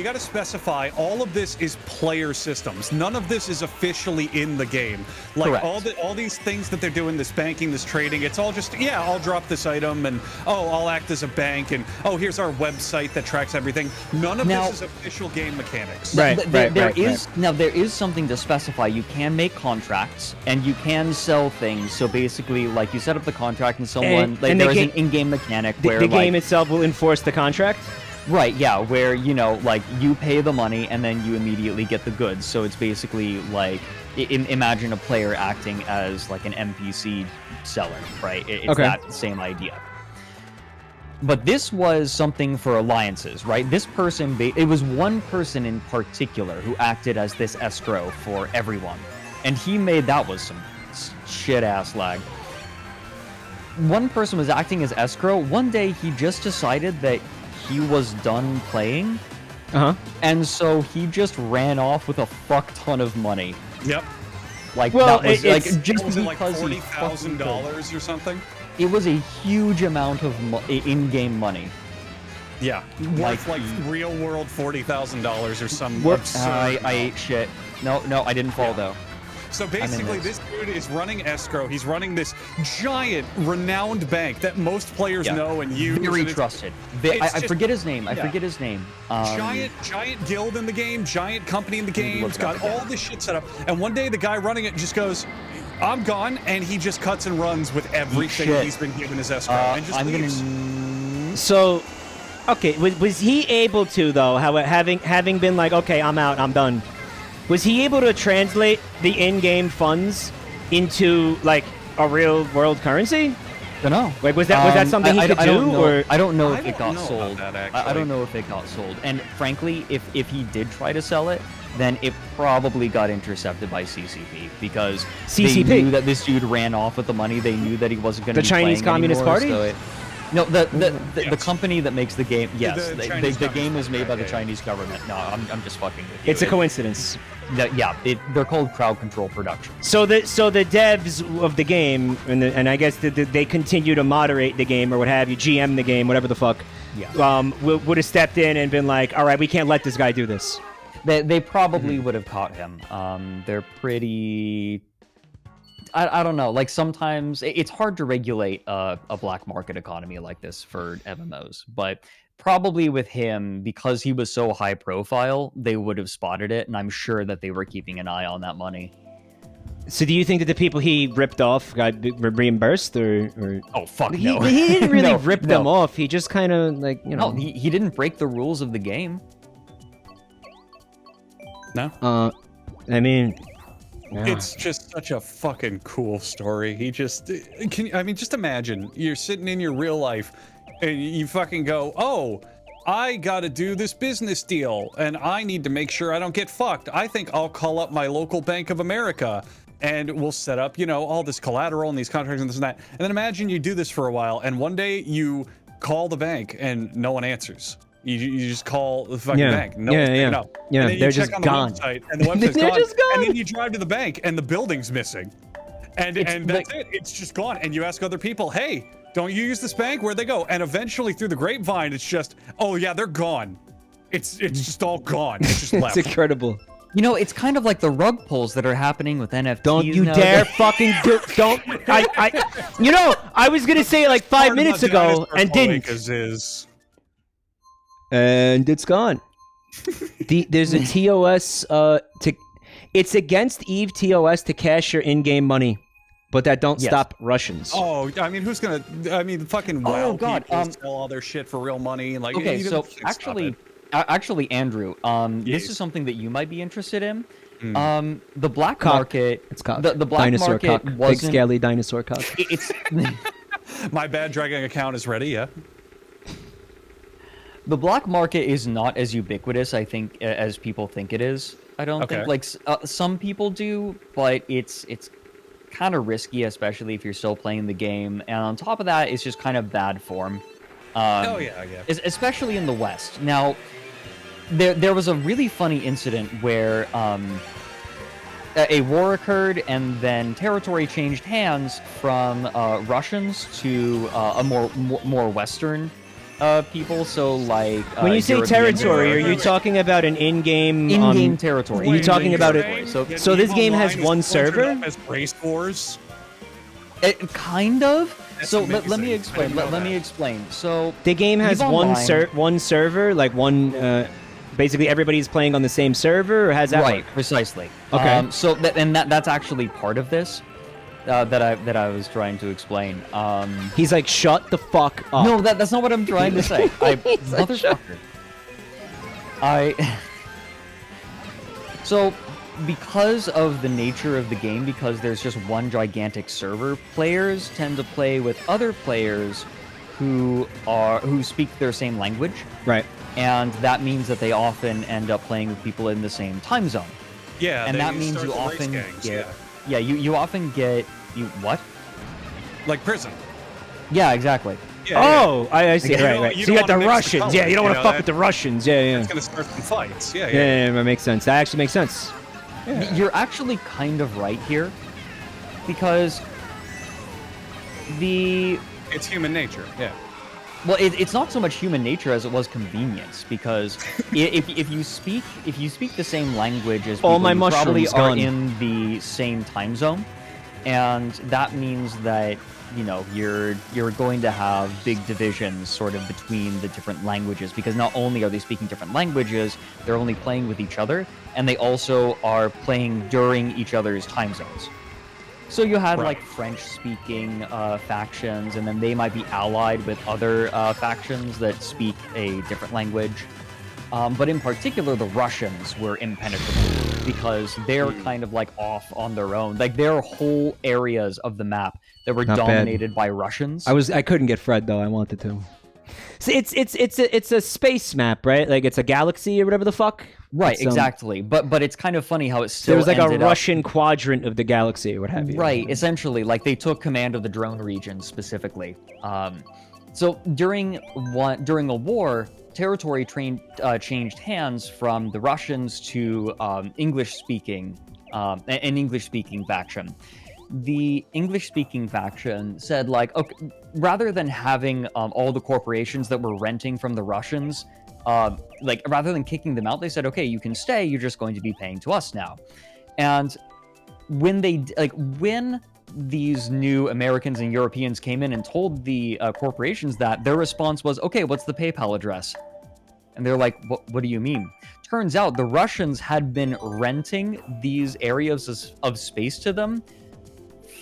gotta specify all of this is player systems. None of this is officially in the game. Like Correct. all these things that they're doing, this banking, this trading, it's all just I'll drop this item and I'll act as a bank and here's our website that tracks everything. None of Now- this is official game mechanics. Right, There right. is something to specify. You can make contracts and you can sell things. So basically, like you set up the contract and someone and there the is an ga- in-game mechanic The, where the like, game itself will enforce the contract. right, yeah, where like you pay the money and then you immediately get the goods. So it's basically like imagine a player acting as like an NPC seller, right? It's Okay. that same idea. But this was something for alliances, right? This person, it was one person in particular who acted as this escrow for everyone. And that was some shit-ass lag. One person was acting as escrow. One day, he just decided that he was done playing. And so he just ran off with a fuck ton of money. Yep. Like, Well, that was, it's- like, just Was it like because he $40,000 or something? It was a huge amount of in-game money. Yeah, worth like real world $40,000 or some absurd. I ate shit. No, I didn't fall though. So basically, this dude is running escrow. He's running this giant, renowned bank that most players know and use. Very and it's- trusted. it's I just- forget his name. I yeah. forget his name. Giant guild in the game, giant company in the game. look It's it up got all this shit set up. And one day, the guy running it just goes, "I'm gone," and he just cuts and runs with everything shit. he's been given as escrow and just I'm leaves. So, okay, was he able to though? Having been like, okay, I'm out, I'm done. Was he able to translate the in-game funds into like a real world currency? don't know. Like, was that something he could do, or I don't know if I it don't got know about sold. that, I actually. don't know if it got sold. And frankly, if he did try to sell it, then it probably got intercepted by CCP because CCP? they knew that this dude ran off with the money. They knew that he wasn't going to The Chinese Communist Party? No, the Yes. company that makes the game. Yes, The the Chinese game Communist is made by Party, the yeah. Chinese government. No, I'm just fucking with you. it's a coincidence? They're called crowd control productions. So the devs of the game, and I guess they continue to moderate the game or what have you, GM the game, whatever the fuck. Yeah. Would have stepped in and been like, all right, we can't let this guy do this. They probably would have caught him. They're pretty. I don't know. Like sometimes it's hard to regulate a black market economy like this for MMOs, but probably with him because he was so high profile, they would have spotted it, and I'm sure that they were keeping an eye on that money. So do you think that the people he ripped off got reimbursed, or Oh fuck he, no! he didn't really No, rip no. them off? He just kind of like No, he didn't break the rules of the game. No? I mean, It's just such a fucking cool story. He just just imagine you're sitting in your real life and you fucking go, "Oh, I got to do this business deal and I need to make sure I don't get fucked. I think I'll call up my local Bank of America and we'll set up, all this collateral and these contracts and this and that." And then imagine you do this for a while and one day you call the bank and no one answers. You just call the fucking bank. No one's picking up. Yeah, And then you they're check just on gone. the website and the website's They're gone. just gone. And then you drive to the bank and the building's missing. And that's it. It's just gone. And you ask other people, "Hey, don't you use this bank? Where'd they go?" And eventually through the grapevine, it's just, "Oh yeah, they're gone. It's just all gone. It's just left." it's incredible. It's kind of like the rug pulls that are happening with NFTs. Don't you nowadays. dare fucking don't. I was gonna say it like 5 minutes ago and didn't. And it's gone. There's a TOS it's against Eve TOS to cash your in-game money, but that don't Yes. stop Russians. Oh, who's gonna? Fucking Oh, wow God, people sell all their shit for real money. Like, Okay, you so can't stop actually, it. Andrew, this Yes. is something that you might be interested in. The black Cock. market, It's cock. the black Dinosaur market cock. Big wasn't. scaly dinosaur cock. It's My bad dragging account is ready. Yeah. the black market is not as ubiquitous, I think, as people think it is. I don't Okay. think some people do, but it's kind of risky, especially if you're still playing the game. And on top of that, it's just kind of bad form. Oh yeah. Especially in the West. Now, there was a really funny incident where a war occurred, and then territory changed hands from Russians to a more Western people. So like when you say European territory, are you talking about an in-game territory? Are you talking about it? Right. So The this game online has is one conjured server? up as race wars. It kind of. That's So let me amazing. I explain. didn't know Let me that. explain. So The game has EVE one Online- one server, like one. Basically, everybody's playing on the same server, or has that right, work? precisely. Okay. So that's actually part of this that I was trying to explain. He's like, shut the fuck up. No, that's not what I'm trying to say. Motherfucker. So, because of the nature of the game, because there's just one gigantic server, players tend to play with other players who speak their same language, Right. and that means that they often end up playing with people in the same time zone. Yeah, And they that means start you the race often gangs, get you often get what? like prison. Yeah, exactly. Yeah, Oh, I see. You Right, don't- right. you So you got don't the wanna mix the Russians. Yeah, you don't want to colors, fuck that- with the Russians. Yeah, yeah. It's gonna start some fights. Yeah, Yeah, that makes sense. That actually makes sense. You're actually kind of right here, because It's human nature. Yeah. well, it's not so much human nature as it was convenience. Because if you speak the same language as people, All my you probably mushrooms are gone. in the same time zone, and that means that you're going to have big divisions sort of between the different languages, because not only are they speaking different languages, they're only playing with each other, and they also are playing during each other's time zones. So you had Right. like French-speaking factions, and then they might be allied with other factions that speak a different language. But in particular, the Russians were impenetrable because they're kind of like off on their own. Like there are whole areas of the map that were Not bad. dominated by Russians. I couldn't get Fred though. I wanted to. So it's a space map, right? Like it's a galaxy or whatever the fuck. right, It's, exactly. But it's kind of funny how it still There was like a ended up- Russian quadrant of the galaxy or what have you. Right, essentially, like they took command of the drone region specifically. So during a war, territory changed hands from the Russians to an English-speaking faction. The English-speaking faction said, like, okay, rather than having all the corporations that were renting from the Russians, like rather than kicking them out, they said, okay, you can stay. You're just going to be paying to us now. And when these new Americans and Europeans came in and told the corporations that, their response was, okay, what's the PayPal address? And they're like, what do you mean? Turns out the Russians had been renting these areas of space to them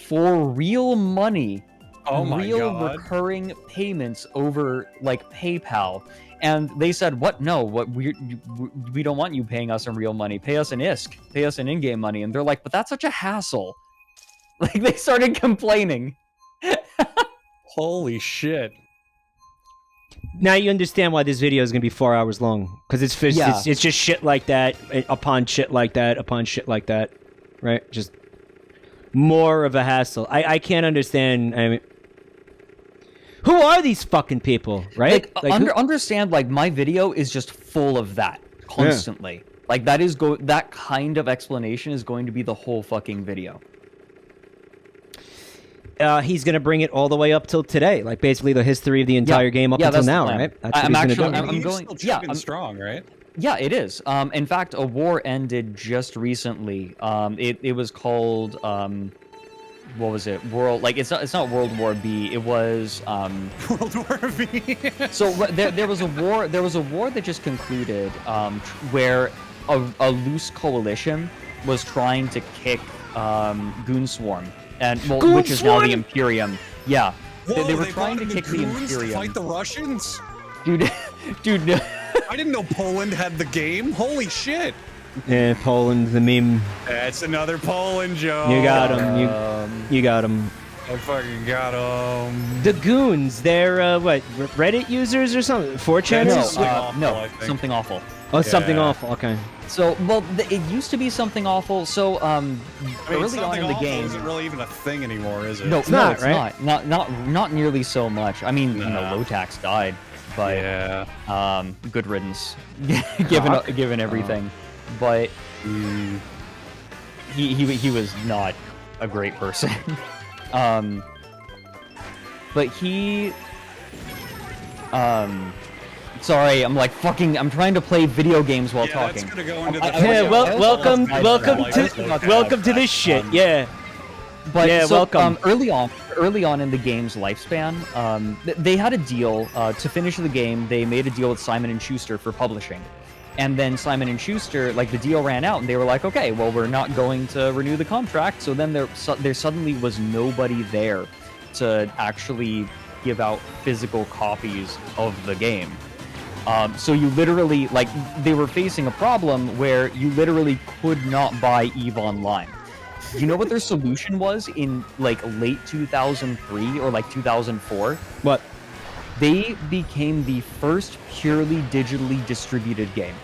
for real money. Oh my real God. recurring payments over like PayPal. And they said, what? No, what we don't want you paying us in real money. Pay us in ISK. Pay us in in-game money. And they're like, but that's such a hassle. Like they started complaining. Holy shit. Now you understand why this video is gonna be 4 hours long, because it's just shit like that upon shit like that upon shit like that, right? Just more of a hassle. I can't understand. I mean, who are these fucking people, right? Like, who- understand, like my video is just full of that constantly. Like that is that kind of explanation is going to be the whole fucking video. He's gonna bring it all the way up till today, like basically the history of the entire game up until that's the now, plan. right? That's I'm what he's actually- gonna do. I'm He's going- still yeah, chugging strong, right? Yeah, it is. In fact, a war ended just recently. It was called what was it? It's not World War B. It was World War V. so there was a war. There was a war that just concluded where a loose coalition was trying to kick Goonswarm, and which is now the Imperium. Yeah, Whoa, they were trying brought to in kick the goons to Imperium. fight the Russians? Dude, no. I didn't know Poland had the game. Holy shit. Yeah, Poland, the meme. That's another Poland joke. You got him. You got him. I fucking got him. The goons, they're what? Reddit users or something? 4chan? No, users? I think. Something awful. Oh, something yeah. awful. Okay. So, it used to be something awful. So, I mean, early on something in the awful game, isn't really even a thing anymore, is it? no, It's not, it's right? not nearly so much. I mean, Nah. Lotax died, but Yeah. good riddance, given everything. But he was not a great person. But he sorry, I'm like fucking I'm trying to play video games while talking. That's gonna go into the Yeah, welcome to this shit. Yeah. But yeah, so, welcome. Early on in the game's lifespan, they had a deal to finish the game. They made a deal with Simon & Schuster for publishing, and then Simon & Schuster, like the deal ran out, and they were like, okay, well we're not going to renew the contract. So then there suddenly was nobody there to actually give out physical copies of the game. So you literally, like, they were facing a problem where you literally could not buy EVE Online. Do you know what their solution was in like late 2003 or like 2004? What? They became the first purely digitally distributed game.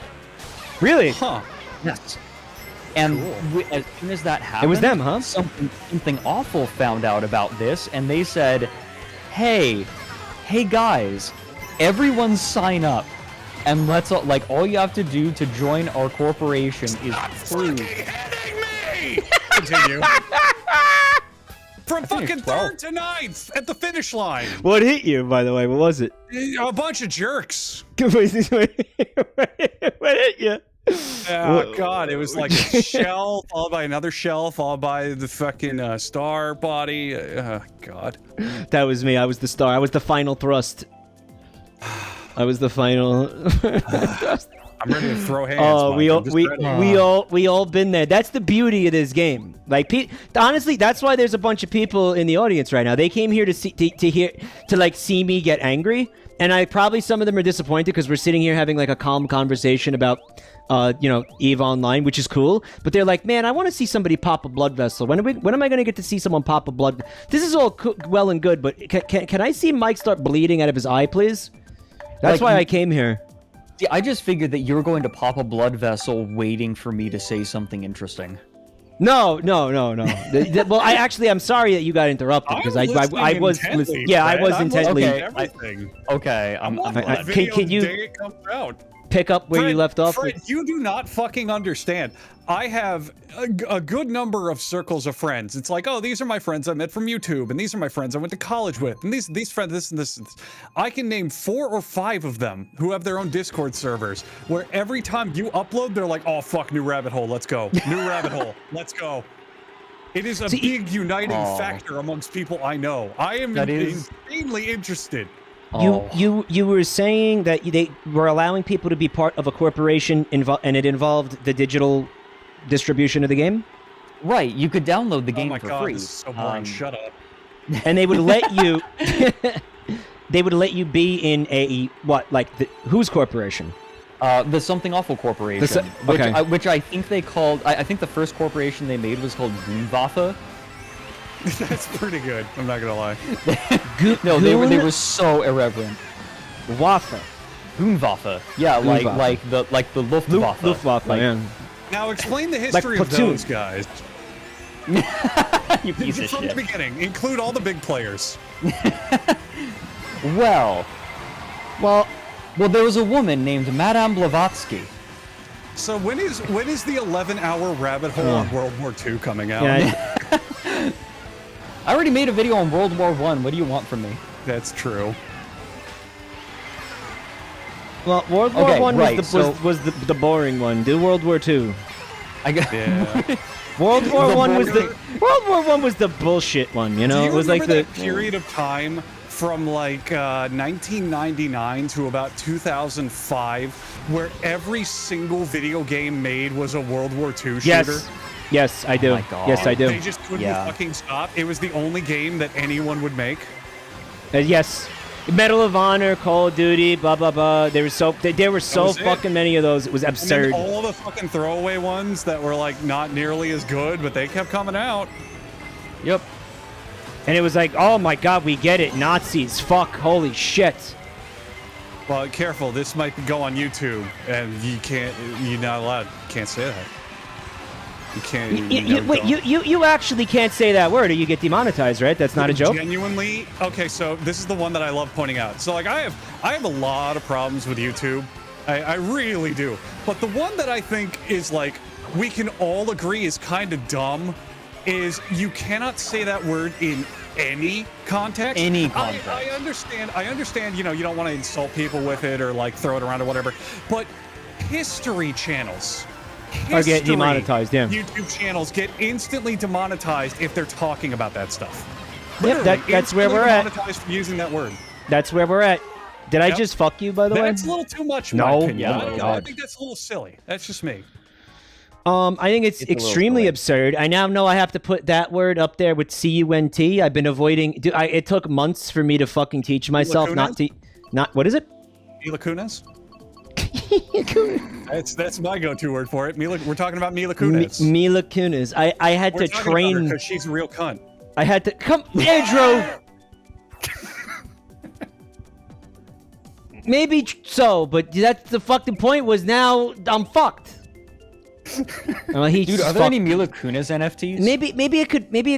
Really? Huh. Yes. And as soon as that happened, It was them, huh? Something awful found out about this, and they said, hey guys, everyone sign up. And let's like all you have to do to join our corporation is prove. Continue. From fucking 3rd to 9th at the finish line. What hit you, by the way? What was it? A bunch of jerks. What hit you? Oh god, it was like a shell followed by another shell followed by the fucking star body. God. That was me. I was the star. I was the final thrust. I was the final. I'm ready to throw hands. Oh, Mike. we all been there. That's the beauty of this game. Like, honestly, that's why there's a bunch of people in the audience right now. They came here to see see me get angry, and probably some of them are disappointed because we're sitting here having like a calm conversation about, EVE Online, which is cool. But they're like, man, I want to see somebody pop a blood vessel. When am I going to get to see someone pop a blood? This is all well and good, but can I see Mike start bleeding out of his eye, please? That's why I came here. See, I just figured that you were going to pop a blood vessel waiting for me to say something interesting. No. Well, I'm sorry that you got interrupted because I was listening. Yeah, I was intently. Okay. Can you pick up where you left off? Fred, you do not fucking understand. I have a good number of circles of friends. It's like, oh, these are my friends I met from YouTube, and these are my friends I went to college with, and these friends, this and this and this. I can name 4 or 5 of them who have their own Discord servers, where every time you upload, they're like, oh, fuck, new rabbit hole, let's go. New rabbit hole, let's go. It is a big uniting factor amongst people I know. I am insanely interested. You were saying that they were allowing people to be part of a corporation, and it involved the digital distribution of the game? Right, you could download the game for free. Oh my god, this is so boring. Shut up. And they would let you be in a whose corporation? The Something Awful Corporation, which I think they called. I think the first corporation they made was called Goonwaffe. That's pretty good. I'm not gonna lie. No, they were so irreverent. Waffe. Goonwaffe. Yeah, like the Luftwaffe. Luftwaffe. Now explain the history of those guys. You piece of From shit. the beginning, include all the big players. Well, there was a woman named Madame Blavatsky. So when is the 11-hour rabbit hole on World War II coming out? Yeah, I already made a video on World War I. What do you want from me? That's true. well, World War I was the boring one. Do World War II. World War I was the bullshit one. You know, Do you it was like remember that period of time from like 1999 to about 2005, where every single video game made was a World War II shooter. Yes, I do. my God. Yes, I do. They just couldn't fucking stop. It was the only game that anyone would make. Yes. Medal of Honor, Call of Duty, blah blah blah. There were so fucking many of those. It was absurd. And then all the fucking throwaway ones that were like not nearly as good, but they kept coming out. Yep. And it was like, oh my god, we get it. Nazis, fuck, holy shit. Well, careful. This might go on YouTube, and you're not allowed. Can't say that. You can't. You actually can't say that word or you get demonetized, right? That's not a joke. Genuinely, okay. So this is the one that I love pointing out. So like, I have a lot of problems with YouTube. I really do. But the one that I think is like we can all agree is kind of dumb is you cannot say that word in any context. Any context. I understand, you know, you don't want to insult people with it or like throw it around or whatever, but history channels Or get demonetized, yeah. YouTube channels get instantly demonetized if they're talking about that stuff. Yep, that's where we're at. Demonetized for using that word. That's where we're at. Did I just fuck you, by the way? That's a little too much. In No. my opinion. Oh my I God. think that's a little silly. That's just me. I think it's a little extremely silly. absurd. I now know I have to put that word up there with C-U-N-T. I've been avoiding. It took months for me to fucking teach myself not to. Not what is it? Mila Kunis. That's my go-to word for it. We're talking about Mila Kunis. Mila Kunis. I had We're to talking about her train. 'cause she's a real cunt. I had to come, Andrew. Maybe so, but that's the fucking point. Was now I'm fucked. Well, he Dude, are there any Mila Kunis NFTs? Maybe it could. Maybe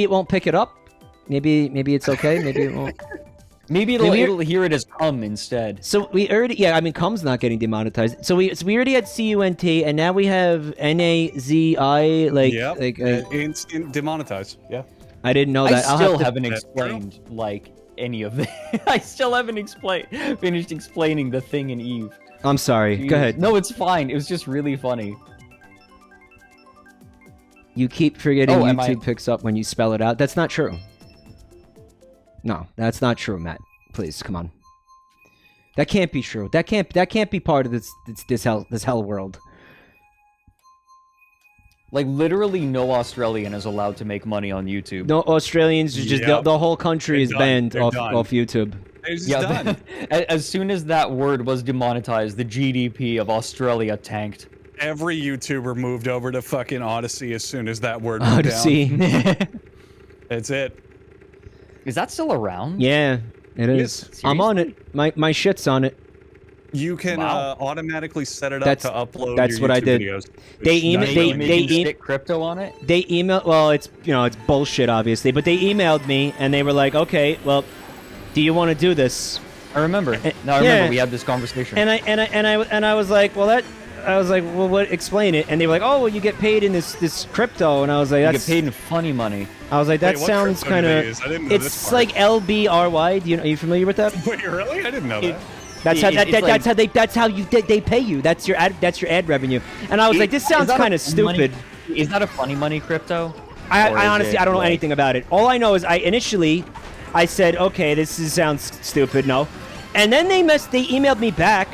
it won't pick it up. Maybe it's okay. Maybe it won't. Maybe it'll hear it as cum instead. So we already, I mean, cum's not getting demonetized. So we already had C-U-N-T, and now we have N-A-Z-I, instant demonetized. Yeah. I didn't know I that. still haven't explained like any of it. I still haven't finished explaining the thing in Eve. I'm sorry. Jeez. Go ahead. No, it's fine. It was just really funny. You keep forgetting am YouTube picks up when you spell it out. That's not true. No, that's not true, Matt. Please, come on. That can't be true. That can't be part of this hell world. Like literally, no Australian is allowed to make money on YouTube. No Australians, just Yep. the whole country is They're banned done. They're off YouTube. It's Yeah, done. as soon as that word was demonetized, the GDP of Australia tanked. Every YouTuber moved over to fucking Odyssey as soon as that word went Odyssey. down. That's it. Is that still around? Yeah, it is. Yes. I'm on it. My shit's on it. You can Wow. automatically set it up That's- to upload that's your what I YouTube did. videos. They which email- is they- nice. they- stick crypto on it. They emailed. Well, it's it's bullshit, obviously. But they emailed me and they were like, "Okay, well, do you want to do this?" I remember. No, I yeah. remember we had this conversation. And I was like, "Well, well, what? Explain it." And they were like, "Oh, well, you get paid in this crypto." And I was like, you "That's." get paid in funny money. I was like, "That Wait, what sounds crypto do kind they of." use? I didn't know this It's part. like LBRY. Are you familiar with that? Wait, really? I didn't know that. That's how It's like- that's how they pay you. That's your ad revenue. And I was like, this Is sounds that a kind of funny money- stupid. Is that a funny money crypto? Or I is honestly it I don't know like- anything about it. All I know is initially I said, okay, sounds stupid, no. And then they emailed me back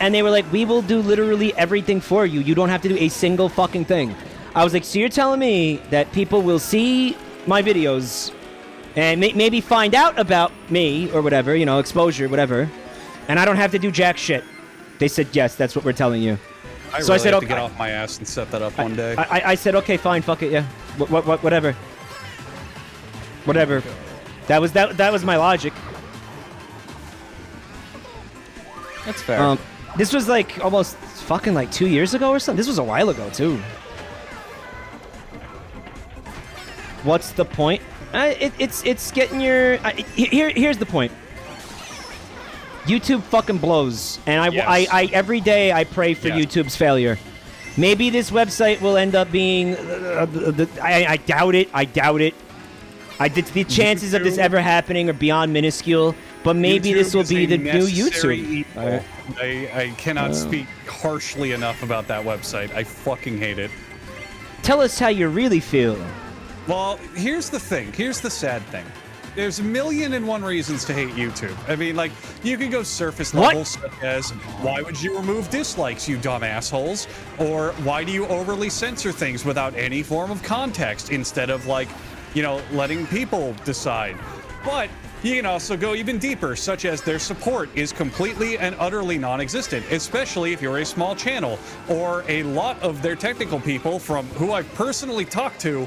and they were like, we will do literally everything for you. You don't have to do a single fucking thing. I was like, so you're telling me that people will see my videos and maybe find out about me or whatever, exposure, whatever, and I don't have to do jack shit. They said, yes, that's what we're telling you. I So I really said, have to okay. get off my ass and set that up one day. I said, okay, fine, fuck it, yeah. Whatever. Whatever. That was my logic. That's fair. This was like almost fucking like 2 years ago or something. This was a while ago too. What's the point? It's getting your. Here's the point. YouTube fucking blows, and I every day I pray for Yes. YouTube's failure. Maybe this website will end up being. I doubt it. I doubt it. The chances of this YouTube- ever happening are beyond minuscule. But maybe YouTube this will is be a the new necessary YouTube. evil. I cannot speak harshly enough about that website. I fucking hate it. Tell us how you really feel. Well, here's the thing. Here's the sad thing. There's 1,000,001 reasons to hate YouTube. I mean, like, you can go surface What? levels such as, why would you remove dislikes, you dumb assholes? Or why do you overly censor things without any form of context instead of, like, letting people decide? But you can also go even deeper, such as their support is completely and utterly non-existent, especially if you're a small channel, or a lot of their technical people from who I've personally talked to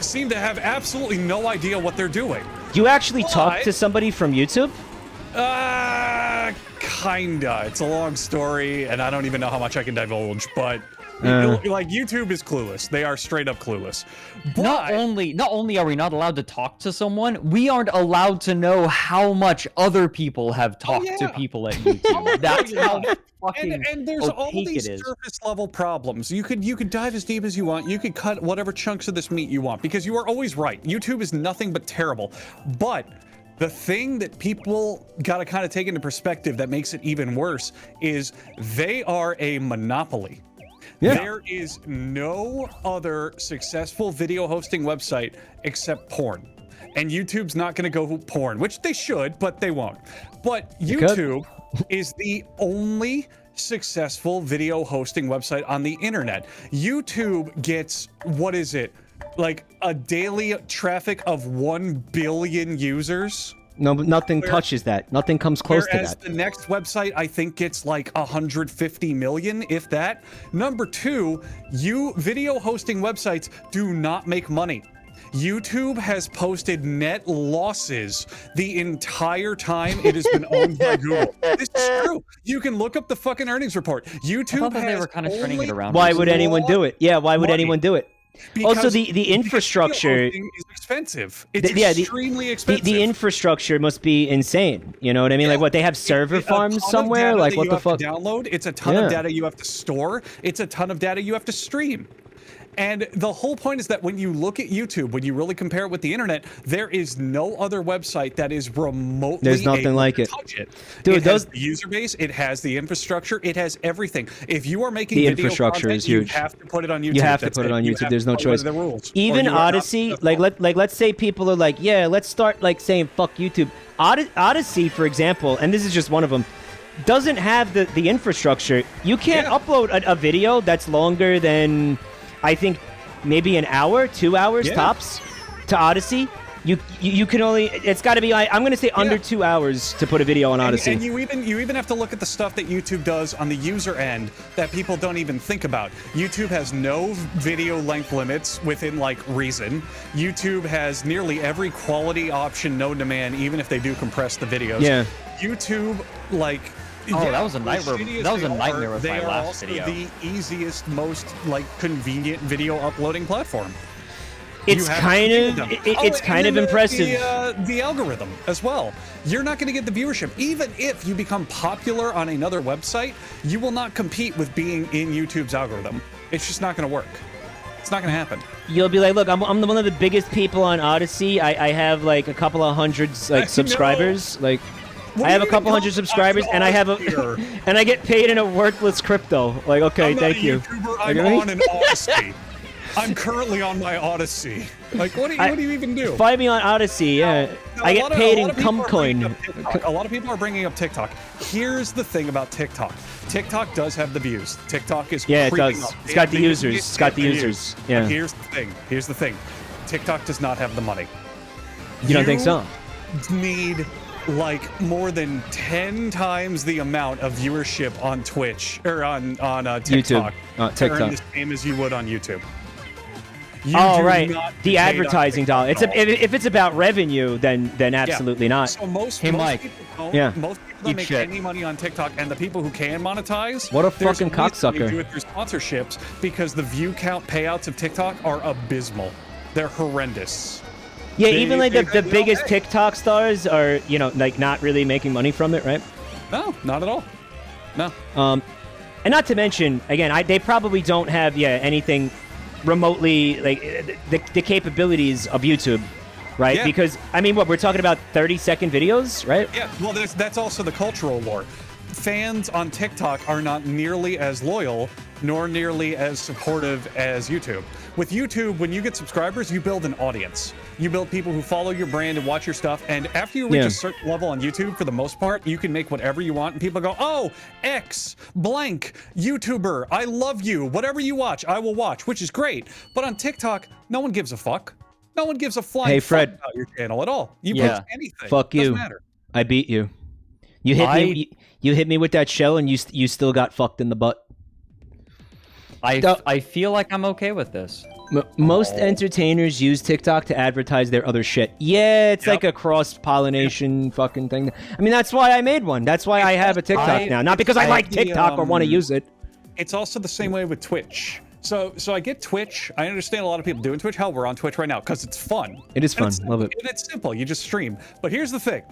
seem to have absolutely no idea what they're doing. You actually talked What? to somebody from YouTube? Kinda. It's a long story, and I don't even know how much I can divulge, but Like YouTube is clueless. They are straight up clueless. But Not only are we not allowed to talk to someone, we aren't allowed to know how much other people have talked to people at YouTube. That's how fucking and there's all opaque these it is. surface level problems. You could dive as deep as you want. You could cut whatever chunks of this meat you want because you are always right. YouTube is nothing but terrible. But the thing that people got to kind of take into perspective that makes it even worse is they are a monopoly. Yeah. There is no other successful video hosting website except porn. And YouTube's not going to go porn, which they should, but they won't. But YouTube is the only successful video hosting website on the internet. YouTube gets, what is it? Like a daily traffic of 1 billion users. No, but nothing touches that. Nothing comes close to that. Whereas the next website, I think, gets like 150 million, if that. Number two, video hosting websites do not make money. YouTube has posted net losses the entire time it has been owned by Google. This is true. You can look up the fucking earnings report. YouTube I thought that has they were kind of turning it around. Why would anyone do it? Yeah, why would anyone do it? Because also, the infrastructure is expensive. It's extremely expensive. The infrastructure must be insane. You know what I mean? Like, what, they have server farms somewhere? Like, what the fuck? Download. It's a ton of data you have to store. It's a ton of data you have to stream. And the whole point is that when you look at YouTube, when you really compare it with the internet, there is no other website that is remotely There's nothing like it. Touch it. Dude, it has the user base, it has the infrastructure, it has everything. If you are making the video infrastructure content, is huge. You have to put it on YouTube. You have to put it on YouTube. There's no choice. The rules, even Odyssey, let's say people are like, yeah, let's start like saying fuck YouTube. Odyssey, for example, and this is just one of them, doesn't have the infrastructure. You can't upload a video that's longer than, I think, maybe an hour, 2 hours tops to Odyssey. You can only, it's got to be, I'm going to say under 2 hours to put a video on Odyssey. And you even have to look at the stuff that YouTube does on the user end that people don't even think about. YouTube has no video length limits within like reason. YouTube has nearly every quality option known to man, even if they do compress the videos. Yeah. YouTube, like, that was a nightmare. That was a nightmare with my last video. video. They are the easiest, most like convenient video uploading platform. It's kind of impressive. The algorithm as well. You're not going to get the viewership. Even if you become popular on another website, you will not compete with being in YouTube's algorithm. It's just not going to work. It's not going to happen. You'll be like, look, I'm one of the biggest people on Odyssey. I have like a couple of hundreds like subscribers. Like, I have a couple hundred subscribers, and I have and I get paid in a worthless crypto. Like, okay, thank you. I'm on an Odyssey. I'm currently on my Odyssey. Like, what do you even do? Find me on Odyssey, yeah. I get paid in Cumcoin. A lot of people are bringing up TikTok. Here's the thing about TikTok. TikTok does have the views. TikTok is it creeping does. up. It's got the users. It's got the users. Yeah. But here's the thing. TikTok does not have the money. You don't think so? Need like more than 10 times the amount of viewership on Twitch or on TikTok. YouTube. To earn the same as you would on YouTube. The advertising dollar. If it's about revenue, then absolutely not. So most Mike. people don't, most people don't make any money on TikTok, and the people who can monetize, what a fucking cocksucker. They do it through sponsorships because the view count payouts of TikTok are abysmal. They're horrendous. Yeah, even like the biggest TikTok stars are, like not really making money from it, right? No, not at all. No. And not to mention, again, they probably don't have anything remotely like the capabilities of YouTube, right? Because I mean, we're talking about 30-second videos, right? Yeah. Well, that's also the cultural war. Fans on TikTok are not nearly as loyal nor nearly as supportive as YouTube. With YouTube, when you get subscribers, you build an audience. You build people who follow your brand and watch your stuff. And after you reach a certain level on YouTube, for the most part, you can make whatever you want. And people go, oh, X, blank, YouTuber, I love you. Whatever you watch, I will watch, which is great. But on TikTok, no one gives a fuck. No one gives a flying fuck about your channel at all. You post anything. Fuck you. Doesn't matter. I beat you. You hit me with that shell, and you still got fucked in the butt. I feel like I'm okay with this. Most entertainers use TikTok to advertise their other shit. Yeah, it's like a cross-pollination fucking thing. I mean, that's why I made one. That's why I have a TikTok now. Not because I like TikTok or want to use it. it's also the same way with Twitch. So I get Twitch. I understand a lot of people doing Twitch. Hell, we're on Twitch right now because it's fun. It is fun. Love it. And it's simple. You just stream. But here's the thing.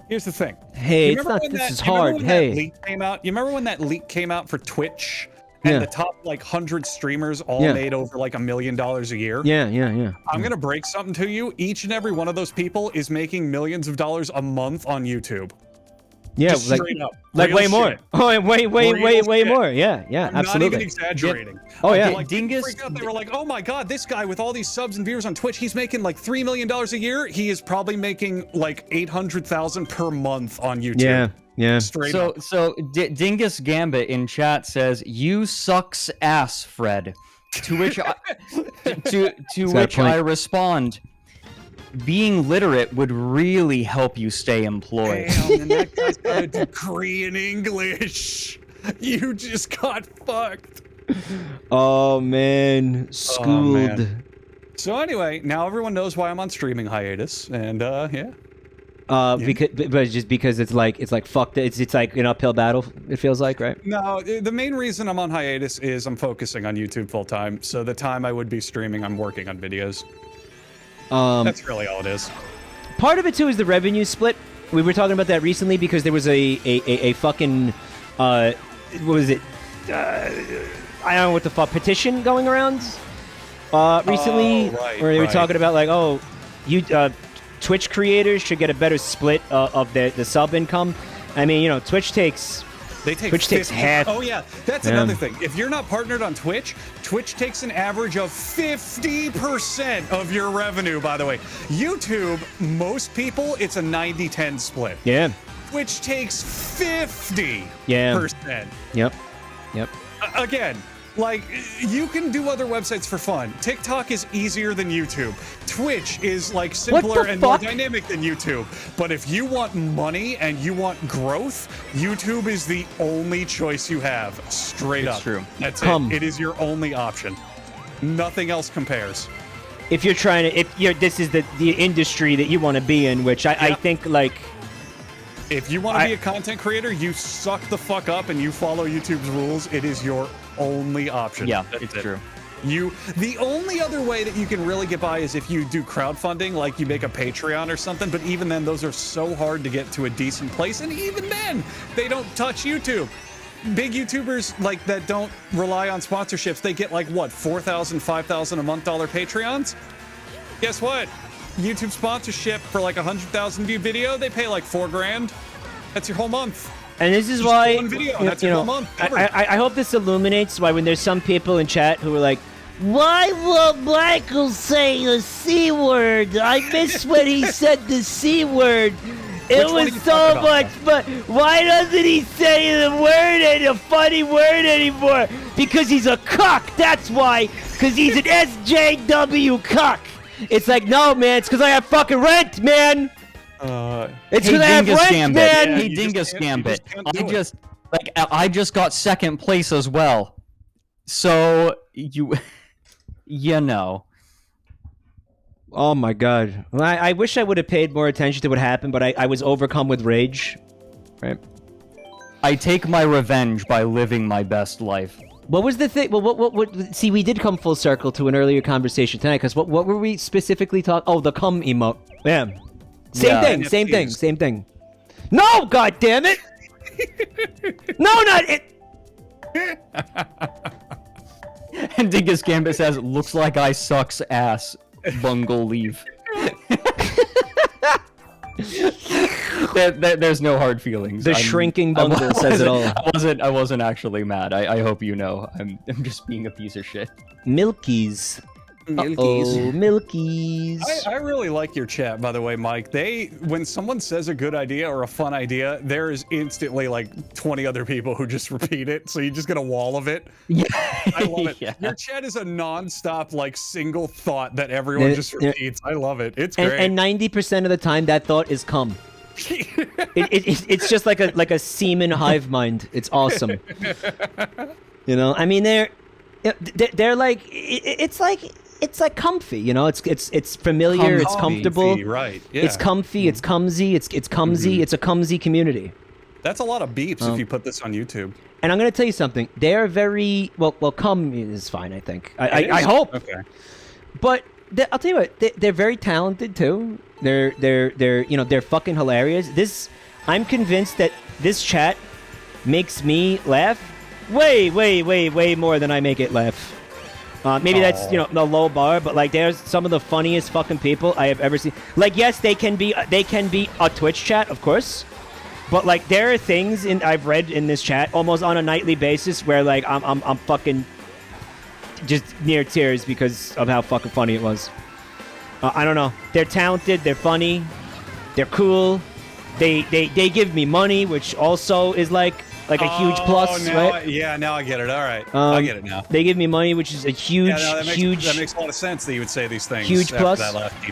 Hey, You it's remember not. when This that- is you remember hard. when Hey. that leak came out? You remember when that leak came out for Twitch? And Yeah. the top like 100 streamers all Yeah. made over like $1 million a year. Yeah. I'm gonna break something to you. Each and every one of those people is making millions of dollars a month on YouTube. Yeah, Just like straight up. like Real way more. shit. Oh, way Real shit. more. Yeah, I'm absolutely. not even exaggerating. Oh, yeah. Like, Dingus- freaked out. They were like, "Oh my god, this guy with all these subs and viewers on Twitch, he's making like $3 million a year. He is probably making like 800,000 per month on YouTube." Yeah. Straight So up. Dingus Gambit in chat says, "You sucks ass, Fred." To which I, to got a which point. I respond, "Being literate would really help you stay employed." Damn, and that guy's got a degree in English. You just got fucked. Oh man, schooled. man. So anyway, now everyone knows why I'm on streaming hiatus, and yeah. Because but just because it's like fuck that. It's like an uphill battle. It feels like, right? No, the main reason I'm on hiatus is I'm focusing on YouTube full time. So the time I would be streaming, I'm working on videos. That's really all it is. Part of it too is the revenue split. We were talking about that recently because there was a fucking what was it? I don't know what the fuck petition going around recently, right, where they were right. talking about like, oh, you Twitch creators should get a better split of the sub income. I mean, you know, Twitch takes Twitch takes half. Oh yeah, that's Yeah. another thing. If you're not partnered on Twitch, Twitch takes an average of 50% of your revenue. By the way, YouTube, most people, it's a 90-10 split. Yeah. Twitch takes 50%. Yep. Again, like, you can do other websites for fun. TikTok is easier than YouTube. Twitch is, like, simpler and more dynamic than YouTube. But if you want money and you want growth, YouTube is the only choice you have. Straight up. It's true. That's Come. it. It is your only option. Nothing else compares. If you're trying to, if you're, this is the industry that you want to be in, which I think like. If you want to be a content creator, you suck the fuck up and you follow YouTube's rules, it is your only option. Yeah, That's it's it. true. The only other way that you can really get by is if you do crowdfunding, like you make a Patreon or something, but even then, those are so hard to get to a decent place, and even then, they don't touch YouTube. Big YouTubers like that don't rely on sponsorships, they get like, what, $4,000, $5,000 a month Patreons? Guess what? YouTube sponsorship for like 100,000 view video, they pay like $4,000. That's your whole month. And this is Just why, one video, you that's your know, whole month, covered. I hope this illuminates why when there's some people in chat who are like, Why will Michael say the C word? I miss when he said the C word. It Which one was are you so talking much about? fun. Why doesn't he say the word and a funny word anymore? Because he's a cuck. That's why. Because he's an SJW cuck. it's like, no, man, it's because I have fucking rent, man. It's Hey, because I have Dingus rent, Gambit. man. Hey, you just Dingus can't- you Gambit. just can't do it. I just got second place as well. So you know. Oh my god. Well, I wish I would have paid more attention to what happened, but I was overcome with rage. Right? I take my revenge by living my best life. What was the thing? Well, what? See, we did come full circle to an earlier conversation tonight, because what were we specifically talking? Oh, the cum emote. Yeah. Same Yeah. thing, same thing, same thing. No, god damn it! No, not it! And Dingus Gambit says, "Looks like I sucks ass. Bungle leave." There's no hard feelings. The shrinking bungle says it all. I wasn't actually mad. I hope you know. I'm just being a piece of shit. Milkies. Oh, Milkies. I really like your chat, by the way, Mike. When someone says a good idea or a fun idea, there is instantly like 20 other people who just repeat it, so you just get a wall of it. Yeah. I love it. Yeah. Your chat is a non-stop, like, single thought that everyone just Yeah. repeats. I love it. It's great. And 90% of the time, that thought is cum. It's just like a semen hive mind. It's awesome. You know, I mean, they're like, it's like comfy. You know, it's familiar. It's comfortable. Right. Yeah. It's comfy. It's cumsy. It's cumsy. It's a cumsy community. That's a lot of beeps if you put this on YouTube. And I'm gonna tell you something. They are very well. Cum is fine, I think. I hope. Okay. But I'll tell you what. They're very talented too. They're fucking hilarious. I'm convinced that this chat makes me laugh way more than I make it laugh. Maybe that's the low bar, but like there's some of the funniest fucking people I have ever seen. Like yes, they can be a Twitch chat, of course. But like there are things I've read in this chat almost on a nightly basis where like I'm fucking just near tears because of how fucking funny it was. I don't know. They're talented. They're funny. They're cool. They give me money, which also is like a huge plus, right? Now I get it. All right, I get it now. They give me money, which is a huge, huge. That makes a lot of sense that you would say these things. Huge plus.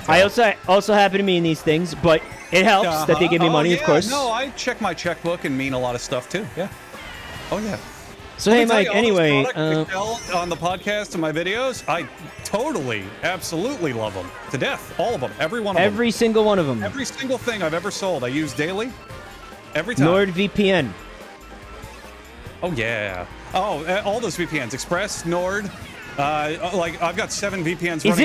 I also happen to mean these things, but it helps that they give me money, of course. No, I check my checkbook and mean a lot of stuff too. Yeah. Oh yeah. So hey, Mike. Anyway, on the podcast and my videos, I totally, absolutely love them to death. All of them, every one of them. Every single one of them. Every single thing I've ever sold, I use daily. Every time. NordVPN. Oh yeah. Oh, all those VPNs, Express, Nord. Like I've got 7 VPNs. Is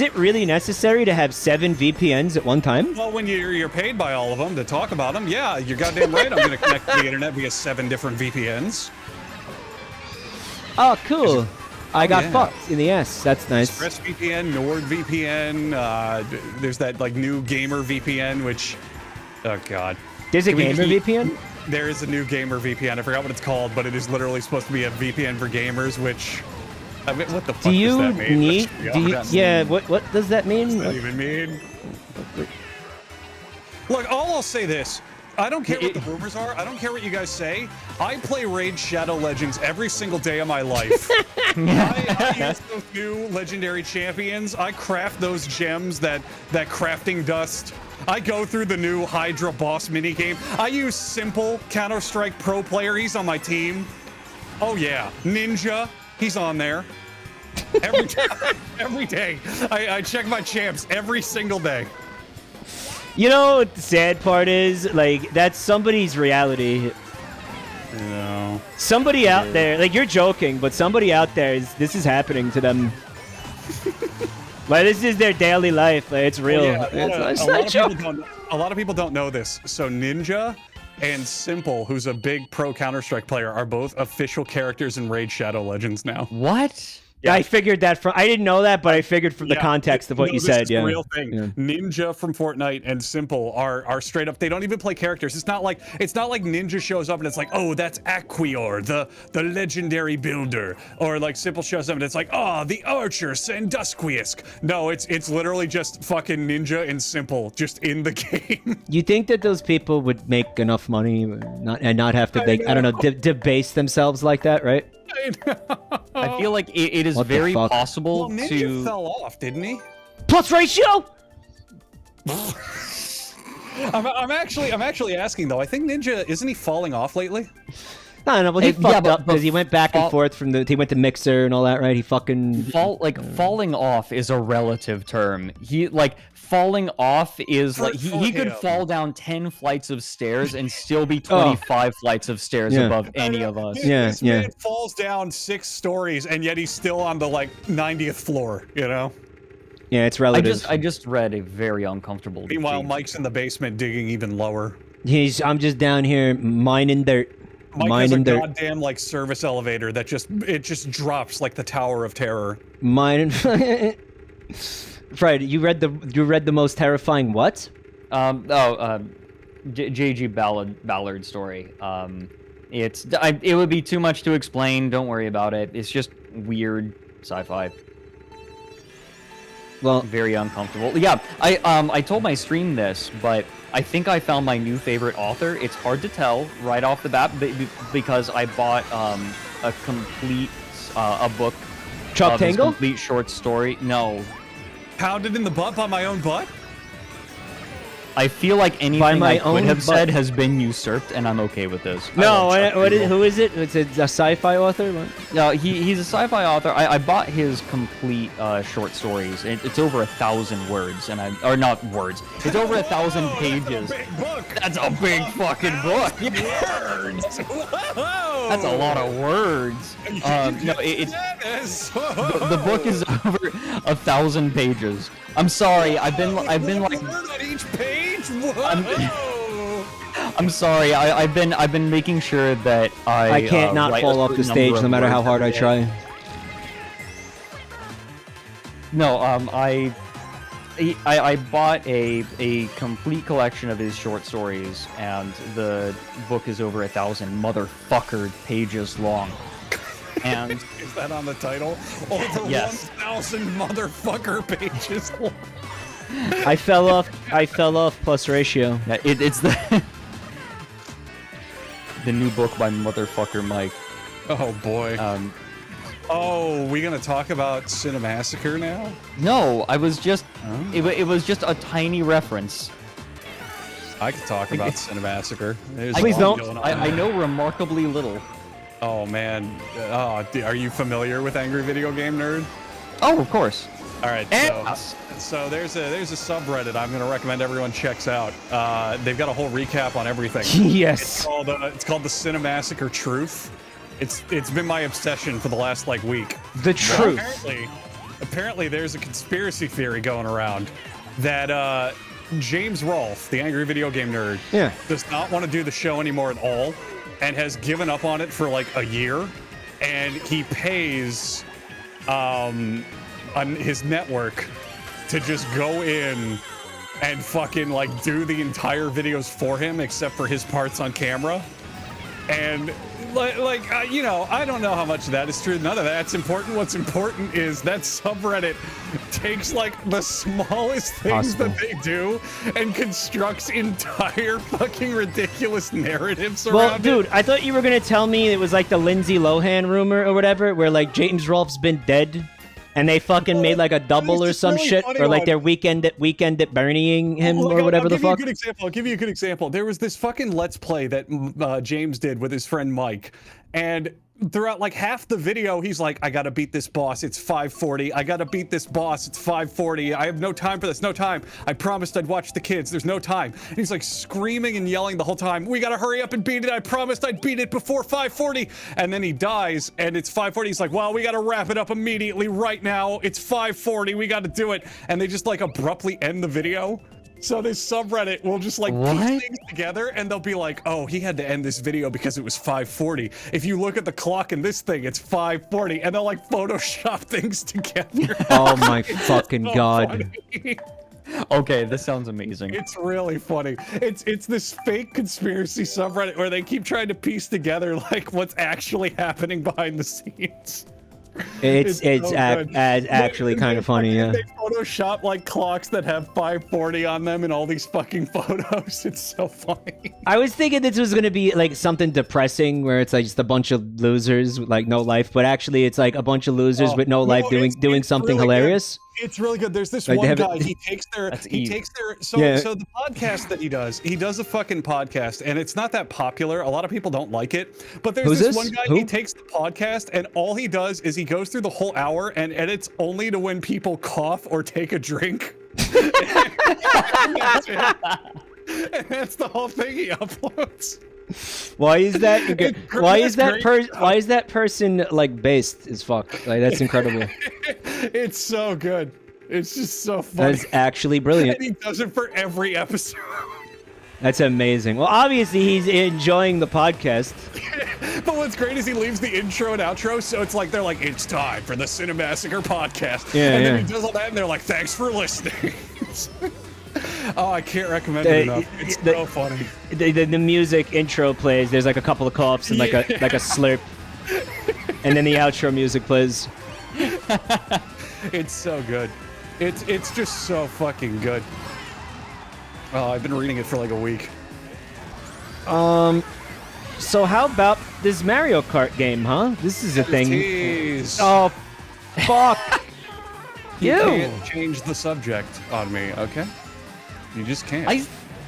it really necessary to have 7 VPNs at one time? Well, when you're paid by all of them to talk about them, yeah, you're goddamn right. I'm going to connect to the internet via 7 different VPNs. Oh, cool. I got fucked in the ass. That's nice. ExpressVPN, NordVPN. There's that like new gamer VPN, which, oh god. There's a gamer VPN? There is a new gamer VPN. I forgot what it's called, but it is literally supposed to be a VPN for gamers, which... I mean, what the fuck does that mean? What does that mean? What does that even mean? Look, I'll say this. I don't care what the rumors are. I don't care what you guys say. I play Raid Shadow Legends every single day of my life. I use those new legendary champions. I craft those gems, that crafting dust. I go through the new Hydra boss minigame. I use Simple, Counter-Strike pro player. He's on my team. Oh yeah, Ninja, he's on there. Every time, every day. I check my champs every single day. You know what the sad part is? Like, that's somebody's reality. No. Somebody out there, like you're joking, but somebody out there this is happening to them. Like this is their daily life. Like, it's real. Yeah, a lot of people don't know this. So Ninja and Simple, who's a big pro Counter-Strike player, are both official characters in Raid Shadow Legends now. What? Yeah, I figured that from. I didn't know that, but I figured from the context of what you said. Yeah, real thing. Yeah. Ninja from Fortnite and Simple are straight up. They don't even play characters. It's not like Ninja shows up and it's like, oh, that's Aquior, the legendary builder, or like Simple shows up and it's like, oh, the archer Sandusquisk. No, it's literally just fucking Ninja and Simple just in the game. You think that those people would make enough money and not have to I don't know, debase themselves like that, right? I feel like it is very possible Ninja to fell off, didn't he? Plus ratio. I'm actually asking though. I think Ninja isn't he falling off lately? I don't know. Well, he fucked up because he went back and forth from he went to Mixer and all that, right? He fucking falling off is a relative term. Falling off is like he could fall down 10 flights of stairs and still be 25 flights of stairs above any of us. This man falls down 6 stories and yet he's still on the like 90th floor, you know? Yeah, it's relative. I just read a very uncomfortable. Meanwhile, Mike's in the basement digging even lower. I'm just down here mining dirt. Mike has a goddamn like service elevator that just drops like the Tower of Terror. Mining. Fred, you read the most terrifying what? JG Ballard story. It would be too much to explain. Don't worry about it. It's just weird sci-fi. Well, very uncomfortable. Yeah, I told my stream this, but I think I found my new favorite author. It's hard to tell right off the bat because I bought a complete a book. Chuck Tangle? Complete short story. No. Pounded in the butt by my own butt? I feel like By anything my I could own have butt. said has been usurped, and I'm okay with this. No, love what is, people. who is it? It's a sci-fi author. What? No, he's a sci-fi author. I bought his complete short stories. It's over 1,000 words, or not words. It's over 1,000 pages. Big book. That's a big fucking book. Words. Whoa. That's a lot of words. No, the book is over 1,000 pages. I'm sorry. I've been like. word on each page. Whoa. I'm sorry. I've been making sure that I can't not write a fall off the certain stage number no of matter how words hard I every day. try. No, I bought a complete collection of his short stories, and the book is over 1,000 motherfucker pages long. And Is that on the title? Over Yes. 1,000 motherfucker pages. I fell off plus ratio. yeah, it's the the new book by motherfucker Mike. Oh boy. Um, We gonna talk about Cinemassacre now? no, I was just it was just a tiny reference. I could talk about Cinemassacre. There's Please a lot don't. going on. I know remarkably little. Oh man. Are you familiar with Angry Video Game Nerd? Oh, of course. All right. So there's a subreddit I'm gonna recommend everyone checks out. They've got a whole recap on everything. Yes. It's called the Cinemassacre Truth. It's been my obsession for the last like week. The truth. Apparently there's a conspiracy theory going around that James Rolfe, the Angry Video Game Nerd, Yeah. does not want to do the show anymore at all and has given up on it for like a year, and he pays on his network to just go in and fucking like do the entire videos for him except for his parts on camera. And you know, I don't know how much of that is true. None of that's important. What's important is that subreddit takes like the smallest things that they do and constructs entire fucking ridiculous narratives around Well, it. dude, I thought you were gonna tell me it was like the Lindsay Lohan rumor or whatever, where like James Rolfe's been dead, and they fucking made like a double or this some really shit, funny or like one. their weekend at burying him Look, or whatever I'll the give you a fuck. good example. I'll give you a good example. There was this fucking Let's Play that James did with his friend Mike, and throughout like half the video, he's like, I gotta beat this boss, it's 5:40. I gotta beat this boss, it's 5:40. I have no time for this, no time. I promised I'd watch the kids, there's no time. And he's like screaming and yelling the whole time, we gotta hurry up and beat it. I promised I'd beat it before 5:40. And then he dies, and it's 5:40. He's like, well, we gotta wrap it up immediately right now. It's 5:40, we gotta do it. And they just like abruptly end the video. So this subreddit will just like piece things together, and they'll be like, oh, he had to end this video because it was 5:40. If you look at the clock in this thing, it's 5:40, and they'll like Photoshop things together. Oh my fucking So god. funny. Okay, this sounds amazing. It's really funny. It's this fake conspiracy subreddit where they keep trying to piece together like what's actually happening behind the scenes. It's so good. actually kind of funny, yeah. They Photoshop like clocks that have 5:40 on them in all these fucking photos. It's so funny. I was thinking this was gonna be like something depressing, where it's like just a bunch of losers with like no life, but actually it's like a bunch of losers with no life doing something really hilarious. It's really good. There's this Like, they one have guy. it- He takes their. So Yeah. so the podcast that he does a fucking podcast, and it's not that popular. A lot of people don't like it. But there's Who's this this? one guy. Who? He takes the podcast, and all he does is he goes through the whole hour and edits only to when people cough or take a drink. And that's it. And that's the whole thing he uploads. Why is that? Great. Why is that person like based as fuck? Like that's incredible. It's so good. It's just so funny. That's actually brilliant. And he does it for every episode. That's amazing. Well, obviously he's enjoying the podcast. But what's great is he leaves the intro and outro, so it's like they're like, it's time for the Cinemassacre podcast. Yeah, and then yeah. he does all that, and they're like, thanks for listening. Oh, I can't recommend it enough. It's so funny. The music intro plays. There's like a couple of coughs and like a slurp, and then the outro music plays. It's so good. It's just so fucking good. Oh, I've been reading it for like a week. So how about this Mario Kart game, huh? This is a thing. Jeez. Oh, fuck. You You. can't change the subject on me, okay? You just can't.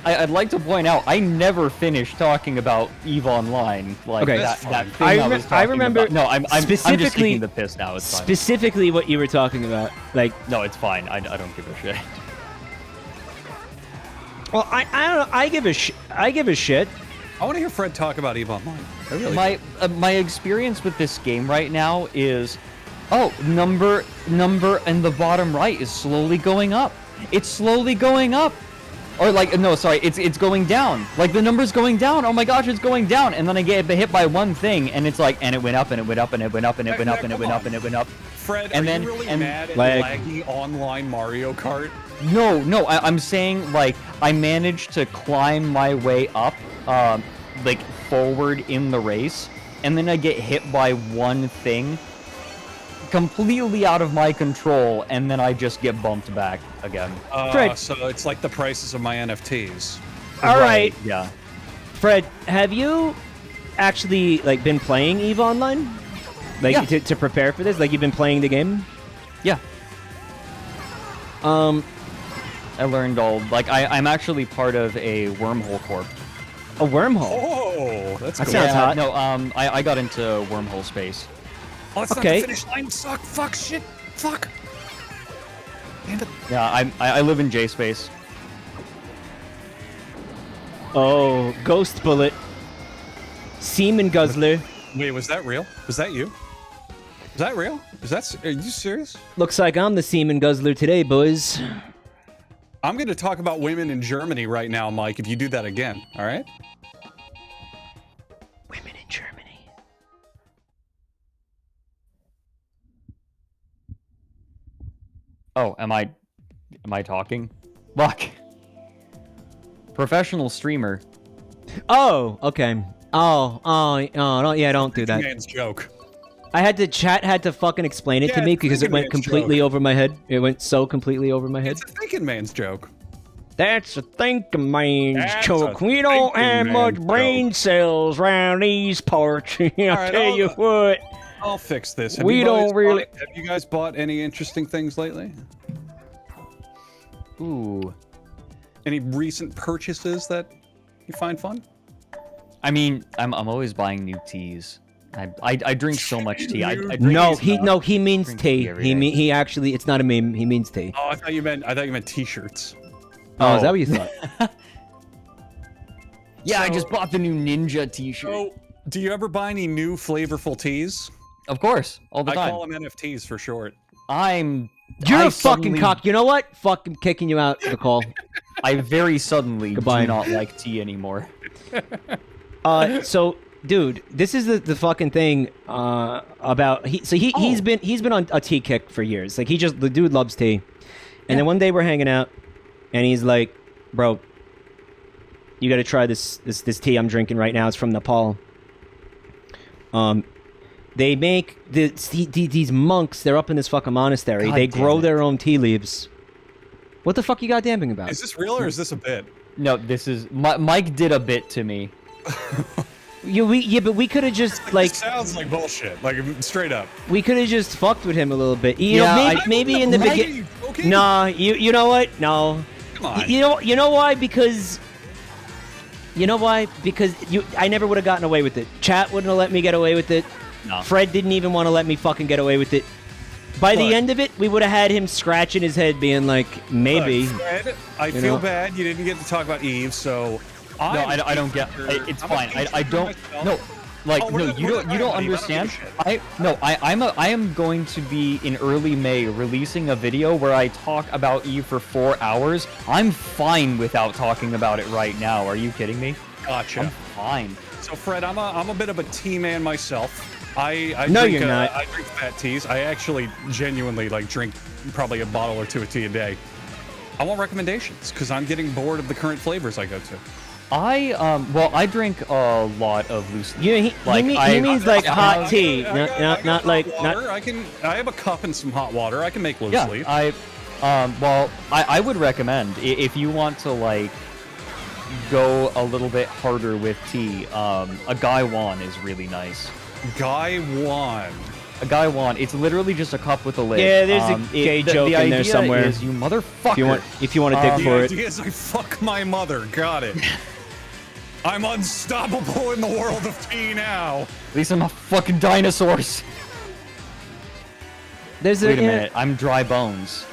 I'd like to point out, I never finished talking about EVE Online. Like Okay. that thing I remember about. No, I'm just specifically- taking the piss now. It's fine. Specifically, what you were talking about, like, No, it's fine. I don't give a shit. well, I don't know. I give a shit. I want to hear Fred talk about EVE Online. I really My experience with this game right now is, number in the bottom right is slowly going up. It's slowly going up. Or like, no, sorry, it's going down. Like the number's going down. Oh my gosh, it's going down. And then I get hit by one thing, and it's like, and it went up, and it went up, and it went up, and it went up, and it went up, and it went up. Fred, and are then, you really and mad at lag. laggy online Mario Kart? No, I'm saying like I managed to climb my way up, like forward in the race, and then I get hit by one thing, completely out of my control, and then I just get bumped back again. Fred. So it's like the prices of my NFTs. All right, Yeah. Fred, have you actually like been playing EVE Online, like Yeah. to prepare for this? Like you've been playing the game? Yeah. I learned I'm actually part of a wormhole corp. A wormhole. Oh, that's That cool. sounds hot. No, I got into wormhole space. Oh, it's Okay. not the finish line. Suck. Fuck. Shit. Fuck. Damn it. Yeah, I live in J space. Oh, ghost bullet. Semen guzzler. Wait, was that real? Was that you? Is that real? Are you serious? Looks like I'm the semen guzzler today, boys. I'm going to talk about women in Germany right now, Mike, if you do that again, all right? Women in Germany. Oh, am I talking? Fuck. Professional streamer. Oh, okay. Oh, no, yeah, don't do that. Man's joke. Chat had to fucking explain it Yeah, to me it's because it thinking went man's completely joke. over my head. It went so completely over my head. It's a thinking man's joke. That's a thinking man's That's joke. a We don't thinking have much man's brain joke. cells around these parts. I'll right, tell you what. I'll fix this. We don't really- Have you guys bought any interesting things lately? Ooh. Any recent purchases that you find fun? I mean, I'm always buying new teas. I drink so much tea. I drink No, these- he means Drink tea. tea every day. He actually, it's not a meme. He means tea. Oh, I thought you meant t-shirts. Oh, is that what you thought? Yeah, I So- just bought the new Ninja t-shirt. So, do you ever buy any new flavorful teas? Of course, all the I time. call them NFTs for short. You're I a fucking suddenly- cock. You know what? Fucking kicking you out of the call. I very suddenly Goodbye. do not like tea anymore. So, dude, this is the fucking thing about he's been on a tea kick for years. Like the dude loves tea. And then one day we're hanging out and he's like, "Bro, you got to try this tea I'm drinking right now. It's from Nepal." They make these monks, they're up in this fucking monastery. God they damn grow it. their own tea leaves. What the fuck you goddamning about? Is this real or is this a bit? No, this is Mike did a bit to me. But we could have just It like sounds like bullshit. Like straight up. we could have just fucked with him a little bit. You Yeah, know, maybe in the Why are beginning. you joking? Nah, you know what? No. Come on. You know why? Because I never would have gotten away with it. Chat wouldn't have let me get away with it. No. Fred didn't even want to let me fucking get away with it. By the Look. end of it, we would have had him scratching his head, being like, maybe. Look, Fred, I You feel know? bad you didn't get to talk about Eve, so No, I don't get. It's fine. I don't. No, like Oh, we're no, not- you we're don't. not You don't talking about Eve, I understand. don't I am going to be in early May releasing a video where I talk about Eve for 4 hours. I'm fine without talking about it right now. Are you kidding me? Gotcha. I'm fine. So Fred, I'm a bit of a tea man myself. I No, drink, you're not. I drink fat teas. I actually genuinely like drink probably a bottle or two of tea a day. I want recommendations because I'm getting bored of the current flavors I go to. I drink a lot of loose leaf. He means like hot tea, I got not hot like water. not. I have a cup and some hot water. I can make loose Yeah, leaf. I would recommend if you want to like go a little bit harder with tea. A Guy Wan is really nice. Guy Wan. A guy won. It's literally just a cup with a lid. Yeah, there's a gay joke the in there idea somewhere. Is, you motherfucker. If you want to dig The for it. idea is I fuck my mother. Got it. I'm unstoppable in the world of tea now. At least I'm not fucking dinosaurs. There's Wait a minute. I'm dry bones.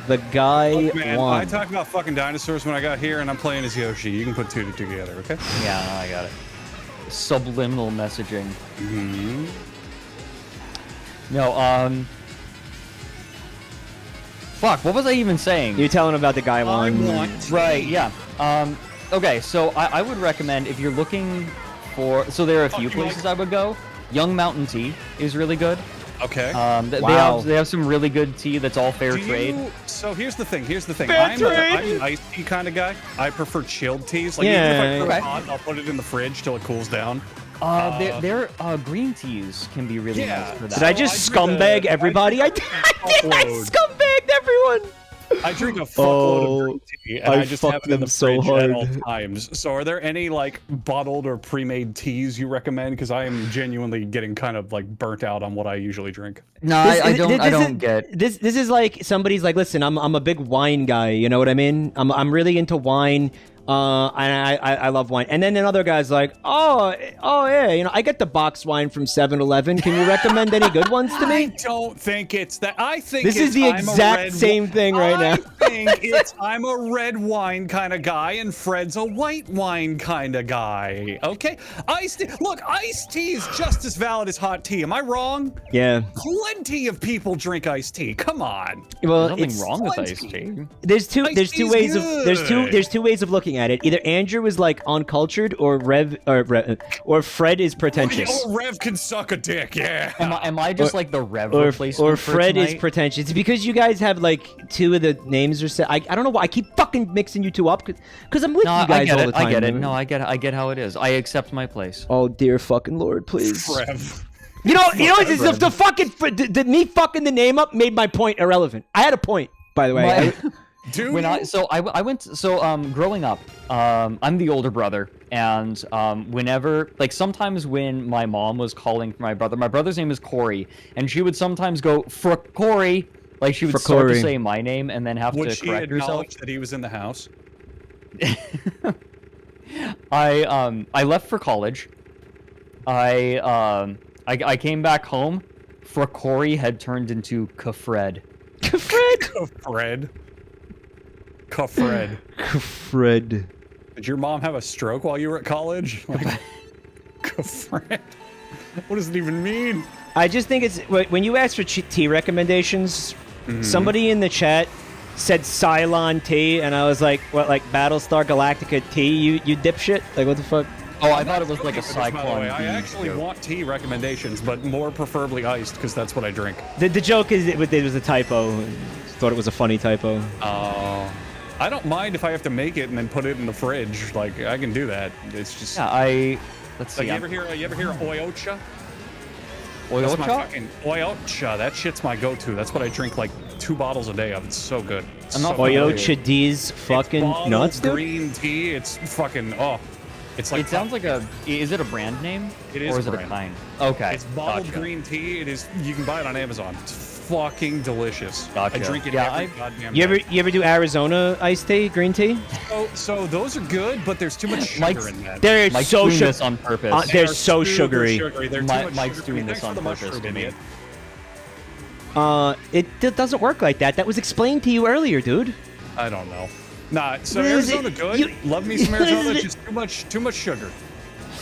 The guy Look, man, won. I talked about fucking dinosaurs when I got here, and I'm playing as Yoshi. You can put two together, okay? Yeah, no, I got it. Subliminal messaging. Mm-hmm. No, fuck, what was I even saying? You're telling about the guy won. Right, yeah. Okay, so I would recommend if you're looking for... So there are a few places I would go. Young Mountain Tea is really good. Okay. Wow. They have some really good tea that's all fair trade. So here's the thing. Fair I'm trade. an iced tea kind of guy. I prefer chilled teas. Like Yeah, even if I okay. put it hot, I'll put it in the fridge till it cools down. Their green teas can be really nice for that. Did I just scumbag everybody? I scumbagged everyone. I drink a fuckload of green tea, and I I just have fucked it in them the so fridge at all hard. times. So are there any like bottled or pre-made teas you recommend? Because I am genuinely getting kind of like burnt out on what I usually drink. No, I don't get... This is like somebody's like, listen, I'm a big wine guy. You know what I mean? I'm really into wine. And I love wine. And then another guy's like, oh yeah, you know, I get the box wine from 7-Eleven. Can you recommend any good ones to I me? don't think it's that. I think This is the exact same thing right now. I think it's I'm a red wine kind of guy and Fred's a white wine kind of guy. Okay, iced tea. Look, iced tea is just as valid as hot tea. Am I wrong? Yeah. Plenty of people drink iced tea. Come on. Well, There's nothing it's wrong with plenty. iced tea. there's two Iced tea's ways of good. there's two ways of looking at it. Either Andrew is like uncultured, or Fred is pretentious. Oh, Rev can suck a dick. Yeah. Am I just like the Rev Or replacement for Fred is tonight? pretentious. It's because you guys have like two of the names are set. I don't know why I keep fucking mixing you two up because I'm with No, you guys all the time. I get it. No, I get how it is. I accept my place. Oh dear fucking lord, please. Rev. You know, the fucking me fucking the name up made my point irrelevant. I had a point, by the way. Dude. When I went growing up, I'm the older brother, and whenever, like, sometimes when my mom was calling for my brother's name is Corey, and she would sometimes go for Corey, like she would start to say my name and then have Would to she correct herself. acknowledge that he was in the house? I left for college. I came back home. For Corey had turned into Kafred. Fred. Fred. Did your mom have a stroke while you were at college? Like, Fred. What does it even mean? I just think it's when you ask for tea recommendations, somebody in the chat said Cylon tea, and I was like, what, like Battlestar Galactica tea? You dipshit? Like, what the fuck? Oh, I thought it was like a By the cyclone. way, I actually want tea recommendations, but more preferably iced, because that's what I drink. The joke is it was a typo. Thought it was a funny typo. I don't mind if I have to make it and then put it in the fridge. Like, I can do that. It's just... Yeah, let's see. Like, you ever hear of Oyocha? Oyocha? That's my fucking Oyocha. That shit's my go-to. That's what I drink like 2 bottles a day of. It's so good. I'm not so familiar. good. Oyocha D's fucking It's bottled nuts, dude. green tea. It's fucking It's like It sounds like is it a brand name? It is Or a is it a brand. kind? Okay. It's bottled gotcha. green tea. It is. You can buy it on Amazon. It's fucking delicious. Gotcha. I drink it Yeah, every goddamn You day. ever do Arizona iced tea, green tea? So those are good, but there's too much sugar Mike's- in that. They're Mike's so doing sugar. this on purpose. They're They are so super sugary. They're too much Mike's sugar. doing Thanks this on for the purpose mushroom, to me. idiot. It doesn't work like that. That was explained to you earlier, dude. I don't know. Nah, so What is it? Arizona good. You- Love me some Arizona. Just too much sugar.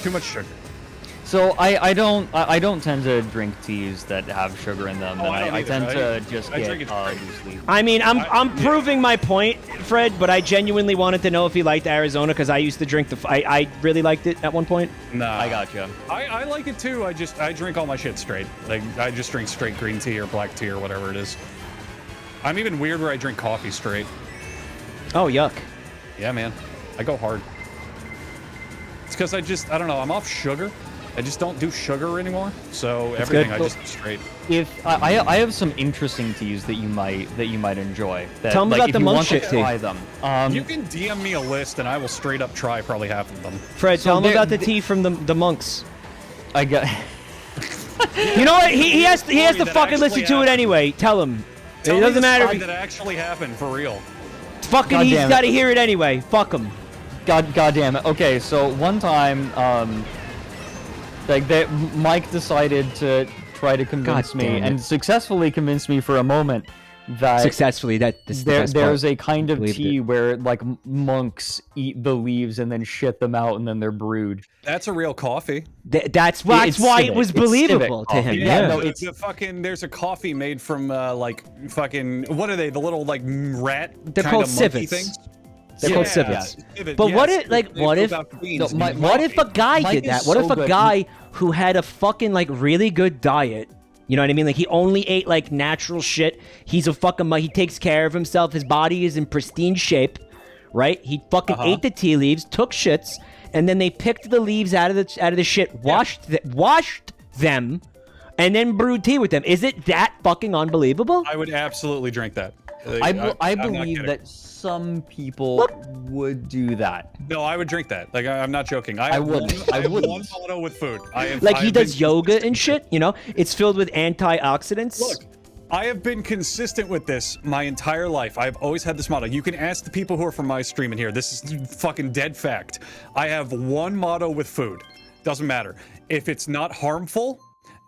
Too much sugar. So I don't tend to drink teas that have sugar in them, Oh, and I don't I either. tend to I just drink get it straight. loose leaf. I mean, I'm proving my point, Fred, but I genuinely wanted to know if he liked Arizona because I used to drink I really liked it at one point. Nah, I gotcha. I like it too. I drink all my shit straight. Like I just drink straight green tea or black tea or whatever it is. I'm even weird where I drink coffee straight. Oh, yuck. Yeah, man. I go hard. It's because I don't know, I'm off sugar. I just don't do sugar anymore. So everything good. I just do straight. If I have some interesting teas that you might enjoy. That, Tell 'em like, about if the you monk want shit to tea. try them. You can DM me a list and I will straight up try probably half of them. Fred, So tell him there- about the tea from the monks. I got You know what? He has to that fucking listen actually to it happened. anyway. Tell him. Tell It me doesn't the matter. story If that actually happened for real. fucking, God he's damn it. got to hear it anyway. Fuck him. God damn it. Okay, so one time, Mike decided to try to convince God me, damn it. and successfully convinced me for a moment that Successfully, this is the best there's part. a kind of Believed tea it. where like monks eat the leaves and then shit them out and then they're brewed. That's a real coffee. That's why It's it civic. was It's believable civic to him. coffee. Yeah. Yeah, no, the, it's- the fucking. There's a coffee made from like fucking. What are they? The little like rat. They're kinda called monkey civets. Things. They're called Yeah, civets. civet, But what yes. if, like, They what prove if, out queens no, and my- you what coffee. if a guy Mike did that? is What so if a good. guy who had a fucking like really good diet? You know what I mean? Like he only ate like natural shit. He's a fucking he takes care of himself. His body is in pristine shape, right? He fucking ate the tea leaves, took shits, and then they picked the leaves out of the shit, washed them, and then brewed tea with them. Is it that fucking unbelievable? I would absolutely drink that. I I'm not believe kidding. that some people would do that. No, I would drink that. Like I'm not joking. I wouldn't. I have wouldn't. one motto with food. I have, Like I he have does been yoga consistent and with shit. You know, it's filled with antioxidants. Look, I have been consistent with this my entire life. I've always had this motto. You can ask the people who are from my stream in here. This is fucking dead fact. I have one motto with food. Doesn't matter. If it's not harmful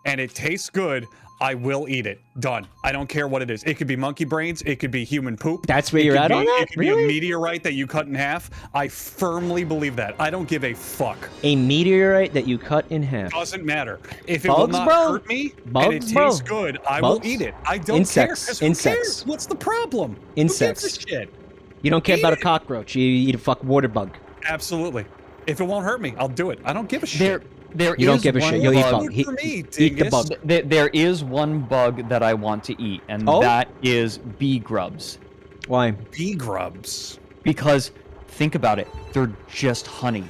and it tastes good, I will eat it. Done. I don't care what it is. It could be monkey brains. It could be human poop. That's where It you're could at be- on that? It could be Really? a meteorite that you cut in half. I firmly believe that. I don't give a fuck. A meteorite that you cut in half. Doesn't matter. If it Bugs, will not bro. hurt me and it Bugs, bro. tastes good, I will Bugs. eat it. I don't Insects. care. 'Cause who Insects. cares? What's the problem? Insects. Who gives a shit? You don't care Eat about a it. cockroach. You eat a fuck water bug. Absolutely. If it won't hurt me, I'll do it. I don't give a shit. There You don't is give a one shit. You'll eat bug- bug. Food for me, Eat the dingus. bug. There is one bug that I want to eat, and Oh? that is bee grubs. Why? Bee grubs. Because think about it, they're just honey.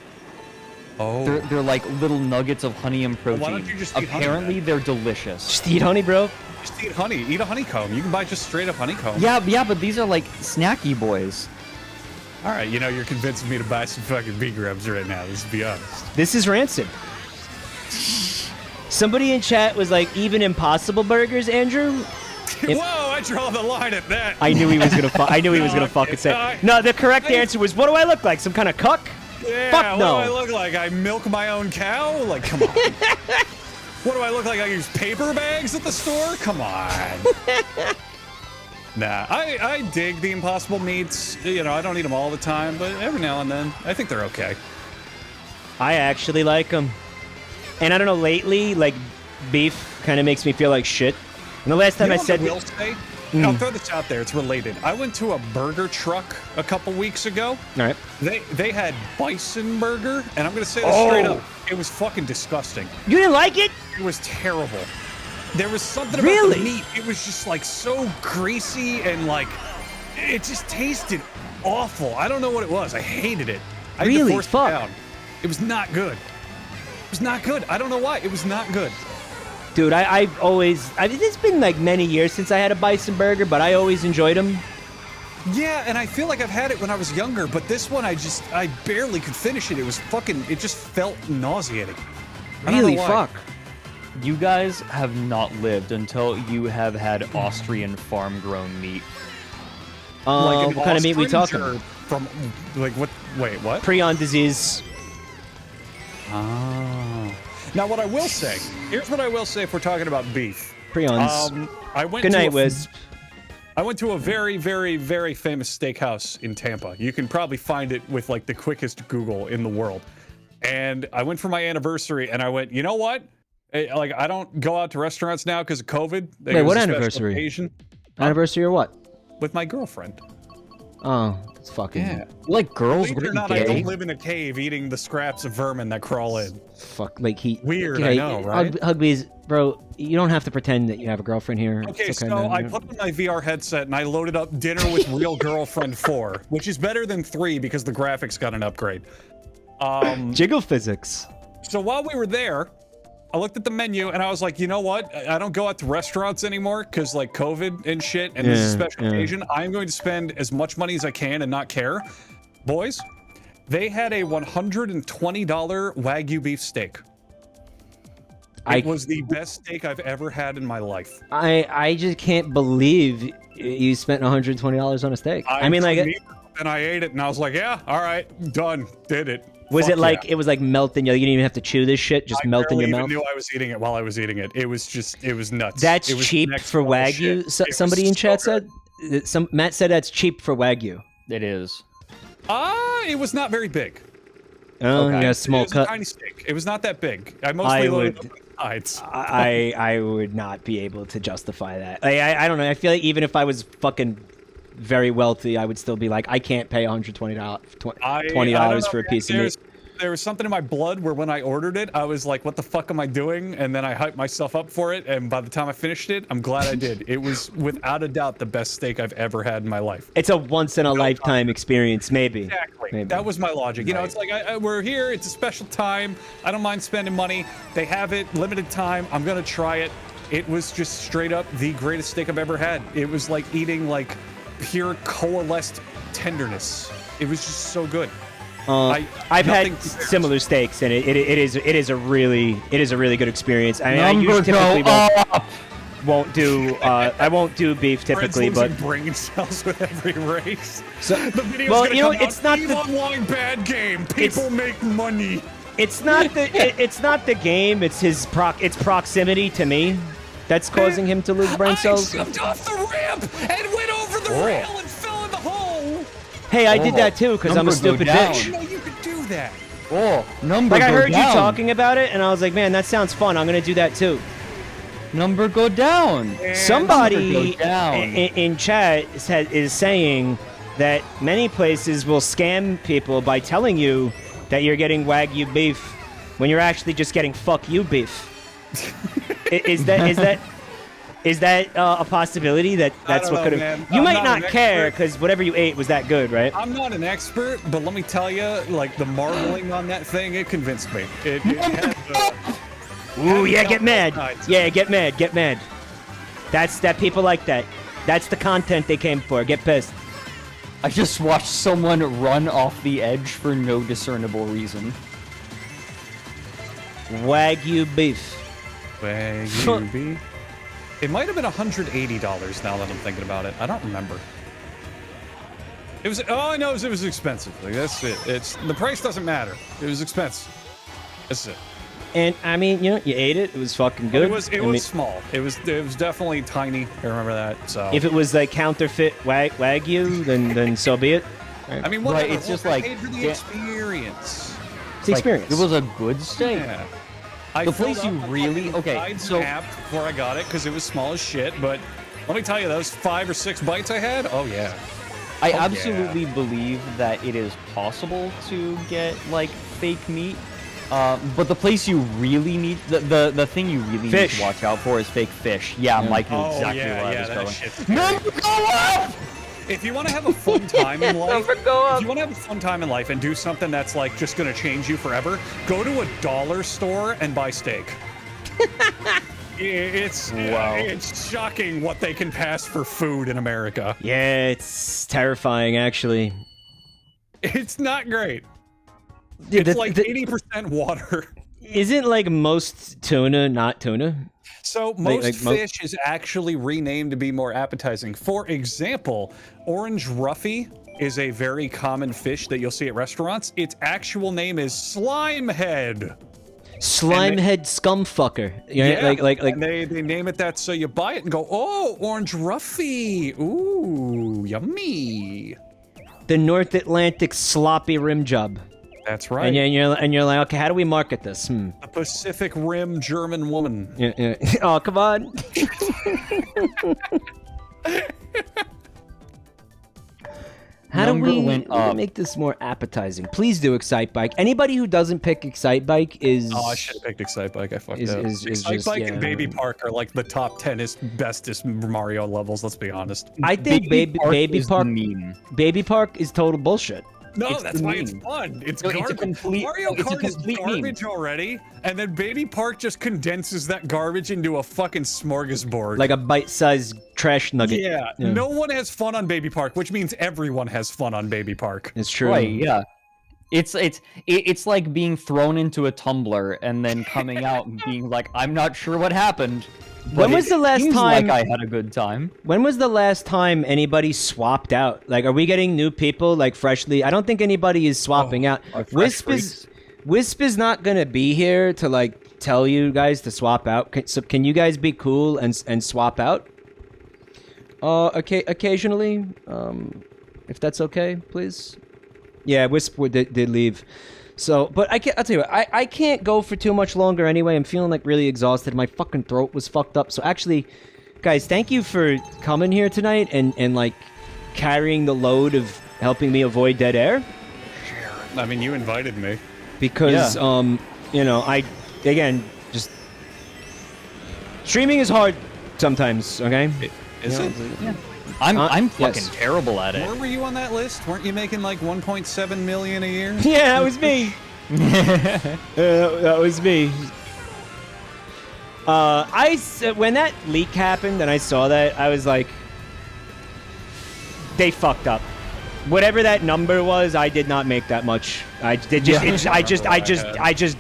Oh. They're like little nuggets of honey and Well, protein. why don't you just eat honey, Apparently, then? they're delicious. Just eat honey, bro. Just eat honey. Eat a honeycomb. You can buy just straight up honeycomb. Yeah, but these are like snacky boys. All right, you know, you're convincing me to buy some fucking bee grubs right now. Let's be honest. This is rancid. Somebody in chat was like, even Impossible Burgers, Andrew? Whoa, I draw the line at that. I knew he was gonna. I knew he was gonna fucking say. No, the correct answer was, "What do I look like? Some kind of cuck?" Yeah, Fuck no. What do I look like? I milk my own cow? Like, come on. What do I look like? I use paper bags at the store? Come on. Nah, I dig the Impossible meats. You know, I don't eat them all the time, but every now and then, I think they're okay. I actually like them. And I don't know, lately, like, beef kind of makes me feel like shit. And the last time You I know said, what I will say? I'll throw this out there. It's related. I went to a burger truck a couple weeks ago. all right, They had bison burger, and I'm gonna say this straight up. It was fucking disgusting. you didn't like it? It was terrible. There was something about Really? the meat. It was just like so greasy and like it just tasted awful. I don't know what it was. I hated it. I had to Really? force it Fuck. down. It was not good. It was not good. I don't know why. It was not good. Dude, I've always. It's been like many years since I had a bison burger, but I always enjoyed them. Yeah, and I feel like I've had it when I was younger, but this one I barely could finish it. It was fucking. It just felt nauseating. I don't know Really? why. Fuck. You guys have not lived until you have had Austrian farm-grown meat. Like an What kind of meat we ostrich talking? or From like what? Wait, what? Prion disease. Oh. Now, what I will say, here's what I will say if we're talking about beef. Prions. I went Good to night, a, Wiz. I went to a very, very, very famous steakhouse in Tampa. You can probably find it with like the quickest Google in the world. And I went for my anniversary, and I went, you know what? Like, I don't go out to restaurants now because of COVID. Like, Wait, it was what a special anniversary? occasion Anniversary or what? with my girlfriend. Oh, it's fucking. Yeah. Like girls Believe it or were not, I gay. don't live in a cave eating the scraps of vermin that crawl in. Fuck, like he. Weird, I know, right? Huggbees, bro, you don't have to pretend that you have a girlfriend here. Okay, It's so man. I put on my VR headset and I loaded up Dinner with Real Girlfriend 4, which is better than 3 because the graphics got an upgrade. Jiggle physics. So while we were there, I looked at the menu and I was like, you know what? I don't go out to restaurants anymore because like COVID and shit, and this is a Yeah, special yeah. occasion. I'm going to spend as much money as I can and not care. Boys, they had a $120 Wagyu beef steak. It was the best steak I've ever had in my life. I just can't believe you spent $120 on a steak. I mean, like, and I ate it, and I was like, yeah, all right, done, did it. Was Fuck it like yeah. it was like melting? You didn't even have to chew this shit; just melt in your mouth. I knew I was eating it while I was eating it. It was nuts. That's it was cheap next for level Wagyu. shit. Somebody in chat good. said. Matt said that's cheap for Wagyu. It is. It was not very big. Oh, Okay. yeah, small It was cut. a tiny steak. It was not that big. I mostly loaded up on the sides. I would not be able to justify that. I don't know. I feel like even if I was fucking very wealthy, I would still be like, I can't pay $120 $20 for a piece of meat. There was something in my blood where when I ordered it, I was like, what the fuck am I doing? And then I hyped myself up for it, and by the time I finished it, I'm glad I did. It was, without a doubt, the best steak I've ever had in my life. It's a once-in-a-lifetime experience, maybe. Exactly. Maybe. That was my logic. You know, it's like, we're here, it's a special time, I don't mind spending money, they have it, limited time, I'm gonna try it. It was just straight up the greatest steak I've ever had. It was like eating like pure coalesced tenderness. It was just so good. I've had similar steaks, and it is a really good experience. I mean, I usually typically won't do I won't do beef typically, but brain cells with every race. So, The video's well, gonna you know, come it's out, not "Eve the Online bad game. People make money." it's not the game. It's it's proximity to me that's causing him to lose brain cells. I jumped off the ramp and went over the rail and fell in the hole. Hey, I did that too because I'm a Number go stupid down. bitch. No, you could do that. Oh, number Like I go heard down. you talking about it, and I was like, man, that sounds fun. I'm gonna do that too. Number go down. Somebody Number go down. in chat is saying that many places will scam people by telling you that you're getting Wagyu beef when you're actually just getting fuck you beef. Is that a possibility that's what could have? You might not care because whatever you ate was that good, right? I'm not an expert, but let me tell you, like the marbling on that thing, it convinced me. It had Ooh, yeah, get mad. sides. Yeah, get mad. That people like that. That's the content they came for. Get pissed. I just watched someone run off the edge for no discernible reason. Wagyu beef. Wagyu beef. It might have been $180 now that I'm thinking about it. I don't remember. It was. All I know is it was expensive. Like that's it. The price doesn't matter. It was expensive. That's it. And I mean, you know, you ate it. It was fucking But good. it was small. It was definitely tiny. I remember that. So If it was like counterfeit Wagyu, then so be it. I mean, Right, whatever. it's just I like- paid for the yeah. experience. It's the experience. It was a good steak. Yeah. I The filled place up you my really- fucking okay, sides so- app before I got it because it was small as shit. But let me tell you, those 5 or 6 bites I had. Oh yeah. I yeah. absolutely believe that it is possible to get like fake meat. But the place you really need, the thing you really Fish. need to watch out for is fake fish. Yeah, Mike knew Oh exactly yeah, where I yeah. was That going. shit's Number go up! If you want to have a fun time in life, Number go up. if you want to have a fun time in life and do something that's like just gonna change you forever, go to a dollar store and buy steak. It's shocking what they can pass for food in America. Yeah, it's terrifying actually. It's not great. Dude, It's like 80% water. isn't like most tuna not tuna? So most like fish is actually renamed to be more appetizing. For example, orange ruffy is a very common fish that you'll see at restaurants. Its actual name is slimehead. Slimehead scumfucker. Yeah, like And they name it that so you buy it and go, oh, orange ruffy. Ooh, yummy. the North Atlantic sloppy rim job. That's right. And you're like, okay, how do we market this? The Pacific Rim German woman. Yeah. Oh, come on. How do Number we went up. make this more appetizing? Please do Excitebike. Anybody who doesn't pick Excitebike is... Oh, I should have picked Excitebike. I fucked Is- up. is just, Excitebike yeah. and Baby Park are like the top 10est, bestest Mario levels, let's be honest. I think Baby is Park the meme. Baby Park is total bullshit. No, It's that's the why it's meme. fun. It's No, it's a garbage. complete- Mario it's a Kart is complete meme. garbage already, and then Baby Park just condenses that garbage into a fucking smorgasbord. Like a bite-sized trash nugget. yeah, no one has fun on Baby Park, which means everyone has fun on Baby Park. It's true. Right, yeah. It's like being thrown into a tumbler and then coming out and being like, I'm not sure what happened. When was the last seems time? like I had a good time. When was the last time anybody swapped out? Like, are we getting new people like freshly? I don't think anybody is swapping out. Wisp is not gonna be here to like tell you guys to swap out. So can you guys be cool and swap out? Occasionally, if that's okay, please. Yeah, Wisp did leave. So, but I'll tell you what, I can't go for too much longer anyway. I'm feeling like really exhausted. My fucking throat was fucked up. So actually, guys, thank you for coming here tonight and like carrying the load of helping me avoid dead air. I mean, you invited me. Because, you know, just streaming is hard sometimes, okay? Is it? Yeah. I'm fucking yes. terrible at it. Where were you on that list? Weren't you making like 1.7 million a year? Yeah, that was me. That was me. When that leak happened and I saw that, I was like, they fucked up. Whatever that number was, I did not make that much. I just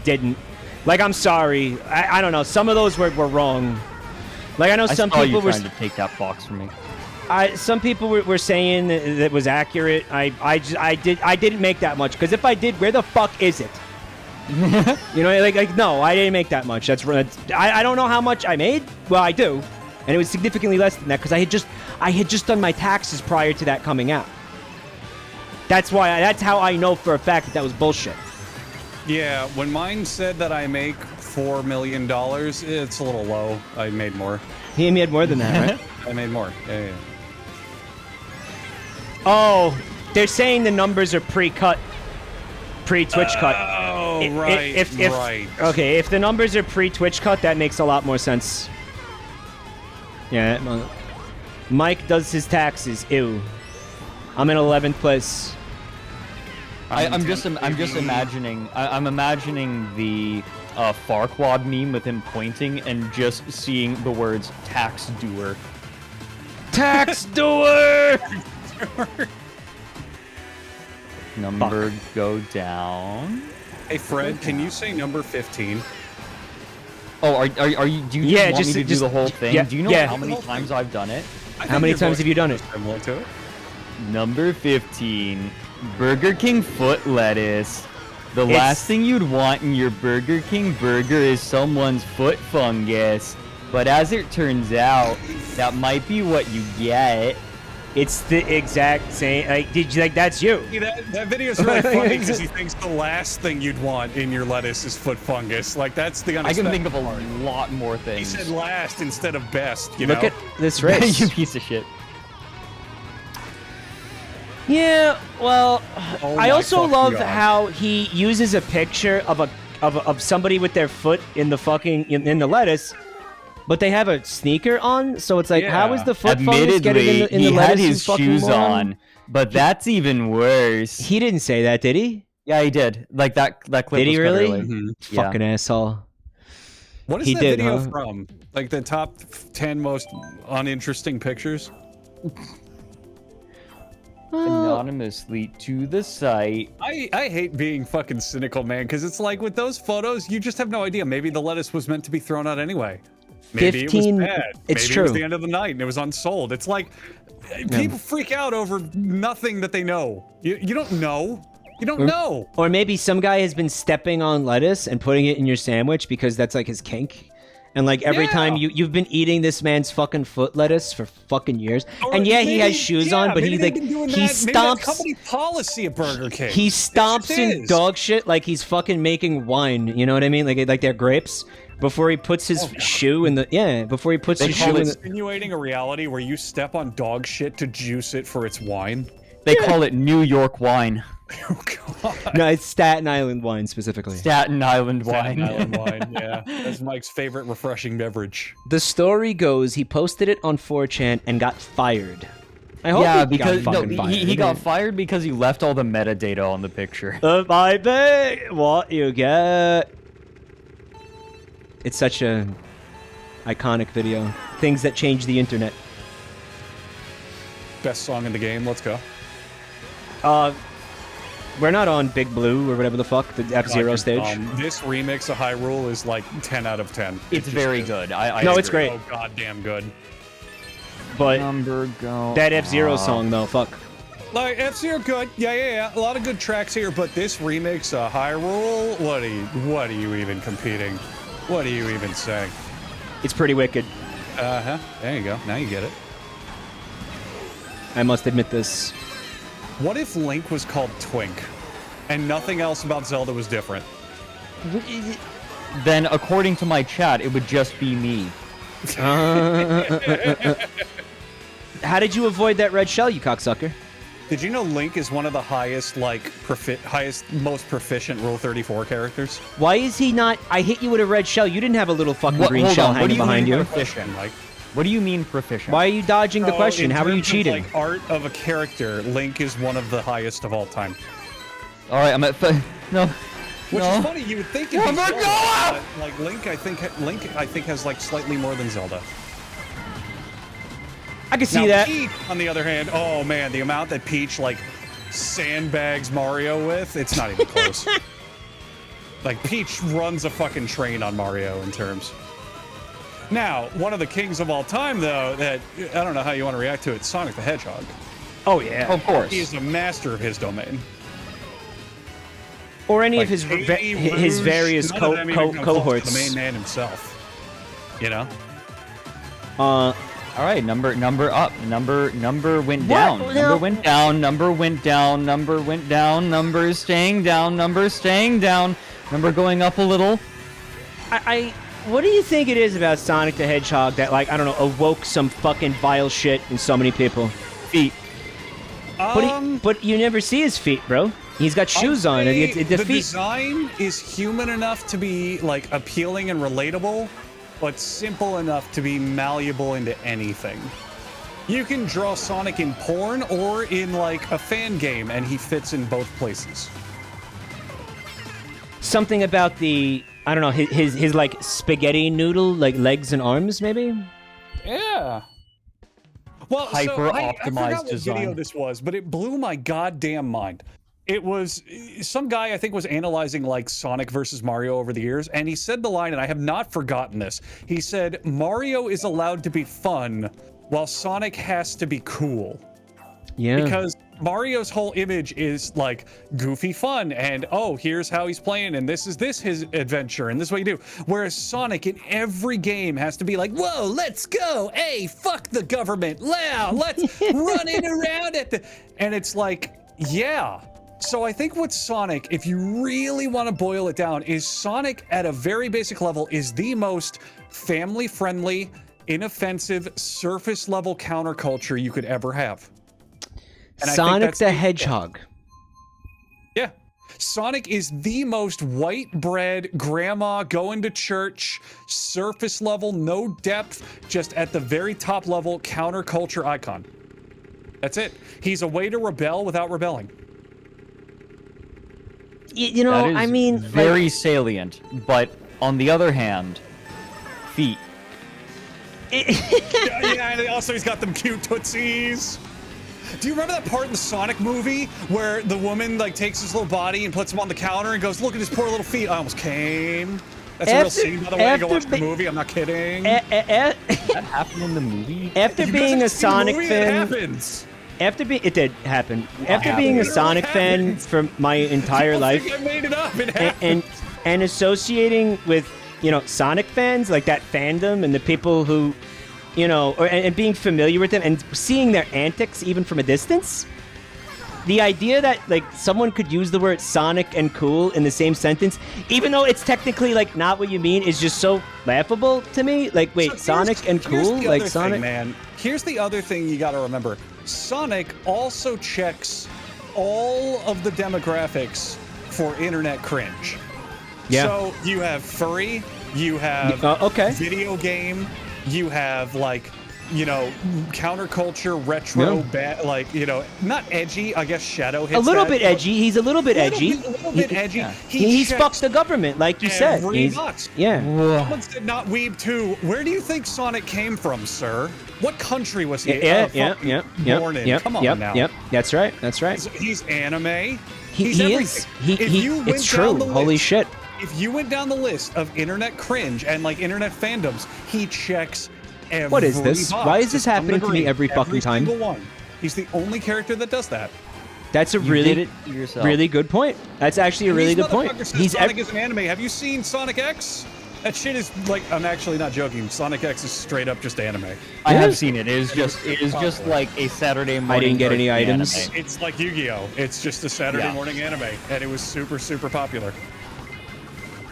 didn't. Like, I'm sorry. I don't know. Some of those were wrong. Like, I know some people were trying to take that box from me. Some people were saying that was accurate. I didn't make that much, because if I did, where the fuck is it? You know, like no, I didn't make that much. That's I don't know how much I made. Well, I do, and it was significantly less than that because I had just done my taxes prior to that coming out. That's why. That's how I know for a fact that was bullshit. Yeah, when mine said that I make $4 million, it's a little low. I made more. He made more than that, right? I made more. Yeah. Oh, they're saying the numbers are pre-cut, pre-Twitch cut. Oh, right. Right. Okay, if the numbers are pre-Twitch cut, that makes a lot more sense. Yeah, Mike does his taxes. Ew. I'm in 11th place. I'm just imagining. I'm imagining the Farquaad meme with him pointing and just seeing the words "tax doer." Tax doer. Number go down. Hey Fred, can you say number 15? Oh, are you? Do you want me to do the whole thing? Yeah, do you know how many times I've done it? How many times have you done it? I'm to it. Number 15, Burger King foot lettuce. The last thing you'd want in your Burger King burger is someone's foot fungus. But as it turns out, that might be what you get. It's the exact same. Like, that's you. That video's really funny because he thinks the last thing you'd want in your lettuce is foot fungus. Like, that's the I can unexpected think of a part. lot more He things. said last instead of best, you Look know? at this race. You piece of shit. Yeah, well, Oh I my also fucking love God. how he uses a picture of somebody with their foot in the fucking in the lettuce, but they have a sneaker on, so it's like, Yeah. how is the foot fungus getting in the he lettuce? had you his fucking shoes moron? on, but that's even worse. He didn't say that, did he? Yeah, he did. Like that clip Did he was cut really? early. Mhm. Yeah. Fucking asshole. What is He that did, video huh? from? Like the top 10 most uninteresting pictures? Anonymously to the site. I hate being fucking cynical, man, because it's like with those photos, you just have no idea. Maybe the lettuce was meant to be thrown out anyway. Maybe 15 it was bad. it's Maybe it was true. the end of the night and it was unsold. It's like people freak out over nothing that they know. You don't know. You don't know. Or maybe some guy has been stepping on lettuce and putting it in your sandwich because that's like his kink. And like every time you've been eating this man's fucking foot lettuce for fucking years. Or And yeah, he has maybe- shoes yeah, on, but maybe he they've like been doing he that. Maybe that's stomps company policy at Burger King. he It stomps just in is. dog shit like he's fucking making wine. You know what I mean? Like they're grapes. Before he puts his shoe in the before he puts his shoe in the Insinuating a reality where you step on dog shit to juice it for its wine. They call it New York wine. Oh god. No, it's Staten Island wine specifically. Staten Island Staten wine. Island wine, yeah. That's Mike's favorite refreshing beverage. The story goes he posted it on 4chan and got fired. I hope Yeah, he because got no, fucking fired. he got fired because he left all the metadata on the picture. I bet what you get. It's such a iconic video. Things that change the internet. Best song in the game, let's go. We're not on Big Blue or whatever the fuck, the F-Zero stage. This remix of Hyrule is like 10 out of 10. It's very good. I No, agree. it's great. Oh, goddamn good. But Go. that F-Zero song, though, fuck. Like, F-Zero good. Yeah. A lot of good tracks here, but this remix of Hyrule, what are you even competing? What are you even saying? It's pretty wicked. Uh-huh. There you go. Now you get it. I must admit this. What if Link was called Twink, and nothing else about Zelda was different? Then, according to my chat, it would just be me. How did you avoid that red shell, you cocksucker? Did you know Link is one of the highest, like, most proficient Rule 34 characters? Why is he not? I hit you with a red shell. You didn't have a little fucking green hold shell on, what hanging do you behind mean you. Proficient, like. What do you mean proficient? Why are you dodging the question? In How are you terms of, cheating? like, art of a character, Link is one of the highest of all time. All right, I'm at no. Which no. is funny. You would think it'd be Zelda, but, like Link, I think has like slightly more than Zelda. I can see Now, that. Peach, on the other hand, oh man, the amount that Peach like sandbags Mario with, it's not even close. Like Peach runs a fucking train on Mario in terms. Now, one of the kings of all time, though, that I don't know how you want to react to it, Sonic the Hedgehog. Oh yeah. Of course. He is a master of his domain. Or any Like, of his Katie, his Rouge, various none of them even come close to cohorts. the main man himself. You know. All right, number went down. What? Number went down. Number went down. Number went down. Number is staying down. Number is staying down. Number going up a little. What do you think it is about Sonic the Hedgehog that, like, I don't know, awoke some fucking vile shit in so many people? Feet. But you never see his feet, bro. He's got shoes on. It's the The feet. design is human enough to be like appealing and relatable, but simple enough to be malleable into anything. You can draw Sonic in porn or in like a fan game, and he fits in both places. Something about the, I don't know, his like spaghetti noodle, like legs and arms, maybe? Yeah. Well, I Hyper-optimized forgot what design. video this was, but it blew my goddamn mind. It was some guy I think was analyzing like Sonic versus Mario over the years, and he said the line, and I have not forgotten this. He said, Mario is allowed to be fun while Sonic has to be cool. Yeah. Because Mario's whole image is like goofy fun, and oh, here's how he's playing, and this is his adventure, and this is what you do. Whereas Sonic in every game has to be like, whoa, let's go, hey, fuck the government, let's run it around at the, and it's like, yeah. So I think with Sonic, if you really want to boil it down, is Sonic at a very basic level is the most family-friendly, inoffensive, surface-level counterculture you could ever have. And I think Sonic that's the Hedgehog. Yeah. Sonic is the most white bread, grandma going to church, surface level, no depth, just at the very top level counterculture icon. That's it. He's a way to rebel without rebelling. You know, That is I mean, very like, salient. But on the other hand, feet. Yeah, and also he's got them cute tootsies. Do you remember that part in the Sonic movie where the woman like takes his little body and puts him on the counter and goes, "Look at his poor little feet." I almost came. That's a real scene, by the way. Go watch the movie. I'm not kidding. That happened in the movie? After You being guys a have seen the Sonic movie? It fan, happens. it did happen. After happened. being a It Sonic fan happens. for my entire Don't life, think I made it up. It happened. and associating with, you know, Sonic fans, like that fandom and the people who, you know, and being familiar with them and seeing their antics even from a distance, the idea that like someone could use the word Sonic and cool in the same sentence, even though it's technically like not what you mean, is just so laughable to me. Like, wait, So Sonic and here's cool, the like other Sonic. thing, man. Here's the other thing you got to remember. Sonic also checks all of the demographics for internet cringe. Yeah. So you have furry, you have okay. video game, you have like, you know, counterculture, retro, like, you know, not edgy. I guess Shadow hits A little that, bit but edgy. He's a little bit edgy. A little bit edgy. yeah. He's checks fucked the government, like you said. every He's- box. yeah. Someone said not weeb too. Where do you think Sonic came from, sir? What country was he Yeah, fucking born in? Come on now. Yep. That's right. That's right. He's anime. He He's is. everything. If you It's went down true. the Holy list- shit. If you went down the list of internet cringe and like internet fandoms, he checks every What is this? box Why is this to some happening to me degree. every fucking time? Single one. He's the only character that does that. That's a You really, did it yourself. really good point. That's actually a really These good point. motherfuckers said He's Sonic is an anime. Have you seen Sonic X? That shit is like, I'm actually not joking. Sonic X is straight up just anime. I have Yes. seen it. It is just like a Saturday morning. didn't get any version of items. anime. It's like Yu-Gi-Oh! It's just a Saturday Yeah. morning anime, and it was super, super popular.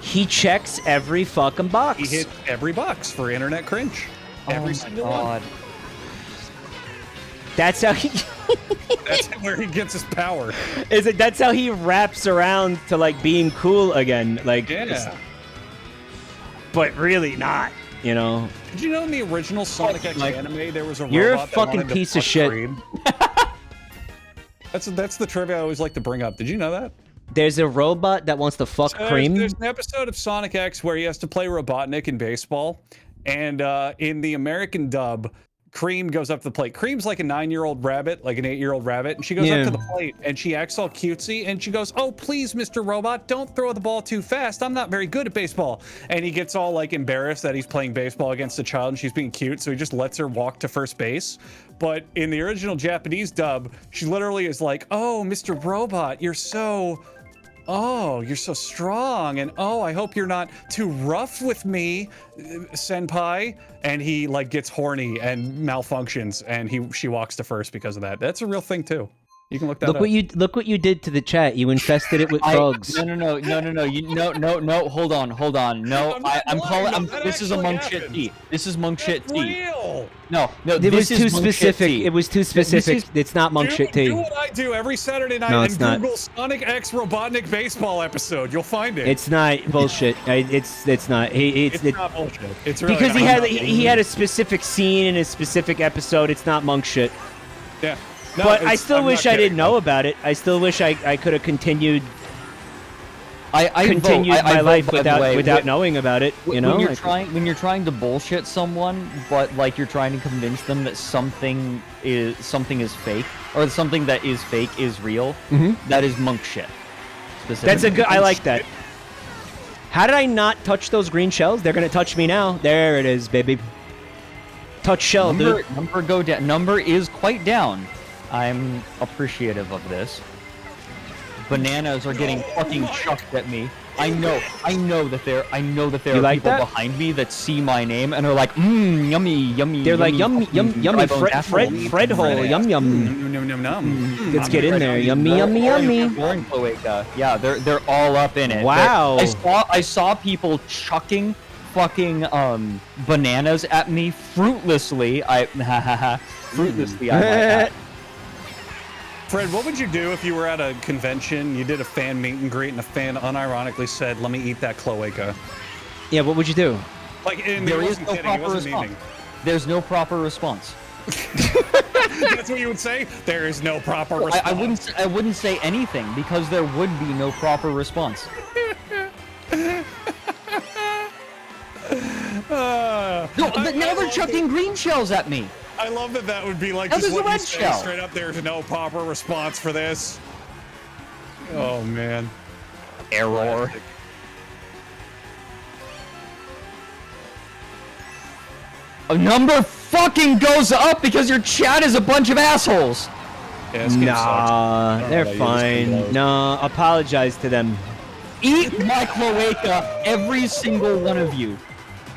He checks every fucking box. He hit every box for internet cringe. Every single one. God. That's how he. That's where he gets his power. Is it? That's how he wraps around to like being cool again. Like, Yeah. but really not. You know. Did you know in the original Sonic X Like, anime there was a you're a robot that fucking wanted to piece of fuck shit. Cream? That's the trivia I always like to bring up. Did you know that? There's a robot that wants to fuck Cream. There's an episode of Sonic X where he has to play Robotnik in baseball, and in the American dub, Cream goes up to the plate. Cream's like a 9-year-old rabbit, like an 8-year-old rabbit, and she goes Yeah. up to the plate and she acts all cutesy and she goes, "Oh, please, Mr. Robot, don't throw the ball too fast. I'm not very good at baseball." And he gets all like embarrassed that he's playing baseball against a child and she's being cute, so he just lets her walk to first base. But in the original Japanese dub, she literally is like, "Oh, Mr. Robot, you're so strong, and oh, I hope you're not too rough with me, senpai." And he like gets horny and malfunctions, and she walks to first because of that. That's a real thing too. You can look that Look up. what you did to the chat. You infested it with frogs. No. Hold on. No, I'm not I'm lying, calling. that This is a actually monk shit happened. tea. This is monk shit That's tea. real. No, It this was is too monk shit specific. tea. It was too specific. It's not monk shit Do tea. what I do every Saturday night No, and it's not. Google Sonic X Robotnik baseball episode. You'll find it. It's not bullshit. It's not. It's not bullshit. It's really because not. he had a specific scene in a specific episode. It's not monk shit. Yeah. No, But I it's- still I'm wish not I didn't kidding. know about it. I still wish I could have continued I continued vote, I my vote, life by the way, without knowing about it. You know, when you're trying to bullshit someone, but like you're trying to convince them that something is fake, or something that is fake is real. That is monk shit. that's a good. I like that. How did I not touch those green shells? They're gonna touch me now. There it is, baby. Touch shell, dude. Number go down. Number is quite down. I'm appreciative of this. Bananas are getting fucking chucked at me. I know that there You are like people that? behind me that see my name and are like, yummy. They're like yummy, fucking yummy. dry bones Fred hole, yum yum. Nom. Let's get in there. Yummy, yummy, yummy. Boring cloaca. Yeah, they're all up in it. Wow. I saw people chucking fucking bananas at me fruitlessly. Fruitlessly. I might add. Fred, what would you do if you were at a convention, you did a fan meet and greet, and a fan unironically said, "Let me eat that cloaca"? Yeah, what would you do? Like, and There he is wasn't no kidding, he proper wasn't response. memeing. There's no proper response. That's what you would say? There is no proper response. I wouldn't say anything because there would be no proper response. No, but now they're chucking green shells at me. I love that would be like Now just there's a what you red say shell. straight up. There's no proper response for this. Oh man. Error. A number fucking goes up because your chat is a bunch of assholes. Yeah, this game Nah, sucks. they're I don't know about you, this game fine. blows. Nah, apologize to them. Eat my cloaca, every single one of you.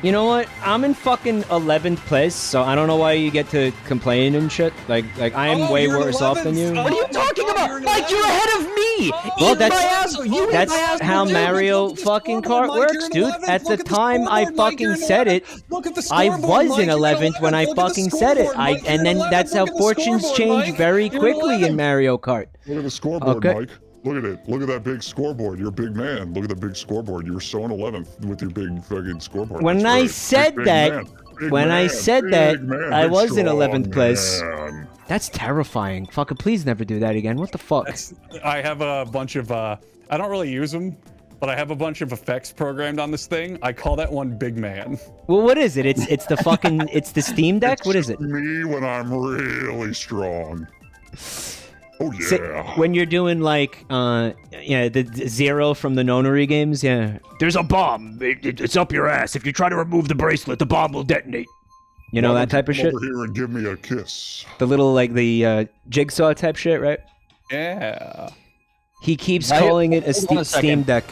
You know what? I'm in fucking 11th place, so I don't know why you get to complain and shit. Like I am Oh, way you're worse off than 11th. you. What are you Oh my talking God, about? you're Mike, you're 11th. ahead of me. Well, Eat that's- my asshole. You eat That's my asshole how too. Mario Look at the fucking scoreboard, Kart Mike, works, you're in dude. 11th. At the Look at the time I scoreboard, Mike, fucking you're in said it, 11th. Look at the I scoreboard, was Mike, in you're 11th when I Look at the fucking said it. scoreboard, Mike, And you're then 11th. that's how Look at the fortunes scoreboard, change Mike. very You're quickly in 11th. Mario Kart. Look at the scoreboard, Okay. Mike. Look at it. Look at that big scoreboard. You're a big man. Look at the big scoreboard. You were so in 11th with your big fucking scoreboard. When That's I great. said Big that- man. Big when I man. said Big that, man. I Big was in strong 11th place. man. That's terrifying. Fucking please never do that again. What the fuck? I have a bunch of I don't really use them, but I have a bunch of effects programmed on this thing. I call that one Big Man. Well, what is it? It's the fucking it's the Steam Deck. What is it? Me when I'm really strong. Oh yeah. When you're doing like, the Zero from the Nonary games, yeah. There's a bomb. It's up your ass. If you try to remove the bracelet, the bomb will detonate. You know Why that don't type of you shit? come over here and give me a kiss. The little, like, the Jigsaw type shit, right? Yeah. He keeps Why- calling it a, hold on a Steam second. Deck.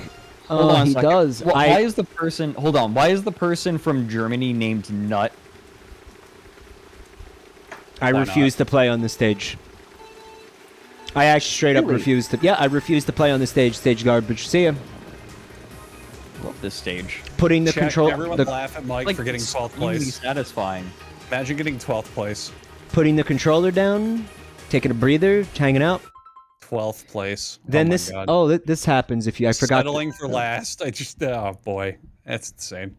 Hold Oh, on a he second. does. Why is the person? Hold on. Why is the person from Germany named Nut? I Why refuse to play on the stage. I actually straight up Really? refuse to. Yeah, I refuse to play on the stage. Stage garbage. See ya. Love this stage. Putting the Chat, control. everyone The, laugh at Mike for getting 12th extremely place. satisfying. Imagine getting 12th place. putting the controller down, taking a breather, hanging out. 12th place. Then oh my this. God. Oh, this happens if you. I forgot. Settling for last. I just. Oh boy, that's insane.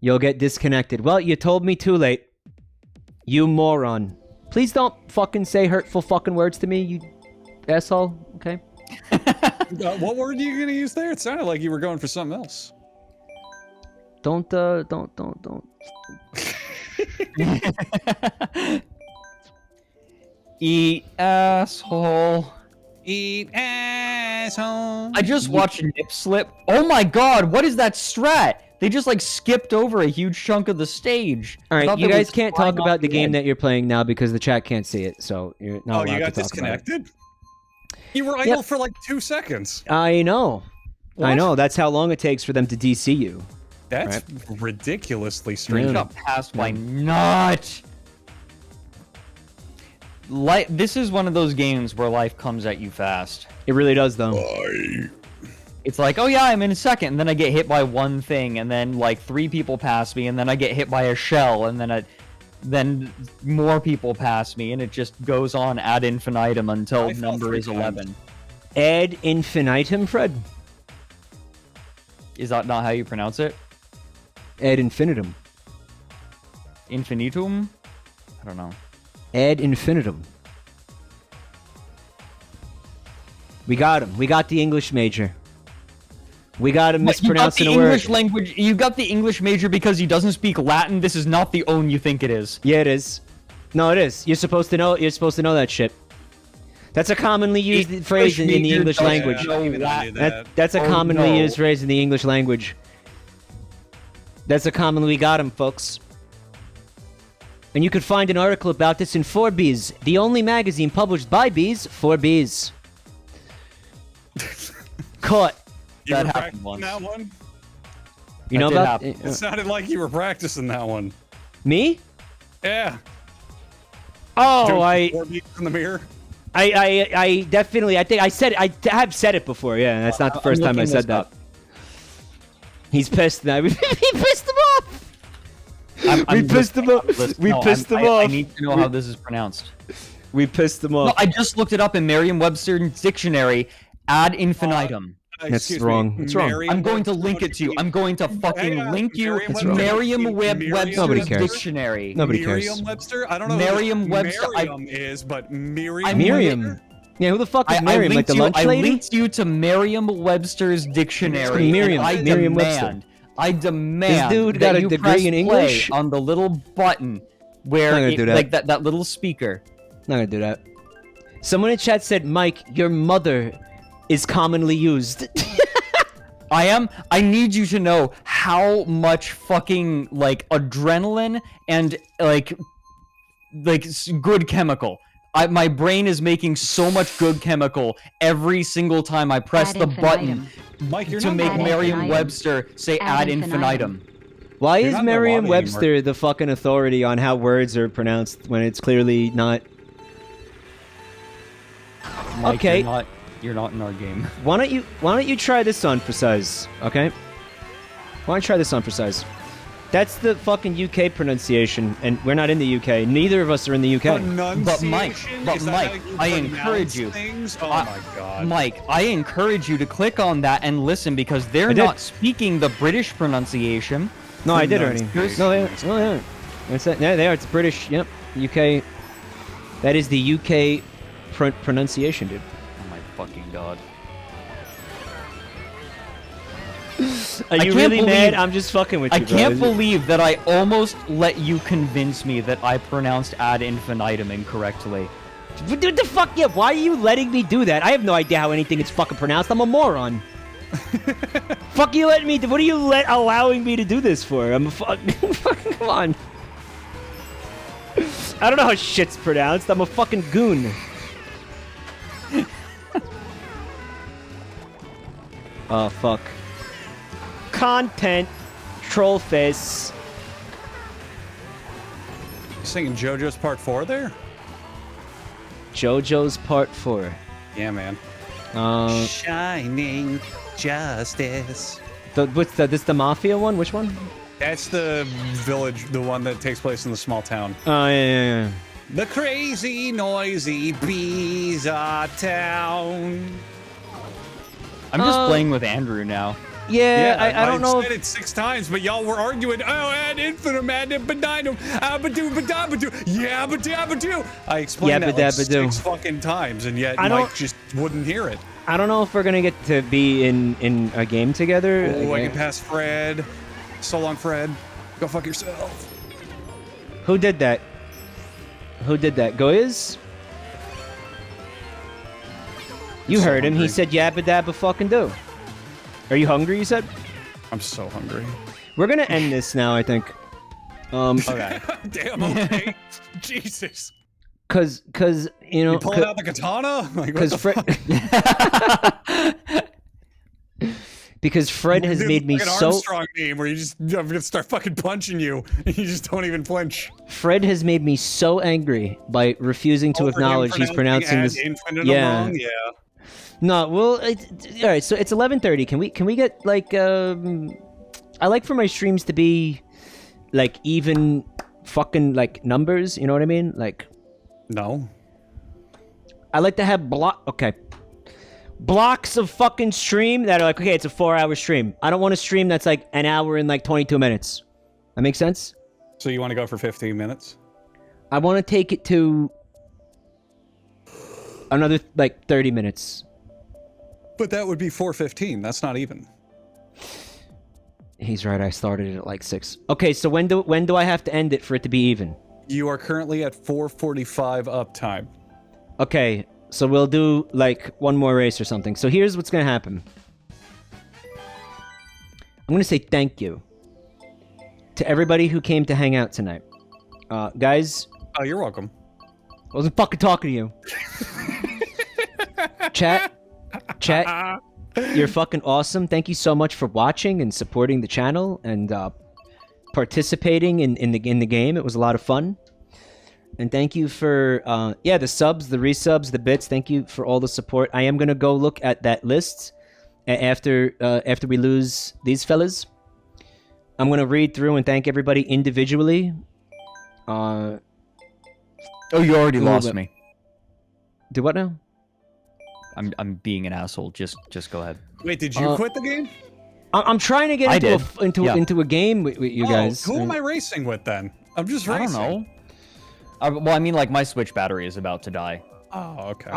You'll get disconnected. Well, you told me too late. You moron. Please don't fucking say hurtful fucking words to me, you asshole. Okay. What word are you gonna use there? It sounded like you were going for something else. Don't. Eat asshole. Eat asshole. I just watched Nip Slip. Oh my god, what is that strat? They just like skipped over a huge chunk of the stage. All I right, thought you they guys were can't flying talk off about the the game edge. that you're playing now because the chat can't see it, so you're not Oh, allowed you got to talk about it. disconnected? You were idle for like 2 seconds. I know. I What? know. That's how long it takes for them to DC you. That's ridiculously strange. Yeah. Got past my nut. This is one of those games where life comes at you fast. It really does, though. It's like, oh yeah, I'm in second, and then I get hit by one thing, and then like 3 people pass me, and then I get hit by a shell, and then more people pass me, and it just goes on ad infinitum until I fell number 3 is times. 11. Ad infinitum, Fred? Is that not how you pronounce it? Ad infinitum. Infinitum? I don't know. Ad infinitum. We got him. We got the English major. We got him mispronouncing you a got the word. English language. You got the English major because he doesn't speak Latin. This is not the own you think it is. Yeah, it is. No, it is. You're supposed to know. You're supposed to know that shit. That's a commonly used phrase in the major English doesn't language. know Even I knew Latin. That's a Oh, commonly no. used phrase in the English language. That's a commonly we got him, folks. And you could find an article about this in 4Bs, the only magazine published by bees for bees. Caught. You That were happened practicing once. that one? You know did about happen. It sounded like you were practicing that one. me? Yeah. Oh, Doing I 4 beats in the mirror. I definitely. I think I said it. I have said it before. Yeah, that's not the I'm first time I looking said this that. up. He's pissed now. He pissed him off. We I'm pissed him looking off. up this- We no, pissed him I off. need to know how this is pronounced. We pissed him No, off. I just looked it up in Merriam-Webster's dictionary. Ad infinitum. That's Excuse wrong. Me, It's wrong. I'm going to link it to you. I'm going to fucking Hang on. link you Merriam-Webster. Merriam-Webster's Nobody cares. dictionary. Nobody cares. Merriam-Webster? I don't know Merriam-Webster, who Merriam is, but Merriam. Miriam. Yeah, who the fuck is Miriam? Like the lunch I lady? linked you to Merriam-Webster's dictionary. Miriam- and Merriam-Webster. I demand This dude that got a you degree press in play English? on the little button where Not gonna do that. like that little speaker. Not gonna do that. Someone in chat said, Mike, your mother is commonly used. I need you to know how much fucking like adrenaline and like good chemical. My brain is making so much good chemical every single time I press Ad the button infinitum. Mike, you're to not make Ad Merriam-Webster say ad Ad infinitum. Why You're is not in the lobby Merriam-Webster the fucking authority on how words are pronounced when it's clearly not? Mike, Okay. you're not in our game. Why don't you try this on for size, okay? Why don't you try this on for size? That's the fucking UK pronunciation, and we're not in the UK. Neither of us are in the UK. But Mike, Is that how you I pronounce encourage you. things? Oh I- my god. Mike, I encourage you to click on that and listen because they're I did. not speaking the British pronunciation. No, I did already. Pronunciation. No, they are. That's it. No, they are. It's British. Yep. UK. That is the UK pronunciation, dude. Oh my fucking god. Are you can't really mad? believe- I'm just fucking with you, I bro. can't believe that I almost let you convince me that I pronounced ad infinitum incorrectly. What the fuck? Yeah, why are you letting me do that? I have no idea how anything is fucking pronounced. I'm a moron. Fuck you letting me do? What are you allowing me to do this for? I'm a fucking come on. I don't know how shit's pronounced. I'm a fucking goon. Oh fuck. Content. Troll face. Singing JoJo's Part 4 there? JoJo's Part 4. Yeah, man. Shining Justice. This the Mafia one? Which one? That's the village, the one that takes place in the small town. Oh, yeah. The crazy, noisy bees are town. I'm just playing with Andrew now. Yeah, I don't know. I said it 6 times, but y'all were arguing. Oh, ad infinitum, ad infinitum, abadoo, badabadoo, yabadabadoo. I explained that like 6 fucking times, and yet Mike just wouldn't hear it. I don't know if we're gonna get to be in a game together. Oh, I can pass Fred. So long, Fred. Go fuck yourself. Who did that? Who did that? Goyas? You heard him. He said yabba dabba fucking do. Are you hungry, you said? I'm so hungry. We're gonna end this now, I think. Okay. Damn, okay. Jesus. Cause you know. You pulling out the katana? Like, because because Fred has made me so. Armstrong meme where I'm gonna start fucking punching you, and you just don't even flinch. Fred has made me so angry by refusing to acknowledge he's pronouncing this. Wrong? Yeah. No, well, all right. So it's 11:30. Can we get like I like for my streams to be like even fucking like numbers. You know what I mean? Like. No. I like to have blocks of fucking stream that are like, okay, it's a 4-hour stream. I don't want a stream that's like an hour and like 22 minutes. That makes sense? So you want to go for 15 minutes? I want to take it to another like 30 minutes. But that would be 4:15. That's not even. He's right. I started it at like 6. Okay, so when do I have to end it for it to be even? You are currently at 4:45 uptime. Okay, so we'll do like one more race or something. So here's what's gonna happen. I'm gonna say thank you to everybody who came to hang out tonight. Guys. Oh, you're welcome. I wasn't fucking talking to you. Chat, you're fucking awesome. Thank you so much for watching and supporting the channel and participating in the game. It was a lot of fun. And thank you for the subs, the resubs, the bits. Thank you for all the support. I am gonna go look at that list after we lose these fellas. I'm gonna read through and thank everybody individually. Oh, you already lost me. Do what now? I'm being an asshole. Just go ahead. Wait, did you quit the game? I'm trying to get into a game with you guys. Who am I racing with then? I'm just racing. I don't know. Well, I mean, like my Switch battery is about to die. Oh, okay.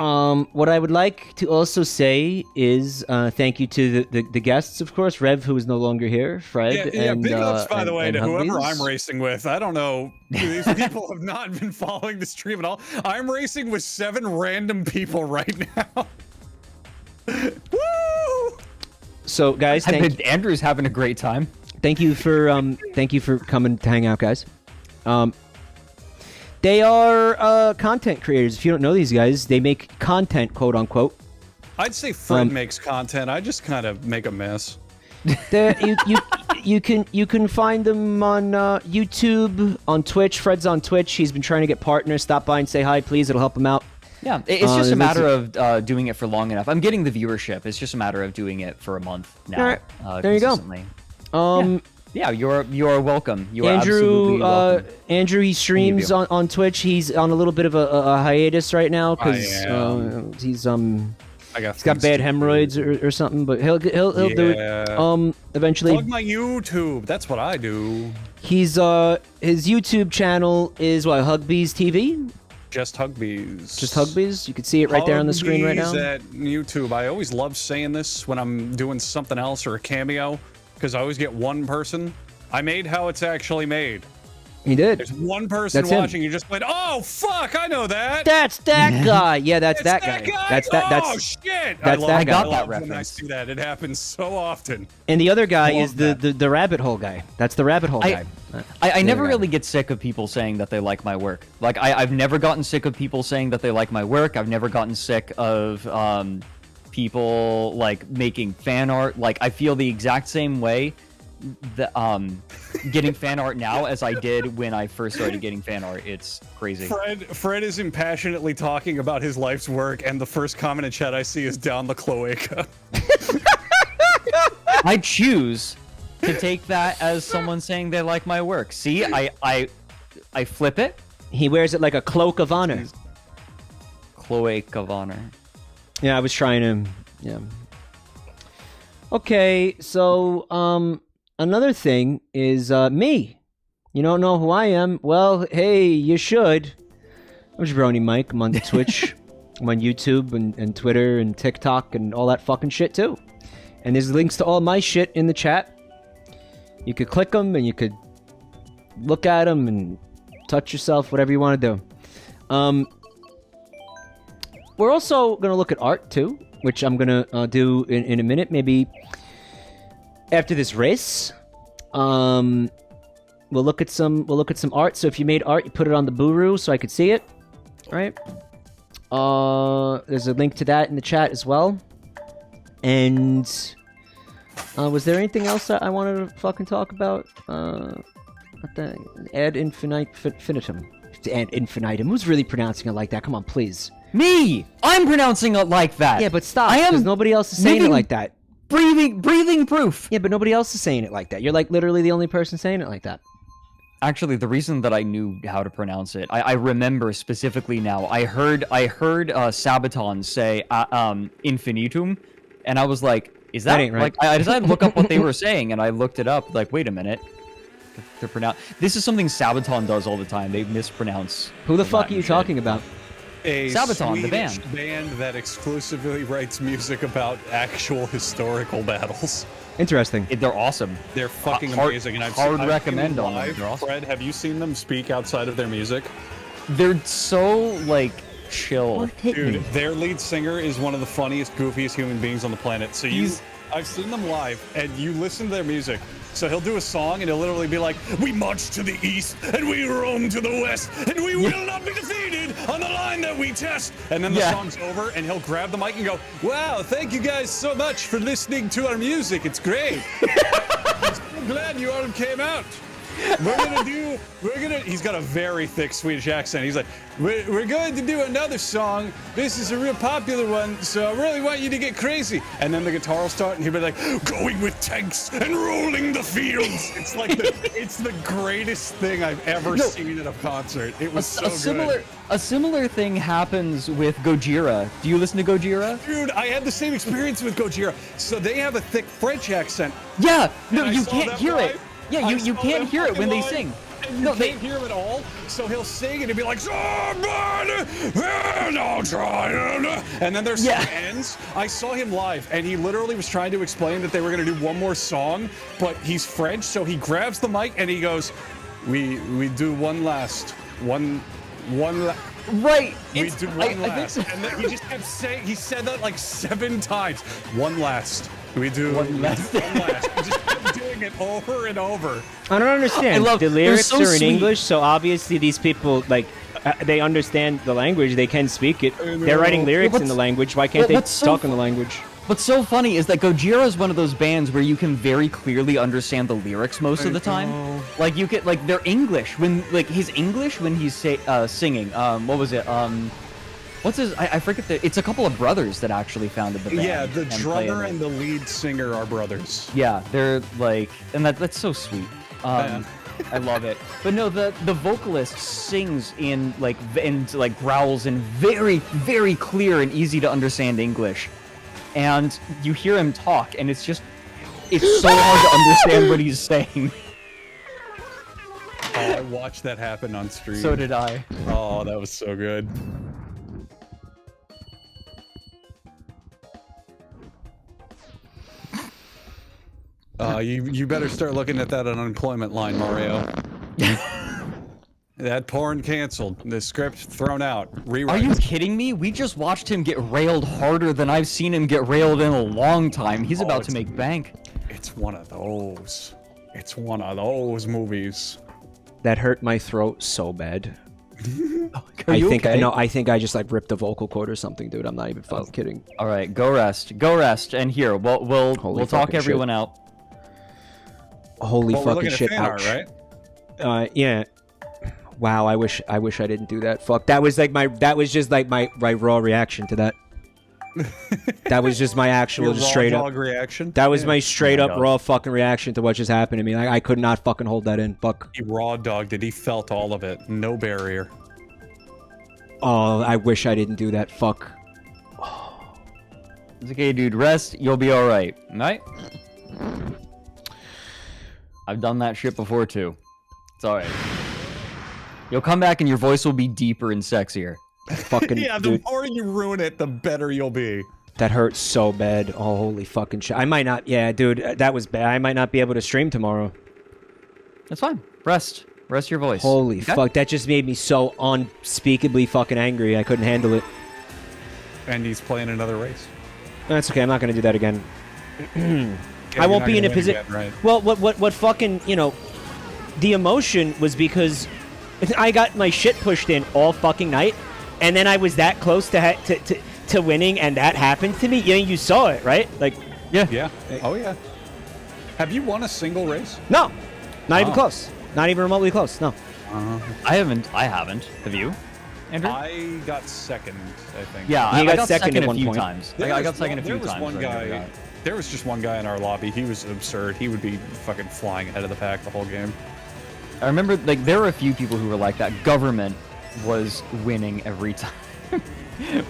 What I would like to also say is thank you to the guests, of course. Rev, who is no longer here. Fred. Yeah, and, big ups, by the way, to whoever Huggbees. I'm racing with. I don't know. These people have not been following the stream at all. I'm racing with 7 random people right now. Woo! So, guys, Andrew's having a great time. Thank you for coming to hang out, guys. They are content creators. If you don't know these guys, they make content, quote unquote. I'd say Fred makes content. I just kind of make a mess. You can find them on YouTube, on Twitch. Fred's on Twitch. He's been trying to get partners. Stop by and say hi, please. It'll help him out. Yeah, it's just a matter of doing it for long enough. I'm getting the viewership. It's just a matter of doing it for a month now. All right. There you go. Yeah, you're welcome. You are Andrew, absolutely welcome. Andrew, he streams on Twitch. He's on a little bit of a hiatus right now because he's got bad hemorrhoids or something. But he'll do it eventually. Plug my YouTube. That's what I do. He's his YouTube channel is what, Huggbees TV. Just Huggbees. Just Huggbees. You can see it right there on the screen right now. At YouTube. I always love saying this when I'm doing something else or a cameo, because I always get one person. I made how it's actually made. He did. There's one person That's him. watching. You just went, oh fuck, I know that. That's that guy. Yeah, that's that guy. That's that. Oh That's shit! that's that guy. I got that love when I reference. see that. It happens so often. and the other guy Love is the rabbit hole guy. That's the rabbit hole guy. I never guy. really get sick of people saying that they like my work. Like, I've never gotten sick of people saying that they like my work. I've never gotten sick of people, like, making fan art. Like, I feel the exact same way that, getting fan art now as I did when I first started getting fan art. It's crazy. Fred is impassionately talking about his life's work, and the first comment in chat I see is down the cloaca. I choose to take that as someone saying they like my work. See, I flip it. He wears it like a cloak of honor. Cloak of honor. Yeah, I was trying to. Yeah. Okay, so another thing is me. You don't know who I am? Well, hey, you should. I'm Jabroni Mike. I'm on Twitch. I'm on YouTube and Twitter and TikTok and all that fucking shit too. And there's links to all my shit in the chat. You could click them and you could look at them and touch yourself, whatever you want to do. We're also gonna look at art too, which I'm gonna do in a minute, maybe after this race. We'll look at some art. So if you made art, you put it on the Buru so I could see it. Right? There's a link to that in the chat as well. And was there anything else that I wanted to fucking talk about? What the ad infinitum? Ad infinitum. Who's really pronouncing it like that? Come on, please. Me! I'm pronouncing it like that. Yeah, but stop. I am Because nobody else is saying it living- like that. breathing proof. Yeah, but nobody else is saying it like that. You're like literally the only person saying it like that. Actually, the reason that I knew how to pronounce it, I remember specifically now. I heard Sabaton say infinitum, and I was like, "Is that ain't right. like?" I decided to look up what they were saying, and I looked it up. Like, wait a minute, to pronounce this is something Sabaton does all the time. They mispronounce. Who the fuck are Latin you shit. talking about? A Sabaton, the Swedish band. band that exclusively writes music about actual historical battles. Interesting. They're awesome. They're fucking Hard- amazing, and I've hard seen recommend them on them. live. They're awesome. Fred, have you seen them speak outside of their music? They're so like chill. Dude, their lead singer is one of the funniest, goofiest human beings on the planet. So I've seen them live, and you listen to their music. So he'll do a song, and he'll literally be like, "We march to the east, and we roam to the west, and we will not be defeated on the line that we test." And then the song's over, and he'll grab the mic and go, "Wow, thank you guys so much for listening to our music. It's great. I'm so glad you all came out. He's got a very thick Swedish accent. He's like, we're going to do another song. This is a real popular one, so I really want you to get crazy." And then the guitar will start, and he'll be like, "Going with tanks and rolling the fields." It's like it's the greatest thing I've ever seen at a concert. It was so good. A similar thing happens with Gojira. Do you listen to Gojira? Dude, I had the same experience with Gojira. So they have a thick French accent. Yeah. No, And I you saw can't them hear it. live. Yeah, I you saw can't them hear it when they fucking sing. live, and No, you they can't hear him at all. So he'll sing and he'll be like, "Somebody, and I'll try," and then their song ends. I saw him live, and he literally was trying to explain that they were gonna do one more song, but he's French, so he grabs the mic and he goes, "We do one last. Right. We do one I think last." so. And then he just kept saying, he said that like 7 times. "One last. We do One last." one last." He just kept doing it over and over. I don't understand. I love- the they're lyrics so are in sweet. English, so obviously these people like they understand the language. They can speak it. They're writing lyrics in the language. Why can't they what's so talk in the language? What's so funny is that Gojira is one of those bands where you can very clearly understand the lyrics most of the time. Like you get like their English when like his English when he's singing. What was it? What's his? I forget the. It's a couple of brothers that actually founded the band. Yeah, the and play drummer in it. and the lead singer are brothers. Yeah, they're like, and that's so sweet. I love it. But no, the vocalist sings in like growls in very, very clear and easy to understand English, and you hear him talk, and it's so hard to understand what he's saying. Oh, I watched that happen on stream. So did I. Oh, that was so good. You better start looking at that unemployment line, Mario. That porn canceled. The script thrown out. Rewrite. Are you kidding me? We just watched him get railed harder than I've seen him get railed in a long time. He's about to make bank. It's one of those. It's one of those movies. That hurt my throat so bad. Are you okay? No, I think I just like ripped a vocal cord or something, dude. I'm not even fucking kidding. All right, go rest. Go rest. And here, we'll talk fucking everyone shit. out. Holy Well, we're fucking looking shit! at fan art, Ouch. right? Yeah. Wow, I wish I didn't do that. Fuck. That was just like my raw reaction to that. That was just my actual Your just raw straight dog up reaction. That was my straight my up God. raw fucking reaction to what just happened to me. Like, I could not fucking hold that in. Fuck. He raw dogged it. He felt all of it. No barrier. Oh, I wish I didn't do that. Fuck. It's okay, dude. Rest. You'll be all right. Right? I've done that shit before too. It's all right. You'll come back and your voice will be deeper and sexier. Fucking Yeah, the dude, more you ruin it, the better you'll be. that hurts so bad. Oh, holy fucking shit. I might not. Yeah, dude, that was bad. I might not be able to stream tomorrow. That's fine. Rest. Rest your voice. Holy Okay? fuck. That just made me so unspeakably fucking angry. I couldn't handle it. And he's playing another race. That's okay. I'm not gonna do that again. Yeah, I you're won't not be in gonna a win position. again, right? Well, what fucking, you know, the emotion was because I got my shit pushed in all fucking night, and then I was that close to winning, and that happened to me. Yeah, you saw it, right? Like, Yeah. Oh yeah. Have you won a single race? no, not even Oh. close. Not even remotely close. No. I haven't. Have you, Andrew? I got second, I think. Yeah, He I got got second second at a one few point. times. There I got was second a one- few there was times. one but I never guy. got- There was just one guy in our lobby. He was absurd. He would be fucking flying ahead of the pack the whole game. I remember, like, there were a few people who were like that. Government was winning every time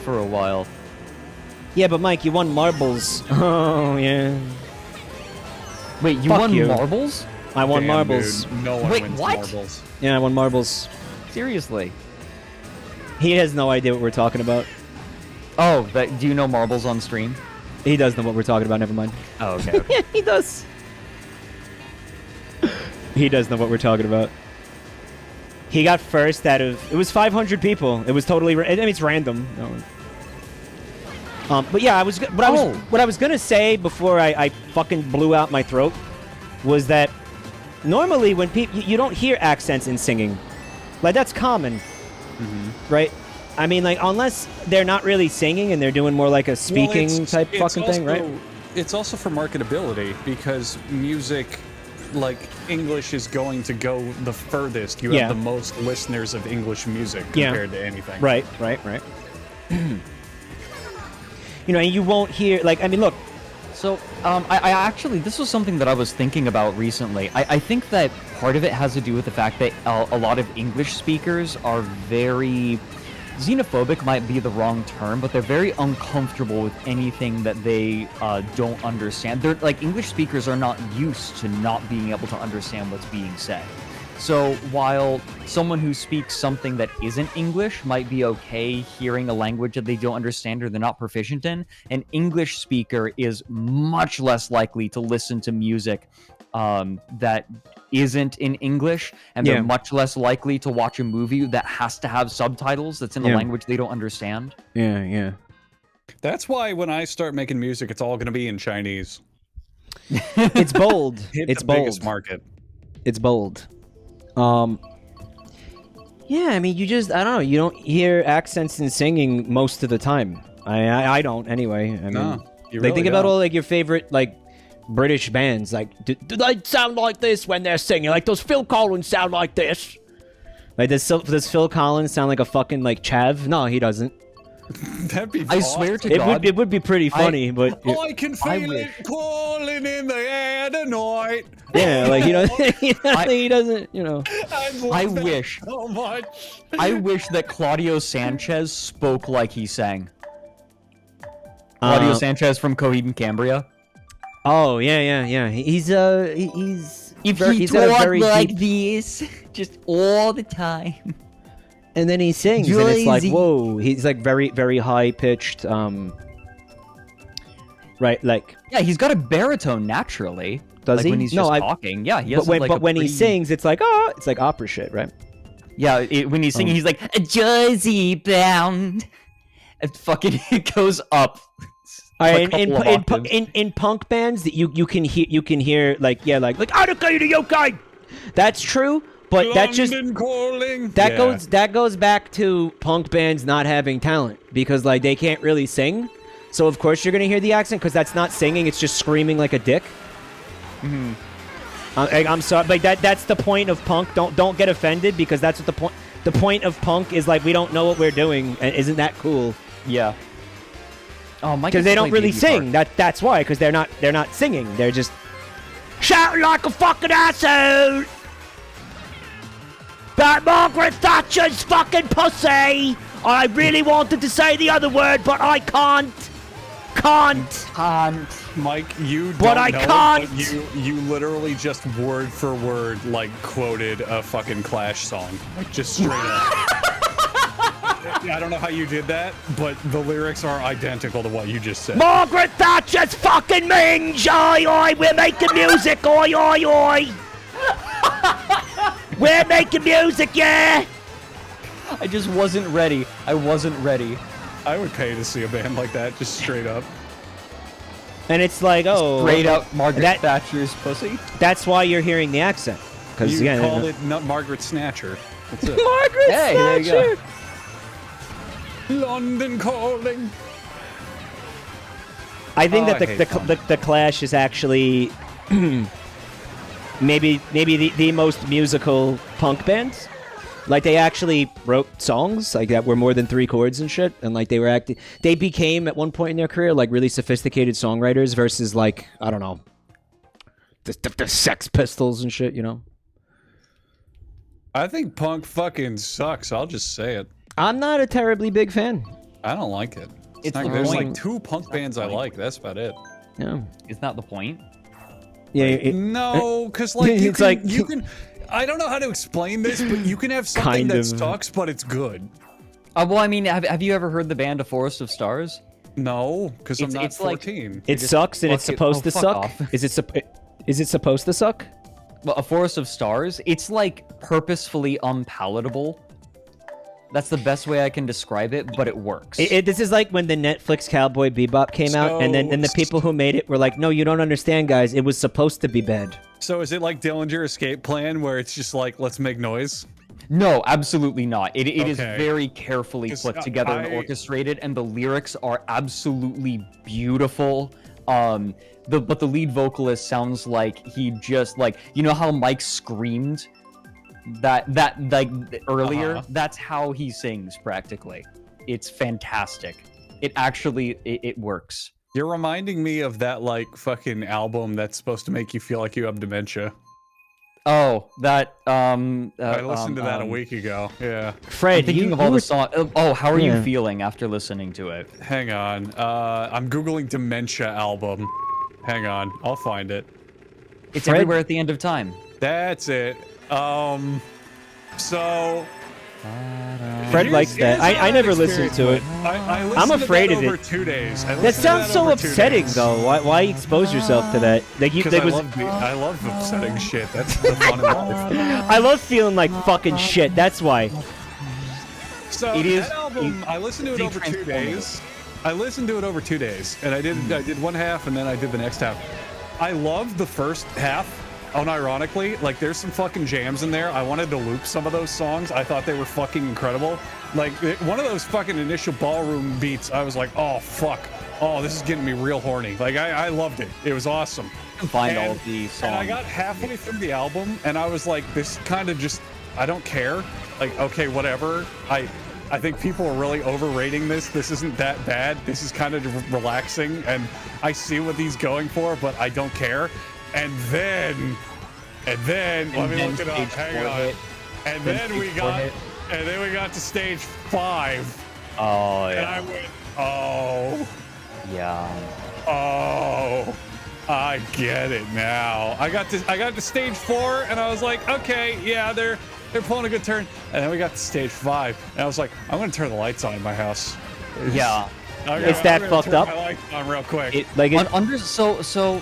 for a while. Yeah, but Mike, you won marbles. Oh yeah. Wait, you Fuck won you. marbles? I won Damn, marbles. dude, no one Wait, wins what? marbles. Yeah, I won marbles. Seriously? He has no idea what we're talking about. Oh, do you know marbles on stream? He does know what we're talking about. Never mind. Oh, okay. okay. Yeah, he does. He does know what we're talking about. He got first out of... It was 500 people. It was totally... I mean, it's random. No. But yeah, what I was gonna say before I fucking blew out my throat was that normally when people... You don't hear accents in singing. Like, that's common. Right? I mean, like, unless they're not really singing and they're doing more like a speaking type fucking thing, right? It's also for marketability because music, like English, is going to go the furthest. You Yeah. have the most listeners of English music Yeah. compared to anything. Right. You know, and you won't hear, like, I mean, look, So, I actually, this was something that I was thinking about recently. I think that part of it has to do with the fact that a lot of English speakers are very... Xenophobic might be the wrong term, but they're very uncomfortable with anything that they don't understand. They're like, English speakers are not used to not being able to understand what's being said. So while someone who speaks something that isn't English might be okay hearing a language that they don't understand or they're not proficient in, an English speaker is much less likely to listen to music that isn't in English, and Yeah. they're much less likely to watch a movie that has to have subtitles that's in a Yeah. language they don't understand. yeah. That's why when I start making music, it's all going to be in Chinese. It's bold. Hit It's the bold. biggest market. It's bold. Yeah, I mean, I don't know, you don't hear accents in singing most of the time. I don't, anyway. I mean, No, you like, really think about don't. all, like, your favorite, like, British bands. Like, do they sound like this when they're singing? Like, does Phil Collins sound like this? Like, does Phil Collins sound like a fucking, like, chav? No, he doesn't. That'd be I awesome. swear to It God, would be pretty funny, but... I can feel wish. it calling in the air tonight. Yeah, like, you know, he doesn't, you know. I wish. So much. I wish that Claudio Sanchez spoke like he sang. Claudio Sanchez from Coheed and Cambria. Oh, yeah. He's If very- he he's got a talked very like deep- this, just all the time. and then he sings, and it's like, Joyzy. whoa, he's like very, very high pitched, right, like, Yeah, he's got a baritone naturally. Does like he? when he's No, just I- talking. Yeah, he has but when like a when he pretty- sings, it's like, oh, it's like opera shit, right? Yeah, when he's singing, he's like, "A Jersey bound." It fucking it goes up. In punk bands that you can hear like Araka to yokai. That's true, but that just calling. that goes back to punk bands not having talent because like they can't really sing. So of course you're gonna hear the accent because that's not singing; it's just screaming like a dick. Mm-hmm. I'm sorry, but that's the point of punk. Don't get offended because that's what the point. The point of punk is like we don't know what we're doing, and isn't that cool? Yeah. Oh, Mike. Because they don't really sing. That's why. Because they're not singing. They're just shouting like a fucking asshole. That Margaret Thatcher's fucking pussy. I really wanted to say the other word, but I can't. Mike, you But don't I know can't. It, but you literally just word for word like quoted a fucking Clash song, like just straight up. I don't know how you did that, but the lyrics are identical to what you just said. Margaret Thatcher's fucking minge! Oi, oi, we're making music! Oi, oi, oi! We're making music, yeah! I just wasn't ready. I wasn't ready. I would pay to see a band like that, just straight up. And it's like, oh, Straight up Margaret that- Thatcher's pussy. That's why you're hearing the accent. Because You again, called it not Margaret Snatcher. That's it. Margaret Hey, there you go. Thatcher. London calling. I think Oh, that I hate punk. the Clash is actually maybe the most musical punk band. Like they actually wrote songs like that were more than 3 chords and shit, and like they became at one point in their career like really sophisticated songwriters versus like I don't know the Sex Pistols and shit, you know. I think punk fucking sucks. I'll just say it. I'm not a terribly big fan. I don't like it. It's Not- the there's point. like 2 punk bands I like. That's about it. Yeah, Isn't that the point? yeah. No, because like you It's can, like- you can. I don't know how to explain this, but you can have something Kind that of. sucks, but it's good. Well, I mean, have you ever heard the band A Forest of Stars? No, because I'm It's- not it's like- 14. It sucks and it's fuck it- supposed oh, to fuck suck. off. Is it supposed to suck? Well, A Forest of Stars, it's like purposefully unpalatable. That's the best way I can describe it, but it works. This is like when the Netflix Cowboy Bebop came out, and then the people who made it were like, "No, you don't understand, guys. It was supposed to be bad." So is it like Dillinger Escape Plan, where it's just like let's make noise? No, absolutely not. It is Okay. very carefully 'Cause put together and I- orchestrated, and the lyrics are absolutely beautiful. But the lead vocalist sounds like he just like, you know how Mike screamed that like earlier? Uh-huh. That's how he sings practically. It's fantastic. It actually it works. You're reminding me of that like fucking album that's supposed to make you feel like you have dementia. Oh, that I listened to that a week ago. Yeah. Fred, I'm thinking you, of all you the were- songs. Oh, how are Yeah. you feeling after listening to it? Hang on. I'm googling dementia album. Hang on. I'll find it. It's Fred- everywhere at the end of time. That's it. So Fred here's- likes that. here's how I never I'd listened to it. experience I listened to afraid that of over it. 2 days. I That listened to sounds so over 2 upsetting, days. though. Why expose yourself to that? Like you, Because there was. I love upsetting shit. That's the fun of life. I love feeling like fucking shit. That's why. So It is- that album, I listened to it over 2 days. I listened to it over 2 days, and I did one half, and then I did the next half. I loved the first half. Unironically, like there's some fucking jams in there. I wanted to loop some of those songs. I thought they were fucking incredible. Like one of those fucking initial ballroom beats, I was like, oh fuck, oh this is getting me real horny. Like I loved it. It was awesome. You can find all of the songs. And I got halfway through the album, and I was like, this kind of just, I don't care. Like okay, whatever. I think people are really overrating this. This isn't that bad. This is kind of relaxing, and I see what he's going for, but I don't care. And then let me then look it up. stage Hang 4 on. hit. And Then then stage we 4 got, hit. and then we got to stage 5, Oh and yeah. I went, oh, Yeah. I get it now. I got to stage 4, and I was like, okay, yeah, they're pulling a good turn. And then we got to stage 5, and I was like, I'm gonna turn the lights on in my house. Yeah. I'm It's gonna- that I'm gonna fucked turn up? My lights on real quick. It, like it, So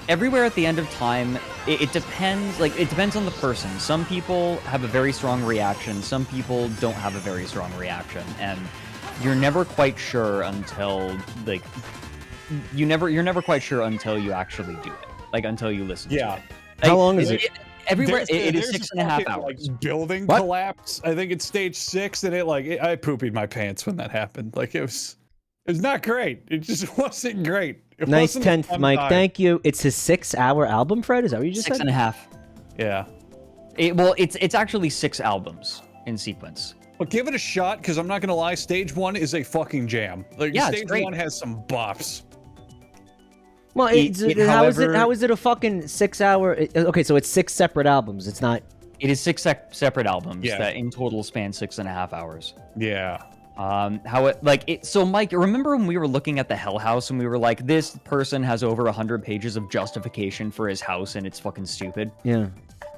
Everywhere at the End of Time, it depends. Like, it depends on the person. Some people have a very strong reaction. Some people don't have a very strong reaction, and you're never quite sure until like you're never quite sure until you actually do it. Like until you listen to it. How long is it? Everywhere it is there's 6.5 fucking, hours. Like, building What? collapse. I think it's stage 6, and I pooped my pants when that happened. Like it was not great. It just wasn't great. It Nice wasn't a 10th, fun Mike. time. Thank you. It's his 6-hour album, Fred? Is that what you just Six said? and a half. Yeah. Well, it's actually 6 albums in sequence. But give it a shot, because I'm not gonna lie, stage 1 is a fucking jam. Like Yeah, it's stage great. 1 has some bops. Well, how is however- it a fucking 6-hour? Okay, so it's 6 separate albums. It's not. It is 6 separate albums Yeah. that in total span 6.5 hours. Yeah. So Mike, remember when we were looking at the Hell House and we were like, this person has over 100 pages of justification for his house and it's fucking stupid? Yeah.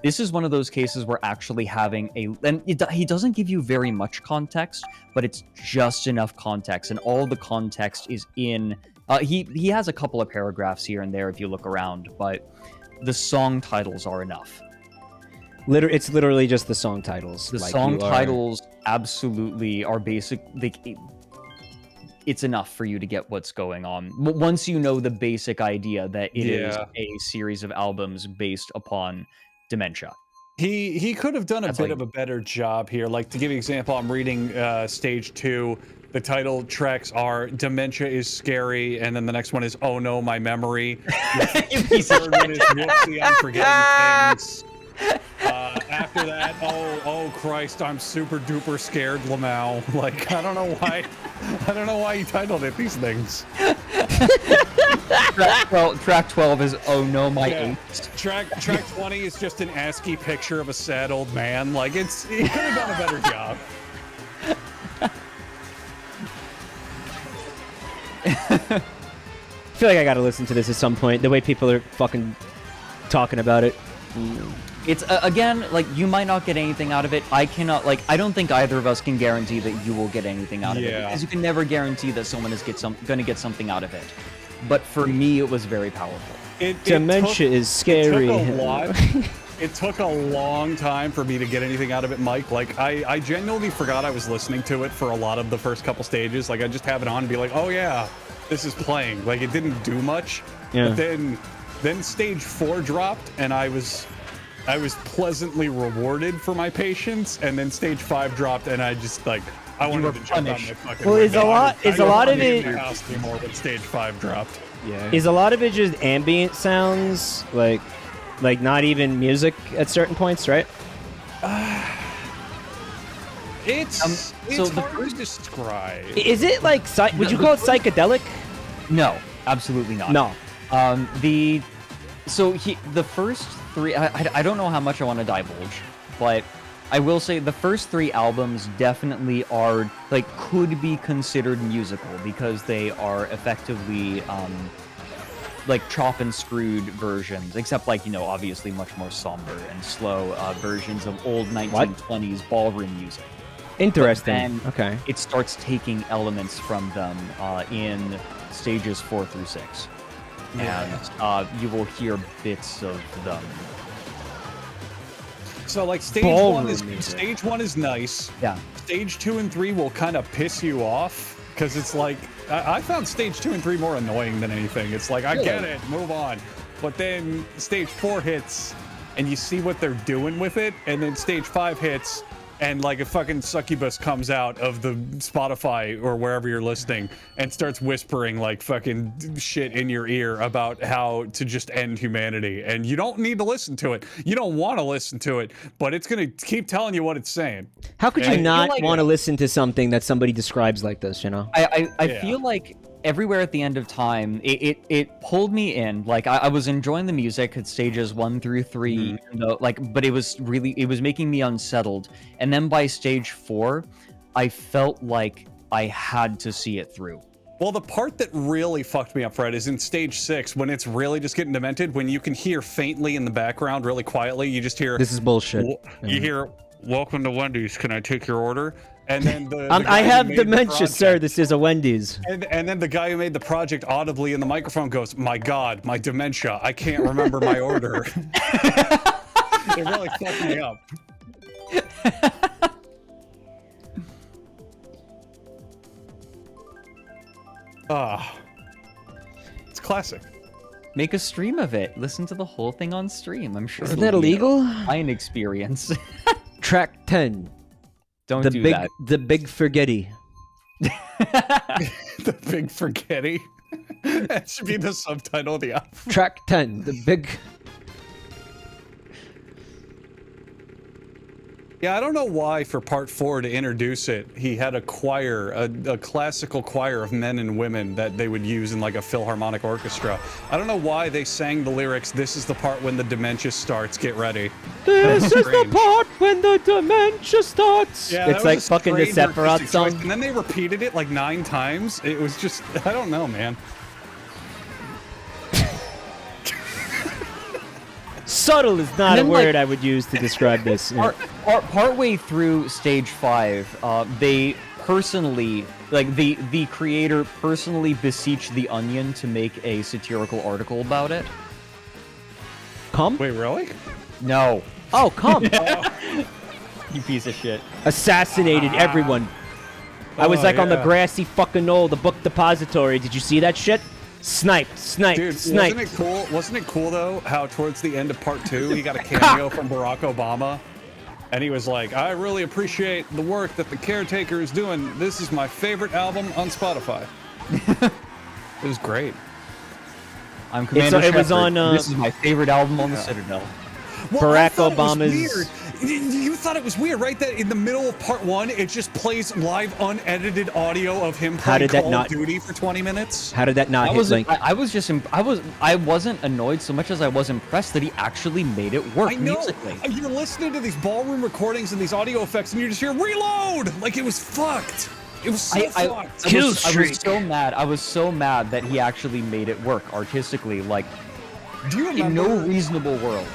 This is one of those cases where actually having he doesn't give you very much context, but it's just enough context, and all the context is in. He has a couple of paragraphs here and there if you look around, but the song titles are enough. It's literally just the song titles. The like song you are- titles absolutely are basic. It's enough for you to get what's going on. Once you know the basic idea that it is a series of albums based upon dementia. He could have done a That's bit like- of a better job here. Like, to give you an example, I'm reading stage 2. The title tracks are "Dementia is Scary," and then the next one is "Oh No, My Memory." The third one is "Whoopsie, I'm Forgetting Things." After that, oh Christ, I'm super duper scared, Lamau. Like, I don't know why you titled it these things. Track 12 is "Oh No, My Yeah. Aches." Track 20 is just an ASCII picture of a sad old man. Like, he could have done a better job. I feel like I gotta listen to this at some point. The way people are fucking talking about it. It's again, like, you might not get anything out of it. I cannot, like, I don't think either of us can guarantee that you will get anything out of it, Yeah. because you can never guarantee that someone is gonna get something out of it. But for me, it was very powerful. Dementia is scary. It took a lot. It took a long time for me to get anything out of it, Mike. Like, I genuinely forgot I was listening to it for a lot of the first couple stages. Like, I just have it on and be like, oh yeah, this is playing. Like, it didn't do much. Yeah. But then stage 4 dropped, and I was pleasantly rewarded for my patience. And then stage 5 dropped, and I just, like, I wanted to jump on my fucking Well, is a window. lot- I is a lot don't of wanna be it- in the house anymore when stage 5 dropped. Yeah. Is a lot of it just ambient sounds, like not even music at certain points, right? It's so the hard to describe. Is it like would you call it psychedelic? No, absolutely not. No. The first 3, I don't know how much I want to divulge, but I will say the first 3 albums definitely are, like, could be considered musical, because they are effectively like chop and screwed versions, except, like, you know, obviously much more somber and slow versions of old 1920s ballroom music. Interesting. And Okay. it starts taking elements from them in stages 4 through 6. And you will hear bits of them. So, like, stage Ballroom 1 is music. stage 1 is nice. Yeah. Stage 2 and 3 will kind of piss you off, because it's like, I found stage 2 and 3 more annoying than anything. It's like, I get it, move on. But then stage 4 hits, and you see what they're doing with it, and then stage 5 hits, and, like, a fucking succubus comes out of the Spotify or wherever you're listening and starts whispering, like, fucking shit in your ear about how to just end humanity. And you don't need to listen to it. You don't want to listen to it, but it's going to keep telling you what it's saying. How could I you feel not like- want to listen to something that somebody describes like this? You know. I Yeah. feel like everywhere at the End of Time, it pulled me in. Like, I was enjoying the music at stages 1 through 3, even though, like, but it was making me unsettled. And then by stage 4, I felt like I had to see it through. Well, the part that really fucked me up, Fred, is in stage 6, when it's really just getting demented, when you can hear faintly in the background, really quietly, you just hear... This is bullshit. You hear, "Welcome to Wendy's, can I take your order?" And then the I guy who have made the dementia, sir. project- This is a Wendy's. And then the guy who made the project audibly in the microphone goes, "My God, my dementia! I can't remember my order." It really fucked me up. It's classic. Make a stream of it. Listen to the whole thing on stream. I'm sure. Isn't it'll that be illegal? Fine experience. Track 10. Don't The do big, that. the big forgetty. The big forgetty. That should be the subtitle of the album. Track 10. The big. Yeah, I don't know why for part 4 to introduce it, he had a choir, a classical choir of men and women that they would use in like a Philharmonic orchestra. I don't know why they sang the lyrics, "This is the part when the dementia starts, get ready." This is the strange. part when the dementia starts. Yeah, that It's was like a fucking the strange Sephiroth artistic choice. song. And then they repeated it like 9 times. It was just, I don't know, man. Subtle is not a then, like- word I would use to describe this. Partway through stage 5, they personally, like the creator personally beseeched the Onion to make a satirical article about it. Come? Wait, really? No, Oh, come. you piece of shit. Assassinated everyone. I was Oh, like on the yeah. grassy fucking knoll, the book depository. Did you see that shit? Sniped, sniped, Dude, sniped. wasn't it cool? Wasn't it cool though? How towards the end of part 2, he got a cameo from Barack Obama, and he was like, "I really appreciate the work that the caretaker is doing. This is my favorite album on Spotify." It was great. I'm Commander it was Shepard. on, This is my favorite album on the Citadel. Well, Barack I thought it was Obama's- weird. You thought it was weird, right? That in the middle of part 1, it just plays live, unedited audio of him How playing did that Call not- of Duty for 20 minutes. How did that not I hit wasn't. Link? I was just. I wasn't annoyed so much as I was impressed that he actually made it work I know. musically. You're listening to these ballroom recordings and these audio effects, and you just hear "reload" like it was fucked. It was so fucked. I was so mad. I was so mad that he actually made it work artistically. Like, Do you in remember? no reasonable world.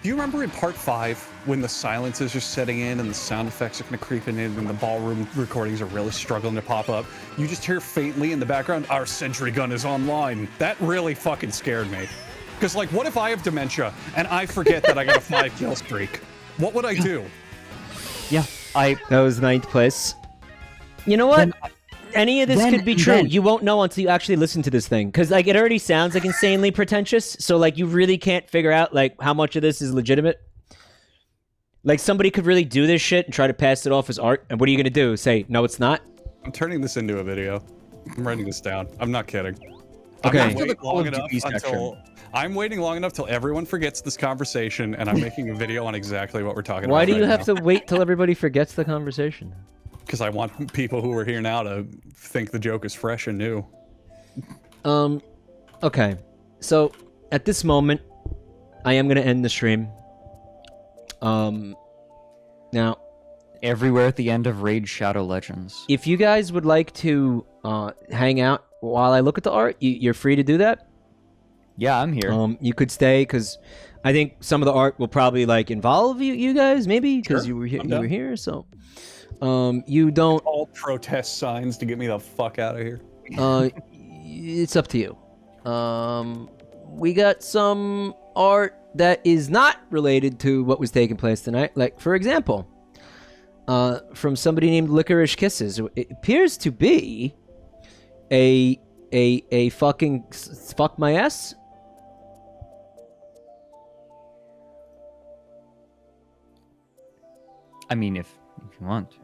Do you remember in part 5 when the silence is just setting in and the sound effects are kind of creeping in and the ballroom recordings are really struggling to pop up? You just hear faintly in the background, "Our sentry gun is online." That really fucking scared me. Because, like, what if I have dementia and I forget that I got a 5 kill streak? What would I do? Yeah, I. That was 9th place. You know what? Then- Any of this then- could be true. then- You won't know until you actually listen to this thing, because like it already sounds like insanely pretentious. So like you really can't figure out like how much of this is legitimate. Like somebody could really do this shit and try to pass it off as art, and what are you gonna do? Say no, it's not. I'm turning this into a video. I'm writing this down. I'm not kidding. Okay. I'm After the waiting Call long of enough Duty section. until I'm waiting long enough till everyone forgets this conversation, and I'm making a video on exactly what we're talking Why about. do you right have to wait till everybody forgets the conversation? Because I want people who are here now to think the joke is fresh and new. Okay. So at this moment, I am gonna end the stream. Now, Everywhere at the end of Raid Shadow Legends. if you guys would like to hang out while I look at the art, you're free to do that. Yeah, I'm here. You could stay because I think some of the art will probably like involve you guys maybe because Sure, you were here. I'm You were down. here, so you don't. All protest signs to get me the fuck out of here. It's up to you. We got some art that is not related to what was taking place tonight. Like, for example, from somebody named Licorice Kisses. It appears to be a fucking fuck my ass. I mean, if you want to.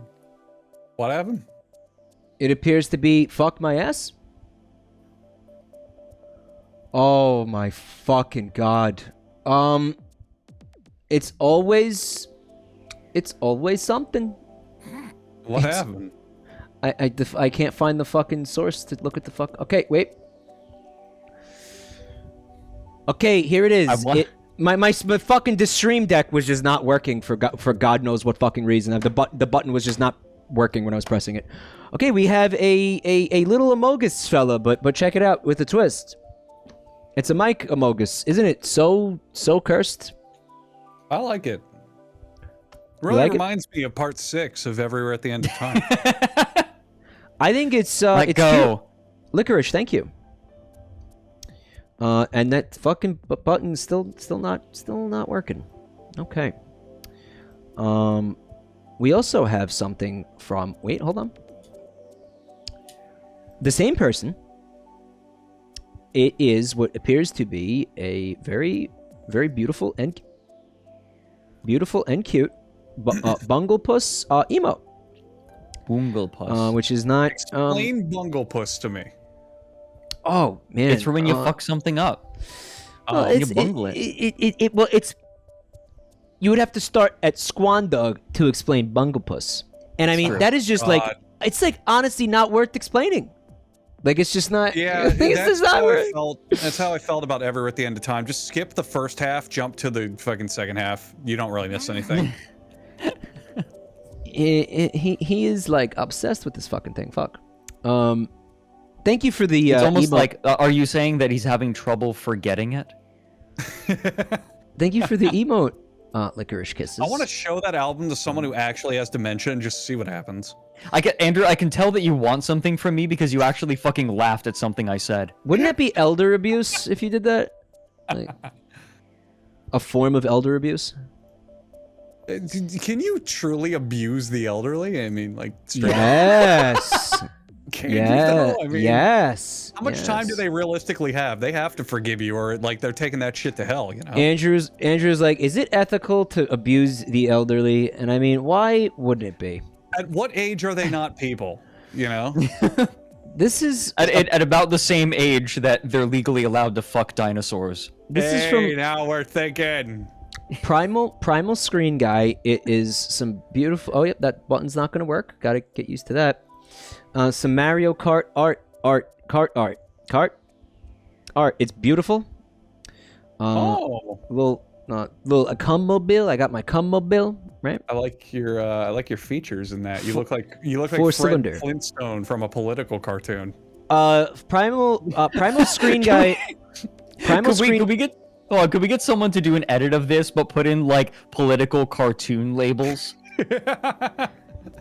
What happened? It appears to be fuck my ass. Oh my fucking god. It's always something. What It's- happened? I can't find the fucking source to look at the fuck. Okay, wait. Okay, here it is. My fucking stream deck was just not working for God knows what fucking reason. The button was just not working when I was pressing it. Okay, we have a little Amogus fella, but check it out with a twist. It's a Mike Amogus, isn't it? So cursed. I like it. Really like it? reminds me of part 6 of Everywhere at the End of Time. I think it's Let it's go. cute. Licorice, thank you. And that fucking button's still not working. Okay. We also have something from. Wait, hold on. The same person. It is what appears to be a very, very beautiful and cute Bunglepuss emote. Bunglepuss. Which is not. Explain Bunglepuss to me. Oh man, It's for when you fuck something up. Well, You bungle it. Well, it's. You would have to start at Squandog to explain Bunglepuss, and I mean True. that is just like it's like honestly not worth explaining. Like it's just not. Yeah, it's just not worth. that's how I felt about Everywhere at the End of Time. Just skip the first half, jump to the fucking second half. You don't really miss anything. He is like obsessed with this fucking thing. Fuck. Thank you for the. It's almost emote. like, are you saying that he's having trouble forgetting it? Thank you for the emote, licorice kisses. I want to show that album to someone who actually has dementia and just see what happens. Andrew, I can tell that you want something from me because you actually fucking laughed at something I said. Wouldn't that be elder abuse if you did that? Like, a form of elder abuse? Can you truly abuse the elderly? I mean, like, straight Yes. can you Yeah. though? I mean, Yes. how much time do they realistically have? They have to forgive you, or like they're taking that shit to hell, you know? Andrew's like, is it ethical to abuse the elderly? And I mean, why wouldn't it be? At what age are they not people? You know? This is At about the same age that they're legally allowed to fuck dinosaurs. this is Hey, from now we're thinking. Primal Screen Guy. It is some beautiful. Oh, yep, that button's not going to work. Got to get used to that. Some Mario Kart art. It's beautiful. Little a cum mobile. I got my cum mobile, right? I like your features in that. You look like Fred Four-cylinder. Flintstone from a political cartoon. Primal Screen Guy. Primal Screen. Could we get someone to do an edit of this, but put in like political cartoon labels?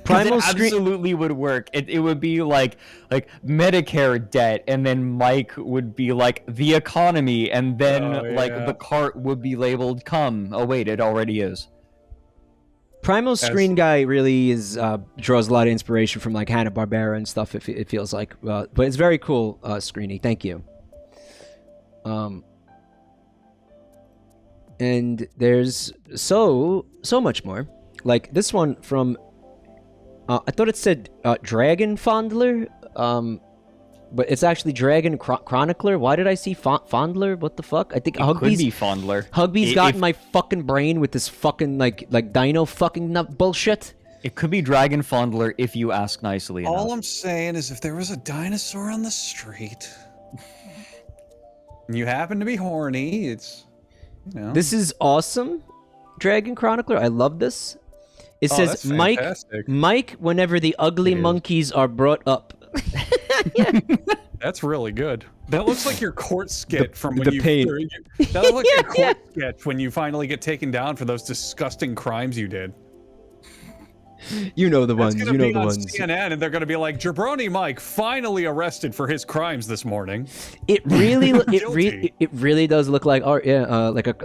Primal it Screen. absolutely would work. It would be like Medicare debt, and then Mike would be like the economy, and then the cart would be labeled "come." Oh wait, it already is. Primal Screen Guy really is draws a lot of inspiration from like Hanna-Barbera and stuff. It feels like, but it's very cool, Screeny. Thank you. And there's so much more. Like this one from. I thought it said Dragon Fondler, but it's actually Dragon Chronicler. Why did I see Fondler? What the fuck? I think Could be Fondler. Huggbees got in my fucking brain with this fucking like dino fucking bullshit. It could be Dragon Fondler if you ask nicely enough. All I'm saying is, if there was a dinosaur on the street, and you happen to be horny, it's, you know. This is awesome, Dragon Chronicler. I love this. It says that's Mike. fantastic. Mike, whenever the ugly monkeys are brought up. That's really good. That looks like your court skit from when the you. pain. That looks like your court sketch when you finally get taken down for those disgusting crimes you did. You know the It's ones. gonna You know be the on ones. CNN, and they're gonna be like, Jabroni Mike finally arrested for his crimes this morning. It really, Guilty. it really does look like art. Yeah, like a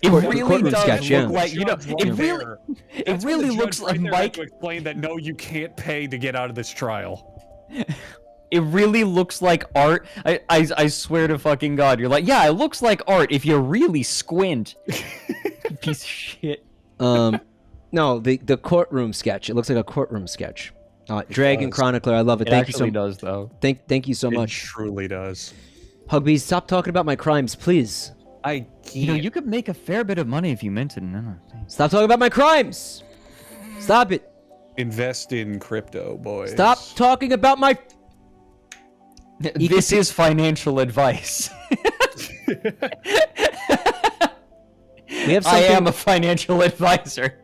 It courtroom really does sketch. look Yeah. like it really looks like Mike. To explain that no, you can't pay to get out of this trial. It really looks like art. I swear to fucking God, you're like, yeah, it looks like art if you really squint. Piece of shit. No, the courtroom sketch. It looks like a courtroom sketch. Dragon Chronicler. I love it. It Thank you so actually does though. Thank you so It much. truly does. Huggbees, stop talking about my crimes, please. I can't. You know, you could make a fair bit of money if you minted an Stop talking about my crimes. Stop it. invest in crypto, boys. Stop talking about my. This is financial advice. We have I something. am a financial advisor.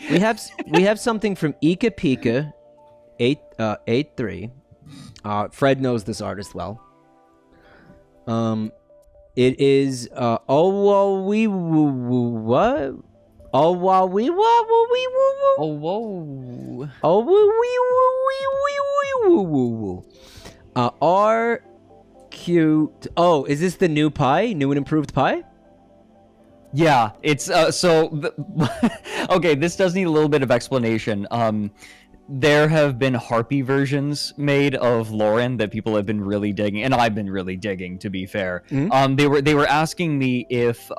We have something from Ika Pika, 83. Fred knows this artist well. It is what? Oh, wow, we, wah, woo, wee, woo, woo. Oh, whoa. Oh, woo, wee, woo, wee, woo, woo, woo. Oh, is this the new pie? New and improved pie? Yeah, it's okay, this does need a little bit of explanation. There have been harpy versions made of Lauren that people have been really digging, and I've been really digging, to be fair. They were asking me if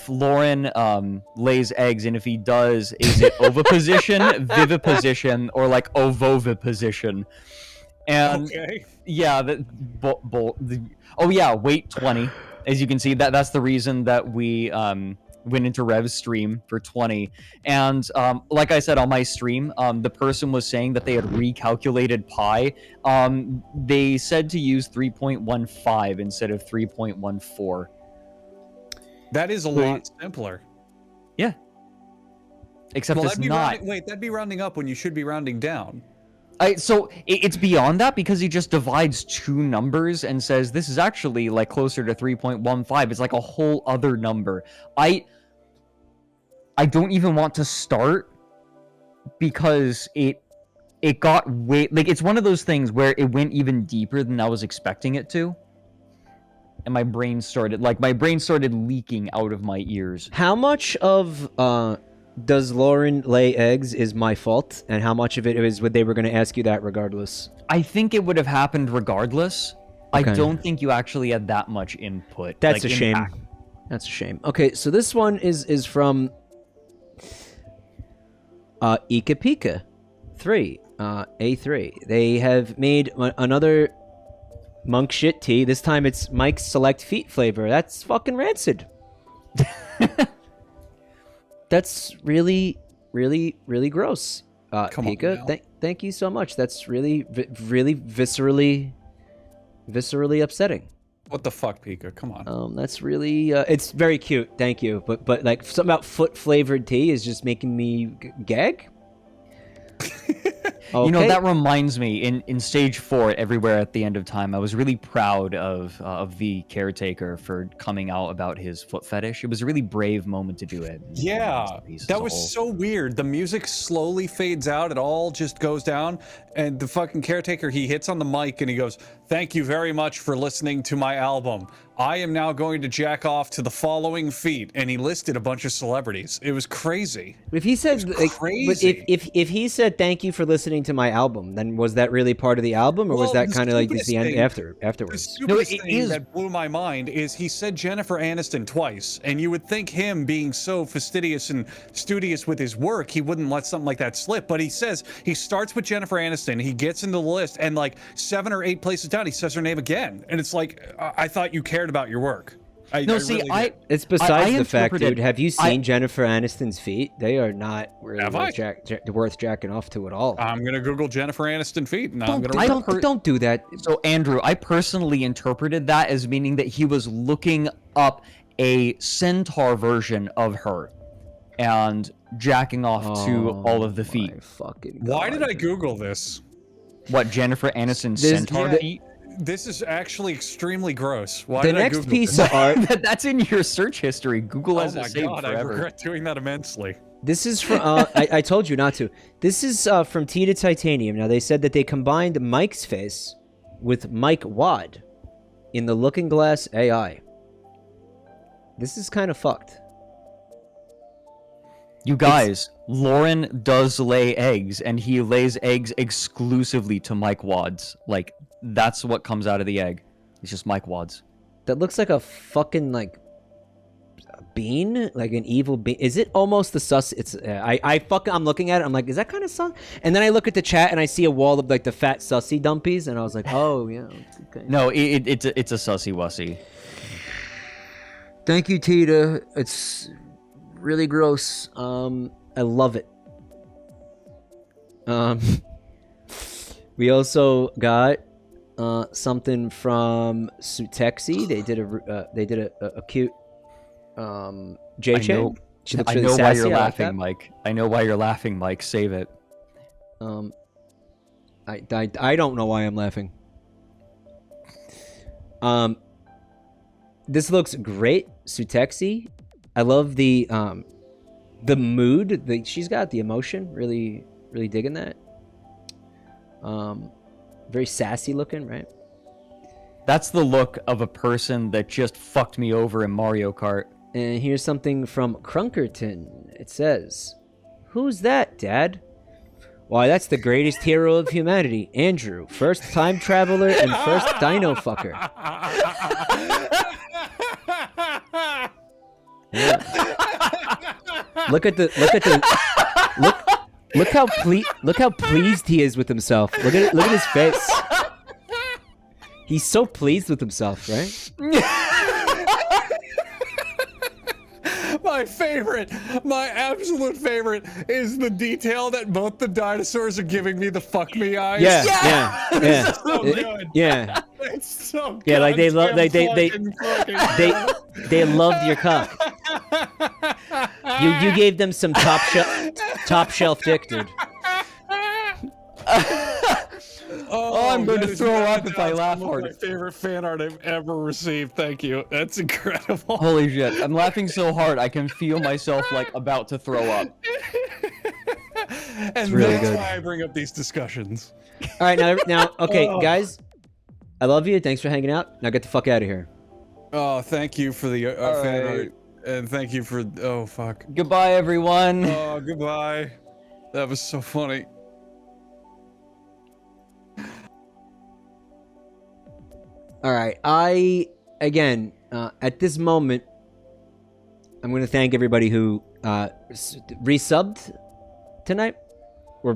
Lauren lays eggs, and if he does, is it oviposition, viviposition, or like ovoviposition? And yeah, weight 20. As you can see, that's the reason that we went into Rev's stream for 20. And like I said on my stream, the person was saying that they had recalculated pi. They said to use 3.15 instead of 3.14. That is a lot simpler. Yeah. Except it's not. That'd be rounding up when you should be rounding down. So it's beyond that, because he just divides two numbers and says this is actually like closer to 3.15. It's like a whole other number. I don't even want to start, because it got way, like, it's one of those things where it went even deeper than I was expecting it to. And my brain started leaking out of my ears. How much of does Lauren lay eggs is my fault, and how much of it is what they were going to ask you that regardless? I think it would have happened regardless. Okay. I don't think you actually had that much input. That's a shame. impact. That's a shame. Okay, so this one is from Ika Pika 3, A3. They have made another monk shit tea. This time it's Mike's Select Feet flavor. That's fucking rancid. That's really, really, really gross. Come on Pika, now. thank you so much. That's really, really viscerally upsetting. What the fuck, Pika? Come on. That's really, it's very cute. Thank you. But like something about foot flavored tea is just making me gag. Okay. You know, that reminds me, in stage 4 at Everywhere at the End of Time, I was really proud of the caretaker for coming out about his foot fetish. It was a really brave moment to do it. Yeah, that was so weird. The music slowly fades out. It all just goes down. And the fucking caretaker, he hits on the mic and he goes, "Thank you very much for listening to my album. I am now going to jack off to the following feet." And he listed a bunch of celebrities. It was crazy. If he said, like, crazy. if he said thank you for listening to my album, then was that really part of the album, or was that kind of like just the end afterwards? The stupidest thing that blew my mind is he said Jennifer Aniston twice, and you would think him being so fastidious and studious with his work, he wouldn't let something like that slip. But he says he starts with Jennifer Aniston, he gets into the list, and like 7 or 8 places down, he says her name again, and it's like, I thought you cared about your work. It's besides the fact, dude. Have you seen Jennifer Aniston's feet? They are not really worth jacking off to at all. I'm gonna Google Jennifer Aniston feet, and don't do that. So Andrew, I personally interpreted that as meaning that he was looking up a centaur version of her and jacking off to all of the feet. Why did I Google this? What, Jennifer Aniston's centaur feet? This is actually extremely gross. Why the did I next Google piece this? of art that's in your search history. Google has it saved forever. I regret doing that immensely. This is from I told you not to. This is from Tea to Titanium. Now they said that they combined Mike's face with Mike Wad in the Looking Glass AI. This is kind of fucked. You guys, Lauren does lay eggs, and he lays eggs exclusively to Mike Wads. Like, that's what comes out of the egg. It's just Mike Wads. That looks like a fucking, like, a bean? Like an evil bean? Is it almost the sus? It's, I'm looking at it, I'm like, is that kind of sus? And then I look at the chat, and I see a wall of, like, the fat sussy dumpies, and I was like, oh, yeah, okay. No, it's a sussy wussy. Thank you, Tita. It's really gross. I love it. We also got something from Sutexi. They did a cute J-Chain. I know why you're laughing, Mike. I know why you're laughing, Mike. Save it. I don't know why I'm laughing. This looks great. Sutexi. I love the mood that she's got, the emotion. Really, really digging that. Very sassy looking, right? That's the look of a person that just fucked me over in Mario Kart. And here's something from Crunkerton. It says, "Who's that, Dad?" "Why, that's the greatest hero of humanity, Andrew. First time traveler and first dino fucker." Yeah. Look how pleased he is with himself. Look at his face. He's so pleased with himself, right? My absolute favorite is the detail that both the dinosaurs are giving me the fuck me eyes. Yeah. It's so good. Yeah. It's so Yeah, like they love goddamn they loved your cock. You gave them some top shelf dick, dude. Oh, I'm going to that is throw up without if I doubt laugh some of hard. My favorite fan art I've ever received. Thank you. That's incredible. Holy shit. I'm laughing so hard I can feel myself like about to throw up. And really that's good. why I bring up these discussions. All right, now, okay, guys, I love you. Thanks for hanging out. Now get the fuck out of here. Oh, thank you for the fan art. And thank you for... Oh, fuck. Goodbye, everyone. Oh, goodbye. That was so funny. All right, again, at this moment, I'm going to thank everybody who resubbed tonight, or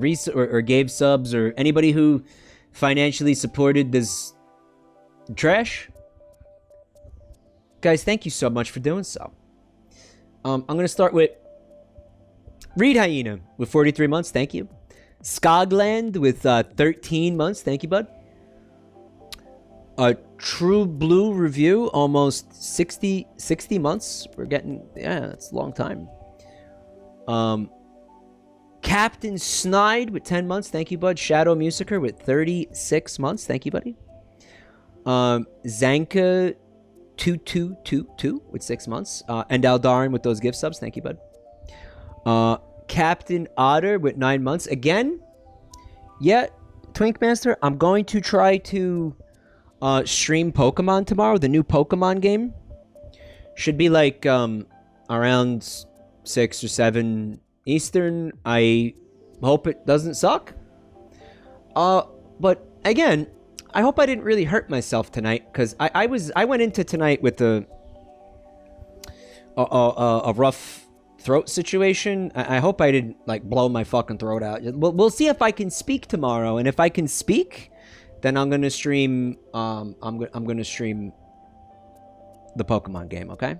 gave subs, or anybody who financially supported this trash. Guys, thank you so much for doing so. I'm going to start with Reed Hyena with 43 months. Thank you. Skogland with 13 months. Thank you, bud. True Blue Review, almost 60 months. We're getting, yeah, it's a long time. Captain Snide with 10 months. Thank you, bud. Shadow Musicer with 36 months. Thank you, buddy. Zanka 2222 with 6 months. And Aldarin with those gift subs. Thank you, bud. Captain Otter with 9 months. Again, yeah, Twinkmaster, I'm going to try to stream Pokemon tomorrow. The new Pokemon game should be like around 6 or 7 Eastern. I hope it doesn't suck. But again, I hope I didn't really hurt myself tonight, because I went into tonight with a rough throat situation. I hope I didn't like blow my fucking throat out. We'll see if I can speak tomorrow, and if I can speak, then I'm gonna stream. I'm gonna stream the Pokemon game. Okay.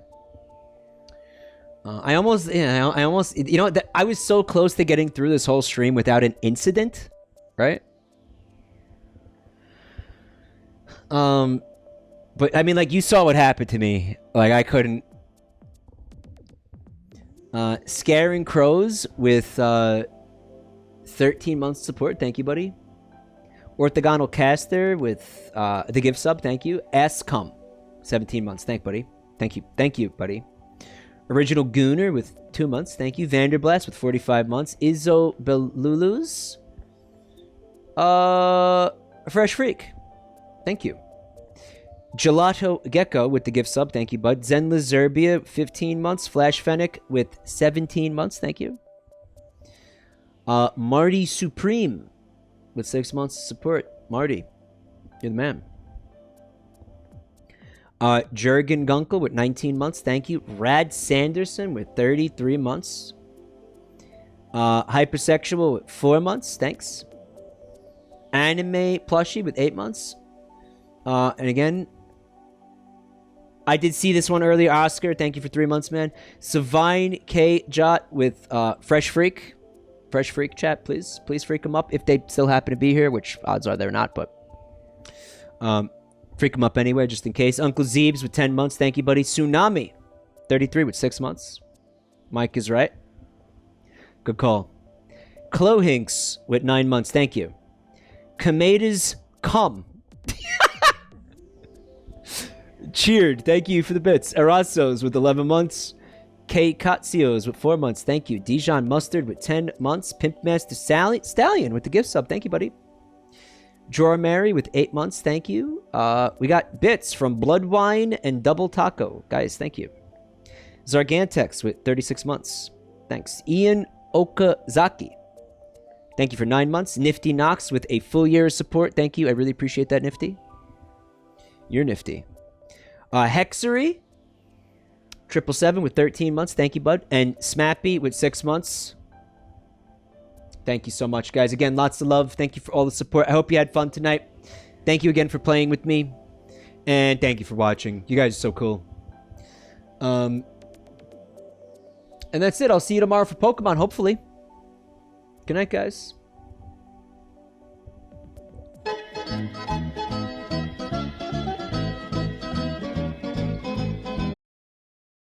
I almost, you know, I was so close to getting through this whole stream without an incident, right? But I mean, like, you saw what happened to me. Like, I couldn't. Scaring Crows with 13 months support. Thank you, buddy. Orthogonal Caster with the gift sub. Thank you. Ascom, 17 months. Thank you, buddy. Original Gooner with 2 months. Thank you. Vanderblast with 45 months. Izzo Belulus. Fresh Freak. Thank you. Gelato Gecko with the gift sub. Thank you, bud. Zenla Zerbia, 15 months. Flash Fennec with 17 months. Thank you. Marty Supreme with 6 months support. Marty, you're the man. Jurgen Gunkel with 19 months. Thank you. Rad Sanderson with 33 months. Hypersexual with 4 months. Thanks. Anime Plushie with 8 months. And again, I did see this one earlier. Oscar, thank you for 3 months, man. Savine K. Jot with Fresh Freak. Fresh Freak chat, please. Please freak them up if they still happen to be here, which odds are they're not, but freak them up anyway, just in case. Uncle Zeebs with 10 months. Thank you, buddy. Tsunami, 33 with 6 months. Mike is right. Good call. Clohinks with 9 months. Thank you. Kameda's Come. Cheered. Thank you for the bits. Erasos with 11 months. K. Katsios with 4 months. Thank you. Dijon Mustard with 10 months. Pimp Master Stallion with the gift sub. Thank you, buddy. Drawer Mary with 8 months. Thank you. We got bits from Bloodwine and Double Taco. Guys, thank you. Zargantex with 36 months. Thanks. Ian Okazaki. Thank you for 9 months. Nifty Knox with a full year of support. Thank you. I really appreciate that, Nifty. You're nifty. Hexery. 777 with 13 months. Thank you, bud. And Smappy with 6 months. Thank you so much, guys. Again, lots of love. Thank you for all the support. I hope you had fun tonight. Thank you again for playing with me. And thank you for watching. You guys are so cool. And that's it. I'll see you tomorrow for Pokemon, hopefully. Good night, guys.